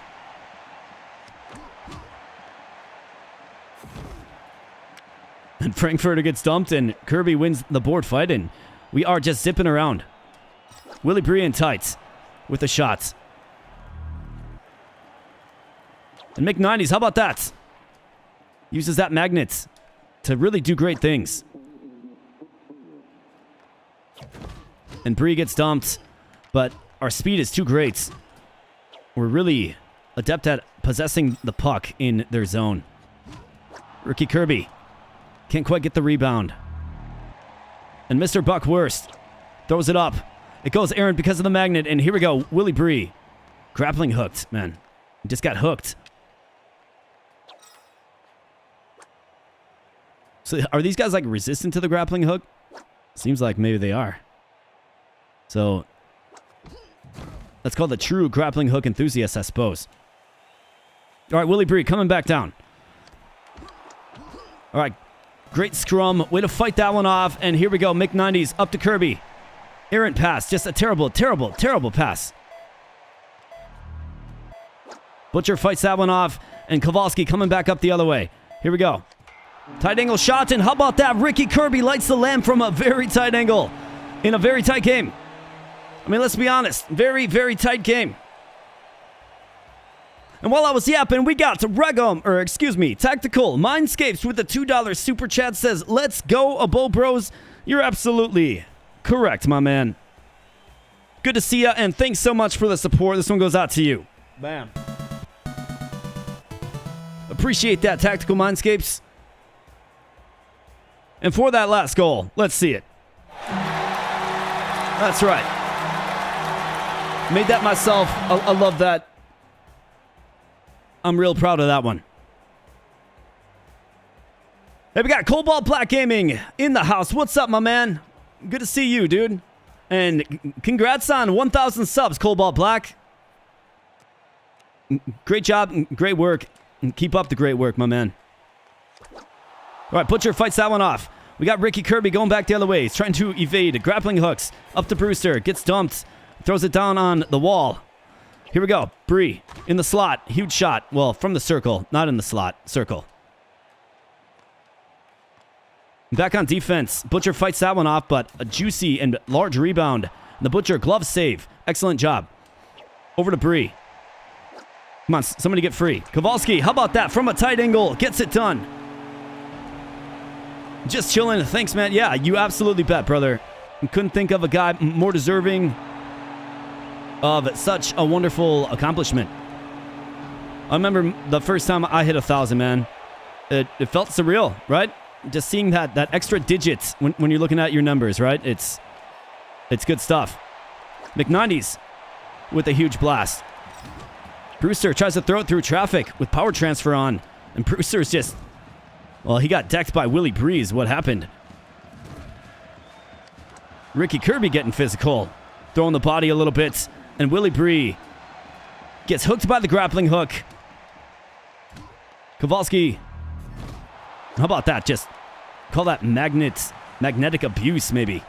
And Frankfurter gets dumped, and Kirby wins the board fight, and we are just zipping around. Willie Bree in tights with the shots. And McNineties, how about that? Uses that magnet to really do great things. And Bree gets dumped, but our speed is too great. We're really adept at possessing the puck in their zone. Ricky Kirby can't quite get the rebound. And Mr. Buckwurst throws it up. It goes errant because of the magnet, and here we go. Willie Bree. Grappling hooked, man. He just got hooked. So are these guys like resistant to the grappling hook? Seems like maybe they are. So That's called the true grappling hook enthusiast, I suppose. All right, Willie Bree coming back down. All right, great scrum. Way to fight that one off. And here we go. Mick90s up to Kirby. Errant pass. Just a terrible, terrible, terrible pass. Butcher fights that one off. And Kowalski coming back up the other way. Here we go. Tight angle shot. And how about that? Ricky Kirby lights the lamp from a very tight angle in a very tight game. I mean, let's be honest. Very, very tight game. And while I was yapping, we got Tactical Mindscapes with the $2 super chat says, let's go, Abo Bros. You're absolutely correct, my man. Good to see ya, and thanks so much for the support. This one goes out to you. Bam. Appreciate that, Tactical Mindscapes. And for that last goal, let's see it. That's right. Made that myself. I love that. I'm real proud of that one. Hey, we got Cobalt Black Gaming in the house. What's up, my man? Good to see you, dude. And congrats on 1,000 subs, Cobalt Black. Great job, great work. Keep up the great work, my man. All right, Butcher fights that one off. We got Ricky Kirby going back the other way. He's trying to evade grappling hooks. Up to Brewster. Gets dumped. Throws it down on the wall. Here we go. Bree in the slot. Huge shot. Well, from the circle. Not in the slot. Circle. Back on defense. Butcher fights that one off, but a juicy and large rebound. The Butcher glove save. Excellent job. Over to Bree. Come on, somebody get free. Kowalski, how about that? From a tight angle. Gets it done. Just chilling. Thanks, man. Yeah, you absolutely bet, brother. Couldn't think of a guy more deserving of such a wonderful accomplishment. I remember the first time I hit 1,000, man. It felt surreal, right? Just seeing that extra digits when you're looking at your numbers, right? It's good stuff. Mick90s with a huge blast. Brewster tries to throw it through traffic with power transfer on. And Brewster's just... Well, he got decked by Willie Breeze. What happened? Ricky Kirby getting physical. Throwing the body a little bit. And Willie Bree gets hooked by the grappling hook. Kowalski. How about that? Just call that magnetic abuse, maybe.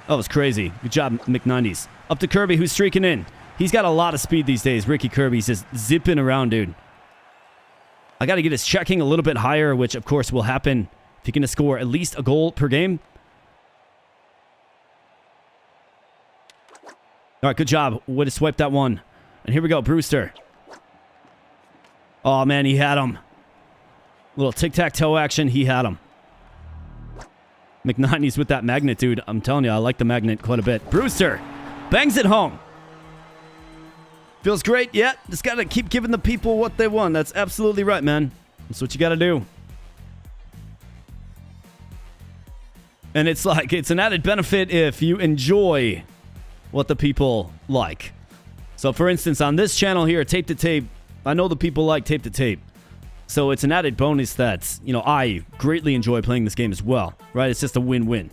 That was crazy. Good job, Mick90s. Up to Kirby, who's streaking in. He's got a lot of speed these days. Ricky Kirby's just zipping around, dude. I got to get his checking a little bit higher, which, of course, will happen if he's going to score at least a goal per game. All right, good job. Way to swipe that one. And here we go, Brewster. Oh, man, he had him. Little tic-tac-toe action. He had him. Mick90s with that magnet, dude. I'm telling you, I like the magnet quite a bit. Brewster bangs it home. Feels great. Yeah, just got to keep giving the people what they want. That's absolutely right, man. That's what you got to do. And it's like, it's an added benefit if you enjoy what the people like. So, for instance, on this channel here, Tape to Tape, I know the people like Tape to Tape. So it's an added bonus that, you know, I greatly enjoy playing this game as well, right? It's just a win-win.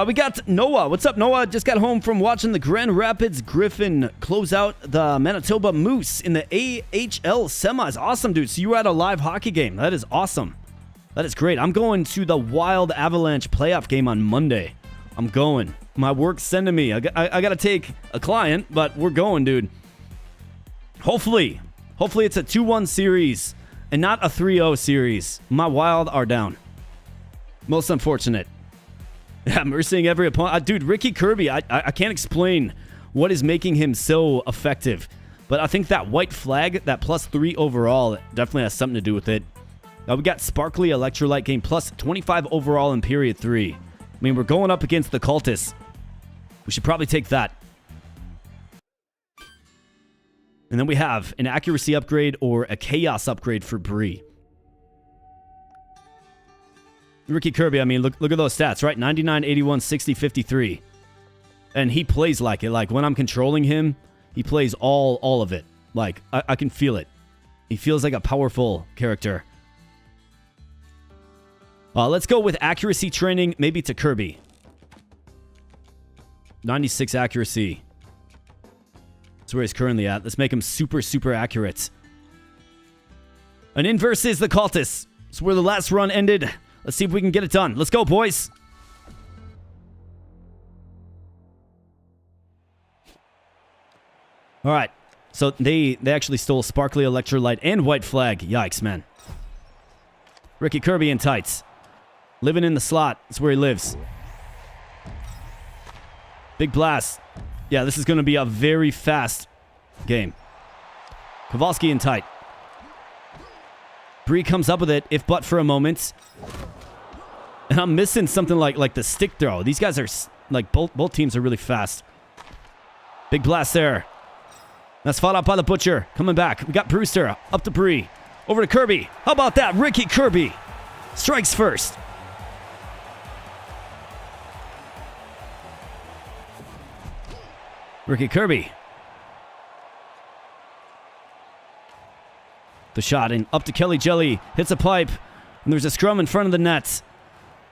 We got Noah. What's up, Noah? Just got home from watching the Grand Rapids Griffin close out the Manitoba Moose in the AHL semis. Awesome, dude. So you were at a live hockey game. That is awesome. That is great. I'm going to the Wild Avalanche playoff game on Monday. I'm going. My work's sending me. I got to take a client, but we're going, dude. Hopefully it's a 2-1 series and not a 3-0 series. My Wild are down. Most unfortunate. Yeah, we're seeing every opponent. Dude, Ricky Kirby, I can't explain what is making him so effective. But I think that white flag, that +3 overall, definitely has something to do with it. We got Sparkly Electrolyte game +25 overall in period 3. I mean, we're going up against the Cultists. We should probably take that. And then we have an accuracy upgrade or a chaos upgrade for Bree. Ricky Kirby, I mean, look at those stats, right? 99, 81, 60, 53. And he plays like it. Like, when I'm controlling him, he plays all of it. Like, I can feel it. He feels like a powerful character. Let's go with accuracy training, maybe to Kirby. 96 accuracy. That's where he's currently at. Let's make him super, super accurate. An inverse is the cultist. It's where the last run ended. Let's see if we can get it done. Let's go, boys. All right. So they actually stole Sparkly Electrolyte and White Flag. Yikes, man. Ricky Kirby in tights. Living in the slot. That's where he lives. Big blast. Yeah, this is going to be a very fast game. Kowalski in tight. Bree comes up with it, if but for a moment. And I'm missing something like the stick throw. These guys are, like, both teams are really fast. Big blast there. That's fought out by the Butcher. Coming back. We got Brewster. Up to Bree. Over to Kirby. How about that? Ricky Kirby strikes first. Ricky Kirby. The shot and up to Kelly Jelly. Hits a pipe. And there's a scrum in front of the net.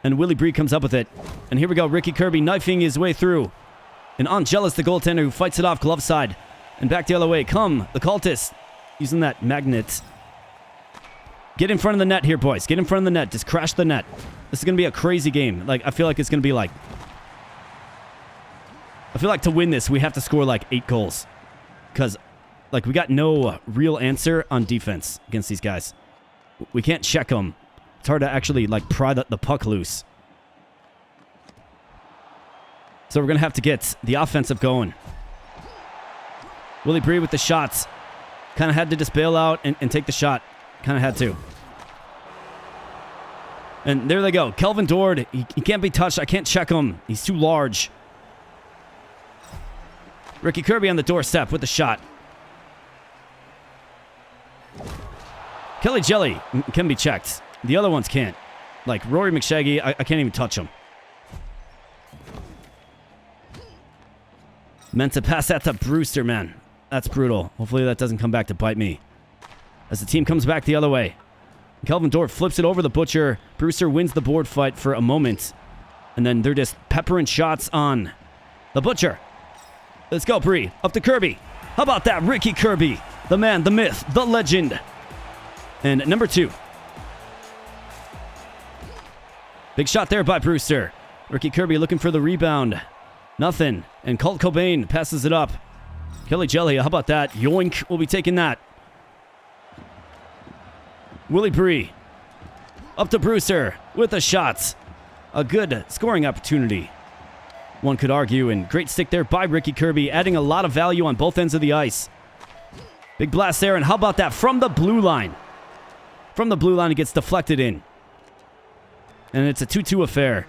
And Willie Bree comes up with it. And here we go. Ricky Kirby knifing his way through. And Angelis, the goaltender, who fights it off glove side. And back the other way. Come, the cultist. Using that magnet. Get in front of the net here, boys. Get in front of the net. Just crash the net. This is going to be a crazy game. Like, I feel like it's going to be like... I feel like to win this, we have to score like 8 goals. Because, like, we got no real answer on defense against these guys. We can't check them. It's hard to actually, like, pry the puck loose. So we're going to have to get the offensive going. Willie Bree with the shots. Kind of had to just bail out and take the shot. Kind of had to. And there they go. Kelvin Dord. He can't be touched. I can't check him. He's too large. Ricky Kirby on the doorstep with the shot. Kelly Jelly can be checked. The other ones can't. Like Rory McShaggy, I can't even touch him. Meant to pass that to Brewster, man. That's brutal. Hopefully that doesn't come back to bite me. As the team comes back the other way. Kelvin Dorff flips it over the Butcher. Brewster wins the board fight for a moment. And then they're just peppering shots on the Butcher. Let's go, Bree. Up to Kirby. How about that? Ricky Kirby. The man, the myth, the legend. And number 2. Big shot there by Brewster. Ricky Kirby looking for the rebound. Nothing. And Colt Cobain passes it up. Kelly Jelly, how about that? Yoink. We'll be taking that. Willie Bree. Up to Brewster with the shots. A good scoring opportunity, one could argue, and great stick there by Ricky Kirby, adding a lot of value on both ends of the ice. Big blast there, and how about that from the blue line? From the blue line, it gets deflected in. And it's a 2-2 affair.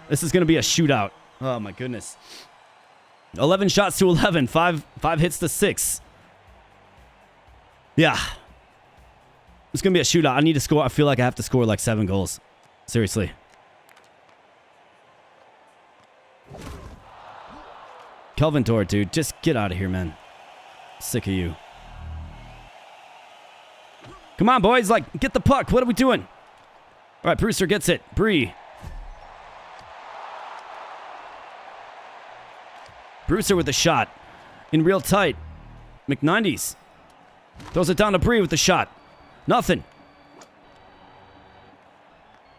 This is going to be a shootout. Oh, my goodness. 11 shots to 11. 5 hits to 6. Yeah. It's going to be a shootout. I need to score. I feel like I have to score like 7 goals. Seriously. Kelvin Dort, dude. Just get out of here, man. Sick of you. Come on, boys. Like, get the puck. What are we doing? All right, Brewster gets it. Bree. Brewster with the shot. In real tight. McNineties. Throws it down to Bree with the shot. Nothing.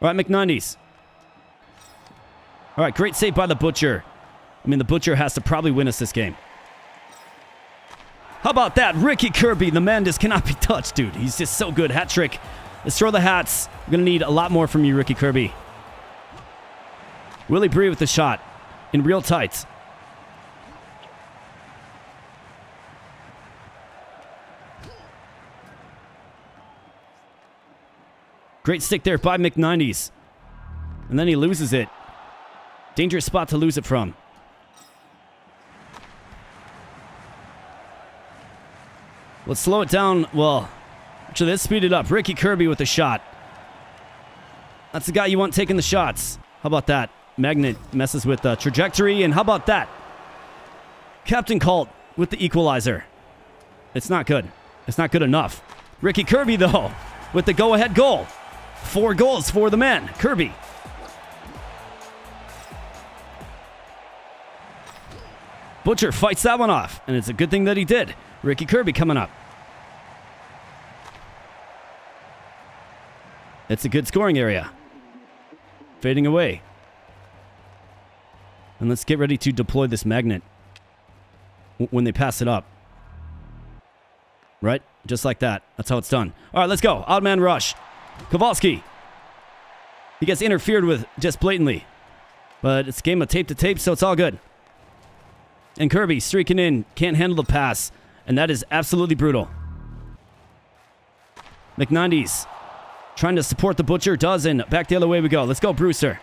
All right, McNineties. All right, great save by the Butcher. I mean, the Butcher has to probably win us this game. How about that? Ricky Kirby, the man just cannot be touched, dude. He's just so good. Hat trick. Let's throw the hats. We're going to need a lot more from you, Ricky Kirby. Willie Bree with the shot. In real tights. Great stick there by McNineties. And then he loses it. Dangerous spot to lose it from. Let's slow it down. Well, actually, let's speed it up. Ricky Kirby with the shot. That's the guy you want taking the shots. How about that? Magnet messes with the trajectory. And how about that? Captain Colt with the equalizer. It's not good. It's not good enough. Ricky Kirby, though, with the go-ahead goal. 4 goals for the man, Kirby. Butcher fights that one off, and it's a good thing that he did. Ricky Kirby coming up. It's a good scoring area. Fading away. And let's get ready to deploy this magnet when they pass it up. Right? Just like that. That's how it's done. All right, let's go. Odd man rush. Kowalski. He gets interfered with just blatantly. But it's a game of tape to tape, so it's all good. And Kirby streaking in. Can't handle the pass. And that is absolutely brutal. McNindy's trying to support the Butcher. Doesn't. Back the other way we go. Let's go, Brewster.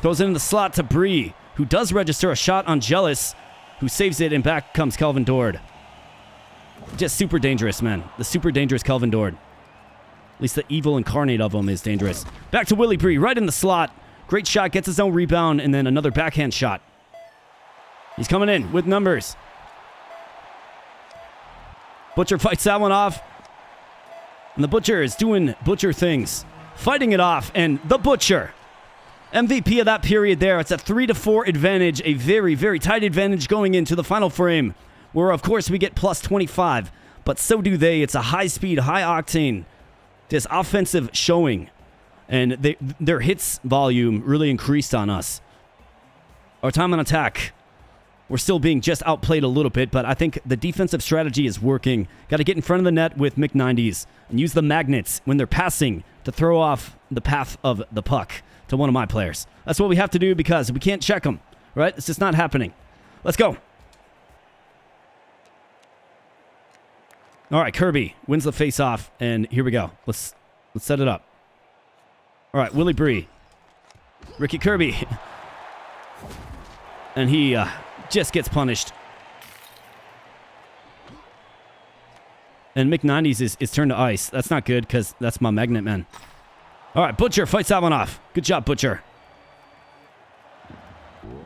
Throws it in the slot to Bree, who does register a shot on Jealous, who saves it, and back comes Kelvin Dord. Just super dangerous, man. The super dangerous Kelvin Dord. At least the evil incarnate of him is dangerous. Back to Willie Bree, right in the slot. Great shot, gets his own rebound, and then another backhand shot. He's coming in with numbers. Butcher fights that one off. And the Butcher is doing Butcher things. Fighting it off, and the Butcher, MVP of that period there. It's a 3-4 advantage, a very, very tight advantage going into the final frame, where, of course, we get plus 25, but so do they. It's a high-speed, high-octane, this offensive showing, and their hits volume really increased on us. Our time on attack, we're still being just outplayed a little bit, but I think the defensive strategy is working. Got to get in front of the net with McNindy's and use the magnets when they're passing to throw off the path of the puck to one of my players. That's what we have to do because we can't check them, right? It's just not happening. Let's go. All right, Kirby wins the face-off, and here we go. Let's set it up. All right, Willie Bree. Ricky Kirby. And he just gets punished. And McNindy's is turned to ice. That's not good because that's my magnet man. All right, Butcher fights that one off. Good job, Butcher. All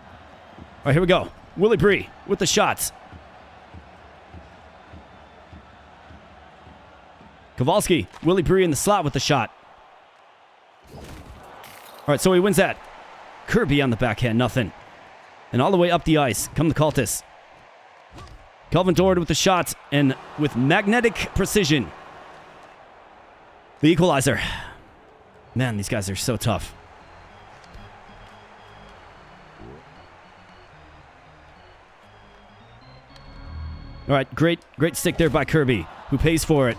right, here we go. Willie Bree with the shots. Kowalski, Willie Bree in the slot with the shot. All right, so he wins that. Kirby on the backhand, nothing. And all the way up the ice come the Cultists. Kelvin Dord with the shot, and with magnetic precision, the equalizer. Man, these guys are so tough. All right, great stick there by Kirby, who pays for it.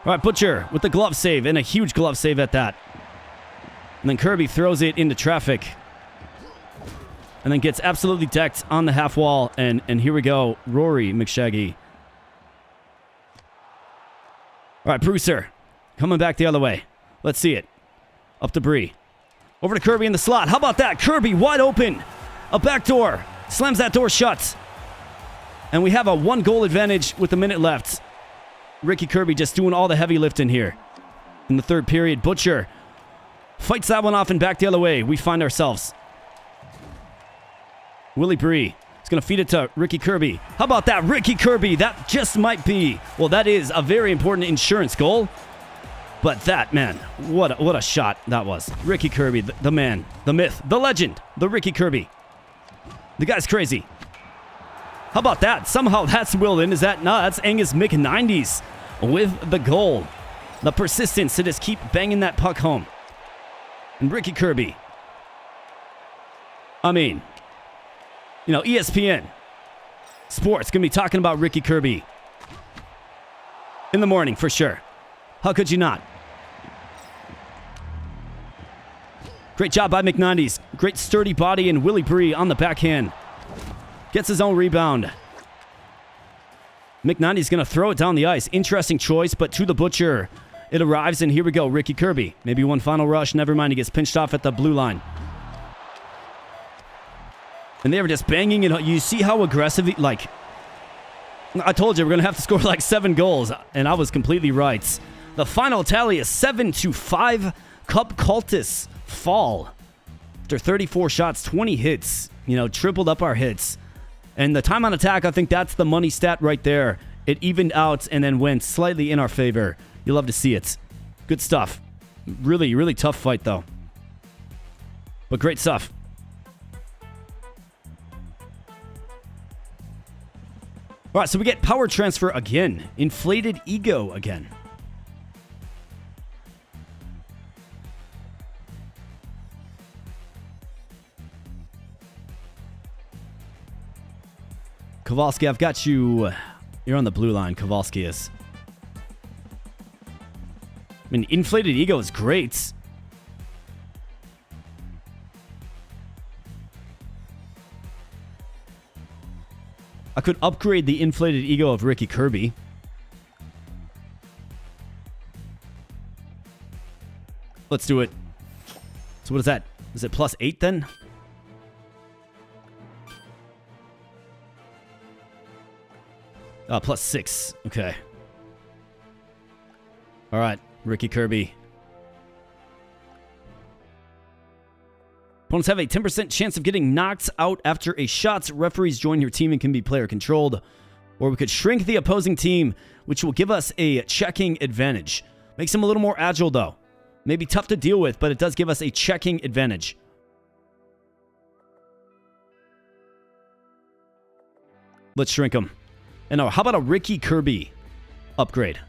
All right, Butcher with the glove save, and a huge glove save at that. And then Kirby throws it into traffic. And then gets absolutely decked on the half wall. And here we go. Rory McShaggy. All right, Brewster coming back the other way. Let's see it. Up to Bree. Over to Kirby in the slot. How about that? Kirby wide open. A backdoor. Slams that door shut. And we have a 1-goal advantage with a minute left. Ricky Kirby just doing all the heavy lifting here. In the third period, Butcher fights that one off and back the other way. We find ourselves. Willie Bree is going to feed it to Ricky Kirby. How about that? Ricky Kirby, that just might be, well, that is a very important insurance goal. But that, man, what a shot that was. Ricky Kirby, the man, the myth, the legend, the Ricky Kirby. The guy's crazy. How about that? Somehow that's Wilden. Is that? No, that's Angus McNindy's with the goal. The persistence to just keep banging that puck home. And Ricky Kirby. I mean, you know, ESPN Sports going to be talking about Ricky Kirby in the morning for sure. How could you not? Great job by McNindy's. Great sturdy body, and Willie Bree on the backhand. Gets his own rebound. McNindy's going to throw it down the ice. Interesting choice, but to the Butcher. It arrives, and here we go. Ricky Kirby. Maybe one final rush. Never mind. He gets pinched off at the blue line. And they were just banging it. You see how aggressive, like, I told you we're going to have to score like 7 goals, and I was completely right. The final tally is 7-5. Cup Cultists fall. After 34 shots, 20 hits. You know, tripled up our hits. And the time on attack, I think that's the money stat right there. It evened out and then went slightly in our favor. You'll love to see it. Good stuff. Really, really tough fight, though. But great stuff. All right, so we get power transfer again. Inflated ego again. Kowalski, I've got you. You're on the blue line. Kowalski is. I mean, inflated ego is great. I could upgrade the inflated ego of Ricky Kirby. Let's do it. So what is that? Is it +8 then? +6. Okay. All right, Ricky Kirby. Opponents have a 10% chance of getting knocked out after a shot. Referees join your team and can be player controlled. Or we could shrink the opposing team, which will give us a checking advantage. Makes them a little more agile, though. Maybe tough to deal with, but it does give us a checking advantage. Let's shrink them. And now, how about a Ricky Kirby upgrade?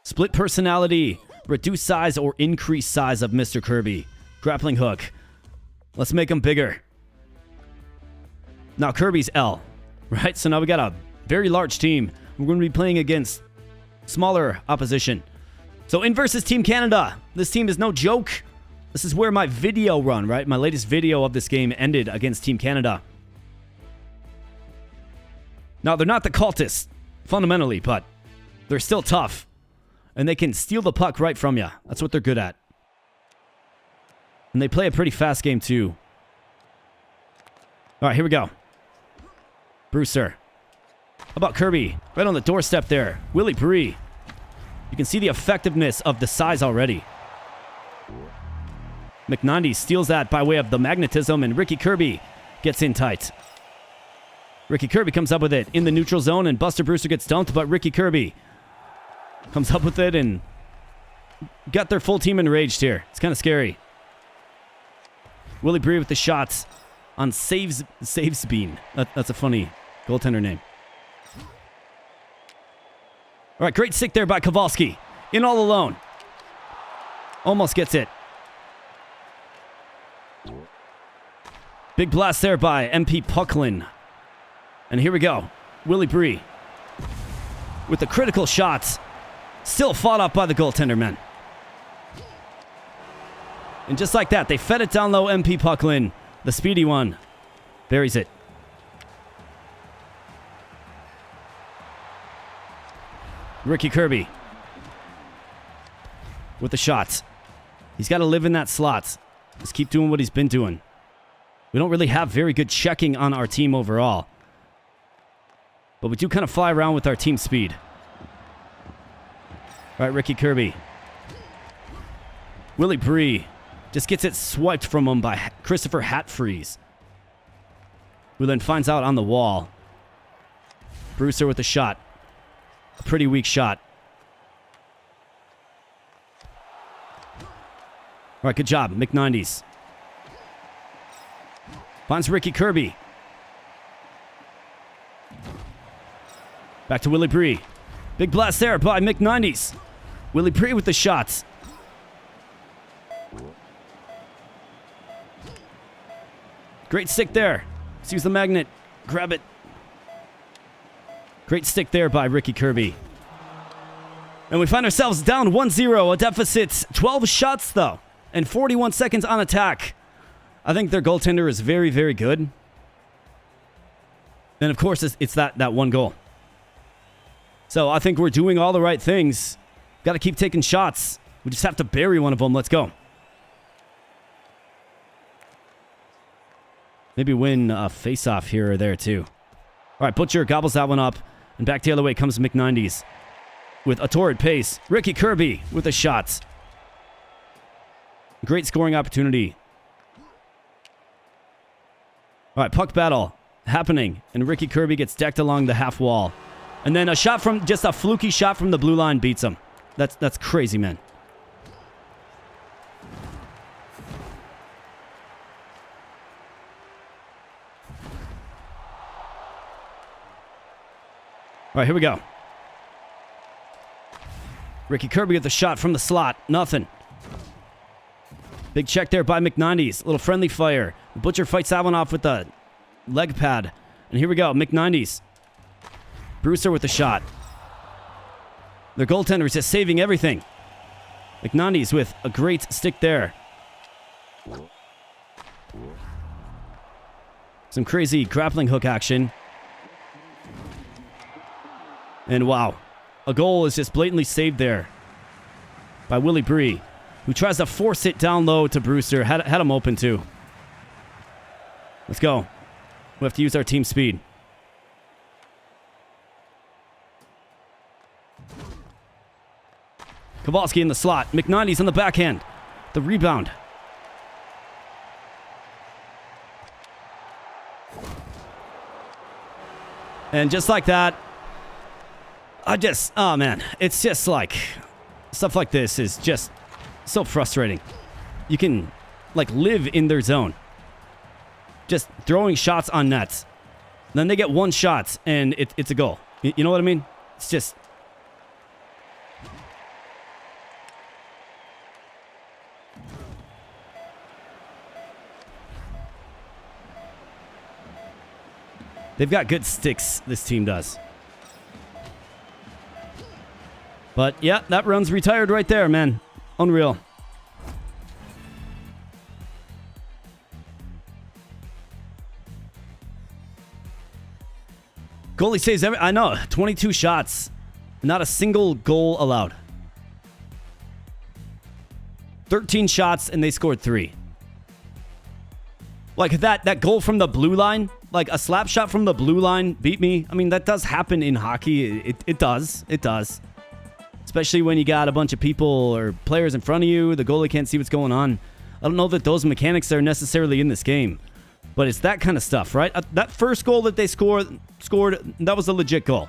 Split personality, reduce size or increase size of Mr. Kirby. Grappling hook. Let's make him bigger. Now Kirby's L, right? So now we got a very large team. We're going to be playing against smaller opposition. So in versus Team Canada. This team is no joke. This is where my video run, right? My latest video of this game ended against Team Canada. Now, they're not the cultists, fundamentally, but they're still tough. And they can steal the puck right from you. That's what they're good at. And they play a pretty fast game, too. All right, here we go. Brewster. How about Kirby? Right on the doorstep there. Willie Bree. You can see the effectiveness of the size already. McNandy steals that by way of the magnetism, and Ricky Kirby gets in tight. Ricky Kirby comes up with it in the neutral zone, and Buster Brewster gets dumped, but Ricky Kirby comes up with it and got their full team enraged here. It's kind of scary. Willie Bree with the shots on Saves Bean. That's a funny goaltender name. All right, great stick there by Kowalski. In all alone. Almost gets it. Big blast there by MP Pucklin. And here we go. Willie Bree with the critical shots. Still fought up by the goaltender, men. And just like that, they fed it down low. MP Pucklin, the speedy one, buries it. Ricky Kirby with the shots. He's got to live in that slot. Just keep doing what he's been doing. We don't really have very good checking on our team overall. But we do kind of fly around with our team speed. All right, Ricky Kirby. Willie Bree just gets it swiped from him by Christopher Hatfreeze, who then finds out on the wall. Brewster with a shot. A pretty weak shot. All right, good job. McNindy's. Finds Ricky Kirby. Back to Willie Bree. Big blast there by McNindy's. Willie Bree with the shots. Great stick there. Let's use the magnet. Grab it. Great stick there by Ricky Kirby. And we find ourselves down 1-0. A deficit 12 shots, though. And 41 seconds on attack. I think their goaltender is very, very good. And, of course, it's that one goal. So I think we're doing all the right things. Got to keep taking shots. We just have to bury one of them. Let's go. Maybe win a face-off here or there, too. All right, Butcher gobbles that one up. And back the other way comes McNindy's. With a torrid pace. Ricky Kirby with the shots. Great scoring opportunity. All right, puck battle happening. And Ricky Kirby gets decked along the half wall. And then a shot from, just a fluky shot from the blue line beats him. That's crazy, man. All right, here we go. Ricky Kirby with the shot from the slot. Nothing. Big check there by McNineties. Little friendly fire. Butcher fights that one off with the leg pad. And here we go. McNineties. Brewster with the shot. Their goaltender is just saving everything. McNineties with a great stick there. Some crazy grappling hook action. And wow, a goal is just blatantly saved there by Willie Bree, who tries to force it down low to Brewster. Had him open too. Let's go. We have to use our team speed. Kowalski in the slot. McNineties on the backhand. The rebound. And just like that, oh man, it's just like, stuff like this is just so frustrating. You can, like, live in their zone. Just throwing shots on nets. Then they get one shot, and it's a goal. You know what I mean? It's just... They've got good sticks, this team does. But, yeah, that run's retired right there, man. Unreal. Goalie saves I know, 22 shots. Not a single goal allowed. 13 shots, and they scored 3. Like, that goal from the blue line, like a slap shot from the blue line beat me. I mean, that does happen in hockey. It does. It does. Especially when you got a bunch of people or players in front of you. The goalie can't see what's going on. I don't know that those mechanics are necessarily in this game. But it's that kind of stuff, right? That first goal that they scored, that was a legit goal.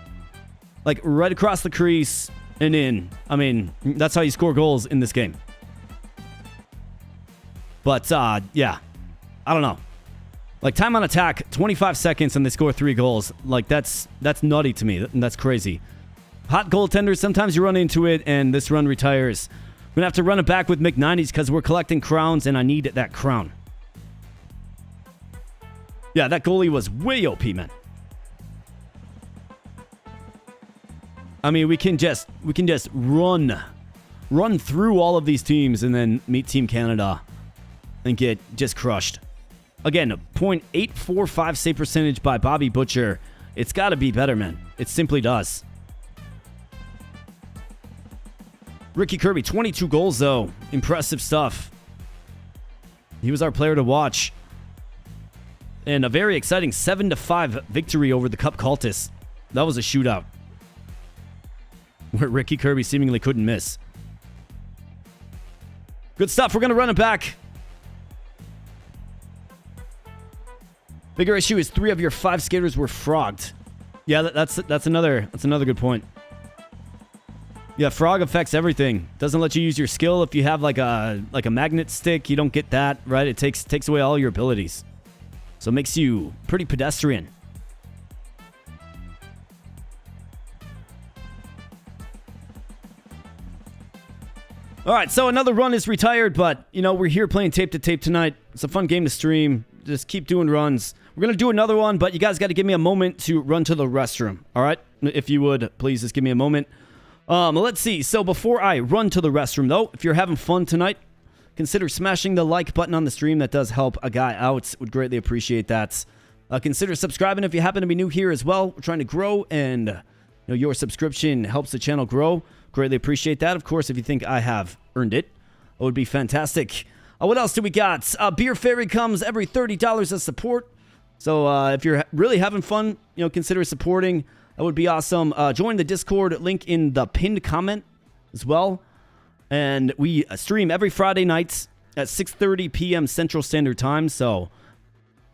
Like, right across the crease and in. I mean, that's how you score goals in this game. But, yeah. I don't know. Like, time on attack, 25 seconds, and they score 3 goals. Like, that's nutty to me. That's crazy. Hot goaltenders, sometimes you run into it, and this run retires. We're going to have to run it back with McNineties because we're collecting crowns, and I need that crown. Yeah, that goalie was way OP, man. I mean, we can just run through all of these teams and then meet Team Canada and get just crushed. Again, a .845 save percentage by Bobby Butcher. It's got to be better, man. It simply does. Ricky Kirby, 22 goals, though. Impressive stuff. He was our player to watch. And a very exciting 7-5 victory over the Cup Cultists. That was a shootout where Ricky Kirby seemingly couldn't miss. Good stuff. We're going to run it back. Bigger issue is 3 of your 5 skaters were frogged. Yeah, that's another good point. Yeah, frog affects everything. Doesn't let you use your skill. If you have like a magnet stick, you don't get that, right? It takes away all your abilities. So it makes you pretty pedestrian. All right, so another run is retired, but, you know, we're here playing tape to tape tonight. It's a fun game to stream. Just keep doing runs. We're going to do another one, but you guys got to give me a moment to run to the restroom. All right? If you would, please just give me a moment. Let's see. So before I run to the restroom, though, if you're having fun tonight, consider smashing the like button on the stream. That does help a guy out. Would greatly appreciate that. Consider subscribing if you happen to be new here as well. We're trying to grow, and your subscription helps the channel grow. Greatly appreciate that. Of course, if you think I have earned it, it would be fantastic. What else do we got? Beer Fairy comes every $30 as support. So if you're really having fun, consider supporting. That would be awesome. Join the Discord, link in the pinned comment as well. And we stream every Friday night at 6:30 p.m. Central Standard Time. So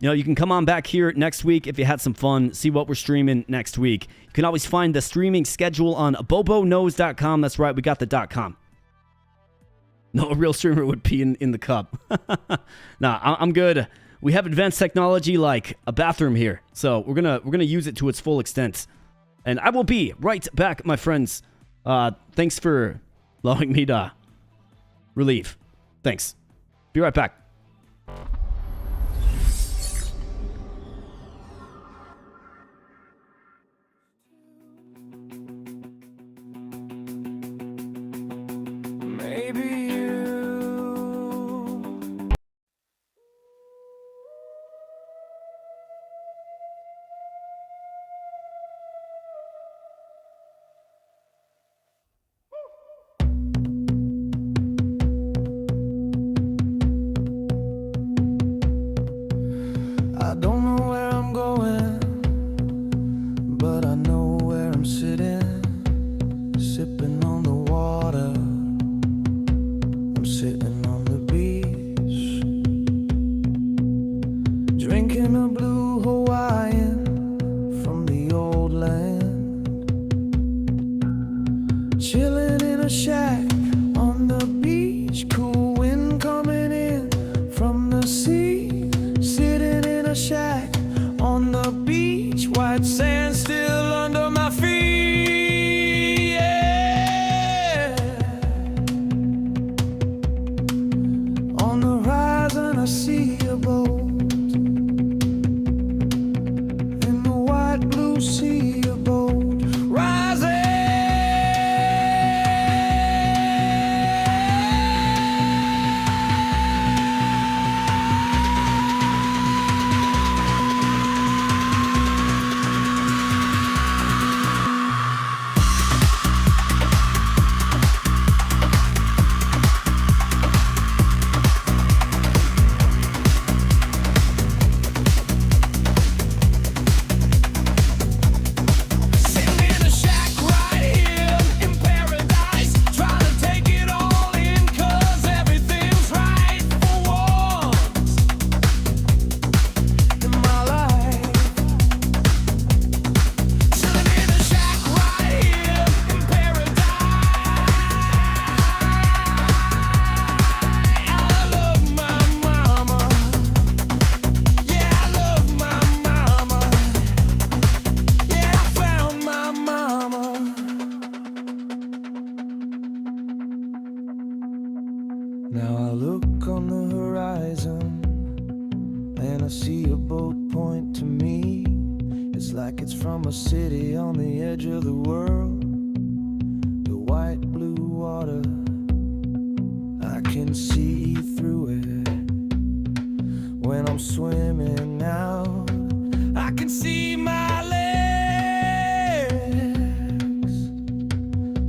You know, you can come on back here next week if you had some fun, see what we're streaming next week. You can always find the streaming schedule on boboknows.com. That's right, we got the .com. No, a real streamer would pee in the cup. Nah, I'm good. We have advanced technology like a bathroom here, so we're gonna use it to its full extent. And I will be right back, my friends. Thanks for allowing me to relieve. Thanks. Be right back. Maybe you. I don't know where I'm going, but I know where I'm sitting, sipping on the water. I'm sitting on the beach, drinking a blue Hawaiian from the old land, chilling in a shack on the beach, cool wind coming in from the sea, sitting in a shack on the beach, white sand still under my feet. Yeah. On the horizon I see a boat in the white blue sea, a boat rising. Sitting in a shack right here in paradise, trying to take it all in, 'cause everything's right for once in my life. Sitting in a shack right here in paradise. I love my mama. Yeah, I love my mama. Yeah, I found my mama. Now I look on the horizon and I see a boat point to me. It's like it's from a city on the edge of the world. The white blue water, I can see through it. When I'm swimming out, I can see my legs.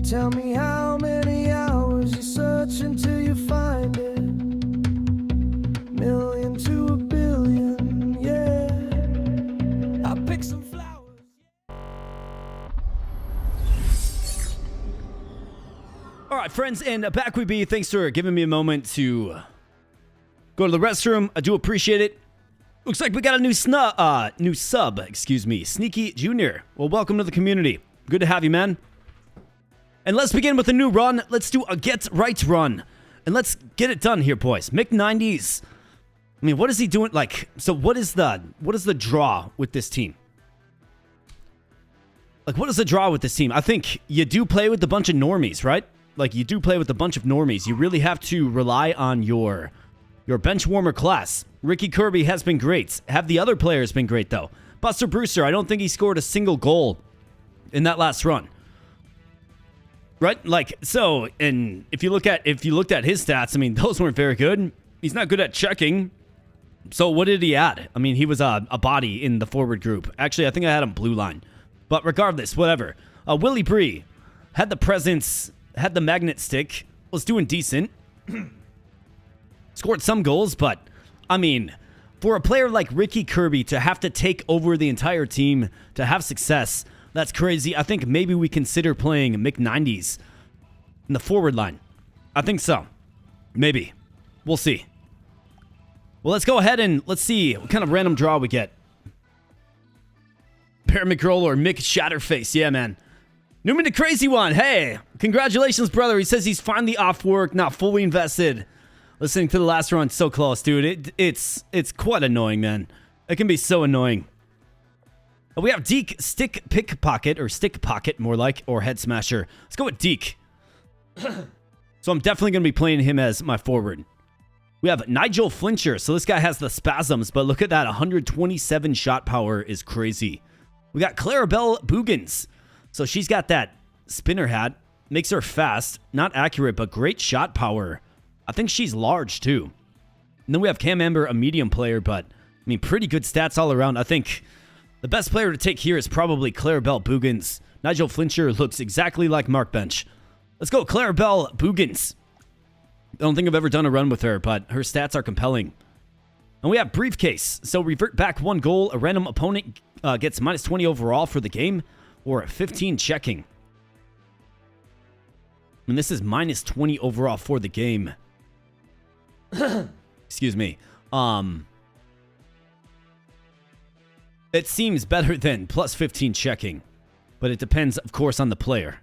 Tell me how many hours you search until you find it. Million to a billion, yeah. I pick some flowers. All right, friends, and back we be. Thanks for giving me a moment to go to the restroom. I do appreciate it. Looks like we got a new sub, Sneaky Junior. Well, welcome to the community. Good to have you, man. And let's begin with a new run. Let's do a get right run. And let's get it done here, boys. Mick90s. I mean, what is he doing? Like, so what is the draw with this team? Like, what is the draw with this team? I think you do play with a bunch of normies, right? Like, you do play with a bunch of normies. You really have to rely on your bench warmer class. Ricky Kirby has been great. Have the other players been great, though? Buster Brewster, I don't think he scored a single goal in that last run. Right? Like, so, and if you looked at his stats, I mean, those weren't very good. He's not good at checking. So what did he add? I mean, he was a body in the forward group. Actually, I think I had him blue line. But regardless, whatever. Willie Bree had the presence, had the magnet stick, was doing decent. Scored some goals, but, I mean, for a player like Ricky Kirby to have to take over the entire team, to have success, that's crazy. I think maybe we consider playing Mick90s in the forward line. I think so. Maybe. We'll see. Well, let's go ahead and let's see what kind of random draw we get. Bear McGroll or Mick Shatterface. Yeah, man. Newman the Crazy One. Hey, congratulations, brother. He says he's finally off work, not fully invested. Listening to the last run, so close, dude. It's quite annoying, man. It can be so annoying. We have Deke, Stick Pickpocket, or Stick Pocket, more like, or Head Smasher. Let's go with Deke. So I'm definitely going to be playing him as my forward. We have Nigel Flincher. So this guy has the spasms, but look at that. 127 shot power is crazy. We got Clarabelle Boogans. So she's got that spinner hat. Makes her fast. Not accurate, but great shot power. I think she's large, too. And then we have Cam Amber, a medium player, but, I mean, pretty good stats all around. I think the best player to take here is probably Clarabelle Boogans. Nigel Flincher looks exactly like Mark Bench. Let's go, Clarabelle Boogans. I don't think I've ever done a run with her, but her stats are compelling. And we have Briefcase. So revert back 1 goal. A random opponent gets minus 20 overall for the game, or 15 checking. And this is minus 20 overall for the game. Excuse me. It seems better than plus 15 checking, but it depends, of course, on the player.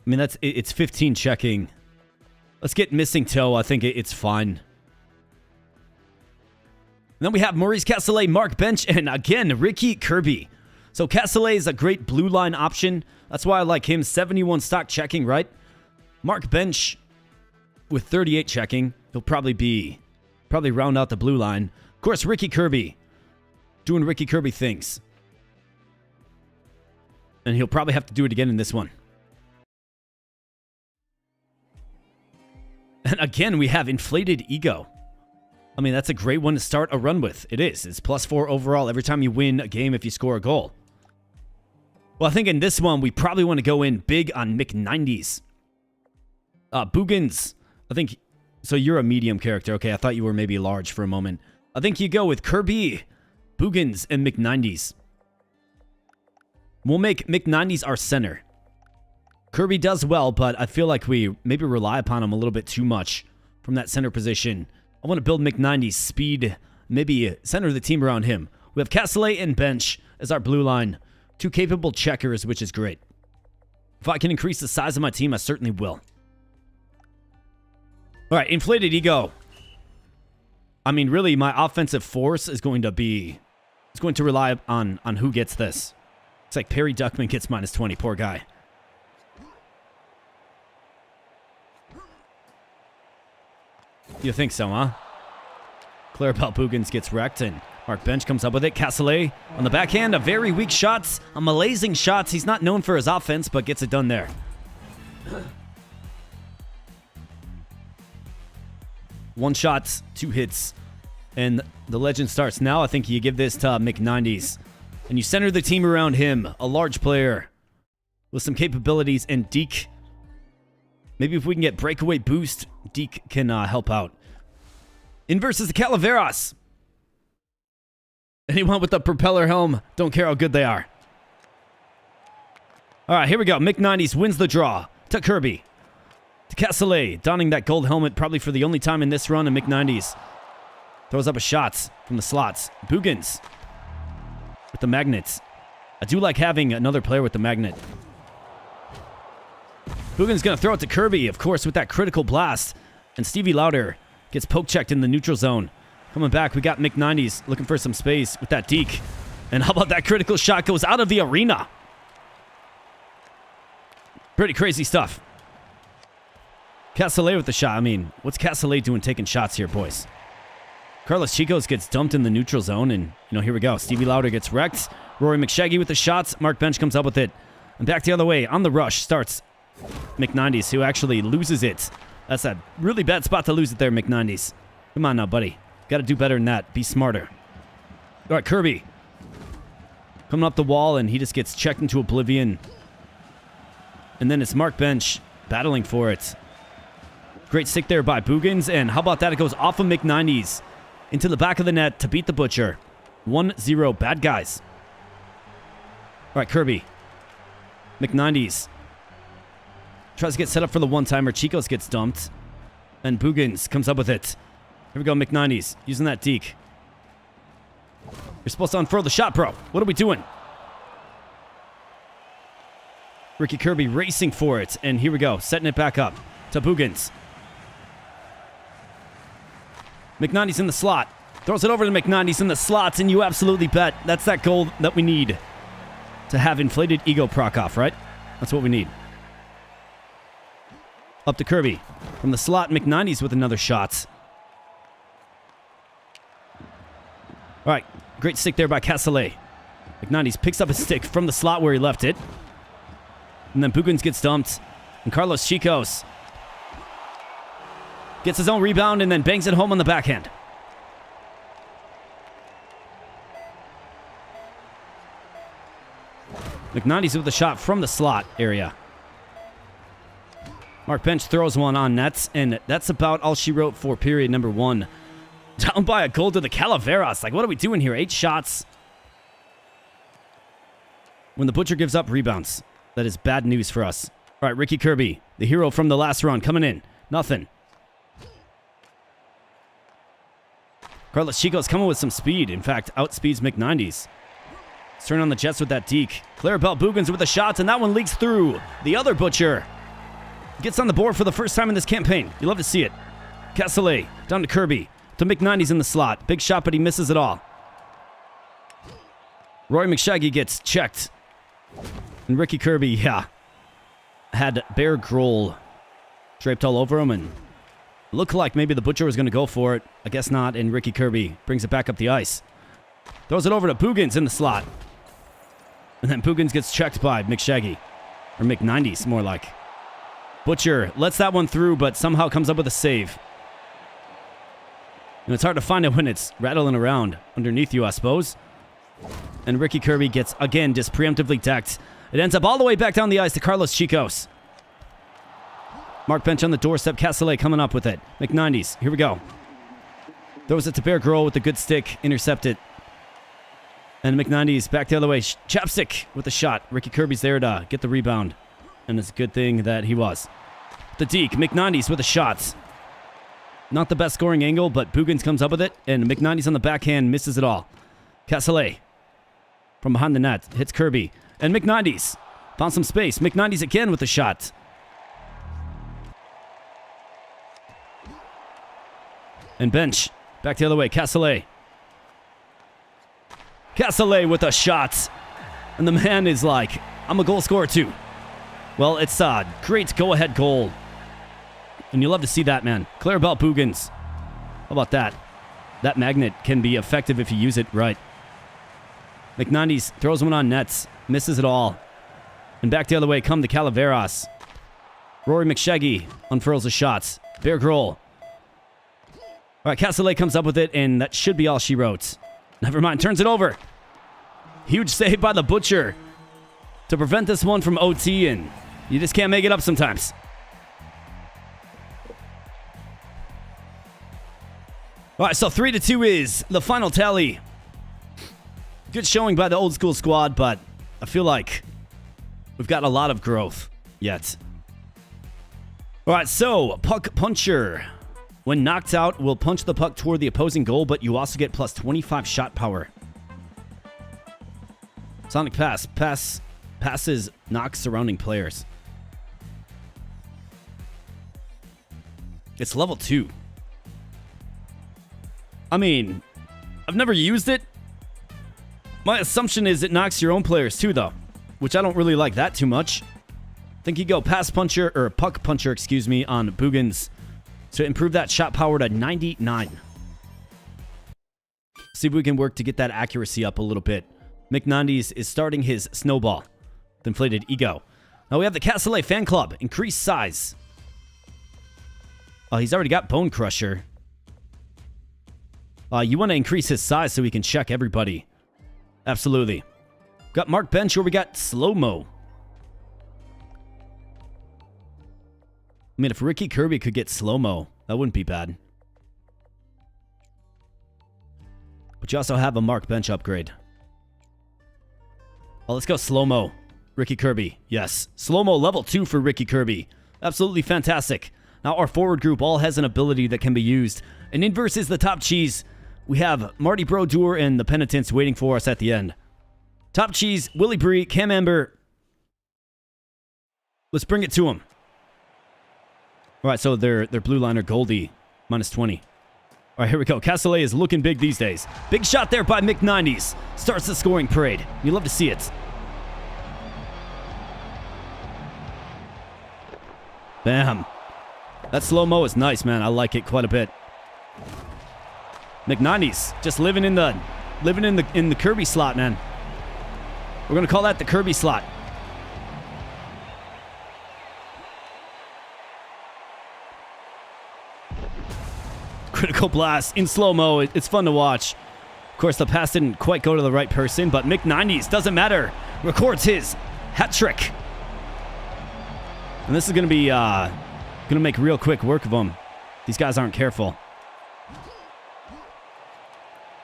I mean, it's 15 checking. Let's get Missing Toe. I think it's fine. And then we have Maurice Castellet, Mark Bench, and again, Ricky Kirby. So Castellet is a great blue line option. That's why I like him. 71 stock checking, right? Mark Bench with 38 checking. He'll probably round out the blue line. Of course, Ricky Kirby. Doing Ricky Kirby things. And he'll probably have to do it again in this one. And again, we have Inflated Ego. I mean, that's a great one to start a run with. It is. It's plus 4 overall every time you win a game if you score a goal. Well, I think in this one, we probably want to go in big on McNineties. Boogans. I think... So you're a medium character. Okay, I thought you were maybe large for a moment. I think you go with Kirby, Boogans, and McNineties. We'll make McNineties our center. Kirby does well, but I feel like we maybe rely upon him a little bit too much from that center position. I want to build McNineties' speed, maybe center the team around him. We have Castellet and Bench as our blue line. 2 capable checkers, which is great. If I can increase the size of my team, I certainly will. All right, Inflated Ego. I mean, really, my offensive force is going to rely on who gets this. It's like Perry Duckman gets minus 20. Poor guy. You think so, huh? Clarabelle Boogans gets wrecked, and Mark Bench comes up with it. Castellet on the backhand, a very weak shot. A malazing shots. He's not known for his offense, but gets it done there. 1 shot, 2 hits, and the legend starts. Now I think you give this to McNineties, and you center the team around him. A large player with some capabilities, and Deke. Maybe if we can get breakaway boost, Deke can help out. In versus the Calaveras. Anyone with the propeller helm, don't care how good they are. All right, here we go. McNineties wins the draw to Kirby. To Castellet, donning that gold helmet probably for the only time in this run, and McNineties throws up a shot from the slots. Boogans with the magnets. I do like having another player with the magnet. Boogans going to throw it to Kirby, of course, with that critical blast. And Stevie Lauder gets poke-checked in the neutral zone. Coming back, we got McNineties looking for some space with that deke. And how about that critical shot goes out of the arena? Pretty crazy stuff. Castellet with the shot. I mean, what's Castellet doing taking shots here, boys? Carlos Chicos gets dumped in the neutral zone, and, here we go. Stevie Lauder gets wrecked. Rory McShaggy with the shots. Mark Bench comes up with it. And back the other way. On the rush starts McNineties, who actually loses it. That's a really bad spot to lose it there, McNineties. Come on now, buddy. Got to do better than that. Be smarter. All right, Kirby. Coming up the wall, and he just gets checked into oblivion. And then it's Mark Bench battling for it. Great stick there by Boogans, and how about that? It goes off of McNineties into the back of the net to beat the Butcher. 1-0 bad guys. All right, Kirby. McNineties. Tries to get set up for the one-timer. Chicos gets dumped. And Boogans comes up with it. Here we go, McNineties. Using that deke. You're supposed to unfurl the shot, bro. What are we doing? Ricky Kirby racing for it. And here we go. Setting it back up to Boogans. McNineties in the slot. Throws it over to McNineties in the slots. And you absolutely bet that's that goal that we need to have inflated ego proc off, right? That's what we need. Up to Kirby. From the slot, McNineties with another shot. All right. Great stick there by Castellet. McNineties picks up his stick from the slot where he left it. And then Boogans gets dumped. And Carlos Chicos gets his own rebound and then bangs it home on the backhand. McNineties with a shot from the slot area. Mark Bench throws one on nets, and that's about all she wrote for period number 1. Down by a goal to the Calaveras. Like, what are we doing here? 8 shots. When the Butcher gives up rebounds, that is bad news for us. All right, Ricky Kirby, the hero from the last run, coming in. Nothing. Carlos Chicos coming with some speed. In fact, outspeeds McNineties. Let's turn on the Jets with that deke. Clarabelle Boogans with a shot, and that one leaks through. The other Butcher gets on the board for the first time in this campaign. You love to see it. Castellet down to Kirby. To McNineties in the slot. Big shot, but he misses it all. Roy McShaggy gets checked. And Ricky Kirby, yeah, had Bear Grohl draped all over him, and looked like maybe the Butcher was going to go for it. I guess not, and Ricky Kirby brings it back up the ice. Throws it over to Boogans in the slot. And then Boogans gets checked by McShaggy. Or McNineties, more like. Butcher lets that one through, but somehow comes up with a save. And it's hard to find it when it's rattling around underneath you, I suppose. And Ricky Kirby gets, again, just preemptively decked. It ends up all the way back down the ice to Carlos Chicos. Mark Bench on the doorstep. Castellet coming up with it. McNineties. Here we go. Throws it to Bear Grohl with a good stick. Intercepted. And McNineties back the other way. Chapstick with a shot. Ricky Kirby's there to get the rebound. And it's a good thing that he was. The deke. McNineties with a shot. Not the best scoring angle, but Boogans comes up with it. And McNineties on the backhand misses it all. Castellet from behind the net. Hits Kirby. And McNineties found some space. McNineties again with a shot. And Bench back the other way. Castellet. Castellet with a shot. And the man is like, I'm a goal scorer too. Well, it's a great go-ahead goal. And you love to see that, man. Clarabelle Boogans. How about that? That magnet can be effective if you use it right. McNineties throws one on nets. Misses it all. And back the other way come the Calaveras. Rory McShaggy unfurls the shots. Bear Grohl. All right, Castellet comes up with it, and that should be all she wrote. Never mind, turns it over. Huge save by the Butcher to prevent this one from OT, and you just can't make it up sometimes. All right, so 3-2 is the final tally. Good showing by the old school squad, but I feel like we've got a lot of growth yet. All right, so puck puncher. When knocked out, will punch the puck toward the opposing goal, but you also get plus 25 shot power. Sonic pass. Passes knocks surrounding players. It's level 2. I mean, I've never used it. My assumption is it knocks your own players too, though, which I don't really like that too much. I think you go pass puncher, or puck puncher, excuse me, on Boogans to improve that shot power to 99. See if we can work to get that accuracy up a little bit. McNineties is starting his snowball with inflated ego. Now we have the Castellet fan club. Increased size. Oh, he's already got Bone Crusher. You want to increase his size so he can check everybody. Absolutely. Got Mark Bench, or we got slo-mo. I mean, if Ricky Kirby could get slo-mo, that wouldn't be bad. But you also have a Mark Bench upgrade. Oh, let's go slo-mo. Ricky Kirby. Yes. Slo-mo level 2 for Ricky Kirby. Absolutely fantastic. Now our forward group all has an ability that can be used. And in versus the top cheese, we have Marty Brodeur and the Penitents waiting for us at the end. Top cheese, Willie Bree, Cam Ember. Let's bring it to them. All right, so their blue liner, Goldie, -20. All right, here we go. Castellet is looking big these days. Big shot there by McNineties. Starts the scoring parade. You love to see it. Bam. That slow-mo is nice, man. I like it quite a bit. McNineties just living in the Kirby slot, man. We're gonna call that the Kirby slot. Critical blast in slow-mo. It's fun to watch. Of course, the pass didn't quite go to the right person, but McNineties, doesn't matter, records his hat trick. And this is going to be going to make real quick work of them. These guys aren't careful.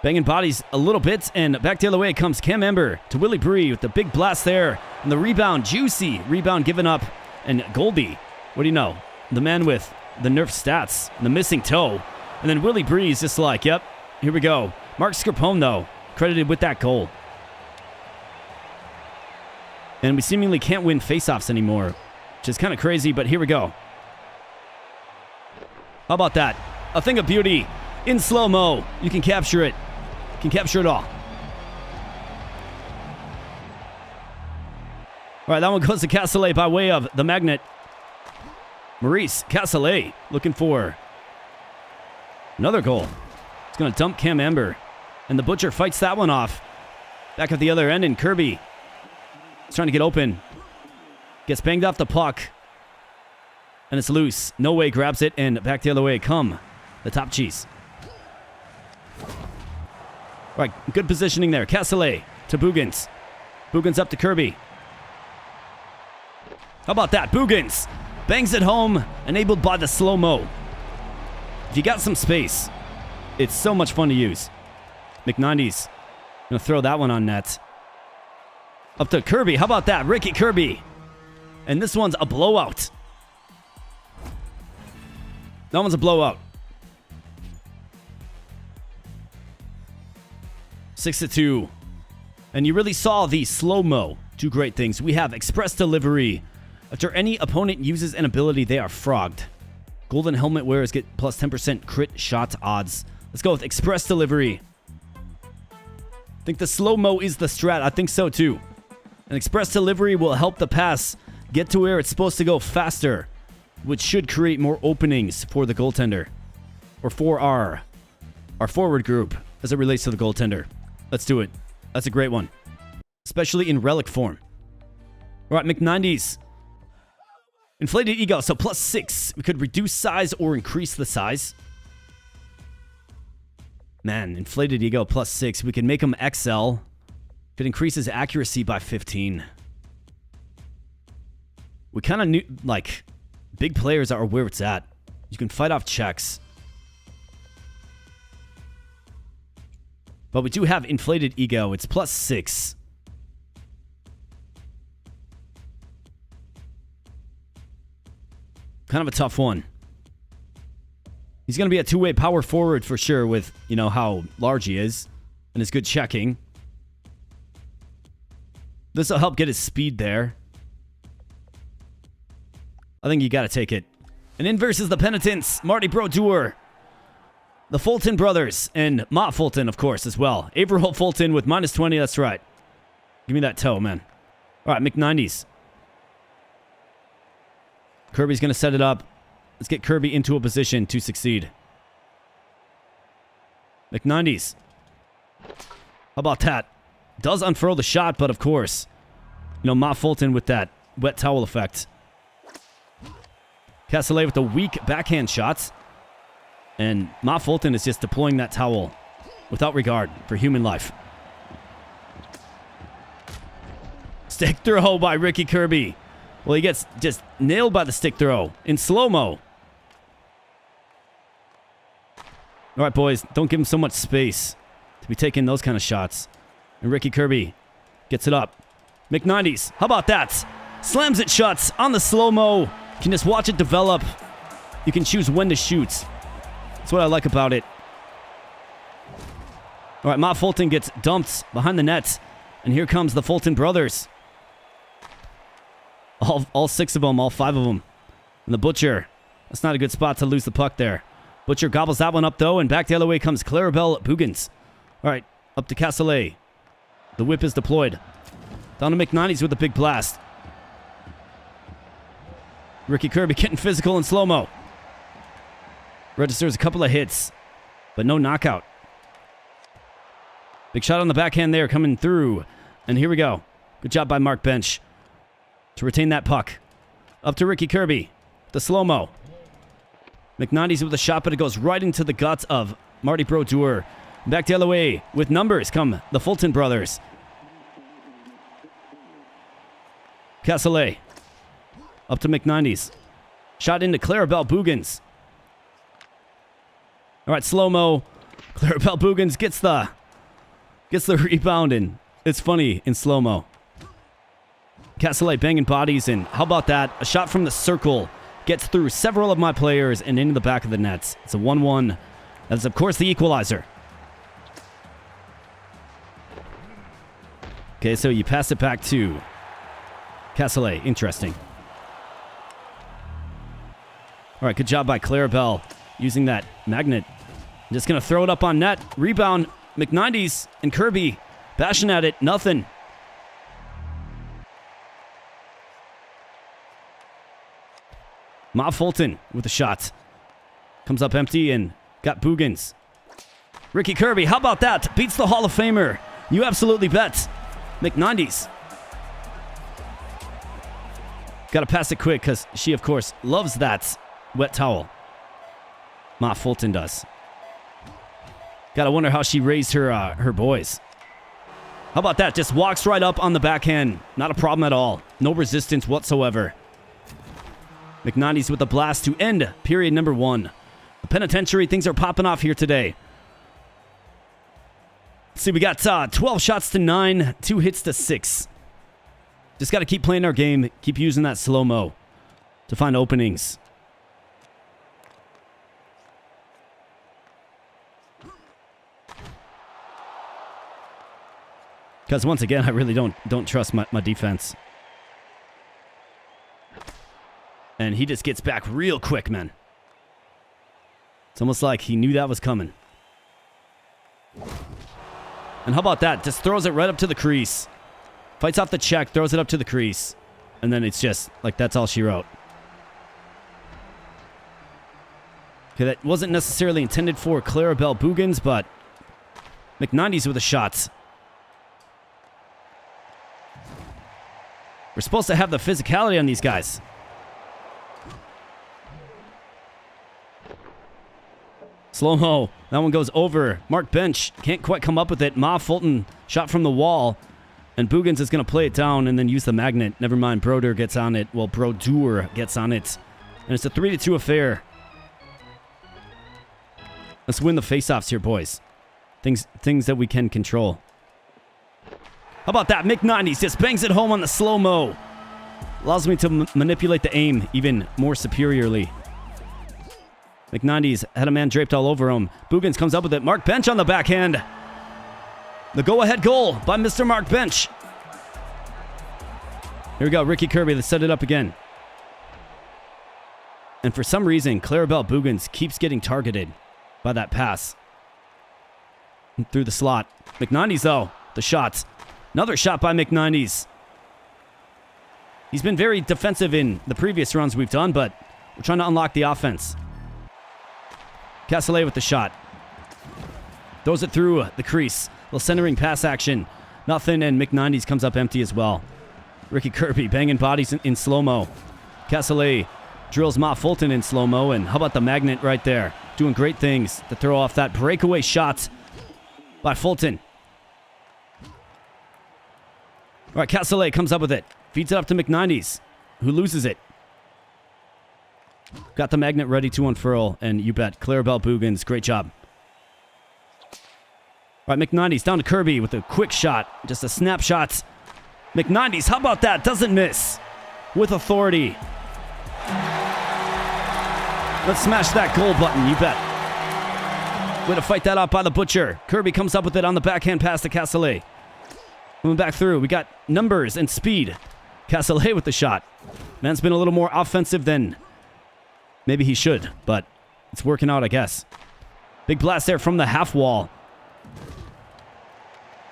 Banging bodies a little bit, and back the other way comes Cam Ember to Willie Bree with the big blast there. And the rebound, juicy rebound given up. And Goldie, what do you know? The man with the nerf stats, the missing toe. And then Willie Bree is just like, yep, here we go. Mark Scarpone, though, credited with that goal. And we seemingly can't win faceoffs anymore, which is kind of crazy, but here we go. How about that? A thing of beauty in slow-mo. You can capture it. You can capture it all. All right, that one goes to Castellet by way of the magnet. Maurice Castellet looking for another goal. It's going to dump Cam Ember. And the Butcher fights that one off. Back at the other end, and Kirby is trying to get open. Gets banged off the puck. And it's loose. No Way grabs it, and back the other way come the top cheese. All right, good positioning there. Castellet to Boogans. Boogans up to Kirby. How about that? Boogans bangs it home, enabled by the slow-mo. If you got some space, it's so much fun to use. McNineties gonna throw that one on net. Up to Kirby. How about that? Ricky Kirby. And this one's a blowout. That one's a blowout. 6-2. And you really saw the slow-mo do great things. We have express delivery. After any opponent uses an ability, they are frogged. Golden helmet wearers get plus 10% crit shot odds. Let's go with express delivery. I think the slow-mo is the strat. I think so too. And express delivery will help the pass get to where it's supposed to go faster, which should create more openings for the goaltender. Or for our forward group as it relates to the goaltender. Let's do it. That's a great one. Especially in relic form. All right, McNineties. Inflated ego, so +6. We could reduce size or increase the size. Man, inflated ego +6. We can make him XL. Could increase his accuracy by 15. We kind of knew, like, big players are where it's at. You can fight off checks. But we do have inflated ego. It's +6. Kind of a tough one. He's going to be a two-way power forward for sure with, you know, how large he is and his good checking. This will help get his speed there. I think you got to take it. And in versus the Penitents, Marty Brodeur, the Fulton brothers, and Mott Fulton, of course, as well. Averill Fulton with -20, that's right. Give me that toe, man. All right, McNineties. Kirby's going to set it up. Let's get Kirby into a position to succeed. McNineties. How about that? Does unfurl the shot, but of course, you know, Mott Fulton with that wet towel effect. Castellet with the weak backhand shots. And Mott Fulton is just deploying that towel without regard for human life. Stick throw by Ricky Kirby. Well, he gets just nailed by the stick throw in slow-mo. All right, boys, don't give him so much space to be taking those kind of shots. And Ricky Kirby gets it up. McNineties, how about that? Slams it shut on the slow-mo. You can just watch it develop. You can choose when to shoot. That's what I like about it. All right, Ma Fulton gets dumped behind the net. And here comes the Fulton brothers. All 6 of them, all 5 of them. And the Butcher. That's not a good spot to lose the puck there. Butcher gobbles that one up, though, and back the other way comes Clarabelle Bugans. All right, up to Castellet. The whip is deployed. Down to McNineties with a big blast. Ricky Kirby getting physical in slow-mo. Registers a couple of hits, but no knockout. Big shot on the backhand there coming through. And here we go. Good job by Mark Bench to retain that puck. Up to Ricky Kirby. The slow-mo. McNineties with a shot, but it goes right into the guts of Marty Brodeur. Back the other way with numbers come the Fulton brothers. Castellet. Up to McNineties. Shot into Clarabelle Bugans. All right, slow-mo. Clarabelle Bugans gets the rebound, and it's funny in slow-mo. Castellet banging bodies, and how about that? A shot from the circle gets through several of my players and into the back of the nets. It's a 1-1. That is, of course, the equalizer. Okay, so you pass it back to Castellet. Interesting. All right, good job by Clarabelle using that magnet. Just going to throw it up on net. Rebound. McNineties and Kirby bashing at it. Nothing. Ma Fulton with a shot. Comes up empty and got Bugans. Ricky Kirby, how about that? Beats the Hall of Famer. You absolutely bet. McNineties. Got to pass it quick because she, of course, loves that wet towel. Ma Fulton does. Gotta wonder how she raised her boys. How about that? Just walks right up on the backhand. Not a problem at all. No resistance whatsoever. McNineties with a blast to end period number 1. The penitentiary, things are popping off here today. Let's see, we got 12 shots to 9, 2 hits to 6. Just got to keep playing our game, keep using that slow-mo to find openings. Because once again, I really don't trust my defense. And he just gets back real quick, man. It's almost like he knew that was coming. And how about that? Just throws it right up to the crease. Fights off the check, throws it up to the crease. And then it's just like that's all she wrote. Okay, that wasn't necessarily intended for Clarabelle Bugans, but McNineties with a shot. We're supposed to have the physicality on these guys. Slow-mo. That one goes over. Mark Bench can't quite come up with it. Ma Fulton shot from the wall. And Bugans is going to play it down and then use the magnet. Never mind. Brodeur gets on it. Well, Brodeur gets on it. And it's a 3-2 affair. Let's win the faceoffs here, boys. Things that we can control. How about that? McNineties just bangs it home on the slow-mo. Allows me to manipulate the aim even more superiorly. McNineties had a man draped all over him. Bugans comes up with it. Mark Bench on the backhand. The go-ahead goal by Mr. Mark Bench. Here we go. Ricky Kirby, let's set it up again. And for some reason, Clarabelle Bugans keeps getting targeted by that pass. Through the slot. McNineties, though, the shots. Another shot by McNineties. He's been very defensive in the previous runs we've done, but we're trying to unlock the offense. Castellet with the shot. Throws it through the crease. Little centering pass action. Nothing, and McNineties comes up empty as well. Ricky Kirby banging bodies in slow-mo. Castellet drills Ma Fulton in slow-mo, and how about the magnet right there? Doing great things to throw off that breakaway shot by Fulton. All right, Castellet comes up with it. Feeds it up to McNineties, who loses it. Got the magnet ready to unfurl, and you bet, Clarabelle Bugans, great job. All right, McNineties down to Kirby with a quick shot. Just a snapshot. McNineties, how about that? Doesn't miss. With authority. Let's smash that goal button, you bet. Way to fight that off by the Butcher. Kirby comes up with it on the backhand pass to Castellet. Moving back through, we got numbers and speed. Castellet with the shot. Man's been a little more offensive than maybe he should, but it's working out, I guess. Big blast there from the half wall.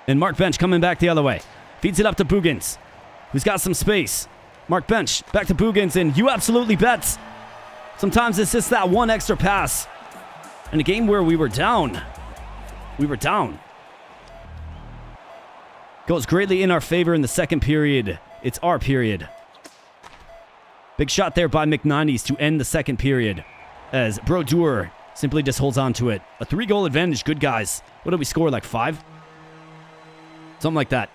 And Mark Bench coming back the other way. Feeds it up to Bugans, who's got some space. Mark Bench back to Bugans, and you absolutely bet. Sometimes it's just that one extra pass. In a game where we were down. Goes greatly in our favor in the second period. It's our period. Big shot there by McNineties to end the second period, as Brodeur simply just holds on to it. A 3-goal advantage, good guys. What did we score, like 5? Something like that.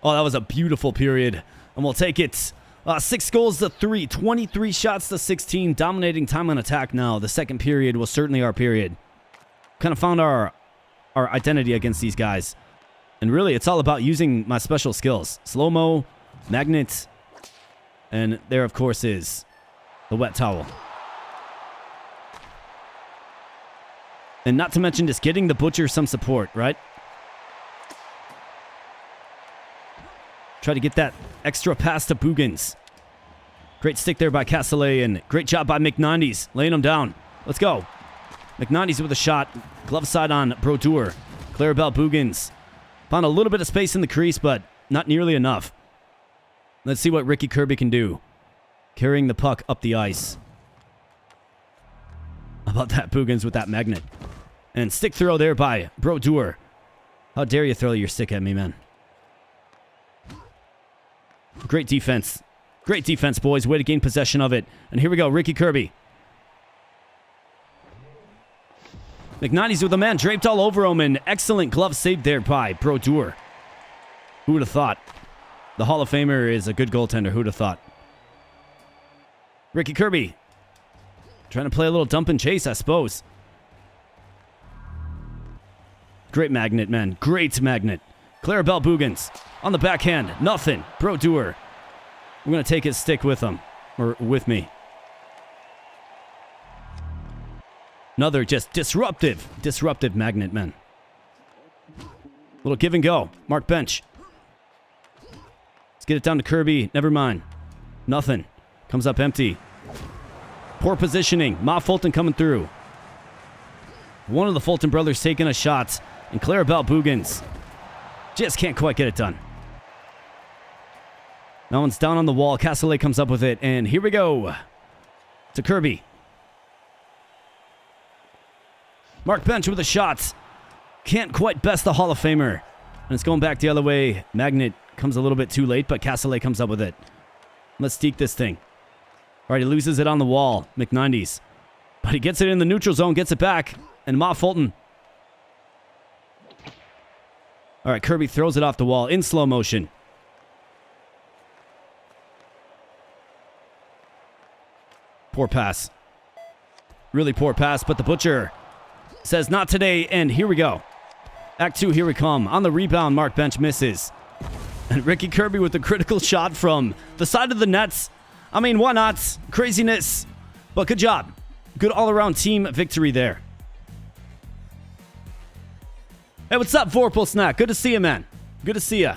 Oh, that was a beautiful period, and we'll take it. 6 goals to 3, 23 shots to 16, dominating time on attack now. The second period was certainly our period. Kind of found our identity against these guys. And really, it's all about using my special skills. Slo-mo, magnet, and there, of course, is the wet towel. And not to mention just getting the Butcher some support, right? Try to get that extra pass to Bugans. Great stick there by Castellet, and great job by McNineties, laying him down. Let's go. McNineties with a shot. Glove side on Brodeur. Clarabelle Bugans. Found a little bit of space in the crease, but not nearly enough. Let's see what Ricky Kirby can do. Carrying the puck up the ice. How about that, Bugans with that magnet? And stick throw there by Brodeur. How dare you throw your stick at me, man. Great defense. Great defense, boys. Way to gain possession of it. And here we go, Ricky Kirby. McNineties with a man draped all over him, and excellent glove save there by Brodeur. Who would have thought? The Hall of Famer is a good goaltender. Who would have thought? Ricky Kirby. Trying to play a little dump and chase, I suppose. Great magnet, man. Great magnet. Clarabelle Bugans on the backhand. Nothing. Brodeur. I'm going to take his stick with him. Or with me. Another just disruptive magnet, man. Little give and go. Mark Bench. Let's get it down to Kirby. Never mind. Nothing. Comes up empty. Poor positioning. Ma Fulton coming through. One of the Fulton brothers taking a shot. And Clarabelle Bugans just can't quite get it done. That one's down on the wall. Castellet comes up with it. And here we go. To Kirby. Mark Bench with a shot. Can't quite best the Hall of Famer. And it's going back the other way. Magnet comes a little bit too late, but Castellet comes up with it. Let's deke this thing. All right, he loses it on the wall. McNineties. But he gets it in the neutral zone, gets it back. And Ma Fulton. All right, Kirby throws it off the wall in slow motion. Poor pass. Really poor pass, but the Butcher says not today, and here we go. Act 2, here we come. On the rebound, Mark Bench misses. And Ricky Kirby with a critical shot from the side of the nets. I mean, why not? Craziness. But good job. Good all-around team victory there. Hey, what's up, Vorpal Snack? Good to see you, man. Good to see you.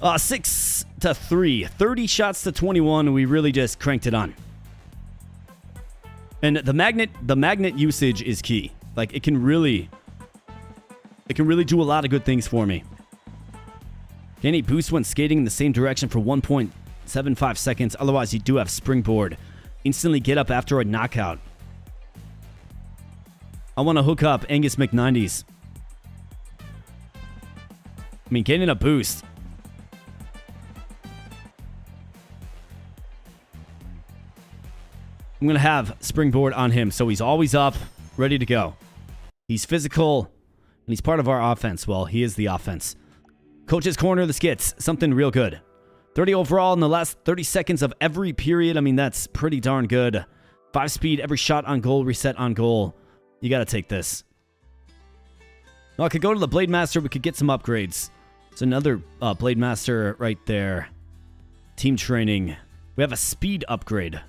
6-3. 30 shots to 21. We really just cranked it on. And the magnet usage is key. Like, it can really do a lot of good things for me. Can he boost when skating in the same direction for 1.75 seconds? Otherwise, you do have springboard. Instantly get up after a knockout. I want to hook up Angus McNineties. I mean, getting a boost. I'm going to have springboard on him, so he's always up, ready to go. He's physical, and he's part of our offense. Well, he is the offense. Coach's Corner, the skits, something real good. 30 overall in the last 30 seconds of every period. I mean, that's pretty darn good. 5 speed, every shot on goal, reset on goal. You got to take this. No, I could go to the Blade Master. We could get some upgrades. There's another Blade Master right there. Team training. We have a speed upgrade.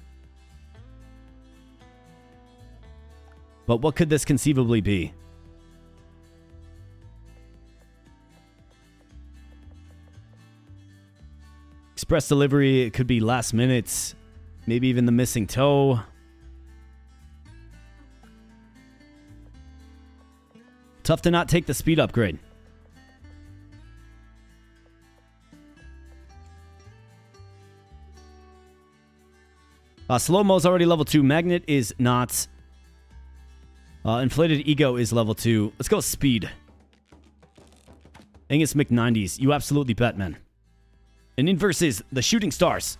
But what could this conceivably be? Express delivery, it could be last minute. Maybe even the missing toe. Tough to not take the speed upgrade. Slo-mo's already level 2. Magnet is not. Inflated ego is level 2. Let's go speed. Angus McNindies. You absolutely bet, man. And in versus the Shooting Stars.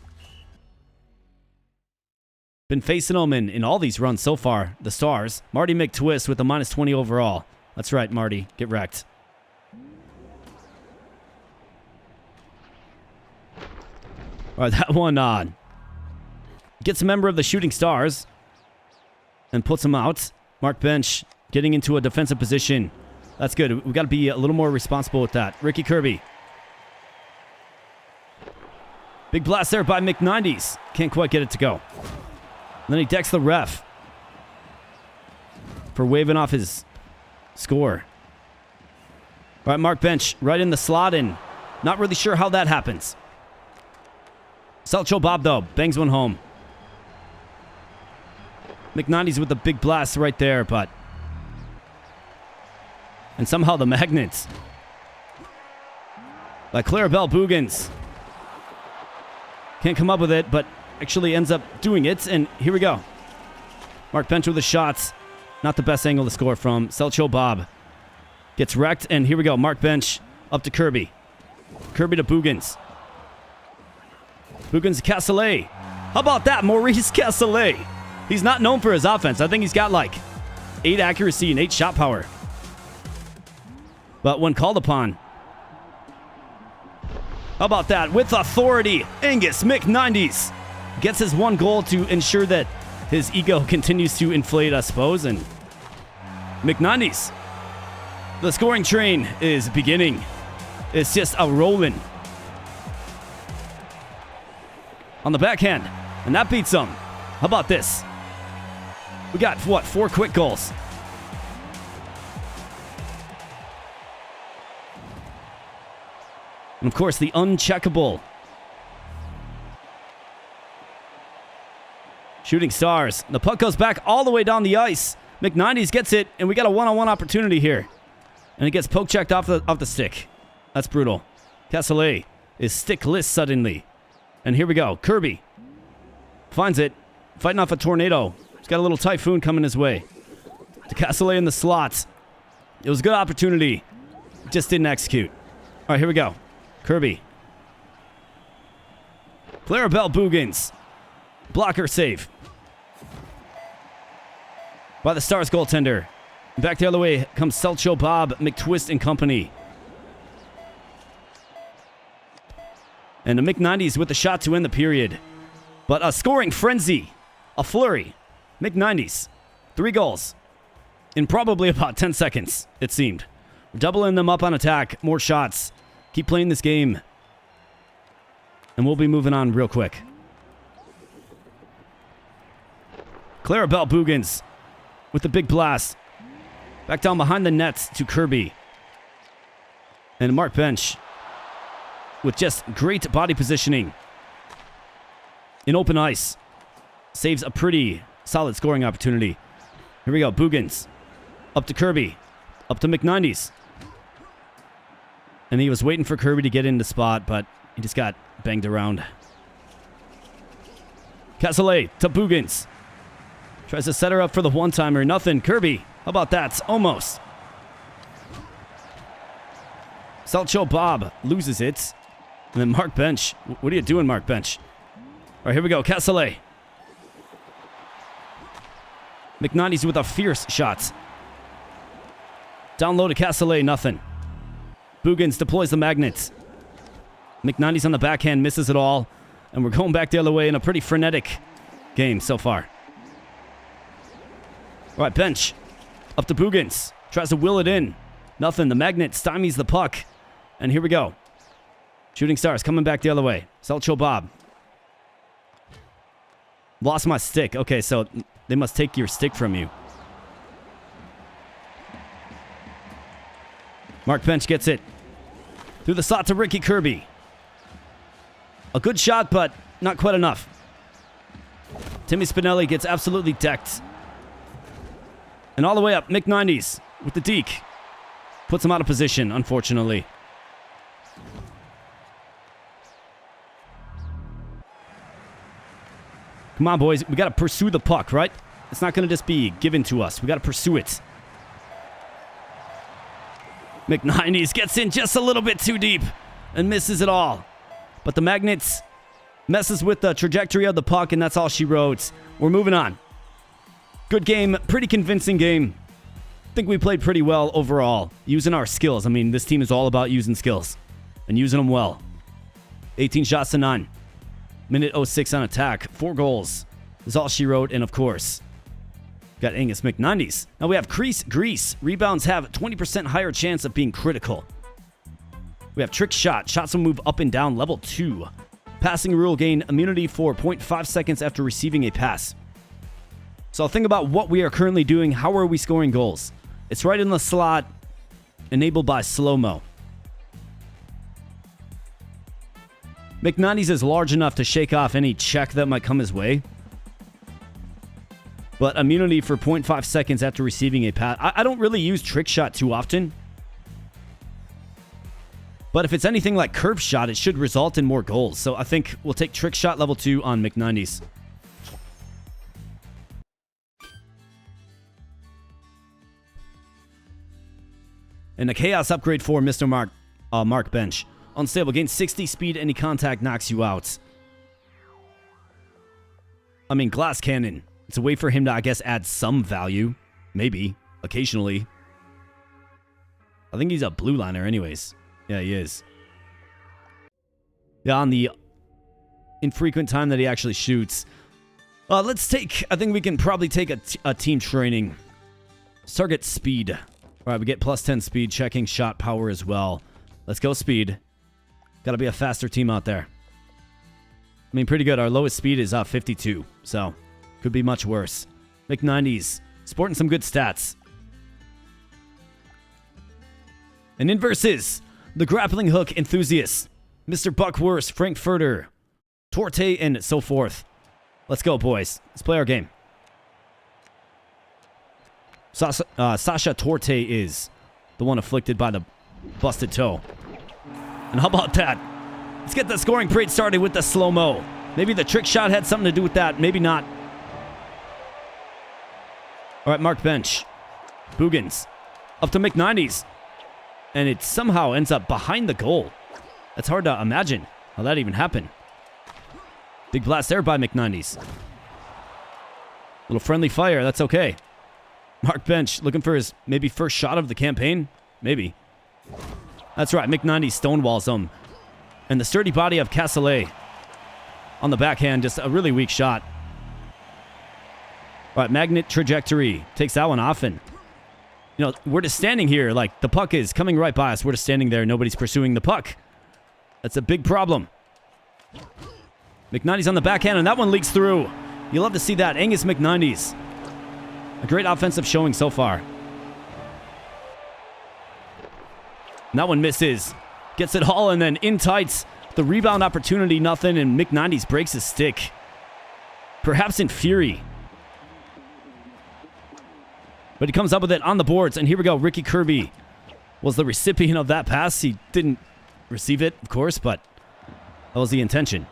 Been facing them in all these runs so far. The Stars. Marty McTwist with a minus 20 overall. That's right, Marty. Get wrecked. All right, that one gets a member of the Shooting Stars and puts him out. Mark Bench getting into a defensive position. That's good. We've got to be a little more responsible with that. Ricky Kirby. Big blast there by McNindies. Can't quite get it to go. And then he decks the ref for waving off his score. All right, Mark Bench right in the slot, and not really sure how that happens. Selcho Bob, though, bangs one home. McNindies with the big blast right there, but... And somehow the magnets by Clarabelle Boogans. Can't come up with it, but actually ends up doing it. And here we go. Mark Bench with the shots. Not the best angle to score from. Selcho Bob gets wrecked. And here we go. Mark Bench up to Kirby. Kirby to Boogans. Boogans to Castellet. How about that? Maurice Castellet. He's not known for his offense. I think he's got like 8 accuracy and 8 shot power. But when called upon, how about that? With authority, Angus McNindies gets his one goal to ensure that his ego continues to inflate, I suppose. And McNindies, the scoring train is beginning. It's just a rolling on the backhand, and that beats him. How about this? We got, what, 4 quick goals. And, of course, the uncheckable Shooting Stars. The puck goes back all the way down the ice. McNindies gets it, and we got a one-on-one opportunity here. And it gets poke-checked off the stick. That's brutal. Castellet is stickless suddenly. And here we go. Kirby finds it. Fighting off a tornado. He's got a little typhoon coming his way. To Castellet in the slots. It was a good opportunity. Just didn't execute. All right, here we go. Kirby. Clarabelle Boogans. Blocker save by the Stars goaltender. Back the other way comes Selcho Bob, McTwist and company. And the McNindies with the shot to end the period. But a scoring frenzy. A flurry. McNindies. 3 goals in probably about 10 seconds, it seemed. We're doubling them up on attack. More shots. Keep playing this game. And we'll be moving on real quick. Clarabelle Boogans with the big blast. Back down behind the nets to Kirby. And Mark Bench with just great body positioning. In open ice. Saves a pretty solid scoring opportunity. Here we go. Boogans. Up to Kirby. Up to McNindies. And he was waiting for Kirby to get in the spot, but he just got banged around. Castellet to Boogans. Tries to set her up for the one-timer. Nothing. Kirby. How about that? Almost. Selcho Bob loses it. And then Mark Bench. What are you doing, Mark Bench? All right, here we go. Castellet. McNindies with a fierce shot. Down low to Castellet. Nothing. Boogans deploys the magnets. McNindies on the backhand misses it all. And we're going back the other way in a pretty frenetic game so far. All right, Bench. Up to Boogans. Tries to will it in. Nothing. The magnet stymies the puck. And here we go. Shooting Stars coming back the other way. Selcho Bob. Lost my stick. Okay, so they must take your stick from you. Mark Bench gets it. Through the slot to Ricky Kirby. A good shot, but not quite enough. Timmy Spinelli gets absolutely decked. And all the way up, Mick 90s with the deke. Puts him out of position, unfortunately. Come on, boys. We got to pursue the puck, right? It's not going to just be given to us. We got to pursue it. Mick 90s gets in just a little bit too deep and misses it all. But the magnets messes with the trajectory of the puck, and that's all she wrote. We're moving on. Good game. Pretty convincing game. I think we played pretty well overall, using our skills. I mean, this team is all about using skills and using them well. 18 shots to 9. Minute 06 on attack. 4 goals is all she wrote. And, of course, got Angus Mick 90s. Now we have Crease Grease. Rebounds have 20% higher chance of being critical. We have Trick Shot. Shots will move up and down. Level 2. Passing rule gain immunity for 0.5 seconds after receiving a pass. So think about what we are currently doing. How are we scoring goals? It's right in the slot. Enabled by slo-mo. McNanny's is large enough to shake off any check that might come his way. But immunity for 0.5 seconds after receiving a pass. I don't really use Trick Shot too often. But if it's anything like Curve Shot, it should result in more goals. So I think we'll take Trick Shot level 2 on McNanny's. And a Chaos upgrade for Mr. Mark Bench. Unstable. Gain 60 speed. Any contact knocks you out. I mean, Glass Cannon. It's a way for him to, I guess, add some value. Maybe. Occasionally. I think he's a blue liner anyways. Yeah, he is. Yeah, on the infrequent time that he actually shoots. Let's take... I think we can probably take a team training. Target speed. All right, we get plus 10 speed. Checking shot power as well. Let's go speed. Got to be a faster team out there. I mean, pretty good. Our lowest speed is 52. So, could be much worse. McNindy's sporting some good stats. And in versus the grappling hook enthusiasts, Mr. Buckhurst, Frankfurter, Torte, and so forth. Let's go, boys. Let's play our game. Sasha Torte is the one afflicted by the busted toe. And how about that? Let's get the scoring parade started with the slow-mo. Maybe the trick shot had something to do with that. Maybe not. All right, Mark Bench. Boogans. Up to McNindy's. And it somehow ends up behind the goal. That's hard to imagine how that even happened. Big blast there by McNindy's. Little friendly fire. That's okay. Mark Bench looking for his maybe first shot of the campaign. Maybe. That's right. McNindy stonewalls him. And the sturdy body of Castellet on the backhand. Just a really weak shot. All right. Magnet trajectory. Takes that one off. And, you know, we're just standing here. Like, the puck is coming right by us. We're just standing there. Nobody's pursuing the puck. That's a big problem. McNindy's on the backhand. And that one leaks through. You love to see that. Angus McNindy's. A great offensive showing so far. And that one misses. Gets it all and then in tights. The rebound opportunity, nothing. And McNindy's breaks his stick. Perhaps in fury. But he comes up with it on the boards. And here we go. Ricky Kirby was the recipient of that pass. He didn't receive it, of course, but that was the intention.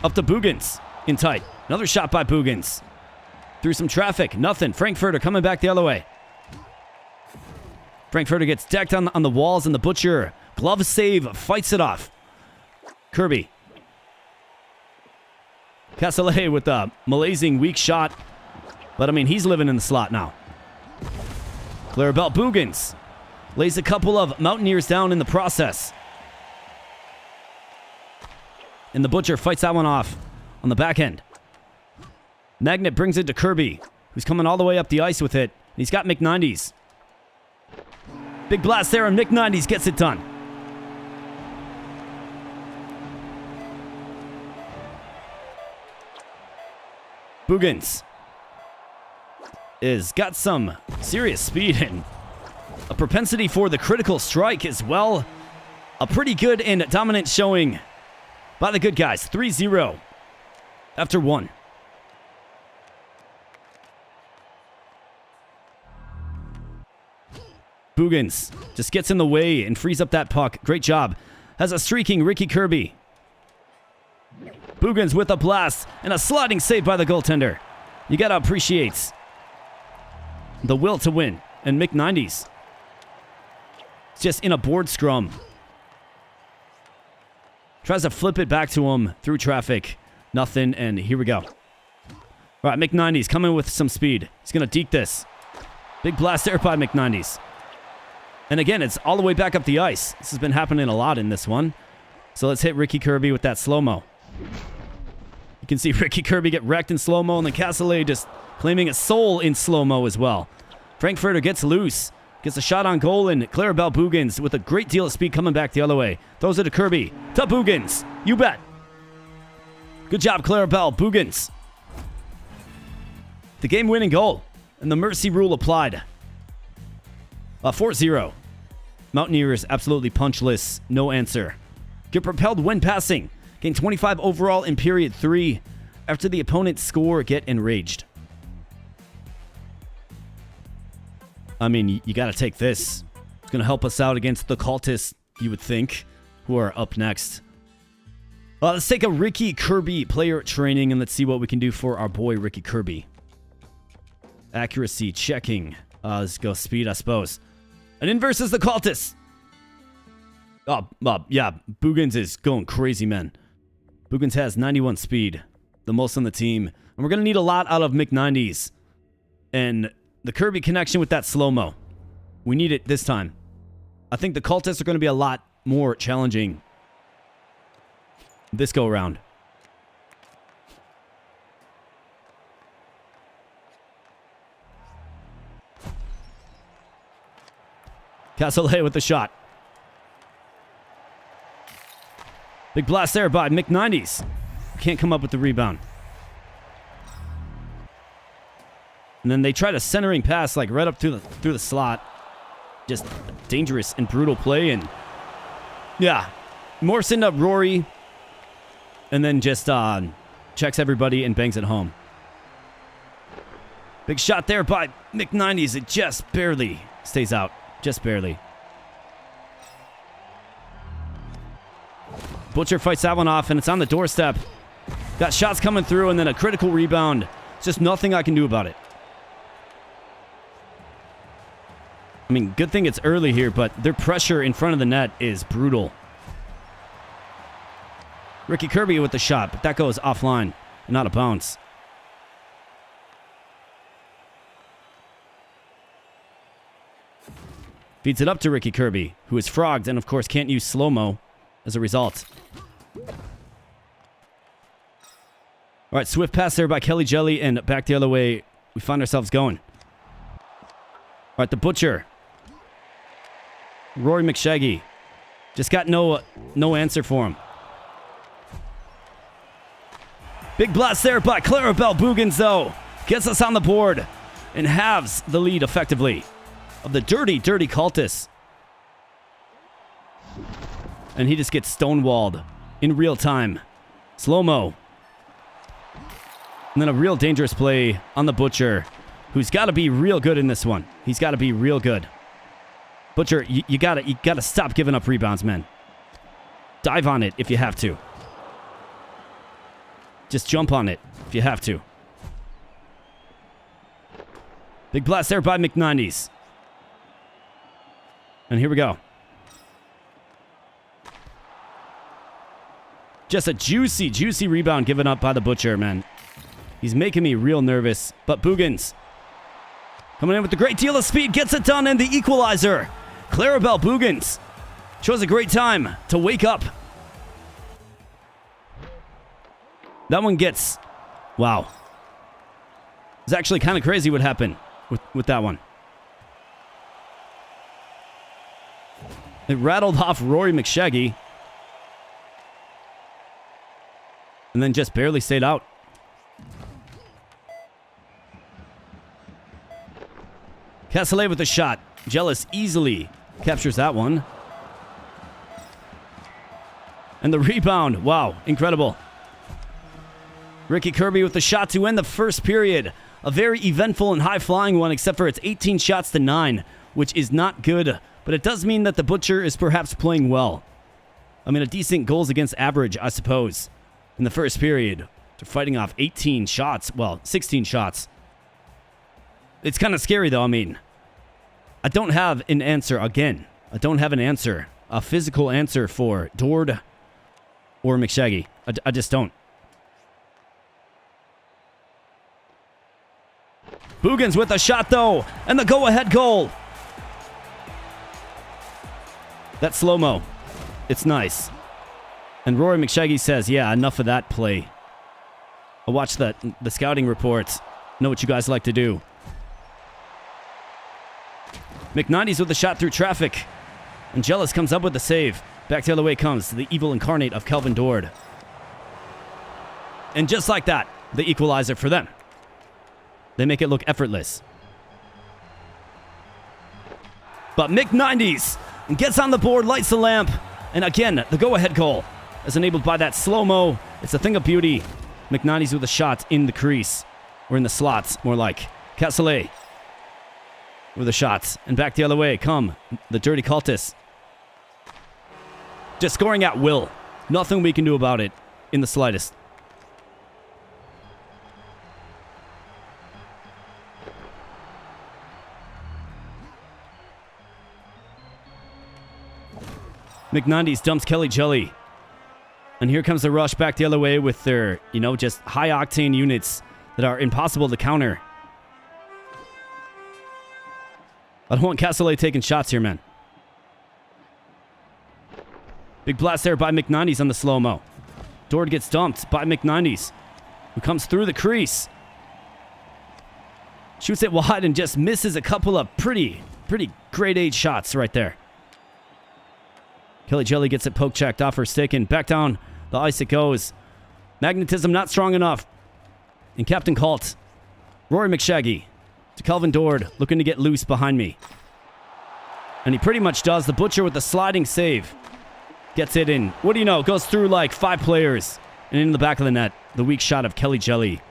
Up to Boogans. In tight. Another shot by Boogans. Through some traffic. Nothing. Frankfurter coming back the other way. Frankfurter gets decked on the walls, and the Butcher, glove save, fights it off. Kirby. Castellet with a malazing weak shot. But, I mean, he's living in the slot now. Clarabelle Boogans lays a couple of Mountaineers down in the process. And the Butcher fights that one off on the back end. Magnet brings it to Kirby, who's coming all the way up the ice with it. He's got McNineties. Big blast there, and McNineties gets it done. Bugans is got some serious speed and a propensity for the critical strike as well. A pretty good and dominant showing by the good guys. 3-0 after 1. Bugans just gets in the way and frees up that puck. Great job. Has a streaking Ricky Kirby. Bugans with a blast and a sliding save by the goaltender. You gotta appreciate the will to win. And McNineties just in a board scrum. Tries to flip it back to him through traffic. Nothing, and here we go. All right, McNineties coming with some speed. He's gonna deke this. Big blast there by McNineties. And again, it's all the way back up the ice. This has been happening a lot in this one. So let's hit Ricky Kirby with that slow-mo. You can see Ricky Kirby get wrecked in slow-mo, and then Castellet just claiming a soul in slow-mo as well. Frankfurter gets loose. Gets a shot on goal, and Clarabelle Bugans with a great deal of speed coming back the other way. Throws it to Kirby. To Bugans. You bet. Good job, Clarabelle Bugans. The game-winning goal. And the mercy rule applied. 4-0. Mountaineers absolutely punchless. No answer. Get propelled when passing. Gain 25 overall in period 3. After the opponent's score, get enraged. I mean, you got to take this. It's going to help us out against the cultists, you would think, who are up next. Let's take a Ricky Kirby player training, and let's see what we can do for our boy Ricky Kirby. Accuracy, checking. Let's go speed, I suppose. And in versus the cultists. Yeah, Bugans is going crazy, man. Bugans has 91 speed, the most on the team. And we're going to need a lot out of McNineties. And the Kirby connection with that slow-mo. We need it this time. I think the cultists are going to be a lot more challenging this go-around. Castellet with the shot. Big blast there by McNineties. Can't come up with the rebound. And then they try to centering pass like right up through the slot. Just dangerous and brutal play. And yeah, morphs into Rory. And then just checks everybody and bangs it home. Big shot there by McNineties. It just barely stays out. Just barely. Butcher fights that one off, and it's on the doorstep. Got shots coming through, and then a critical rebound. It's just nothing I can do about it. I mean, good thing it's early here, but their pressure in front of the net is brutal. Ricky Kirby with the shot, but that goes offline and out of bounds. Feeds it up to Ricky Kirby, who is frogged and, of course, can't use slow-mo as a result. All right, swift pass there by Kelly Jelly, and back the other way we find ourselves going. All right, the Butcher. Rory McShaggy. Just got no answer for him. Big blast there by Clarabelle Bugans, though. Gets us on the board and halves the lead effectively of the dirty, dirty cultists. And he just gets stonewalled in real time. Slow-mo. And then a real dangerous play on the Butcher, who's got to be real good in this one. He's got to be real good. Butcher, you gotta stop giving up rebounds, man. Dive on it if you have to. Just jump on it if you have to. Big blast there by McNineties. And here we go. Just a juicy, juicy rebound given up by the Butcher, man. He's making me real nervous. But Bugans coming in with a great deal of speed, gets it done, and the equalizer. Clarabelle Bugans shows a great time to wake up. That one gets... Wow. It's actually kind of crazy what happened with that one. It rattled off Rory McShaggy. And then just barely stayed out. Castellet with the shot. Jealous easily captures that one. And the rebound. Wow, incredible. Ricky Kirby with the shot to end the first period. A very eventful and high-flying one, except for it's 18 shots to 9, which is not good. But it does mean that the Butcher is perhaps playing well. I mean, a decent goals against average, I suppose, in the first period. They're fighting off 18 shots. Well, 16 shots. It's kind of scary, though. I mean, I don't have an answer again. I don't have an answer. A physical answer for Dord or McShaggy. I just don't. Bugans with a shot, though, and the go-ahead goal. That's slow-mo. It's nice. And Rory McShaggy says, yeah, enough of that play. I watched the scouting reports. Know what you guys like to do. McNinety's with a shot through traffic. And Jealous comes up with the save. Back the other way comes the evil incarnate of Kelvin Dord. And just like that, the equalizer for them. They make it look effortless. But McNinety's gets on the board, lights the lamp. And again, the go-ahead goal is enabled by that slow-mo. It's a thing of beauty. McNinety's with a shot in the crease. Or in the slots, more like. Castellet with a shot. And back the other way come the Dirty Cultists. Just scoring at will. Nothing we can do about it in the slightest. McNinety's dumps Kelly Jelly. And here comes the rush back the other way with their, just high-octane units that are impossible to counter. I don't want Castellet taking shots here, man. Big blast there by McNinety's on the slow-mo. Dord gets dumped by McNinety's, who comes through the crease. Shoots it wide and just misses a couple of pretty grade A shots right there. Kelly Jelly gets it poke checked off her stick and back down the ice it goes. Magnetism not strong enough. And Captain Colt, Rory McShaggy to Kelvin Dord, looking to get loose behind me. And he pretty much does. The Butcher with the sliding save. Gets it in. What do you know? Goes through like 5 players. And in the back of the net, the weak shot of Kelly Jelly.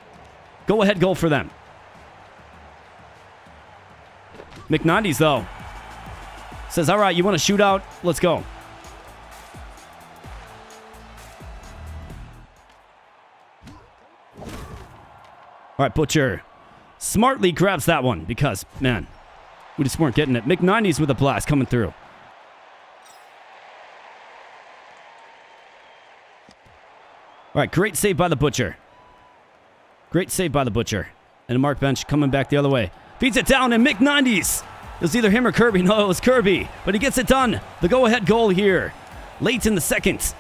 Go ahead goal for them. McNinety's, though, says, all right, you want to shoot out? Let's go. All right, Butcher smartly grabs that one because, man, we just weren't getting it. McNinety's with a blast coming through. All right, great save by the Butcher. Great save by the Butcher. And Mark Bench coming back the other way. Feeds it down, and McNinety's. It was either him or Kirby. No, it was Kirby. But he gets it done. The go-ahead goal here. Late in the second.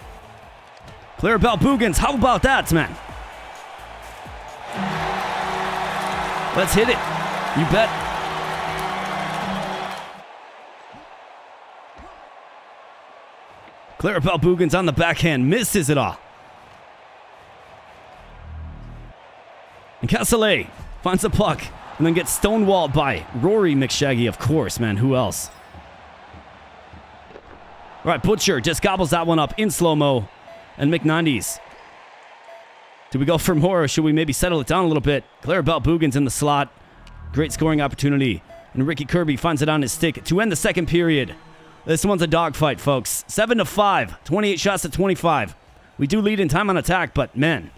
Clarabelle Bugans. How about that, man? Let's hit it. You bet. Clarabelle Bugans on the backhand. Misses it all. And Castellet finds the puck and then gets stonewalled by Rory McShaggy, of course, man. Who else? All right, Butcher just gobbles that one up in slow-mo. And McNinety's. Do we go for more, or should we maybe settle it down a little bit? Clarabelle Bugans in the slot. Great scoring opportunity. And Ricky Kirby finds it on his stick to end the second period. This one's a dogfight, folks. 7-5. 28 shots to 25. We do lead in time on attack, but, man,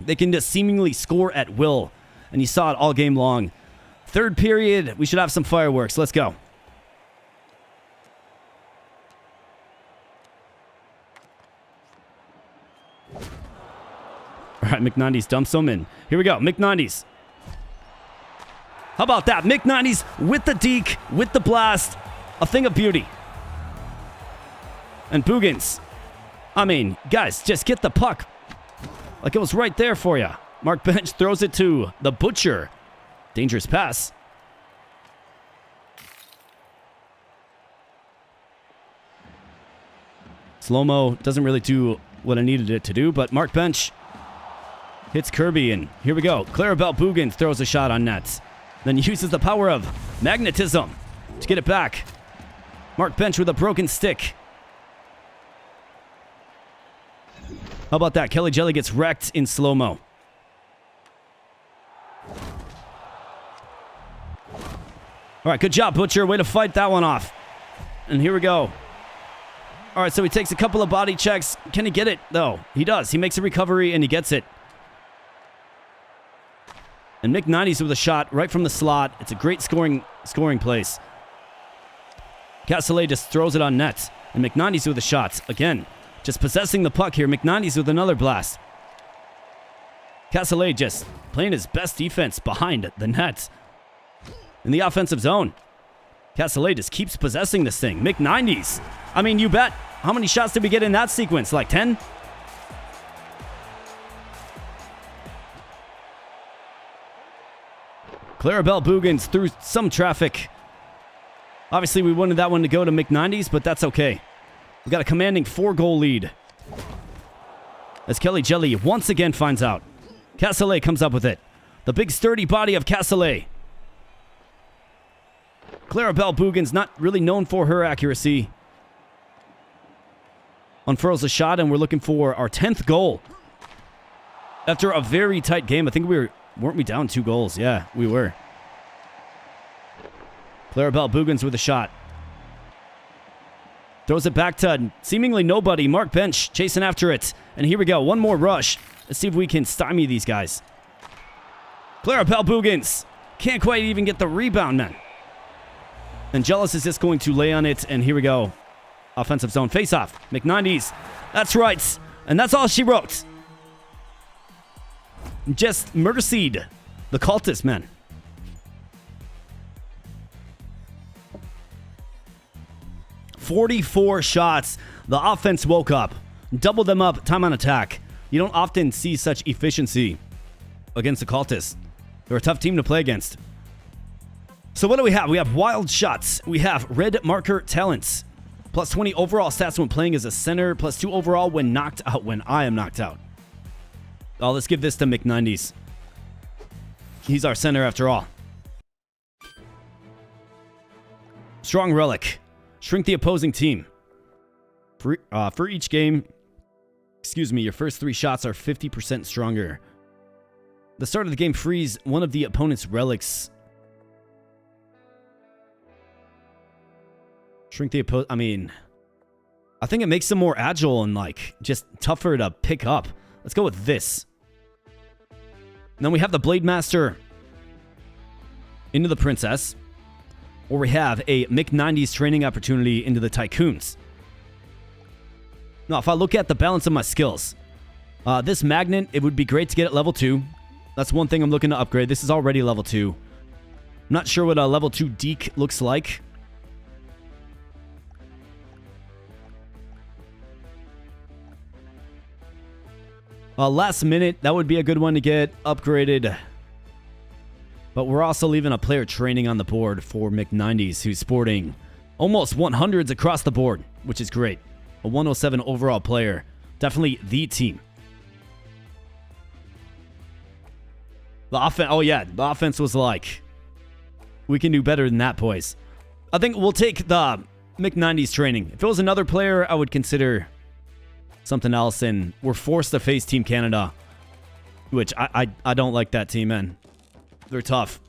they can just seemingly score at will. And you saw it all game long. Third period, we should have some fireworks. Let's go. All right, McNinety's dumps him in. Here we go, McNinety's. How about that? McNinety's with the deke, with the blast. A thing of beauty. And Bugans. I mean, guys, just get the puck. Like it was right there for you. Mark Bench throws it to the Butcher. Dangerous pass. Slo-mo doesn't really do what I needed it to do, but Mark Bench hits Kirby, and here we go. Clarabelle Bugans throws a shot on net. Then uses the power of magnetism to get it back. Mark Bench with a broken stick. How about that? Kelly Jelly gets wrecked in slow-mo. All right, good job, Butcher. Way to fight that one off. And here we go. All right, so he takes a couple of body checks. Can he get it, though? He does. He makes a recovery, and he gets it. And Mick90s with a shot right from the slot. It's a great scoring place. Castellet just throws it on net. And Mick90s with a shot. Again, just possessing the puck here. Mick90s with another blast. Castellet just playing his best defense behind the net. In the offensive zone. Castellet just keeps possessing this thing. Mick90s. I mean, you bet. How many shots did we get in that sequence? Like 10? Clarabelle Bugans through some traffic. Obviously, we wanted that one to go to Mick90s, but that's okay. We got a commanding 4-goal lead. As Kelly Jelly once again finds out. Castellet comes up with it. The big sturdy body of Castellet. Clarabelle Bugans, not really known for her accuracy. Unfurls a shot, and we're looking for our 10th goal. After a very tight game, I think weren't we down 2 goals? Yeah, we were. Clarabelle Bugans with a shot. Throws it back to seemingly nobody. Mark Bench chasing after it. And here we go. One more rush. Let's see if we can stymie these guys. Clarabelle Bugans can't quite even get the rebound, man. And Jealous is just going to lay on it. And here we go. Offensive zone face-off. Mick90s. That's right. And that's all she wrote. Just mercied the cultist, man. "44 shots. The offense woke up. Doubled them up. Time on attack. You don't often see such efficiency against the cultists. They're a tough team to play against. So what do we have? We have wild shots. We have red marker talents. Plus 20 overall stats when playing as a center. Plus 2 overall when knocked out, when I am knocked out. Oh, let's give this to Mick90s. He's our center after all. Strong relic. Shrink the opposing team. For each game, your first 3 shots are 50% stronger. The start of the game frees one of the opponent's relics. Shrink the I think it makes them more agile and just tougher to pick up. Let's go with this. And then we have the Blade Master into the Princess. Or we have a Mick90s training opportunity into the Tycoons. Now, if I look at the balance of my skills, this Magnet, it would be great to get at level 2. That's one thing I'm looking to upgrade. This is already level 2. I'm not sure what a level 2 Deke looks like. Last minute, that would be a good one to get upgraded. But we're also leaving a player training on the board for Mick90s, who's sporting almost 100s across the board, which is great. A 107 overall player. Definitely the team. The offense, the offense was like, we can do better than that, boys. I think we'll take the Mick90s training. If it was another player, I would consider something else, and we're forced to face Team Canada, which I don't like that team, man. They're tough.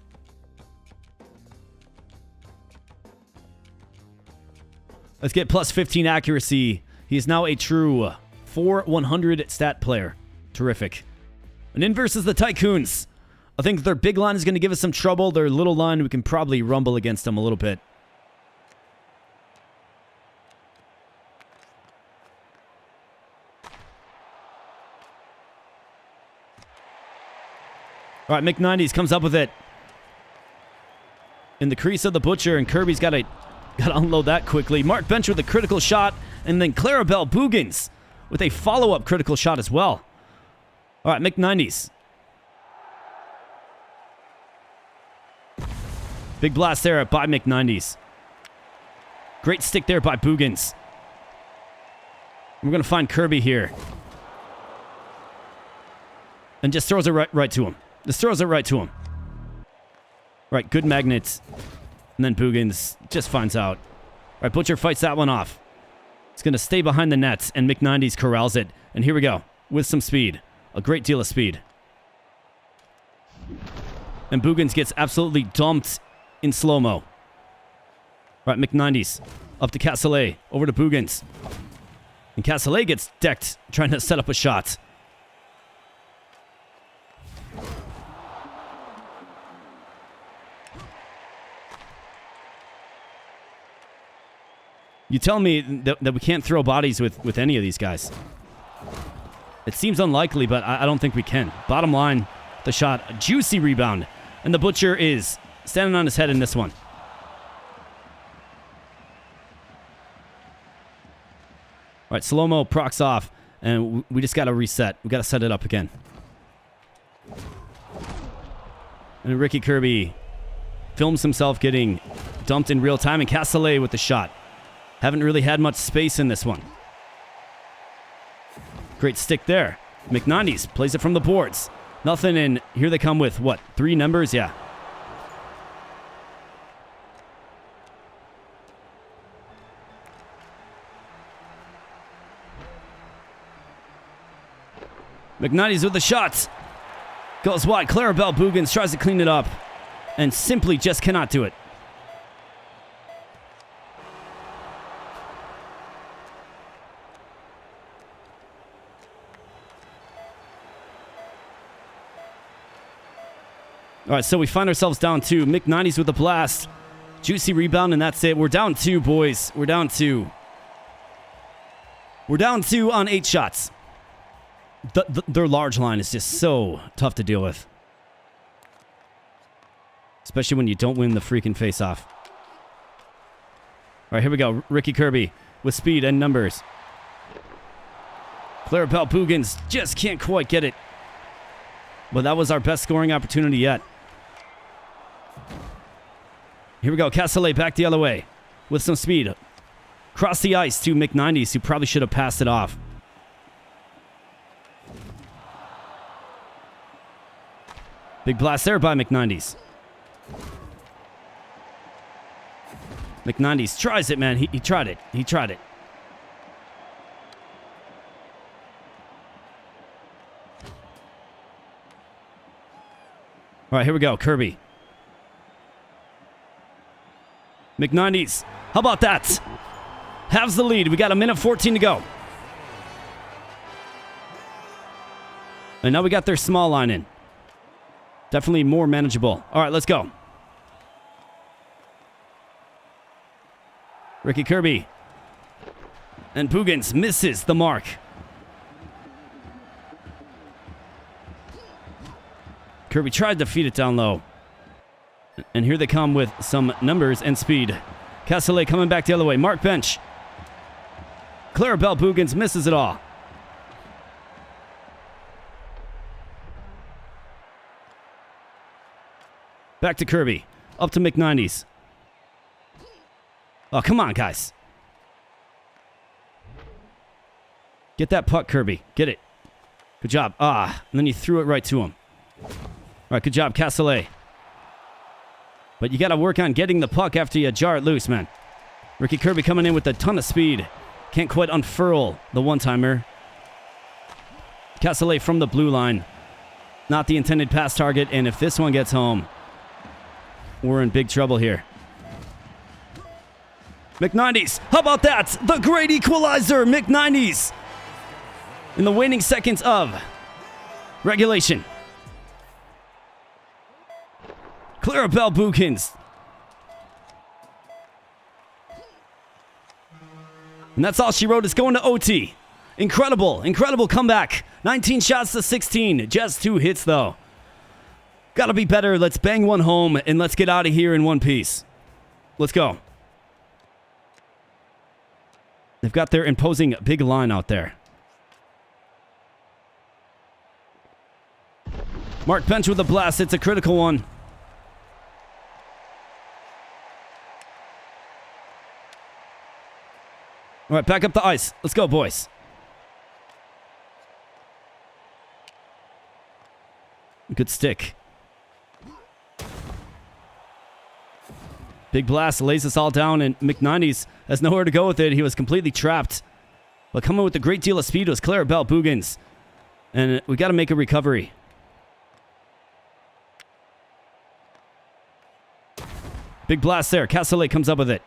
Let's get plus 15 accuracy. He is now a true 4-100 stat player. Terrific. And in versus the Tycoons. I think their big line is going to give us some trouble. Their little line, we can probably rumble against them a little bit. All right, Mick90s comes up with it. In the crease of the Butcher, and Kirby's got to unload that quickly. Mark Bench with a critical shot, and then Clarabelle Bugans with a follow-up critical shot as well. All right, Mick90s. Big blast there by Mick90s. Great stick there by Bugans. We're going to find Kirby here. And just throws it right to him. Just throws it right to him. Right, good magnets. And then Boogans just finds out. Right, Butcher fights that one off. It's going to stay behind the nets, and McNindy's corrals it. And here we go, with some speed. A great deal of speed. And Boogans gets absolutely dumped in slow-mo. Right, McNindy's up to Castellet, over to Boogans. And Castellet gets decked, trying to set up a shot. You tell me that we can't throw bodies with any of these guys. It seems unlikely, but I don't think we can. Bottom line, the shot, a juicy rebound. And the Butcher is standing on his head in this one. All right, slow-mo procs off, and we just got to reset. We got to set it up again. And Ricky Kirby films himself getting dumped in real time, and Castellet with the shot. Haven't really had much space in this one. Great stick there. McNindy's plays it from the boards. Nothing, and here they come with, what, 3 numbers? Yeah. McNindy's with the shots. Goes wide. Clarabelle Boogans tries to clean it up and simply just cannot do it. All right, so we find ourselves down 2. McNindy's with the blast. Juicy rebound, and that's it. We're down 2, boys. We're down 2. We're down 2 on 8 shots. Their large line is just so tough to deal with. Especially when you don't win the freaking face-off. All right, here we go. Ricky Kirby with speed and numbers. Clarabelle Boogans just can't quite get it. Well, that was our best scoring opportunity yet. Here we go. Castellet back the other way with some speed. Cross the ice to McNindy's, who probably should have passed it off. Big blast there by McNindy's. McNindy's tries it, man. He tried it. He tried it. All right, here we go. Kirby. McNindy's. How about that? Halves the lead. We got 1:14 to go. And now we got their small line in. Definitely more manageable. All right, let's go. Ricky Kirby. And Boogans misses the mark. Kirby tried to feed it down low. And here they come with some numbers and speed. Castellet coming back the other way. Mark Bench. Clarabelle Boogans misses it all. Back to Kirby. Up to McNindy's. Oh, come on, guys. Get that puck, Kirby. Get it. Good job. And then you threw it right to him. All right, good job, Castellet. But you got to work on getting the puck after you jar it loose, man. Ricky Kirby coming in with a ton of speed. Can't quite unfurl the one-timer. Castellet from the blue line. Not the intended pass target, and if this one gets home, we're in big trouble here. McNindy's. How about that? The great equalizer, McNindy's. In the waning seconds of regulation. Clarabelle Boogans. And that's all she wrote. It's going to OT. Incredible comeback. 19 shots to 16. Just 2 hits, though. Gotta be better. Let's bang one home, and let's get out of here in one piece. Let's go. They've got their imposing big line out there. Mark Bench with a blast. It's a critical one. All right, back up the ice. Let's go, boys. Good stick. Big blast lays us all down, and McNineties has nowhere to go with it. He was completely trapped. But coming with a great deal of speed was Clarabelle Bugans. And we got to make a recovery. Big blast there. Castellet comes up with it.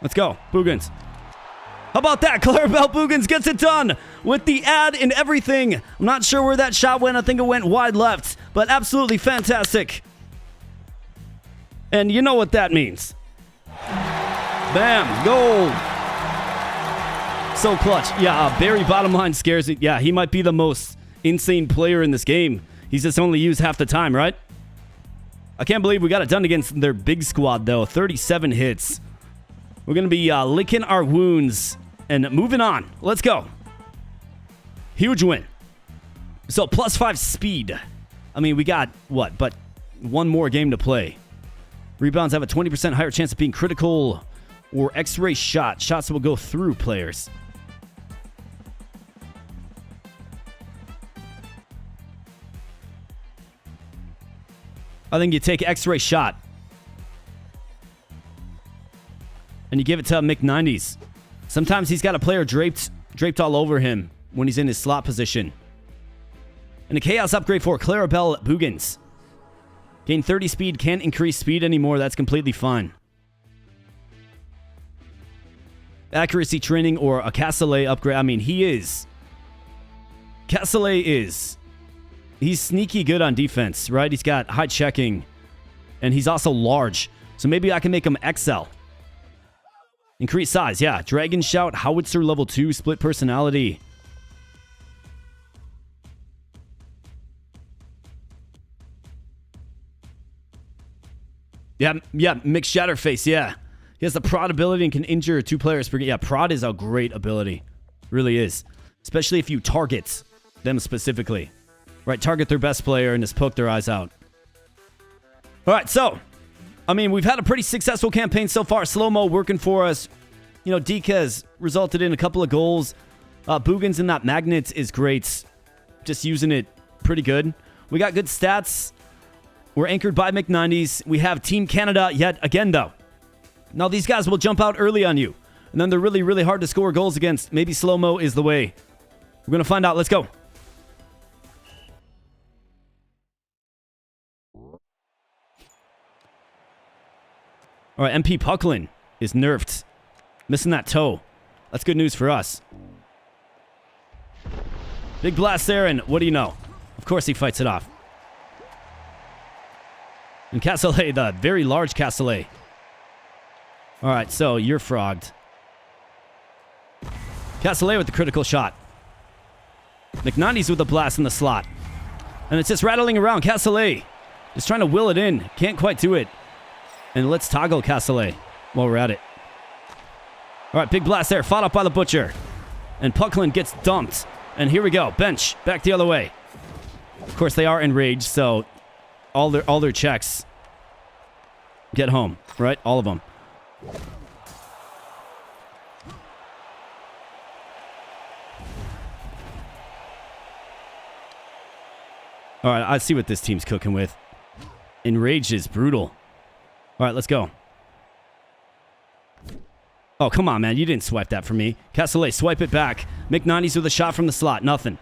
Let's go. Bugans. How about that? Clarabelle Bugans gets it done with the ad and everything. I'm not sure where that shot went. I think it went wide left, but absolutely fantastic. And you know what that means. Bam. Goal. So clutch. Yeah, Barry bottom line scares it. Yeah, he might be the most insane player in this game. He's just only used half the time, right? I can't believe we got it done against their big squad, though. 37 hits. We're going to be licking our wounds and moving on. Let's go. Huge win. So, +5 speed. I mean, we got, what, but one more game to play. Rebounds have a 20% higher chance of being critical or X-ray shot. Shots will go through players. I think you take X-ray shot. And you give it to McNineties. Sometimes he's got a player draped all over him when he's in his slot position. And a chaos upgrade for Clarabelle Bugans. Gain 30 speed, can't increase speed anymore. That's completely fine. Accuracy training or a Castellet upgrade. I mean, he is. Castellet is. He's sneaky good on defense, right? He's got high checking. And he's also large. So maybe I can make him XL. Increase size, yeah. Dragon Shout, Howitzer level 2, split personality. Yeah, mixed Shatterface, yeah. He has the prod ability and can injure 2 players per game. Yeah, prod is a great ability. Really is. Especially if you target them specifically. Right, target their best player and just poke their eyes out. Alright, so I mean, we've had a pretty successful campaign so far. Slo-mo working for us. You know, Deke has resulted in a couple of goals. Bugans and that Magnet is great. Just using it pretty good. We got good stats. We're anchored by McNineties. We have Team Canada yet again, though. Now, these guys will jump out early on you. And then they're really, really hard to score goals against. Maybe Slo-mo is the way. We're going to find out. Let's go. All right, MP Pucklin is nerfed. Missing that toe. That's good news for us. Big blast there, and what do you know? Of course he fights it off. And Castellet, the very large Castellet. All right, so you're frogged. Castellet with the critical shot. McNineties with the blast in the slot. And it's just rattling around. Castellet is trying to will it in. Can't quite do it. And let's toggle Castellet while we're at it. All right, big blast there. Fought up by the Butcher. And Pucklin gets dumped. And here we go. Bench. Back the other way. Of course, they are enraged, so all their checks get home, right? All of them. All right, I see what this team's cooking with. Enraged is brutal. All right, let's go. Oh, come on, man. You didn't swipe that for me. Castellet, swipe it back. McNineties with a shot from the slot. Nothing.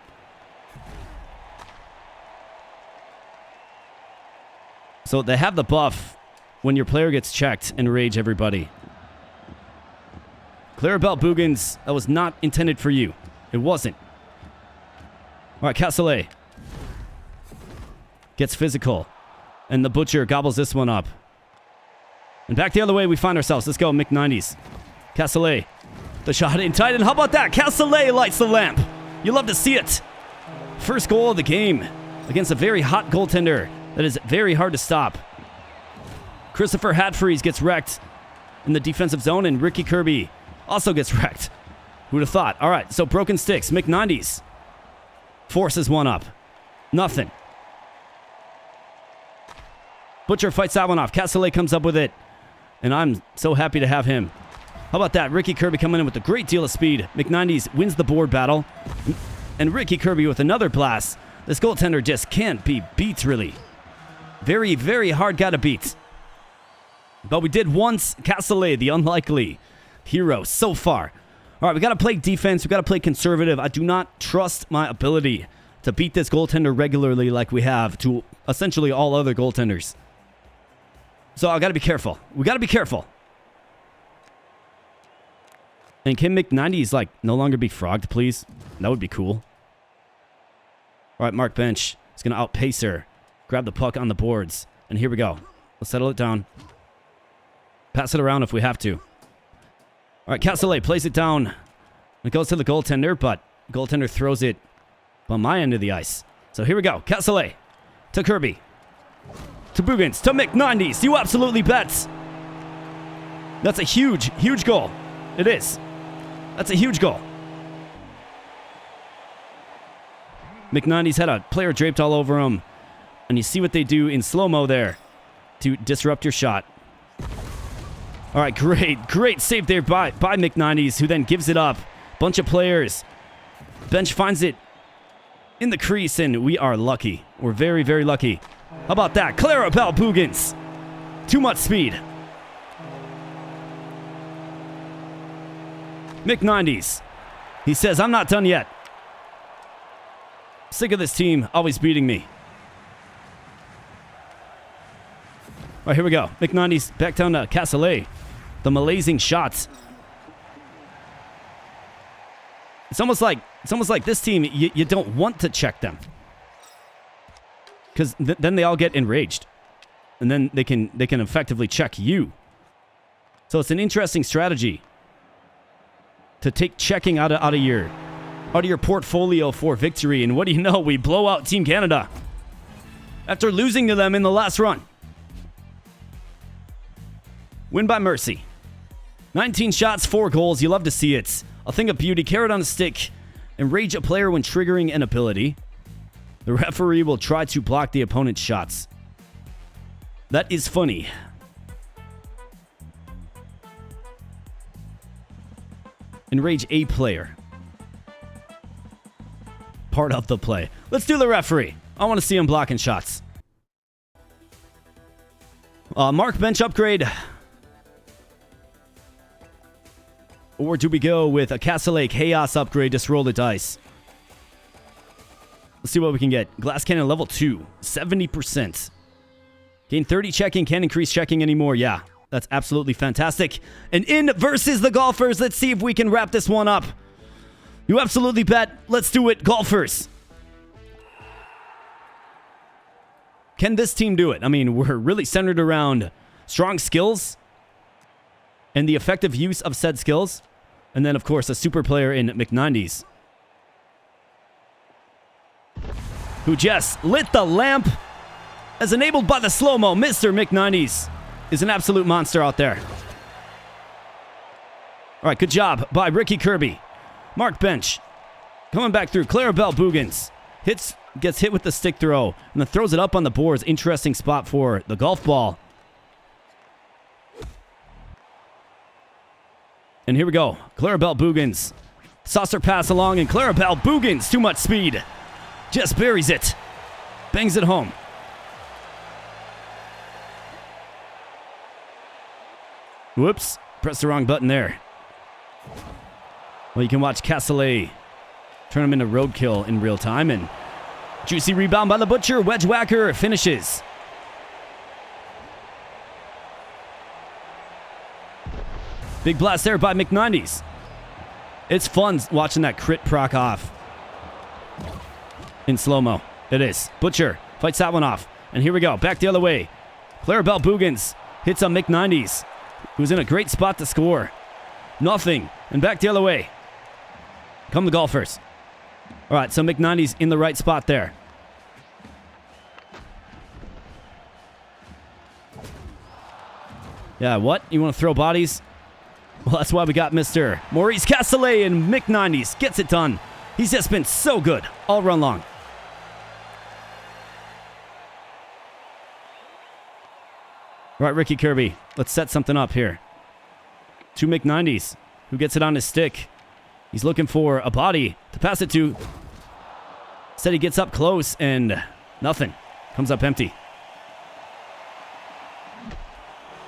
So they have the buff when your player gets checked. Enrage everybody. Clarabelle Bugans, that was not intended for you. It wasn't. All right, Castellet gets physical. And the Butcher gobbles this one up. And back the other way we find ourselves. Let's go, McNineties. Castellet. The shot in tight. And how about that? Castellet lights the lamp. You love to see it. First goal of the game against a very hot goaltender that is very hard to stop. Christopher Hadfreeze gets wrecked in the defensive zone, and Ricky Kirby also gets wrecked. Who'd have thought? All right, so broken sticks. McNineties forces one up. Nothing. Butcher fights that one off. Castellet comes up with it. And I'm so happy to have him. How about that? Ricky Kirby coming in with a great deal of speed. McNineties wins the board battle. And Ricky Kirby with another blast. This goaltender just can't be beat, really. Very, very hard guy to beat. But we did once. Castellet, the unlikely hero so far. All right, we got to play defense. We got to play conservative. I do not trust my ability to beat this goaltender regularly like we have to essentially all other goaltenders. So I got to be careful. We got to be careful. And can McNinety's like no longer be frogged, please? That would be cool. All right, Mark Bench is going to outpace her. Grab the puck on the boards. And here we go. Let's settle it down. Pass it around if we have to. All right, Castellet plays it down. It goes to the goaltender, but goaltender throws it on my end of the ice. So here we go. Castellet to Kirby. To Bugans. To McNinety's. You absolutely bet. That's a huge, huge goal. It is. That's a huge goal. McNinety's had a player draped all over him. And you see what they do in slow-mo there to disrupt your shot. All right, great save there by McNinety's, who then gives it up. Bunch of players. Bench finds it in the crease, and we are lucky. We're very, very lucky. How about that? Clarabelle Bugans. Too much speed. McNinety's. He says, I'm not done yet. Sick of this team always beating me. All right, here we go. McNinety's back down to Castellet. The malazing shots. It's almost like this team, you don't want to check them. Because then they all get enraged. And then they can effectively check you. So it's an interesting strategy to take checking out of your portfolio for victory. And what do you know? We blow out Team Canada after losing to them in the last run. Win by mercy. 19 shots, 4 goals. You love to see it. A thing of beauty. Carrot on a stick. Enrage a player when triggering an ability. The referee will try to block the opponent's shots. That is funny. Enrage a player. Part of the play. Let's do the referee. I want to see him blocking shots. Mark Bench upgrade. Or do we go with a Castellet Chaos upgrade? Just roll the dice. Let's see what we can get. Glass Cannon level 2. 70%. Gain 30 checking. Can't increase checking anymore. Yeah, that's absolutely fantastic. And in versus the golfers. Let's see if we can wrap this one up. You absolutely bet. Let's do it, golfers. Can this team do it? I mean, we're really centered around strong skills and the effective use of said skills. And then, of course, a super player in McNinety's, who just lit the lamp as enabled by the slow-mo. Mr. McNinety's is an absolute monster out there. All right, good job by Ricky Kirby. Mark Bench coming back through. Clarabelle Bugans gets hit with the stick throw and then throws it up on the boards. Interesting spot for the golf ball. And here we go. Clarabelle Bugans. Saucer pass along, and Clarabelle Bugans, too much speed. Just buries it. Bangs it home. Whoops. Pressed the wrong button there. Well, you can watch Castellet turn him into roadkill in real time. And juicy rebound by the Butcher. Wedge whacker finishes. Big blast there by McNinety's. It's fun watching that crit proc off in slow-mo. It is. Butcher fights that one off. And here we go. Back the other way. Clarabelle Bugans hits on McNinety's, who's in a great spot to score. Nothing. And back the other way. Come the golfers. All right, so McNinety's in the right spot there. Yeah, what? You want to throw bodies? Well, that's why we got Mr. Maurice Castellet, and McNinety's gets it done. He's just been so good all run long. All right, Ricky Kirby, let's set something up here. To McNinety's, who gets it on his stick. He's looking for a body to pass it to. Said he gets up close and nothing. Comes up empty.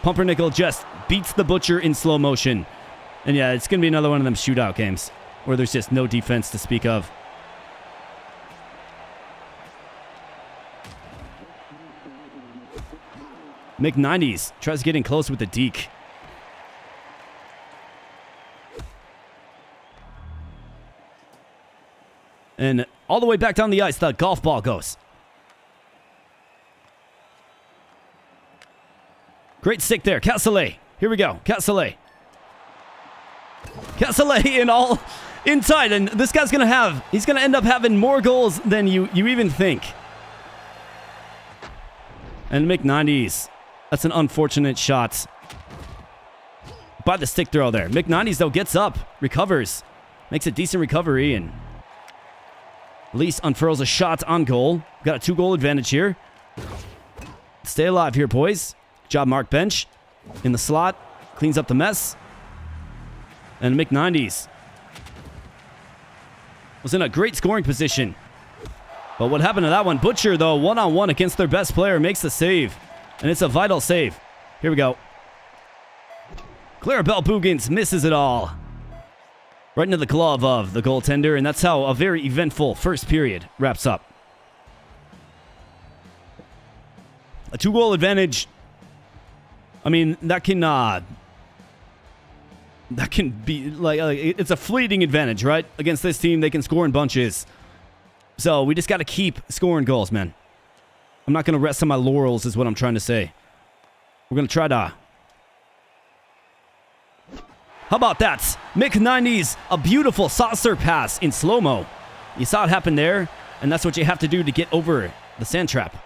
Pumpernickel just beats the Butcher in slow motion. And yeah, it's going to be another one of them shootout games where there's just no defense to speak of. Mc90s tries getting close with the deke. And all the way back down the ice, the golf ball goes. Great stick there. Castellet. Here we go. Castellet. Castellet in all inside. And this guy's going to he's going to end up having more goals than you even think. And Mc90s. That's an unfortunate shot by the stick throw there. Mc90s, though, gets up, recovers, makes a decent recovery, and at least unfurls a shot on goal. Got a 2-goal advantage here. Stay alive here, boys. Good job, Mark Bench. In the slot. Cleans up the mess. And Mc90s was in a great scoring position. But what happened to that one? Butcher, though, one-on-one against their best player, makes the save. And it's a vital save. Here we go. Clarabelle Bugans misses it all. Right into the glove of the goaltender, and that's how a very eventful first period wraps up. A 2-goal advantage. I mean, that can be like it's a fleeting advantage, right? Against this team, they can score in bunches. So we just got to keep scoring goals, man. I'm not going to rest on my laurels, is what I'm trying to say. We're going to try to. How about that? Mc90s, a beautiful saucer pass in slow-mo. You saw it happen there, and that's what you have to do to get over the sand trap.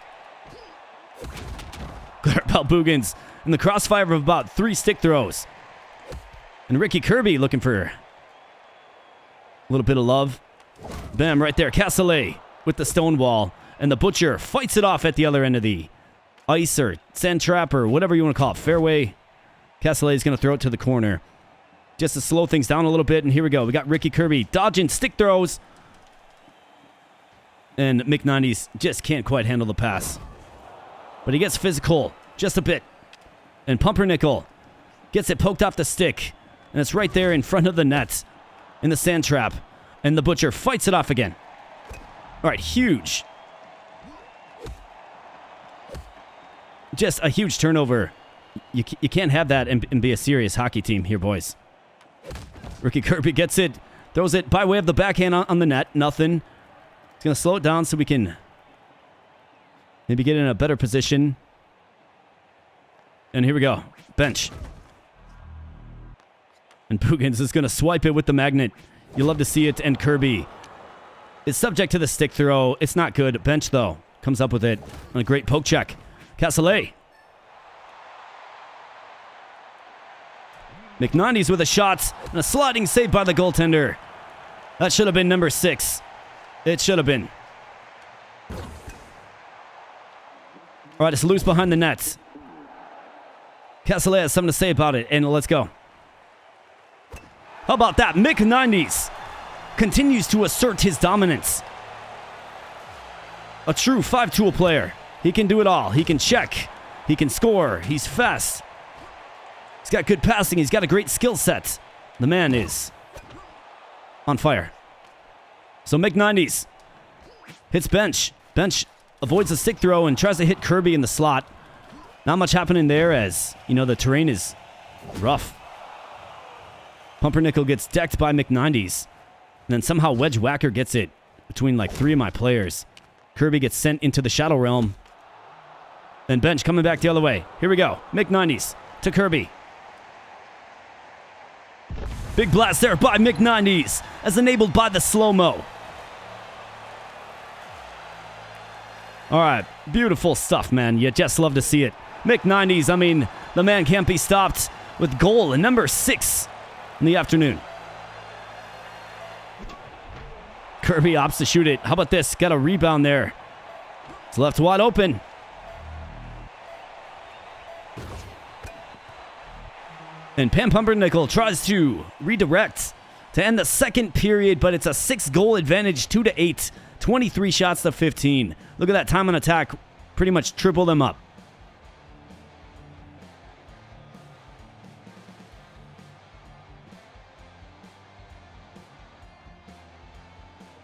Clarabelle Bugans in the crossfire of about 3 stick throws. And Ricky Kirby looking for a little bit of love. Bam, right there. Castellet with the stone wall. And the Butcher fights it off at the other end of the ice or sand trap or whatever you want to call it. Fairway. Castellet is going to throw it to the corner. Just to slow things down a little bit. And here we go. We got Ricky Kirby dodging stick throws. And Mc90s just can't quite handle the pass. But he gets physical just a bit. And Pumpernickel gets it poked off the stick. And it's right there in front of the net in the sand trap. And the Butcher fights it off again. All right, huge. Just a huge turnover. You can't have that and be a serious hockey team here, boys. Ricky Kirby gets it. Throws it by way of the backhand on the net. Nothing. He's going to slow it down so we can maybe get in a better position. And here we go. Bench. And Bugans is going to swipe it with the magnet. You love to see it. And Kirby is subject to the stick throw. It's not good. Bench, though, comes up with it on a great poke check. Castellet. Mc90s with a shot and a sliding save by the goaltender. That should have been number 6. It should have been. All right, it's loose behind the net. Castellet has something to say about it, and let's go. How about that? Mc90s continues to assert his dominance. A true 5-tool player. He can do it all. He can check. He can score. He's fast. He's got good passing. He's got a great skill set. The man is on fire. So Mc90s hits Bench. Bench avoids the stick throw and tries to hit Kirby in the slot. Not much happening there as, you know, the terrain is rough. Pumpernickel gets decked by Mc90s. And then somehow Wedge Whacker gets it between like 3 of my players. Kirby gets sent into the Shadow Realm. Then Bench coming back the other way. Here we go. Mc90s to Kirby. Big blast there by Mc90s as enabled by the slo-mo. All right. Beautiful stuff, man. You just love to see it. Mc90s, I mean, the man can't be stopped with goal and number 6 in the afternoon. Kirby opts to shoot it. How about this? Got a rebound there. It's left wide open. And Pam Pumpernickel tries to redirect to end the second period, but it's a 6-goal advantage, 2-8. 23 shots to 15. Look at that time on attack. Pretty much triple them up.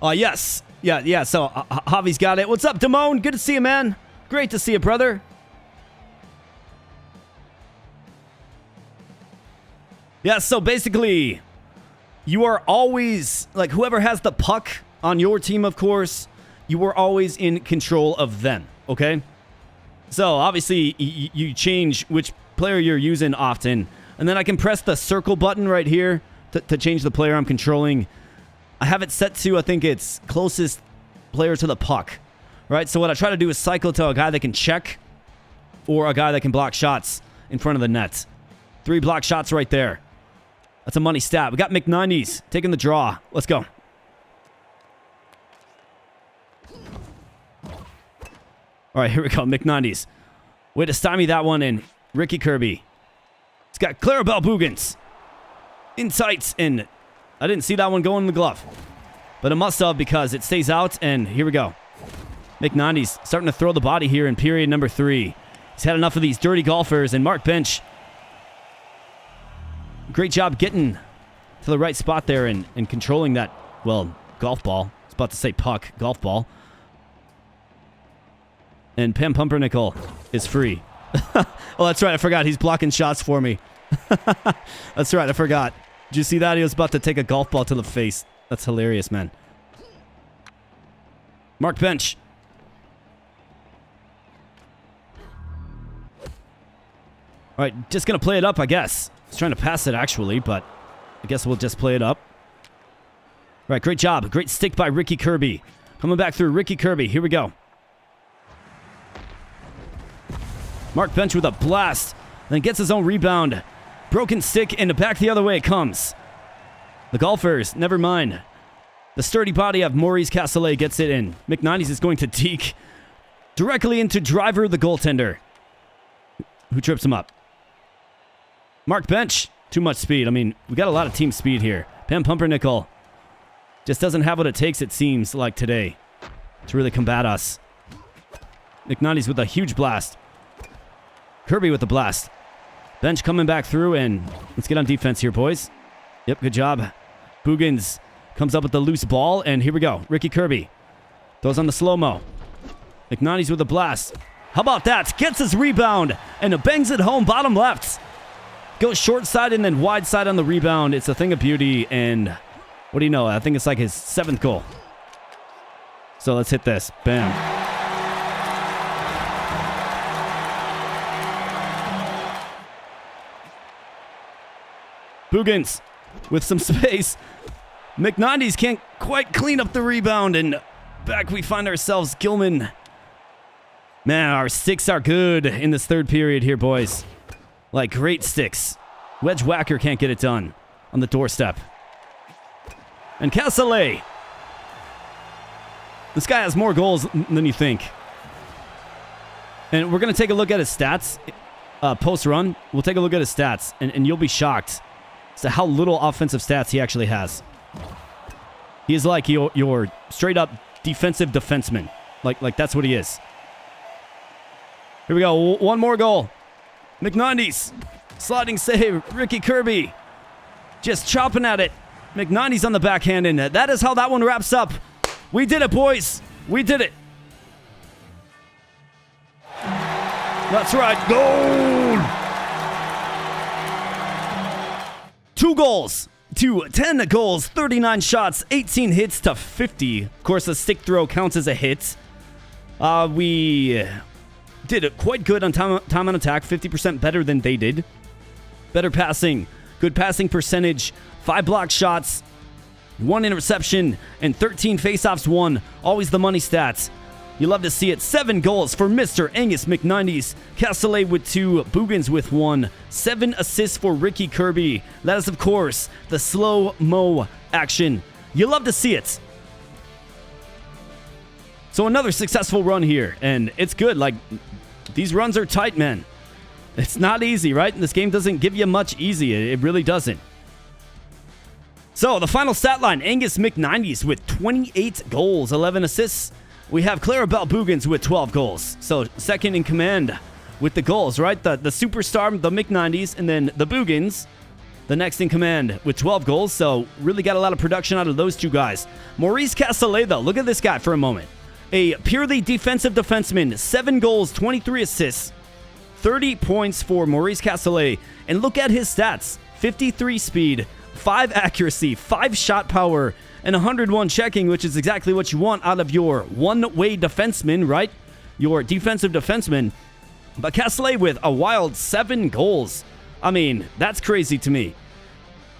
Yes. Yeah. So, Javi's got it. What's up, Damone? Good to see you, man. Great to see you, brother. Yeah, so basically, you are always, like, whoever has the puck on your team, of course, you are always in control of them, okay? So, obviously, you change which player you're using often. And then I can press the circle button right here to change the player I'm controlling. I have it set to, I think it's closest player to the puck, right? So what I try to do is cycle to a guy that can check or a guy that can block shots in front of the net. 3 block shots right there. That's a money stat. We got McNineties taking the draw. Let's go. All right, here we go. McNineties. Way to stymie that one in. Ricky Kirby. He's got Clarabelle Bugans. In sights, and I didn't see that one go in the glove. But it must have because it stays out, and here we go. McNineties starting to throw the body here in period number 3. He's had enough of these dirty golfers, and Mark Bench. Great job getting to the right spot there and controlling that, well, golf ball. I was about to say puck, golf ball. And Pam Pumpernickel is free. Oh, that's right. I forgot. He's blocking shots for me. That's right. I forgot. Did you see that? He was about to take a golf ball to the face. That's hilarious, man. Mark Bench. All right, just going to play it up, I guess. I was trying to pass it, actually, but I guess we'll just play it up. All right, great job. Great stick by Ricky Kirby. Coming back through Ricky Kirby. Here we go. Mark Bench with a blast. Then gets his own rebound. Broken stick, and back the other way it comes. The golfers, never mind. The sturdy body of Maurice Castellet gets it in. McNineties is going to deke directly into Driver, the goaltender, who trips him up. Mark Bench, too much speed. I mean, we got a lot of team speed here. Pam Pumpernickel just doesn't have what it takes, it seems like today, to really combat us. McNineties with a huge blast. Kirby with the blast. Bench coming back through, and let's get on defense here, boys. Yep, good job. Bugans comes up with the loose ball, and here we go. Ricky Kirby throws on the slo-mo. McNineties with a blast. How about that? Gets his rebound, and bangs it home, bottom left. Goes short side and then wide side on the rebound. It's a thing of beauty, and what do you know? I think it's like his 7th goal. So let's hit this. Bam. Bugans with some space. McNineties can't quite clean up the rebound, and back we find ourselves. Gilman. Man, our sticks are good in this 3rd period here, boys. Like, great sticks. Wedge Whacker can't get it done on the doorstep. And Castellet. This guy has more goals than you think. And we're going to take a look at his stats. Post-run, we'll take a look at his stats, and you'll be shocked as to how little offensive stats he actually has. He is like your straight-up defensive defenseman. Like that's what he is. Here we go. One more goal. McNineties. Sliding save. Ricky Kirby. Just chopping at it. McNineties on the backhand, and that is how that one wraps up. We did it, boys. We did it. That's right. Goal! 2 goals to 10 goals, 39 shots, 18 hits to 50. Of course, a stick throw counts as a hit. We did it quite good on time on attack, 50% better than they did. Better passing, good passing percentage, 5 block shots, 1 interception, and 13 faceoffs won. Always the money stats. You love to see it. 7 goals for Mr. Angus McNineties. Castellet with 2, Bugans with 1. 7 assists for Ricky Kirby. That is, of course, the slow-mo action. You love to see it. So another successful run here, and it's good. Like, these runs are tight, man. It's not easy, right? This game doesn't give you much easy. It really doesn't. So, the final stat line, Angus McNineties with 28 goals, 11 assists. We have Clarabelle Boogans with 12 goals. So, second in command with the goals, right? The superstar, the McNineties, and then the Boogans, the next in command with 12 goals. So, really got a lot of production out of those two guys. Maurice Castellet, though, look at this guy for a moment. A purely defensive defenseman, 7 goals, 23 assists, 30 points for Maurice Castellet. And look at his stats, 53 speed, 5 accuracy, 5 shot power, and 101 checking, which is exactly what you want out of your one-way defenseman, right? Your defensive defenseman. But Castellet with a wild 7 goals. I mean, that's crazy to me.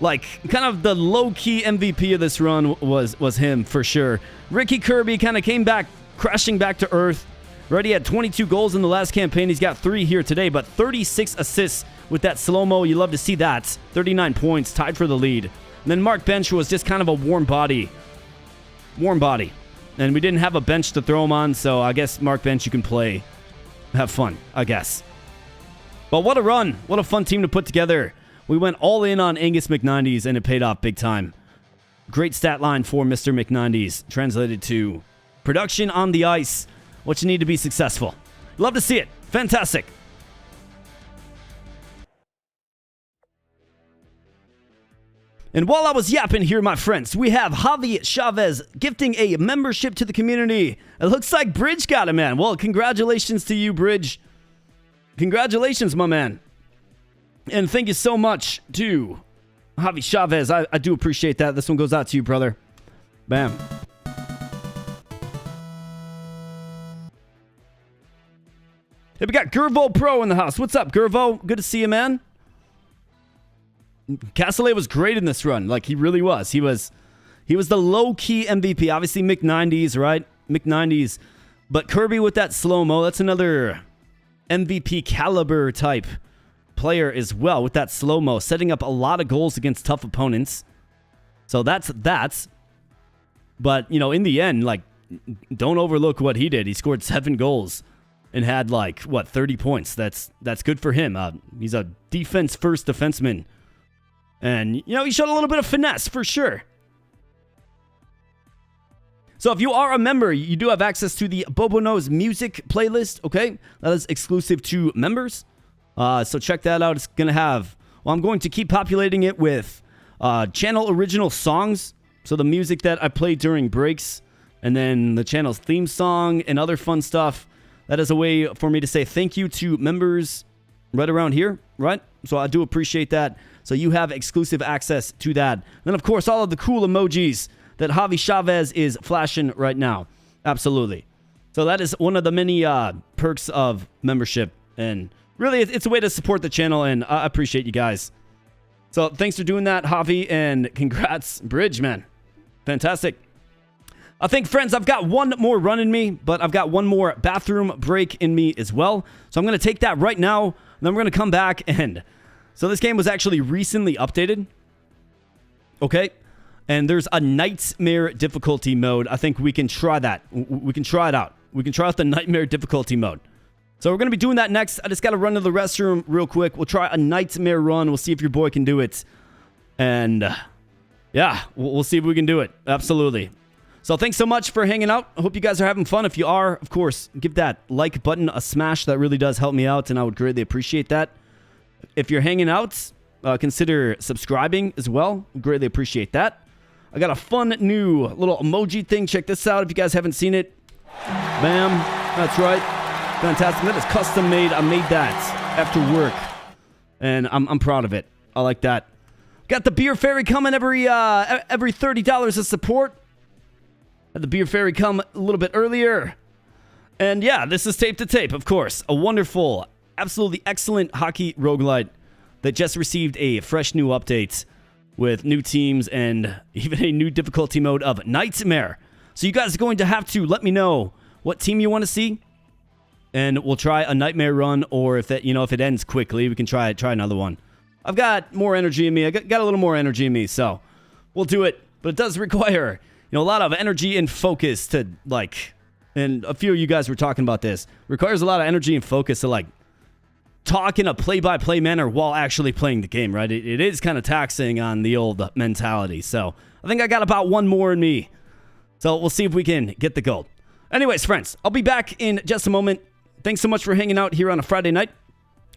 Like, kind of the low-key MVP of this run was him, for sure. Ricky Kirby kind of came back, crashing back to earth. Already had 22 goals in the last campaign. He's got 3 here today, but 36 assists with that slo-mo. You love to see that. 39 points, tied for the lead. And then Mark Bench was just kind of a warm body. Warm body. And we didn't have a bench to throw him on, so I guess Mark Bench you can play. Have fun, I guess. But what a run. What a fun team to put together. We went all in on Angus McNineties, and it paid off big time. Great stat line for Mr. McNineties. Translated to production on the ice. What you need to be successful. Love to see it. Fantastic. And while I was yapping here, my friends, we have Javi Chavez gifting a membership to the community. It looks like Bridge got it, man. Well, congratulations to you, Bridge. Congratulations, my man. And thank you so much to Javi Chavez. I do appreciate that. This one goes out to you, brother. Bam. Hey, we got Gervo Pro in the house. What's up, Gervo? Good to see you, man. Castellet was great in this run. Like, he really was. He was the low-key MVP. Obviously, McNineties, right? McNineties. But Kirby with that slo-mo, that's another MVP caliber type player as well with that slo-mo, setting up a lot of goals against tough opponents. So that's that. But, you know, in the end, like, don't overlook what he did. He scored 7 goals and had, like, 30 points. That's good for him. He's a defense-first defenseman. And, you know, he showed a little bit of finesse, for sure. So if you are a member, you do have access to the Bobono's music playlist, okay? That is exclusive to members. So check that out. It's going to have... Well, I'm going to keep populating it with channel original songs. So the music that I played during breaks. And then the channel's theme song and other fun stuff. That is a way for me to say thank you to members right around here, right? So I do appreciate that. So you have exclusive access to that. And then, of course, all of the cool emojis that Javi Chavez is flashing right now. Absolutely. So that is one of the many perks of membership. And really, it's a way to support the channel, and I appreciate you guys. So thanks for doing that, Javi, and congrats, Bridge, man. Fantastic. I think, friends, I've got one more run in me, but I've got one more bathroom break in me as well. So I'm going to take that right now, and then we're going to come back and... So this game was actually recently updated. Okay. And there's a nightmare difficulty mode. I think we can try that. We can try it out. We can try out the nightmare difficulty mode. So we're going to be doing that next. I just got to run to the restroom real quick. We'll try a nightmare run. We'll see if your boy can do it. And yeah, we'll see if we can do it. Absolutely. So thanks so much for hanging out. I hope you guys are having fun. If you are, of course, give that like button a smash. That really does help me out, and I would greatly appreciate that. If you're hanging out, consider subscribing as well. Greatly appreciate that. I got a fun new little emoji thing. Check this out if you guys haven't seen it. Bam. That's right. Fantastic. That is custom made. I made that after work. And I'm proud of it. I like that. Got the Beer Fairy coming every $30 of support. Had the Beer Fairy come a little bit earlier. And yeah, this is Tape to Tape, of course. A wonderful, absolutely excellent hockey roguelite that just received a fresh new update with new teams and even a new difficulty mode of Nightmare. So you guys are going to have to let me know what team you want to see, and we'll try a Nightmare run, or if it ends quickly, we can try another one. I've got more energy in me. I got a little more energy in me, so we'll do it. But it does require, a lot of energy and focus to, and a few of you guys were talking about this. Requires a lot of energy and focus to, talk in a play-by-play manner while actually playing the game, right? It is kind of taxing on the old mentality. So I think I got about one more in me. So we'll see if we can get the gold. Anyways, friends, I'll be back in just a moment. Thanks so much for hanging out here on a Friday night.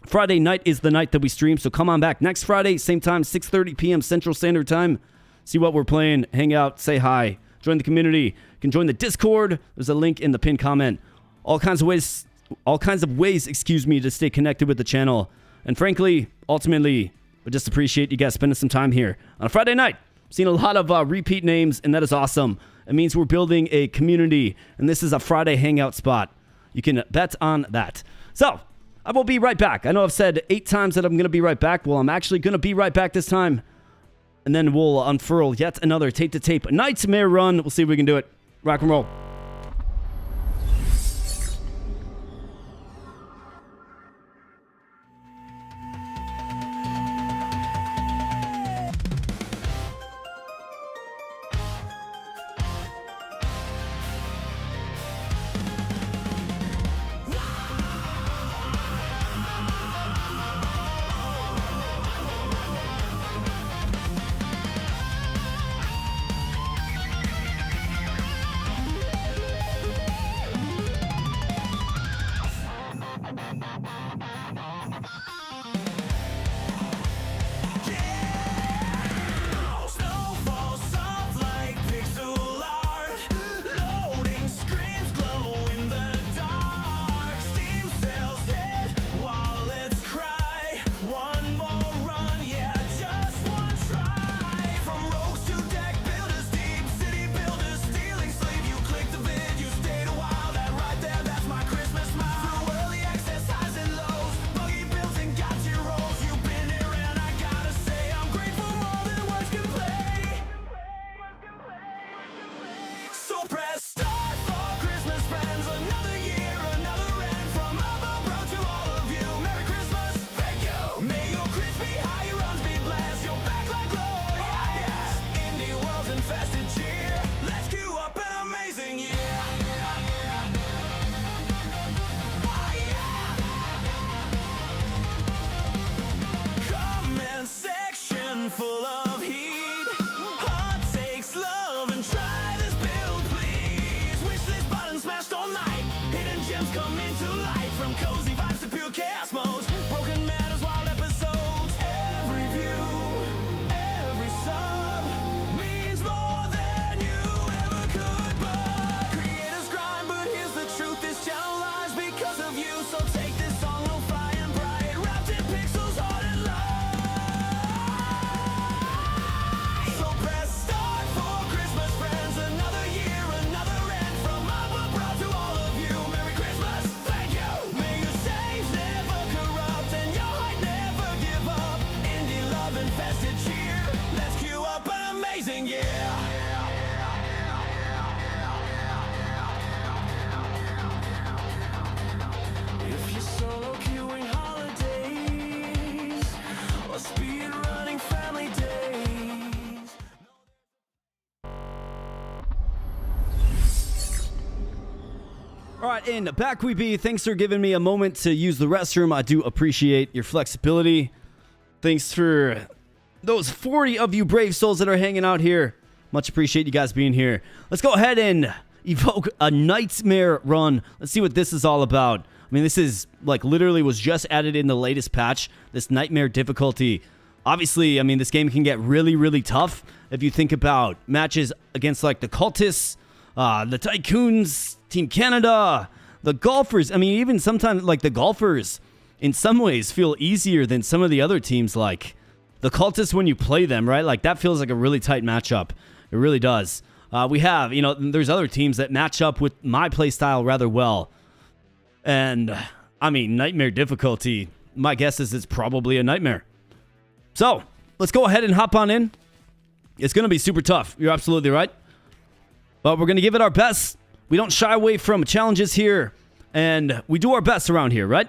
Friday night is the night that we stream, so come on back next Friday, same time, 6:30 p.m. Central Standard Time. See what we're playing, hang out, say hi, join the community. You can join the Discord. There's a link in the pinned comment. All kinds of ways, to stay connected with the channel. And frankly, ultimately, we just appreciate you guys spending some time here on a Friday night. Seen a lot of repeat names, and that is awesome. It means we're building a community, and this is a Friday hangout spot. You can bet on that. So, I will be right back. I know I've said 8 times that I'm going to be right back. Well, I'm actually going to be right back this time. And then we'll unfurl yet another tape-to-tape nightmare run. We'll see if we can do it. Rock and roll. Full of heat, heart takes love and try this build, please. Wish this button smashed all night. Hidden gems come into light, from cozy vibes to pure chaos modes. Broken matters, wild episodes. Every view, every sub means more than you ever could. But creators grind, but here's the truth: this channel lies because of you. So take this song, lo-fi and bright, wrapped in pixels, hard and light. All right, and back we be. Thanks for giving me a moment to use the restroom. I do appreciate your flexibility. Thanks for those 40 of you brave souls that are hanging out here. Much appreciate you guys being here. Let's go ahead and evoke a nightmare run. Let's see what this is all about. I mean, this is like literally was just added in the latest patch, this nightmare difficulty. Obviously, I mean, this game can get really, really tough if you think about matches against like the cultists, the tycoons, Team Canada, the golfers. I mean, even sometimes like the golfers in some ways feel easier than some of the other teams, like the cultists when you play them, right? Like that feels like a really tight matchup. It really does. We have, you know, there's other teams that match up with my playstyle rather well. And I mean, nightmare difficulty, my guess is it's probably a nightmare. So let's go ahead and hop on in. It's going to be super tough. You're absolutely right. But we're going to give it our best. We don't shy away from challenges here, and we do our best around here, right?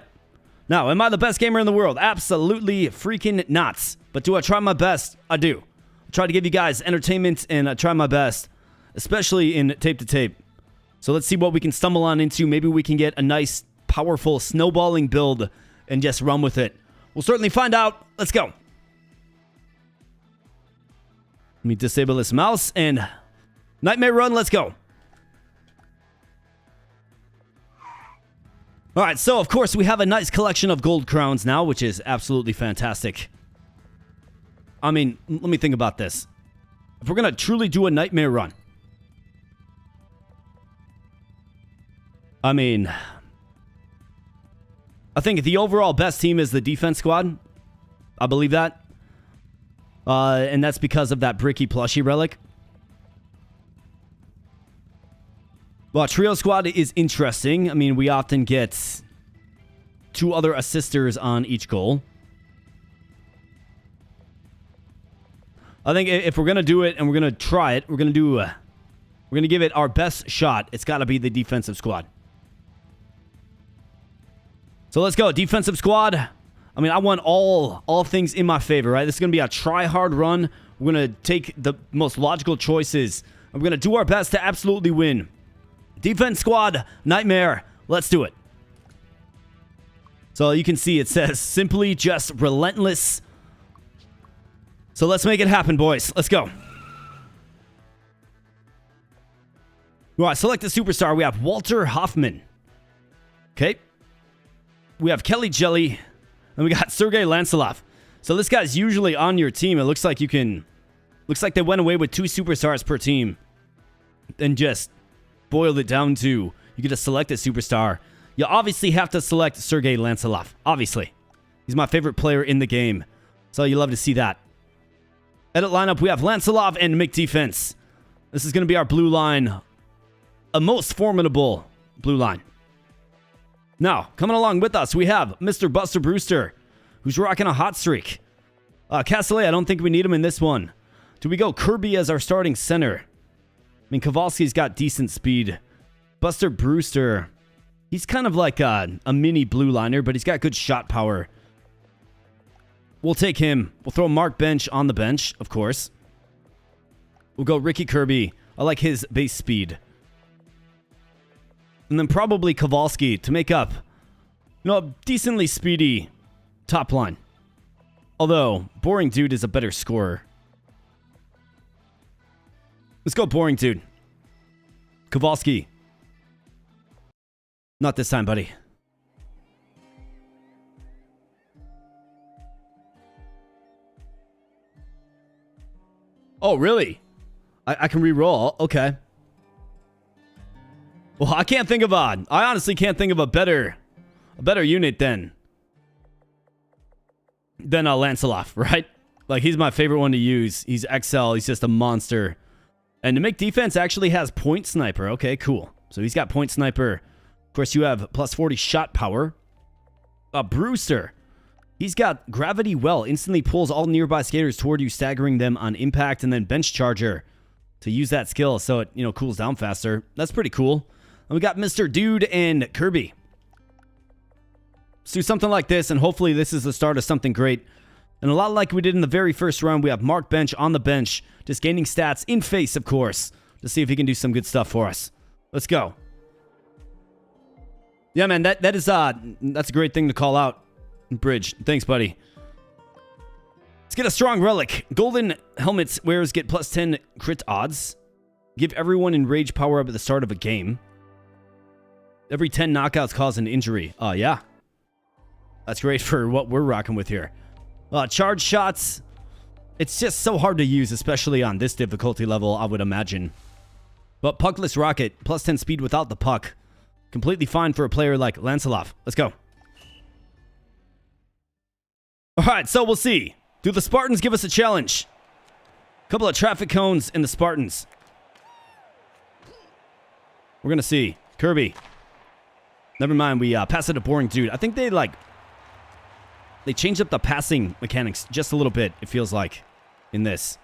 Now, am I the best gamer in the world? Absolutely freaking not. But do I try my best? I do. I try to give you guys entertainment, and I try my best, especially in tape-to-tape. So let's see what we can stumble on into. Maybe we can get a nice, powerful snowballing build and just run with it? We'll certainly find out. Let's go. Let me disable this mouse and Nightmare Run. Let's go. All right, so of course we have a nice collection of gold crowns now, which is absolutely fantastic. I mean, let me think about this. If we're going to truly do a Nightmare Run, I mean, I think the overall best team is the defense squad. I believe that. And that's because of that Bricky plushie relic. Well, trio squad is interesting. I mean, we often get 2 other assisters on each goal. I think if we're going to do it and we're going to try it, we're going to give it our best shot. It's got to be the defensive squad. So let's go. Defensive squad. I mean, I want all things in my favor, right? This is going to be a try-hard run. We're going to take the most logical choices. And we're going to do our best to absolutely win. Defense squad, Nightmare. Let's do it. So you can see it says simply just relentless. So let's make it happen, boys. Let's go. All right, select the superstar. We have Walter Hoffman. Okay. We have Kelly Jelly. And we got Sergei Lancelov. So this guy's usually on your team. It looks like you can... Looks like they went away with 2 superstars per team. And just boiled it down to... You get to select a superstar. You obviously have to select Sergei Lancelov. Obviously. He's my favorite player in the game. So you love to see that. Edit lineup, we have Lancelov and McDefense. This is going to be our blue line. A most formidable blue line. Now, coming along with us, we have Mr. Buster Brewster, who's rocking a hot streak. Castellet, I don't think we need him in this one. Do we go Kirby as our starting center? I mean, Kowalski's got decent speed. Buster Brewster, he's kind of like a mini blue liner, but he's got good shot power. We'll take him. We'll throw Mark Bench on the bench, of course. We'll go Ricky Kirby. I like his base speed. And then probably Kowalski to make up, a decently speedy top line. Although, Boring Dude is a better scorer. Let's go Boring Dude. Kowalski. Not this time, buddy. Oh, really? I can re-roll. Okay. Well, I honestly can't think of a better unit than Lancelot, right? Like, he's my favorite one to use. He's XL. He's just a monster. And to make defense actually has point sniper. Okay, cool. So he's got point sniper. Of course, you have plus 40 shot power. Brewster. He's got gravity well. Instantly pulls all nearby skaters toward you, staggering them on impact. And then bench charger to use that skill so it, cools down faster. That's pretty cool. And we got Mr. Dude and Kirby. Let's do something like this, and hopefully this is the start of something great. And a lot like we did in the very first round, we have Mark Bench on the bench, just gaining stats in face, of course, to see if he can do some good stuff for us. Let's go. Yeah, man, that's a great thing to call out. Bridge. Thanks, buddy. Let's get a strong relic. Golden helmets wearers get plus 10 crit odds. Give everyone enraged power up at the start of a game. Every 10 knockouts cause an injury. Yeah. That's great for what we're rocking with here. Charge shots. It's just so hard to use, especially on this difficulty level, I would imagine. But puckless rocket, plus 10 speed without the puck. Completely fine for a player like Lancelot. Let's go. Alright, so we'll see. Do the Spartans give us a challenge? Couple of traffic cones in the Spartans. We're gonna see. Kirby. Never mind, we pass it to Boring Dude. I think they changed up the passing mechanics just a little bit, it feels like, in this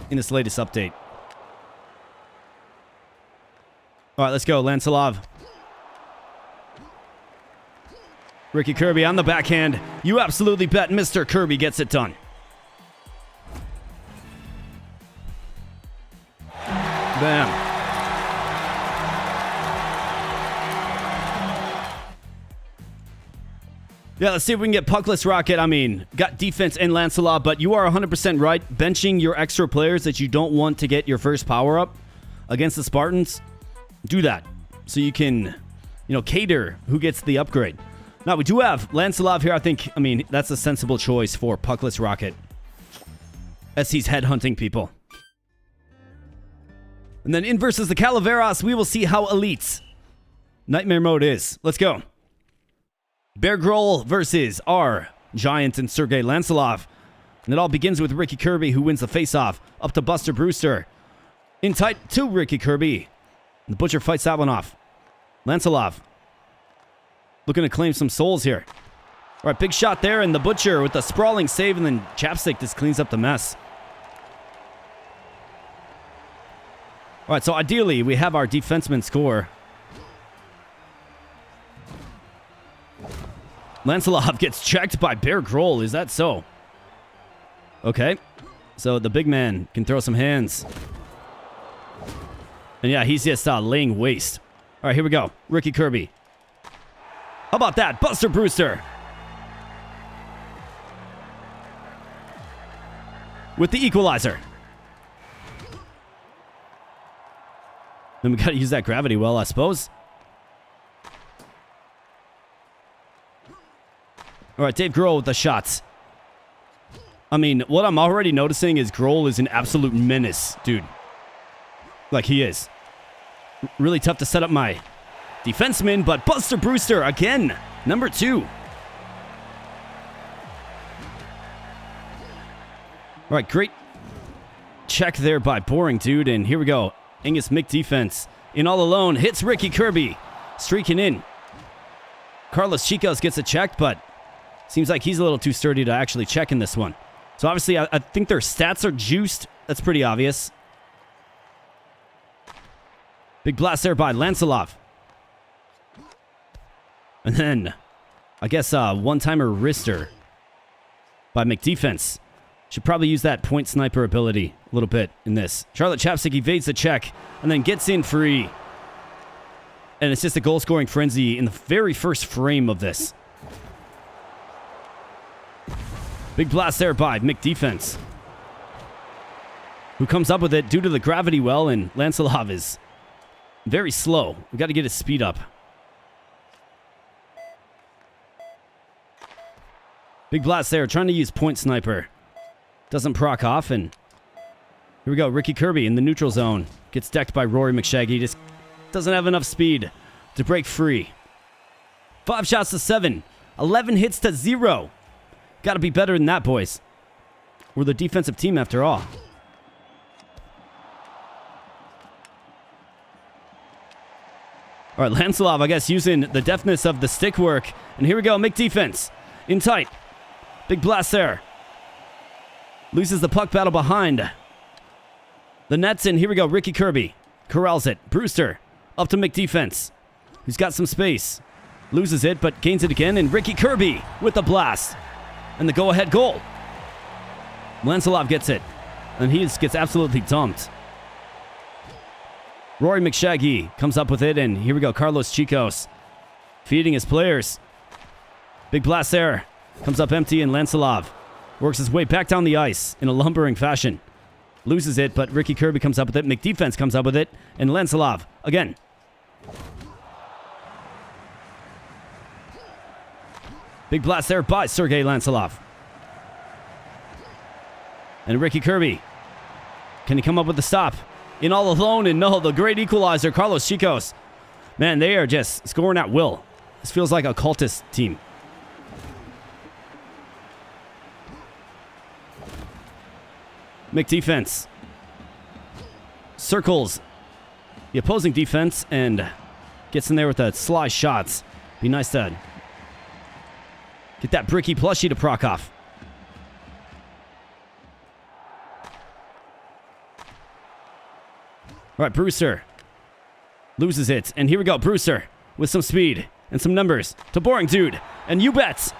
latest update. Alright, let's go. Lancelot. Ricky Kirby on the backhand. You absolutely bet Mr. Kirby gets it done. Bam. Yeah, let's see if we can get Puckless Rocket. I mean, got defense and Lancelot, but you are 100% right. Benching your extra players that you don't want to get your first power-up against the Spartans, do that. So you can, cater who gets the upgrade. Now, we do have Lancelot here. I mean, that's a sensible choice for Puckless Rocket, as he's headhunting people. And then in versus the Calaveras, we will see how elite Nightmare Mode is. Let's go. Bear Grohl versus our Giant and Sergei Lancelot. And it all begins with Ricky Kirby, who wins the face-off. Up to Buster Brewster. In tight to Ricky Kirby. The Butcher fights that one off. Lancelot looking to claim some souls here. All right, big shot there, and the Butcher with the sprawling save, and then Chapstick just cleans up the mess. All right, so ideally, we have our defenseman score. Lancelot gets checked by Bear Grohl. Is that so? Okay. So the big man can throw some hands. And yeah, he's just laying waste. All right, here we go. Ricky Kirby. How about that? Buster Brewster. With the equalizer. Then we got to use that gravity well, I suppose. All right, Dave Grohl with the shots. I mean, what I'm already noticing is Grohl is an absolute menace, dude. Like, he is. Really tough to set up my defenseman, but Buster Brewster, again, number 2. All right, great check there by Boring Dude, and here we go. Angus Mick defense. In all alone, hits Ricky Kirby. Streaking in. Carlos Chicos gets a check, but seems like he's a little too sturdy to actually check in this one. So obviously, I think their stats are juiced. That's pretty obvious. Big blast there by Lancelot. And then, I guess, one-timer wrister by McDefense. Should probably use that point sniper ability a little bit in this. Charlotte Chapstick evades the check and then gets in free. And it's just a goal-scoring frenzy in the very first frame of this. Big blast there by McDefense, who comes up with it due to the gravity well, and Lancelot is very slow. We got to get his speed up. Big blast there, trying to use point sniper. Doesn't proc off, and here we go. Ricky Kirby in the neutral zone. Gets decked by Rory McShaggy. Just doesn't have enough speed to break free. 5 shots to 7. 11 hits to 0. Got to be better than that, boys. We're the defensive team after all. All right, Lancelot, I guess, using the deftness of the stick work. And here we go, McDefense. In tight. Big blast there. Loses the puck battle behind the nets, and here we go. Ricky Kirby corrals it. Brewster up to McDefense, who's got some space. Loses it, but gains it again, and Ricky Kirby with the blast. And the go-ahead goal. Lancelot gets it, and he gets absolutely dumped. Rory McShaggy comes up with it, and here we go. Carlos Chicos feeding his players. Big blast there. Comes up empty, and Lancelot works his way back down the ice in a lumbering fashion. Loses it, but Ricky Kirby comes up with it. McDefense comes up with it, and Lancelot again. Big blast there by Sergei Lancelot. And Ricky Kirby. Can he come up with the stop? In all alone, and no, the great equalizer, Carlos Chicos. Man, they are just scoring at will. This feels like a cultist team. McDefense circles the opposing defense and gets in there with the sly shots. Be nice to get that bricky plushie to proc off. All right, Brewster loses it. And here we go, Brewster with some speed and some numbers to Boring Dude. And you bet.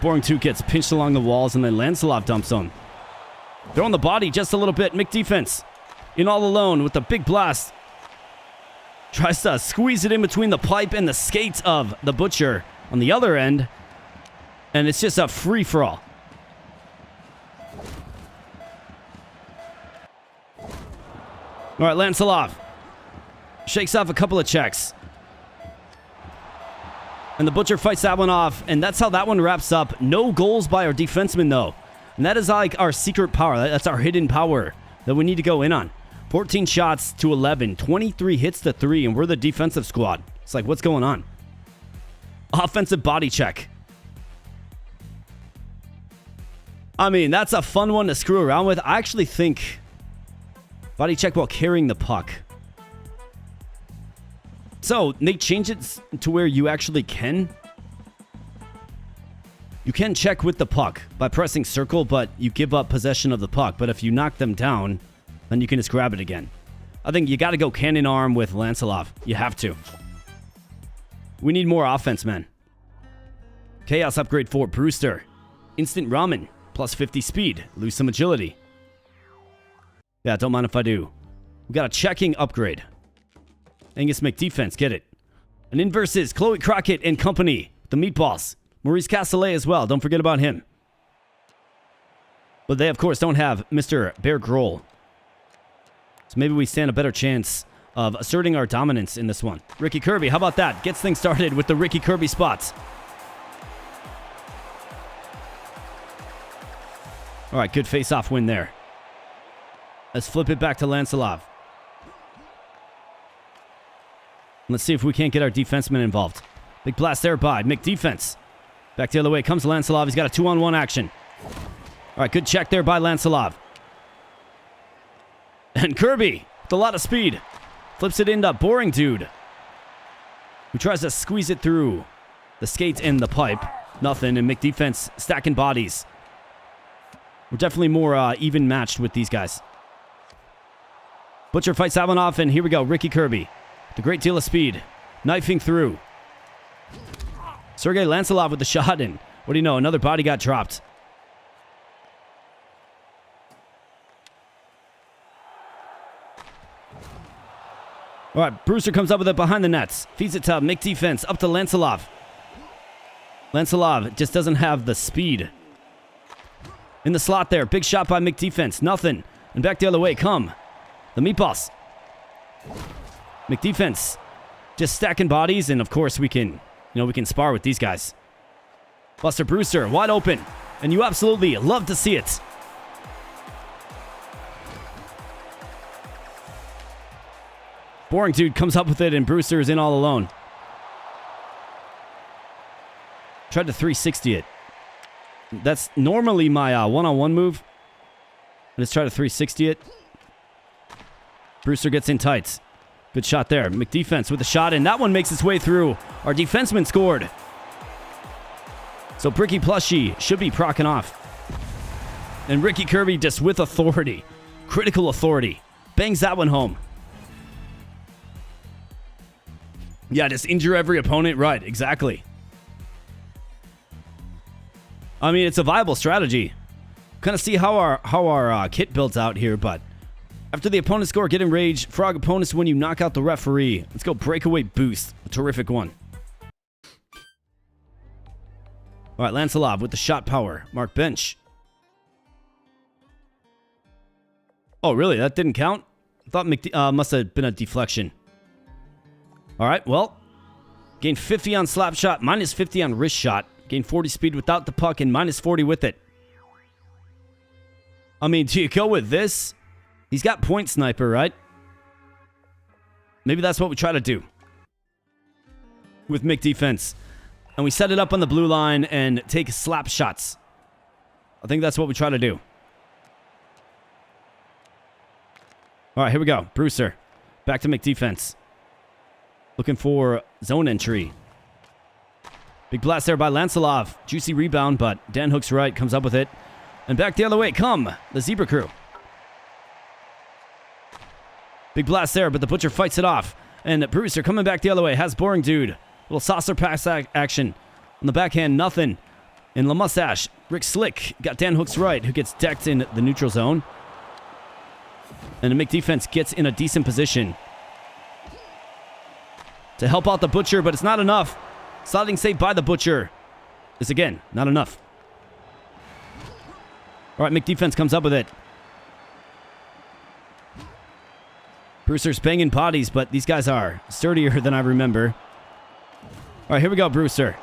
Boring Dude gets pinched along the walls, and then Lancelot dumps him. Throwing the body just a little bit. McDefense in all alone with the big blast. Tries to squeeze it in between the pipe and the skates of the Butcher on the other end. And it's just a free-for-all. All right, Lancelot shakes off a couple of checks. And the Butcher fights that one off, and that's how that one wraps up. No goals by our defenseman, though. And that is like our secret power. That's our hidden power that we need to go in on. 14 shots to 11, 23 hits to 3, and we're the defensive squad. It's like, what's going on? Offensive body check. I mean, that's a fun one to screw around with. I actually think body check while carrying the puck. So, they change it to where you actually can. You can check with the puck by pressing circle, but you give up possession of the puck. But if you knock them down, then you can just grab it again. I think you got to go cannon arm with Lancelot. You have to. We need more offense, man. Chaos upgrade for Brewster. Instant ramen. Plus 50 speed. Lose some agility. Yeah, don't mind if I do. We got a checking upgrade. Angus McDefense, get it. And in versus Chloe Crockett and company. The Meatballs. Maurice Castellet as well. Don't forget about him. But they, of course, don't have Mr. Bear Grohl. So maybe we stand a better chance of asserting our dominance in this one. Ricky Kirby, how about that? Gets things started with the Ricky Kirby spots. All right, good face-off win there. Let's flip it back to Lancelot. Let's see if we can't get our defenseman involved. Big blast there by McDefense. Back the other way comes Lancelot. He's got a 2-on-1 action. All right, good check there by Lancelot. And Kirby, with a lot of speed, flips it into Boring Dude, who tries to squeeze it through the skates and the pipe. Nothing, and McDefense stacking bodies. We're definitely more even matched with these guys. Butcher fights that one off, and here we go. Ricky Kirby, with a great deal of speed, knifing through. Sergei Lancelot with the shot, and what do you know? Another body got dropped. All right, Brewster comes up with it behind the nets. Feeds it to McDefense, up to Lancelot. Lancelot just doesn't have the speed. In the slot there, big shot by McDefense, nothing. And back the other way come the Meatballs. McDefense just stacking bodies, and of course we can, we can spar with these guys. Buster Brewster, wide open, and you absolutely love to see it. Boring Dude comes up with it, and Brewster is in all alone. Tried to 360 it. That's normally my one-on-one move. Let's try to 360 it. Brewster gets in tight. Good shot there. McDefense with a shot, and that one makes its way through. Our defenseman scored. So Bricky Plushie should be procking off. And Ricky Kirby just with authority. Critical authority. Bangs that one home. Yeah, just injure every opponent. Right, exactly. I mean, it's a viable strategy. Kind of see how our kit builds out here, but after the opponent score, get enraged. Frog opponents when you knock out the referee. Let's go breakaway boost. A terrific one. All right, Lancelot with the shot power. Mark Bench. Oh, really? That didn't count? I thought must have been a deflection. All right, well, gain 50 on slap shot, minus 50 on wrist shot. Gain 40 speed without the puck and minus 40 with it. I mean, do you go with this? He's got point sniper, right? Maybe that's what we try to do with McDefense. And we set it up on the blue line and take slap shots. I think that's what we try to do. All right, here we go. Brewster. Back to McDefense. Looking for zone entry. Big blast there by Lancelot. Juicy rebound, but Dan Hook's right. Comes up with it. And back the other way come the Zebra Crew. Big blast there, but the Butcher fights it off. And Brewster coming back the other way. Has Boring Dude. Little saucer pass action. On the backhand, nothing. In La Mustache, Rick Slick got Dan Hook's right, who gets decked in the neutral zone. And the McDefense gets in a decent position. to help out the Butcher, but it's not enough. Sliding save by the Butcher is, again, not enough. All right, McDefense comes up with it. Brewster's banging bodies, but these guys are sturdier than I remember. All right, here we go, Brewster.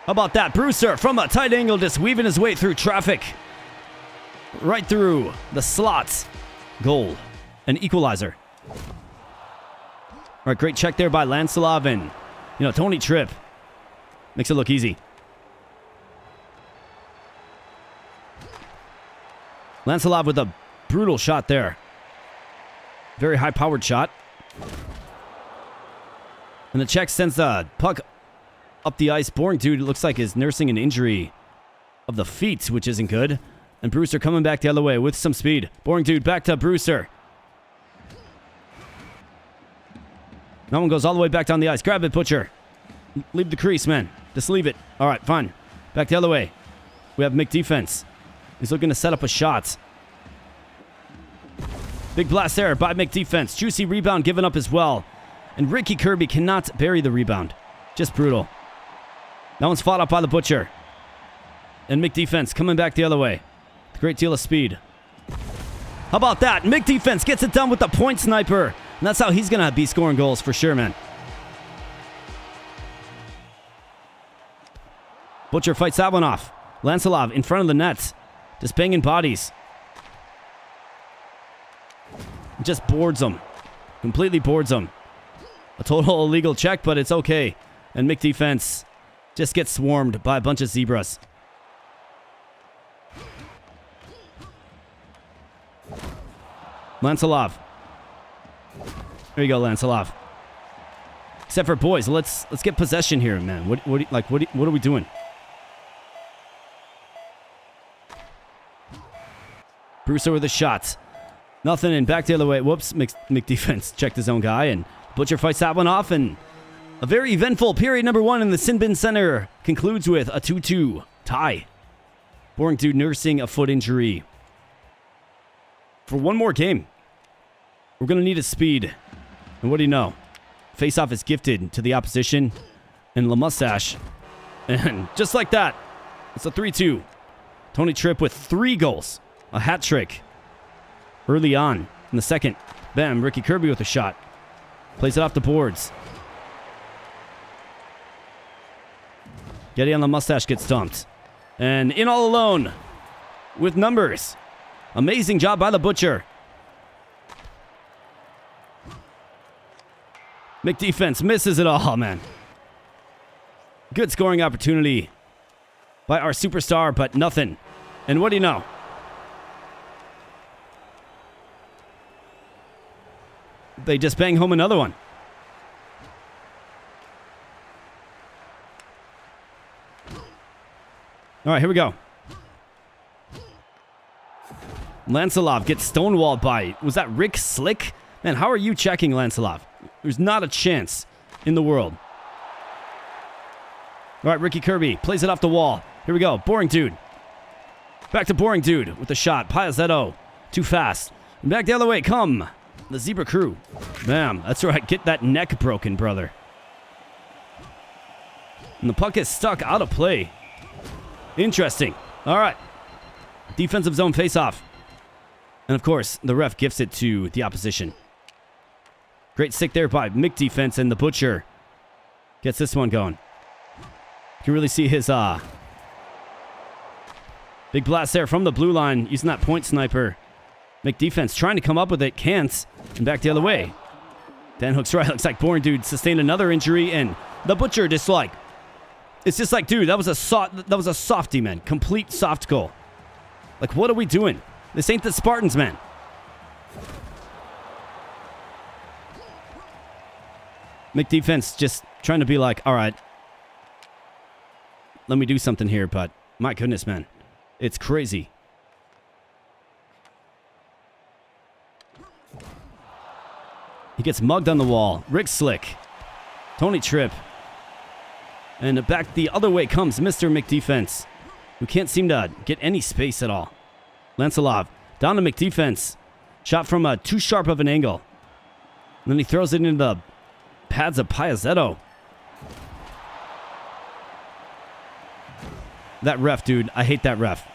How about that? Brewster from a tight angle just weaving his way through traffic. Right through the slots. Goal. An equalizer. All right, great check there by Lancelov, and, Tony Tripp makes it look easy. Lancelov with a brutal shot there. Very high-powered shot. And the check sends the puck up the ice. Boring dude looks like is nursing an injury of the feet, which isn't good. And Brewster coming back the other way with some speed. Boring dude back to Brewster. That one goes all the way back down the ice. Grab it, Butcher. Leave the crease, man. Just leave it. All right, fine. Back the other way. We have McDefense. He's looking to set up a shot. Big blast there by McDefense. Juicy rebound given up as well. And Ricky Kirby cannot bury the rebound. Just brutal. That one's fought up by the Butcher. And McDefense coming back the other way. With a great deal of speed. How about that? McDefense gets it done with the point sniper. And that's how he's going to be scoring goals for sure, man. Butcher fights that one off. Lancelov in front of the net. Just banging bodies. Just boards them. Completely boards them. A total illegal check, but it's okay. And McDefense just gets swarmed by a bunch of zebras. Lancelov. There you go, Lancelov. Except for boys, let's get possession here, man. What are we doing? Brewster with a shot. Nothing, and back the other way. Whoops, McDefense checked his own guy, and Butcher fights that one off, and a very eventful period number 1 in the Sinbin Center concludes with a 2-2 tie. Boring dude nursing a foot injury. For one more game, we're going to need his speed. And what do you know? Face-off is gifted to the opposition, and La Mustache. And just like that, it's a 3-2. Tony Tripp with 3 goals. A hat trick. Early on in the second. Bam, Ricky Kirby with a shot. Plays it off the boards. Getty on the Mustache gets dumped. And in all alone with numbers. Amazing job by the Butcher. McDefense misses it all, man. Good scoring opportunity by our superstar, but nothing. And what do you know? They just bang home another one. All right, here we go. Lancelov gets stonewalled by, was that Rick Slick? Man, how are you checking Lancelov? There's not a chance in the world. All right, Ricky Kirby plays it off the wall. Here we go. Boring dude. Back to boring dude with the shot. Piazzetto. Too fast. And back the other way. Come. The Zebra crew. Bam. That's right. Get that neck broken, brother. And the puck is stuck out of play. Interesting. All right. Defensive zone face-off. And, of course, the ref gifts it to the opposition. Great stick there by McDefense, and the Butcher gets this one going. You can really see his big blast there from the blue line, using that point sniper. McDefense trying to come up with it, can't, and back the other way. Dan hooks right, looks like Boring Dude sustained another injury, and the Butcher just like, it's just like, dude, that was a softie, man. Complete soft goal. Like, what are we doing? This ain't the Spartans, man. McDefense just trying to be like, all right, let me do something here, but my goodness, man. It's crazy. He gets mugged on the wall. Rick Slick. Tony Tripp. And back the other way comes Mr. McDefense, who can't seem to get any space at all. Lancelov down to McDefense. Shot from too sharp of an angle. And then he throws it into the pads of Piazzetto. That ref, dude. I hate that ref.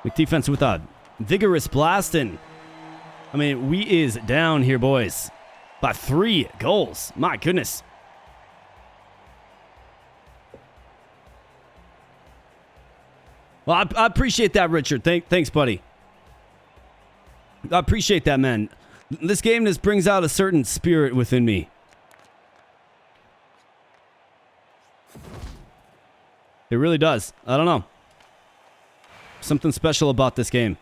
McDefense with a vigorous blast, and I mean, we is down here, boys, by 3 goals. My goodness. Well, I appreciate that, Richard. Thanks, buddy. I appreciate that, man. This game just brings out a certain spirit within me. It really does. I don't know. Something special about this game.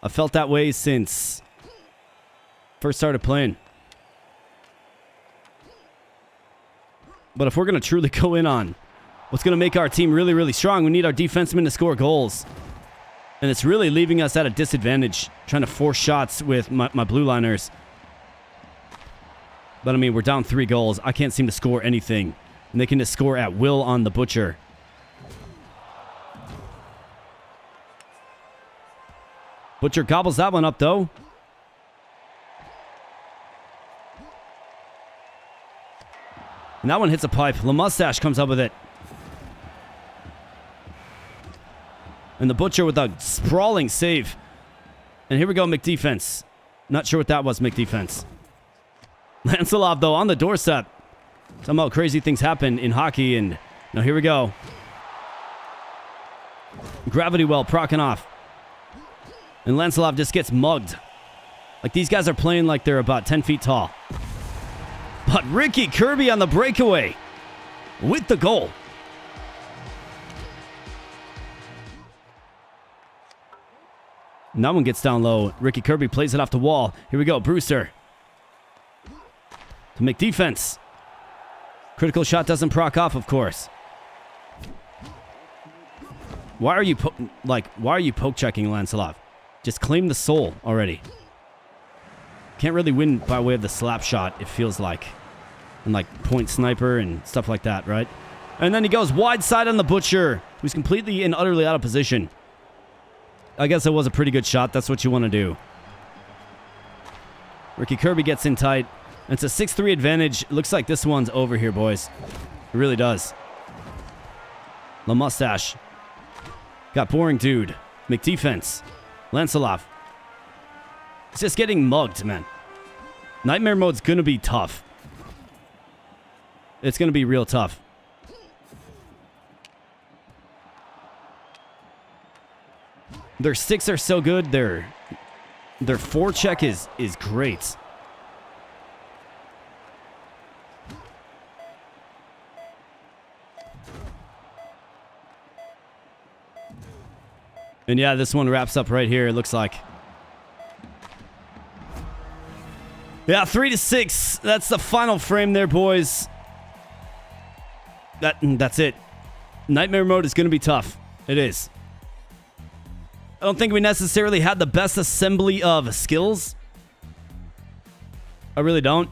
I felt that way since first started playing. But if we're going to truly go in on what's going to make our team really, really strong, we need our defensemen to score goals. And it's really leaving us at a disadvantage, trying to force shots with my blue liners. But I mean, we're down 3 goals. I can't seem to score anything. And they can just score at will on the Butcher. Butcher gobbles that one up, though. And that one hits a pipe. LaMustache comes up with it. And the Butcher with a sprawling save. And here we go, McDefense. Not sure what that was, McDefense. Lancelot, though, on the doorstep. Somehow crazy things happen in hockey. And now here we go. Gravity well, Prokhorov. And Lancelot just gets mugged. Like, these guys are playing like they're about 10 feet tall. But Ricky Kirby on the breakaway with the goal. And that one gets down low. Ricky Kirby plays it off the wall. Here we go, Brewster. To make defense. Critical shot doesn't proc off, of course. Why are you poke checking, Lancelot? Just claim the soul already. Can't really win by way of the slap shot, it feels like. And like point sniper and stuff like that, right? And then he goes wide side on the Butcher, who's completely and utterly out of position. I guess it was a pretty good shot. That's what you want to do. Ricky Kirby gets in tight. It's a 6-3 advantage. It looks like this one's over here, boys. It really does. LaMustache. Got boring dude. McDefense. Lancelot. It's just getting mugged, man. Nightmare mode's gonna be tough. It's gonna be real tough. Their sticks are so good. Their forecheck is great. And yeah, this one wraps up right here, it looks like. Yeah, 3-6. That's the final frame there, boys. That's it. Nightmare mode is going to be tough. It is. I don't think we necessarily had the best assembly of skills. I really don't.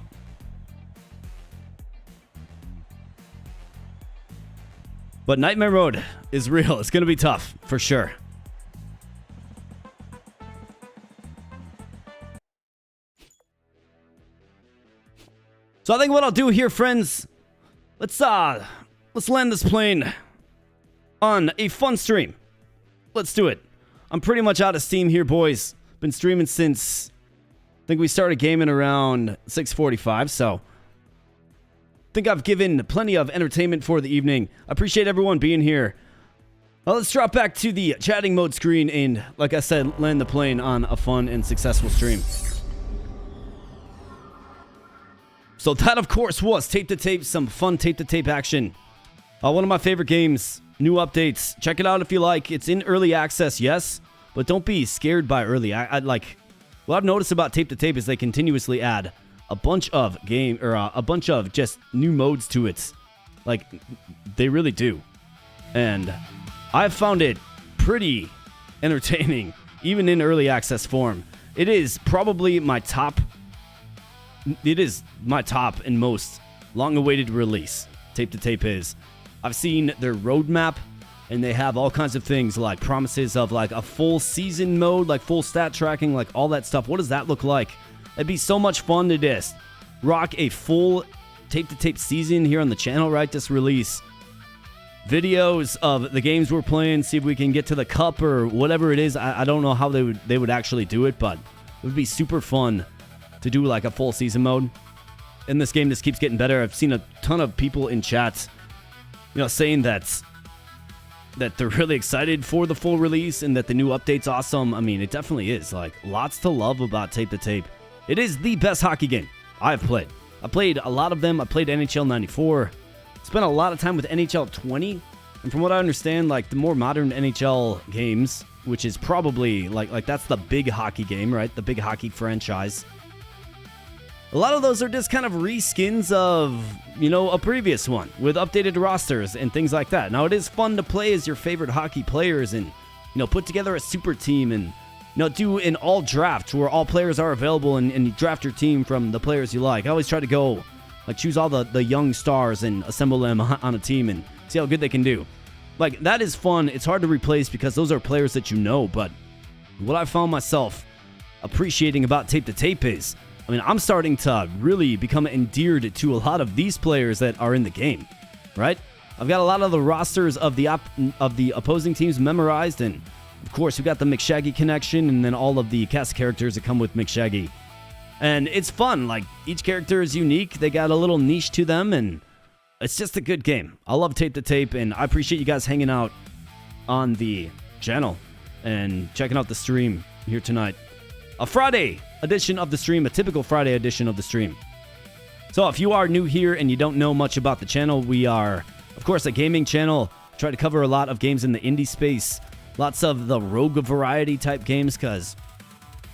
But Nightmare mode is real. It's going to be tough, for sure. So I think what I'll do here, friends, let's land this plane on a fun stream. Let's do it. I'm pretty much out of steam here, boys. Been streaming since I think we started gaming around 6:45, so I think I've given plenty of entertainment for the evening. I appreciate everyone being here. Let's drop back to the chatting mode screen and, like I said, land the plane on a fun and successful stream. So that, of course, was Tape to Tape, some fun Tape to Tape action. One of my favorite games, new updates. Check it out if you like. It's in early access, yes, but don't be scared by early. What I've noticed about Tape to Tape is they continuously add a bunch of a bunch of just new modes to it. Like, they really do. And I've found it pretty entertaining, even in early access form. It is probably my top. It is my top and most long-awaited release. Tape to Tape is. I've seen their roadmap and they have all kinds of things like promises of like a full season mode, like full stat tracking, like all that stuff. What does that look like? It'd be so much fun to just rock a full tape-to-tape season here on the channel, right? Just release videos of the games we're playing, see if we can get to the cup or whatever it is. I don't know how they would actually do it, but it would be super fun to do like a full season mode. And this game just keeps getting better. I've seen a ton of people in chats, saying that they're really excited for the full release and that the new update's awesome. I mean, it definitely is. Like, lots to love about Tape to Tape. It is the best hockey game I've played. I played a lot of them. I played NHL 94. Spent a lot of time with NHL 20. And from what I understand, like, the more modern NHL games, which is probably, like that's the big hockey game, right? The big hockey franchise. A lot of those are just kind of reskins of, a previous one with updated rosters and things like that. Now, it is fun to play as your favorite hockey players and, put together a super team and, do an all draft where all players are available and you draft your team from the players you like. I always try to go, choose all the young stars and assemble them on a team and see how good they can do. Like, that is fun. It's hard to replace because those are players that you know, but what I found myself appreciating about Tape to Tape is, I'm starting to really become endeared to a lot of these players that are in the game, right? I've got a lot of the rosters of the opposing teams memorized, and of course, we've got the McShaggy connection, and then all of the cast characters that come with McShaggy. And it's fun. Like, each character is unique. They got a little niche to them, and it's just a good game. I love Tape to Tape, and I appreciate you guys hanging out on the channel and checking out the stream here tonight. A Friday edition of the stream, a typical Friday edition of the stream. So if you are new here and you don't know much about the channel, we are, of course, a gaming channel. Try to cover a lot of games in the indie space. Lots of the rogue variety type games because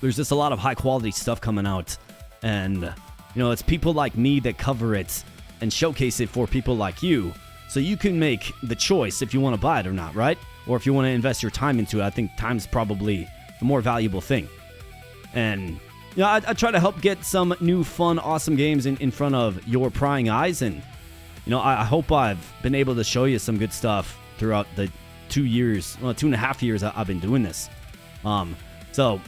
there's just a lot of high quality stuff coming out. And, it's people like me that cover it and showcase it for people like you. So you can make the choice if you want to buy it or not, right? Or if you want to invest your time into it. I think time's probably the more valuable thing. And, I try to help get some new, fun, awesome games in front of your prying eyes. And, I hope I've been able to show you some good stuff throughout the 2.5 years I've been doing this. So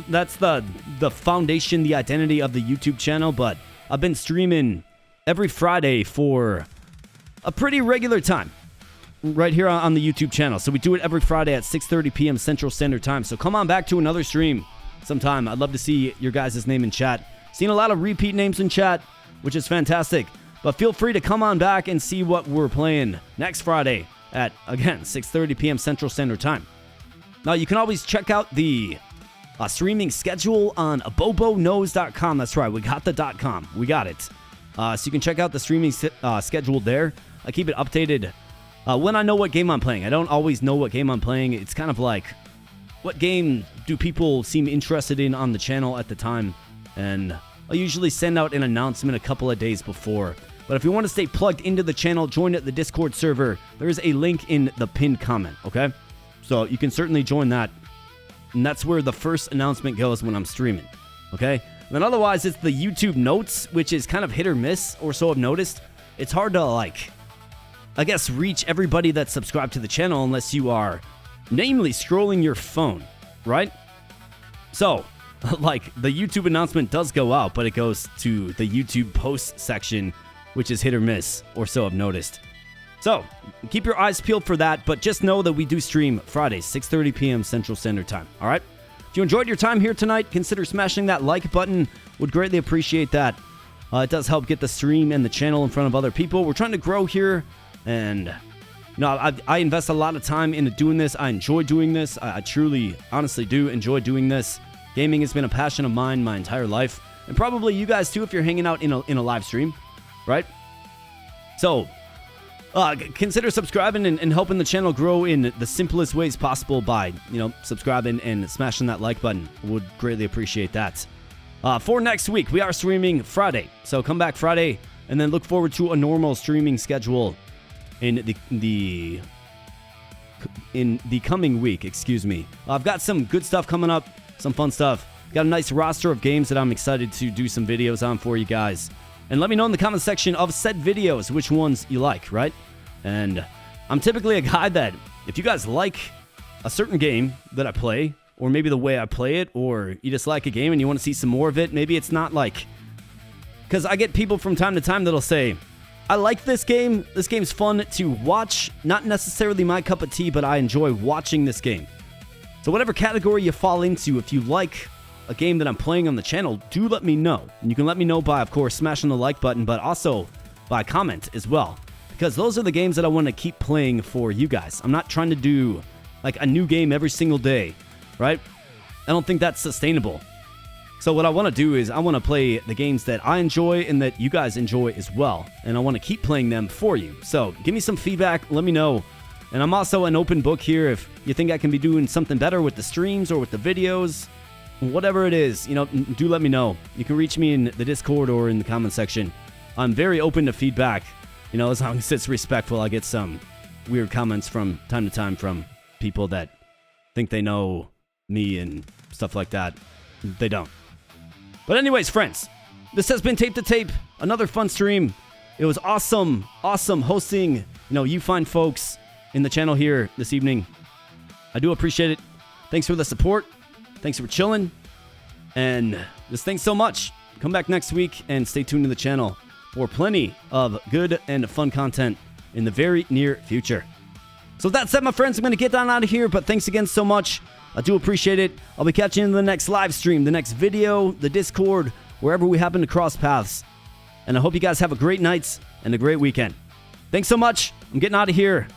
that's the foundation, the identity of the YouTube channel. But I've been streaming every Friday for a pretty regular time right here on the YouTube channel. So we do it every Friday at 6:30 p.m. Central Standard Time. So come on back to another stream sometime. I'd love to see your guys' name in chat. Seen a lot of repeat names in chat, which is fantastic. But feel free to come on back and see what we're playing next Friday at, again, 6:30 p.m. Central Standard Time. Now, you can always check out the streaming schedule on boboknows.com. That's right, we got the .com. We got it. So you can check out the streaming schedule there. I keep it updated when I know what game I'm playing. I don't always know what game I'm playing. It's kind of like, what game do people seem interested in on the channel at the time? And I'll usually send out an announcement a couple of days before. But if you want to stay plugged into the channel, join the Discord server. There is a link in the pinned comment, okay? So you can certainly join that. And that's where the first announcement goes when I'm streaming, okay? And then otherwise, it's the YouTube notes, which is kind of hit or miss, or so I've noticed. It's hard to, reach everybody that's subscribed to the channel unless you are, namely, scrolling your phone, right? So, the YouTube announcement does go out, but it goes to the YouTube post section, which is hit or miss, or so I've noticed. So, keep your eyes peeled for that, but just know that we do stream Fridays, 6:30 p.m. Central Standard Time, all right? If you enjoyed your time here tonight, consider smashing that like button. Would greatly appreciate that. It does help get the stream and the channel in front of other people. We're trying to grow here, and I invest a lot of time into doing this. I enjoy doing this. I truly, honestly do enjoy doing this. Gaming has been a passion of mine my entire life, and probably you guys too if you're hanging out in a live stream, right? So, consider subscribing and helping the channel grow in the simplest ways possible by, subscribing and smashing that like button. Would greatly appreciate that. For next week, we are streaming Friday, so come back Friday, and then look forward to a normal streaming schedule in the coming week. Excuse me. I've got some good stuff coming up, some fun stuff. Got a nice roster of games that I'm excited to do some videos on for you guys. And let me know in the comment section of said videos which ones you like, right? And I'm typically a guy that if you guys like a certain game that I play, or maybe the way I play it, or you just like a game and you want to see some more of it, maybe it's not like... Because I get people from time to time that'll say, I like this game. This game's fun to watch. Not necessarily my cup of tea, but I enjoy watching this game. So whatever category you fall into, if you like a game that I'm playing on the channel, do let me know. And you can let me know by, of course, smashing the like button, but also by comment as well. Because those are the games that I want to keep playing for you guys. I'm not trying to do like a new game every single day, right? I don't think that's sustainable. So what I want to do is I want to play the games that I enjoy and that you guys enjoy as well. And I want to keep playing them for you. So give me some feedback. Let me know. And I'm also an open book here. If you think I can be doing something better with the streams or with the videos, whatever it is, do let me know. You can reach me in the Discord or in the comment section. I'm very open to feedback. As long as it's respectful. I get some weird comments from time to time from people that think they know me and stuff like that. They don't. But anyways, friends, this has been Tape to Tape, another fun stream. It was awesome hosting, you fine folks in the channel here this evening. I do appreciate it. Thanks for the support. Thanks for chilling. And just thanks so much. Come back next week and stay tuned to the channel for plenty of good and fun content in the very near future. So with that said, my friends, I'm going to get on out of here, but thanks again so much. I do appreciate it. I'll be catching you in the next live stream, the next video, the Discord, wherever we happen to cross paths. And I hope you guys have a great night and a great weekend. Thanks so much. I'm getting out of here.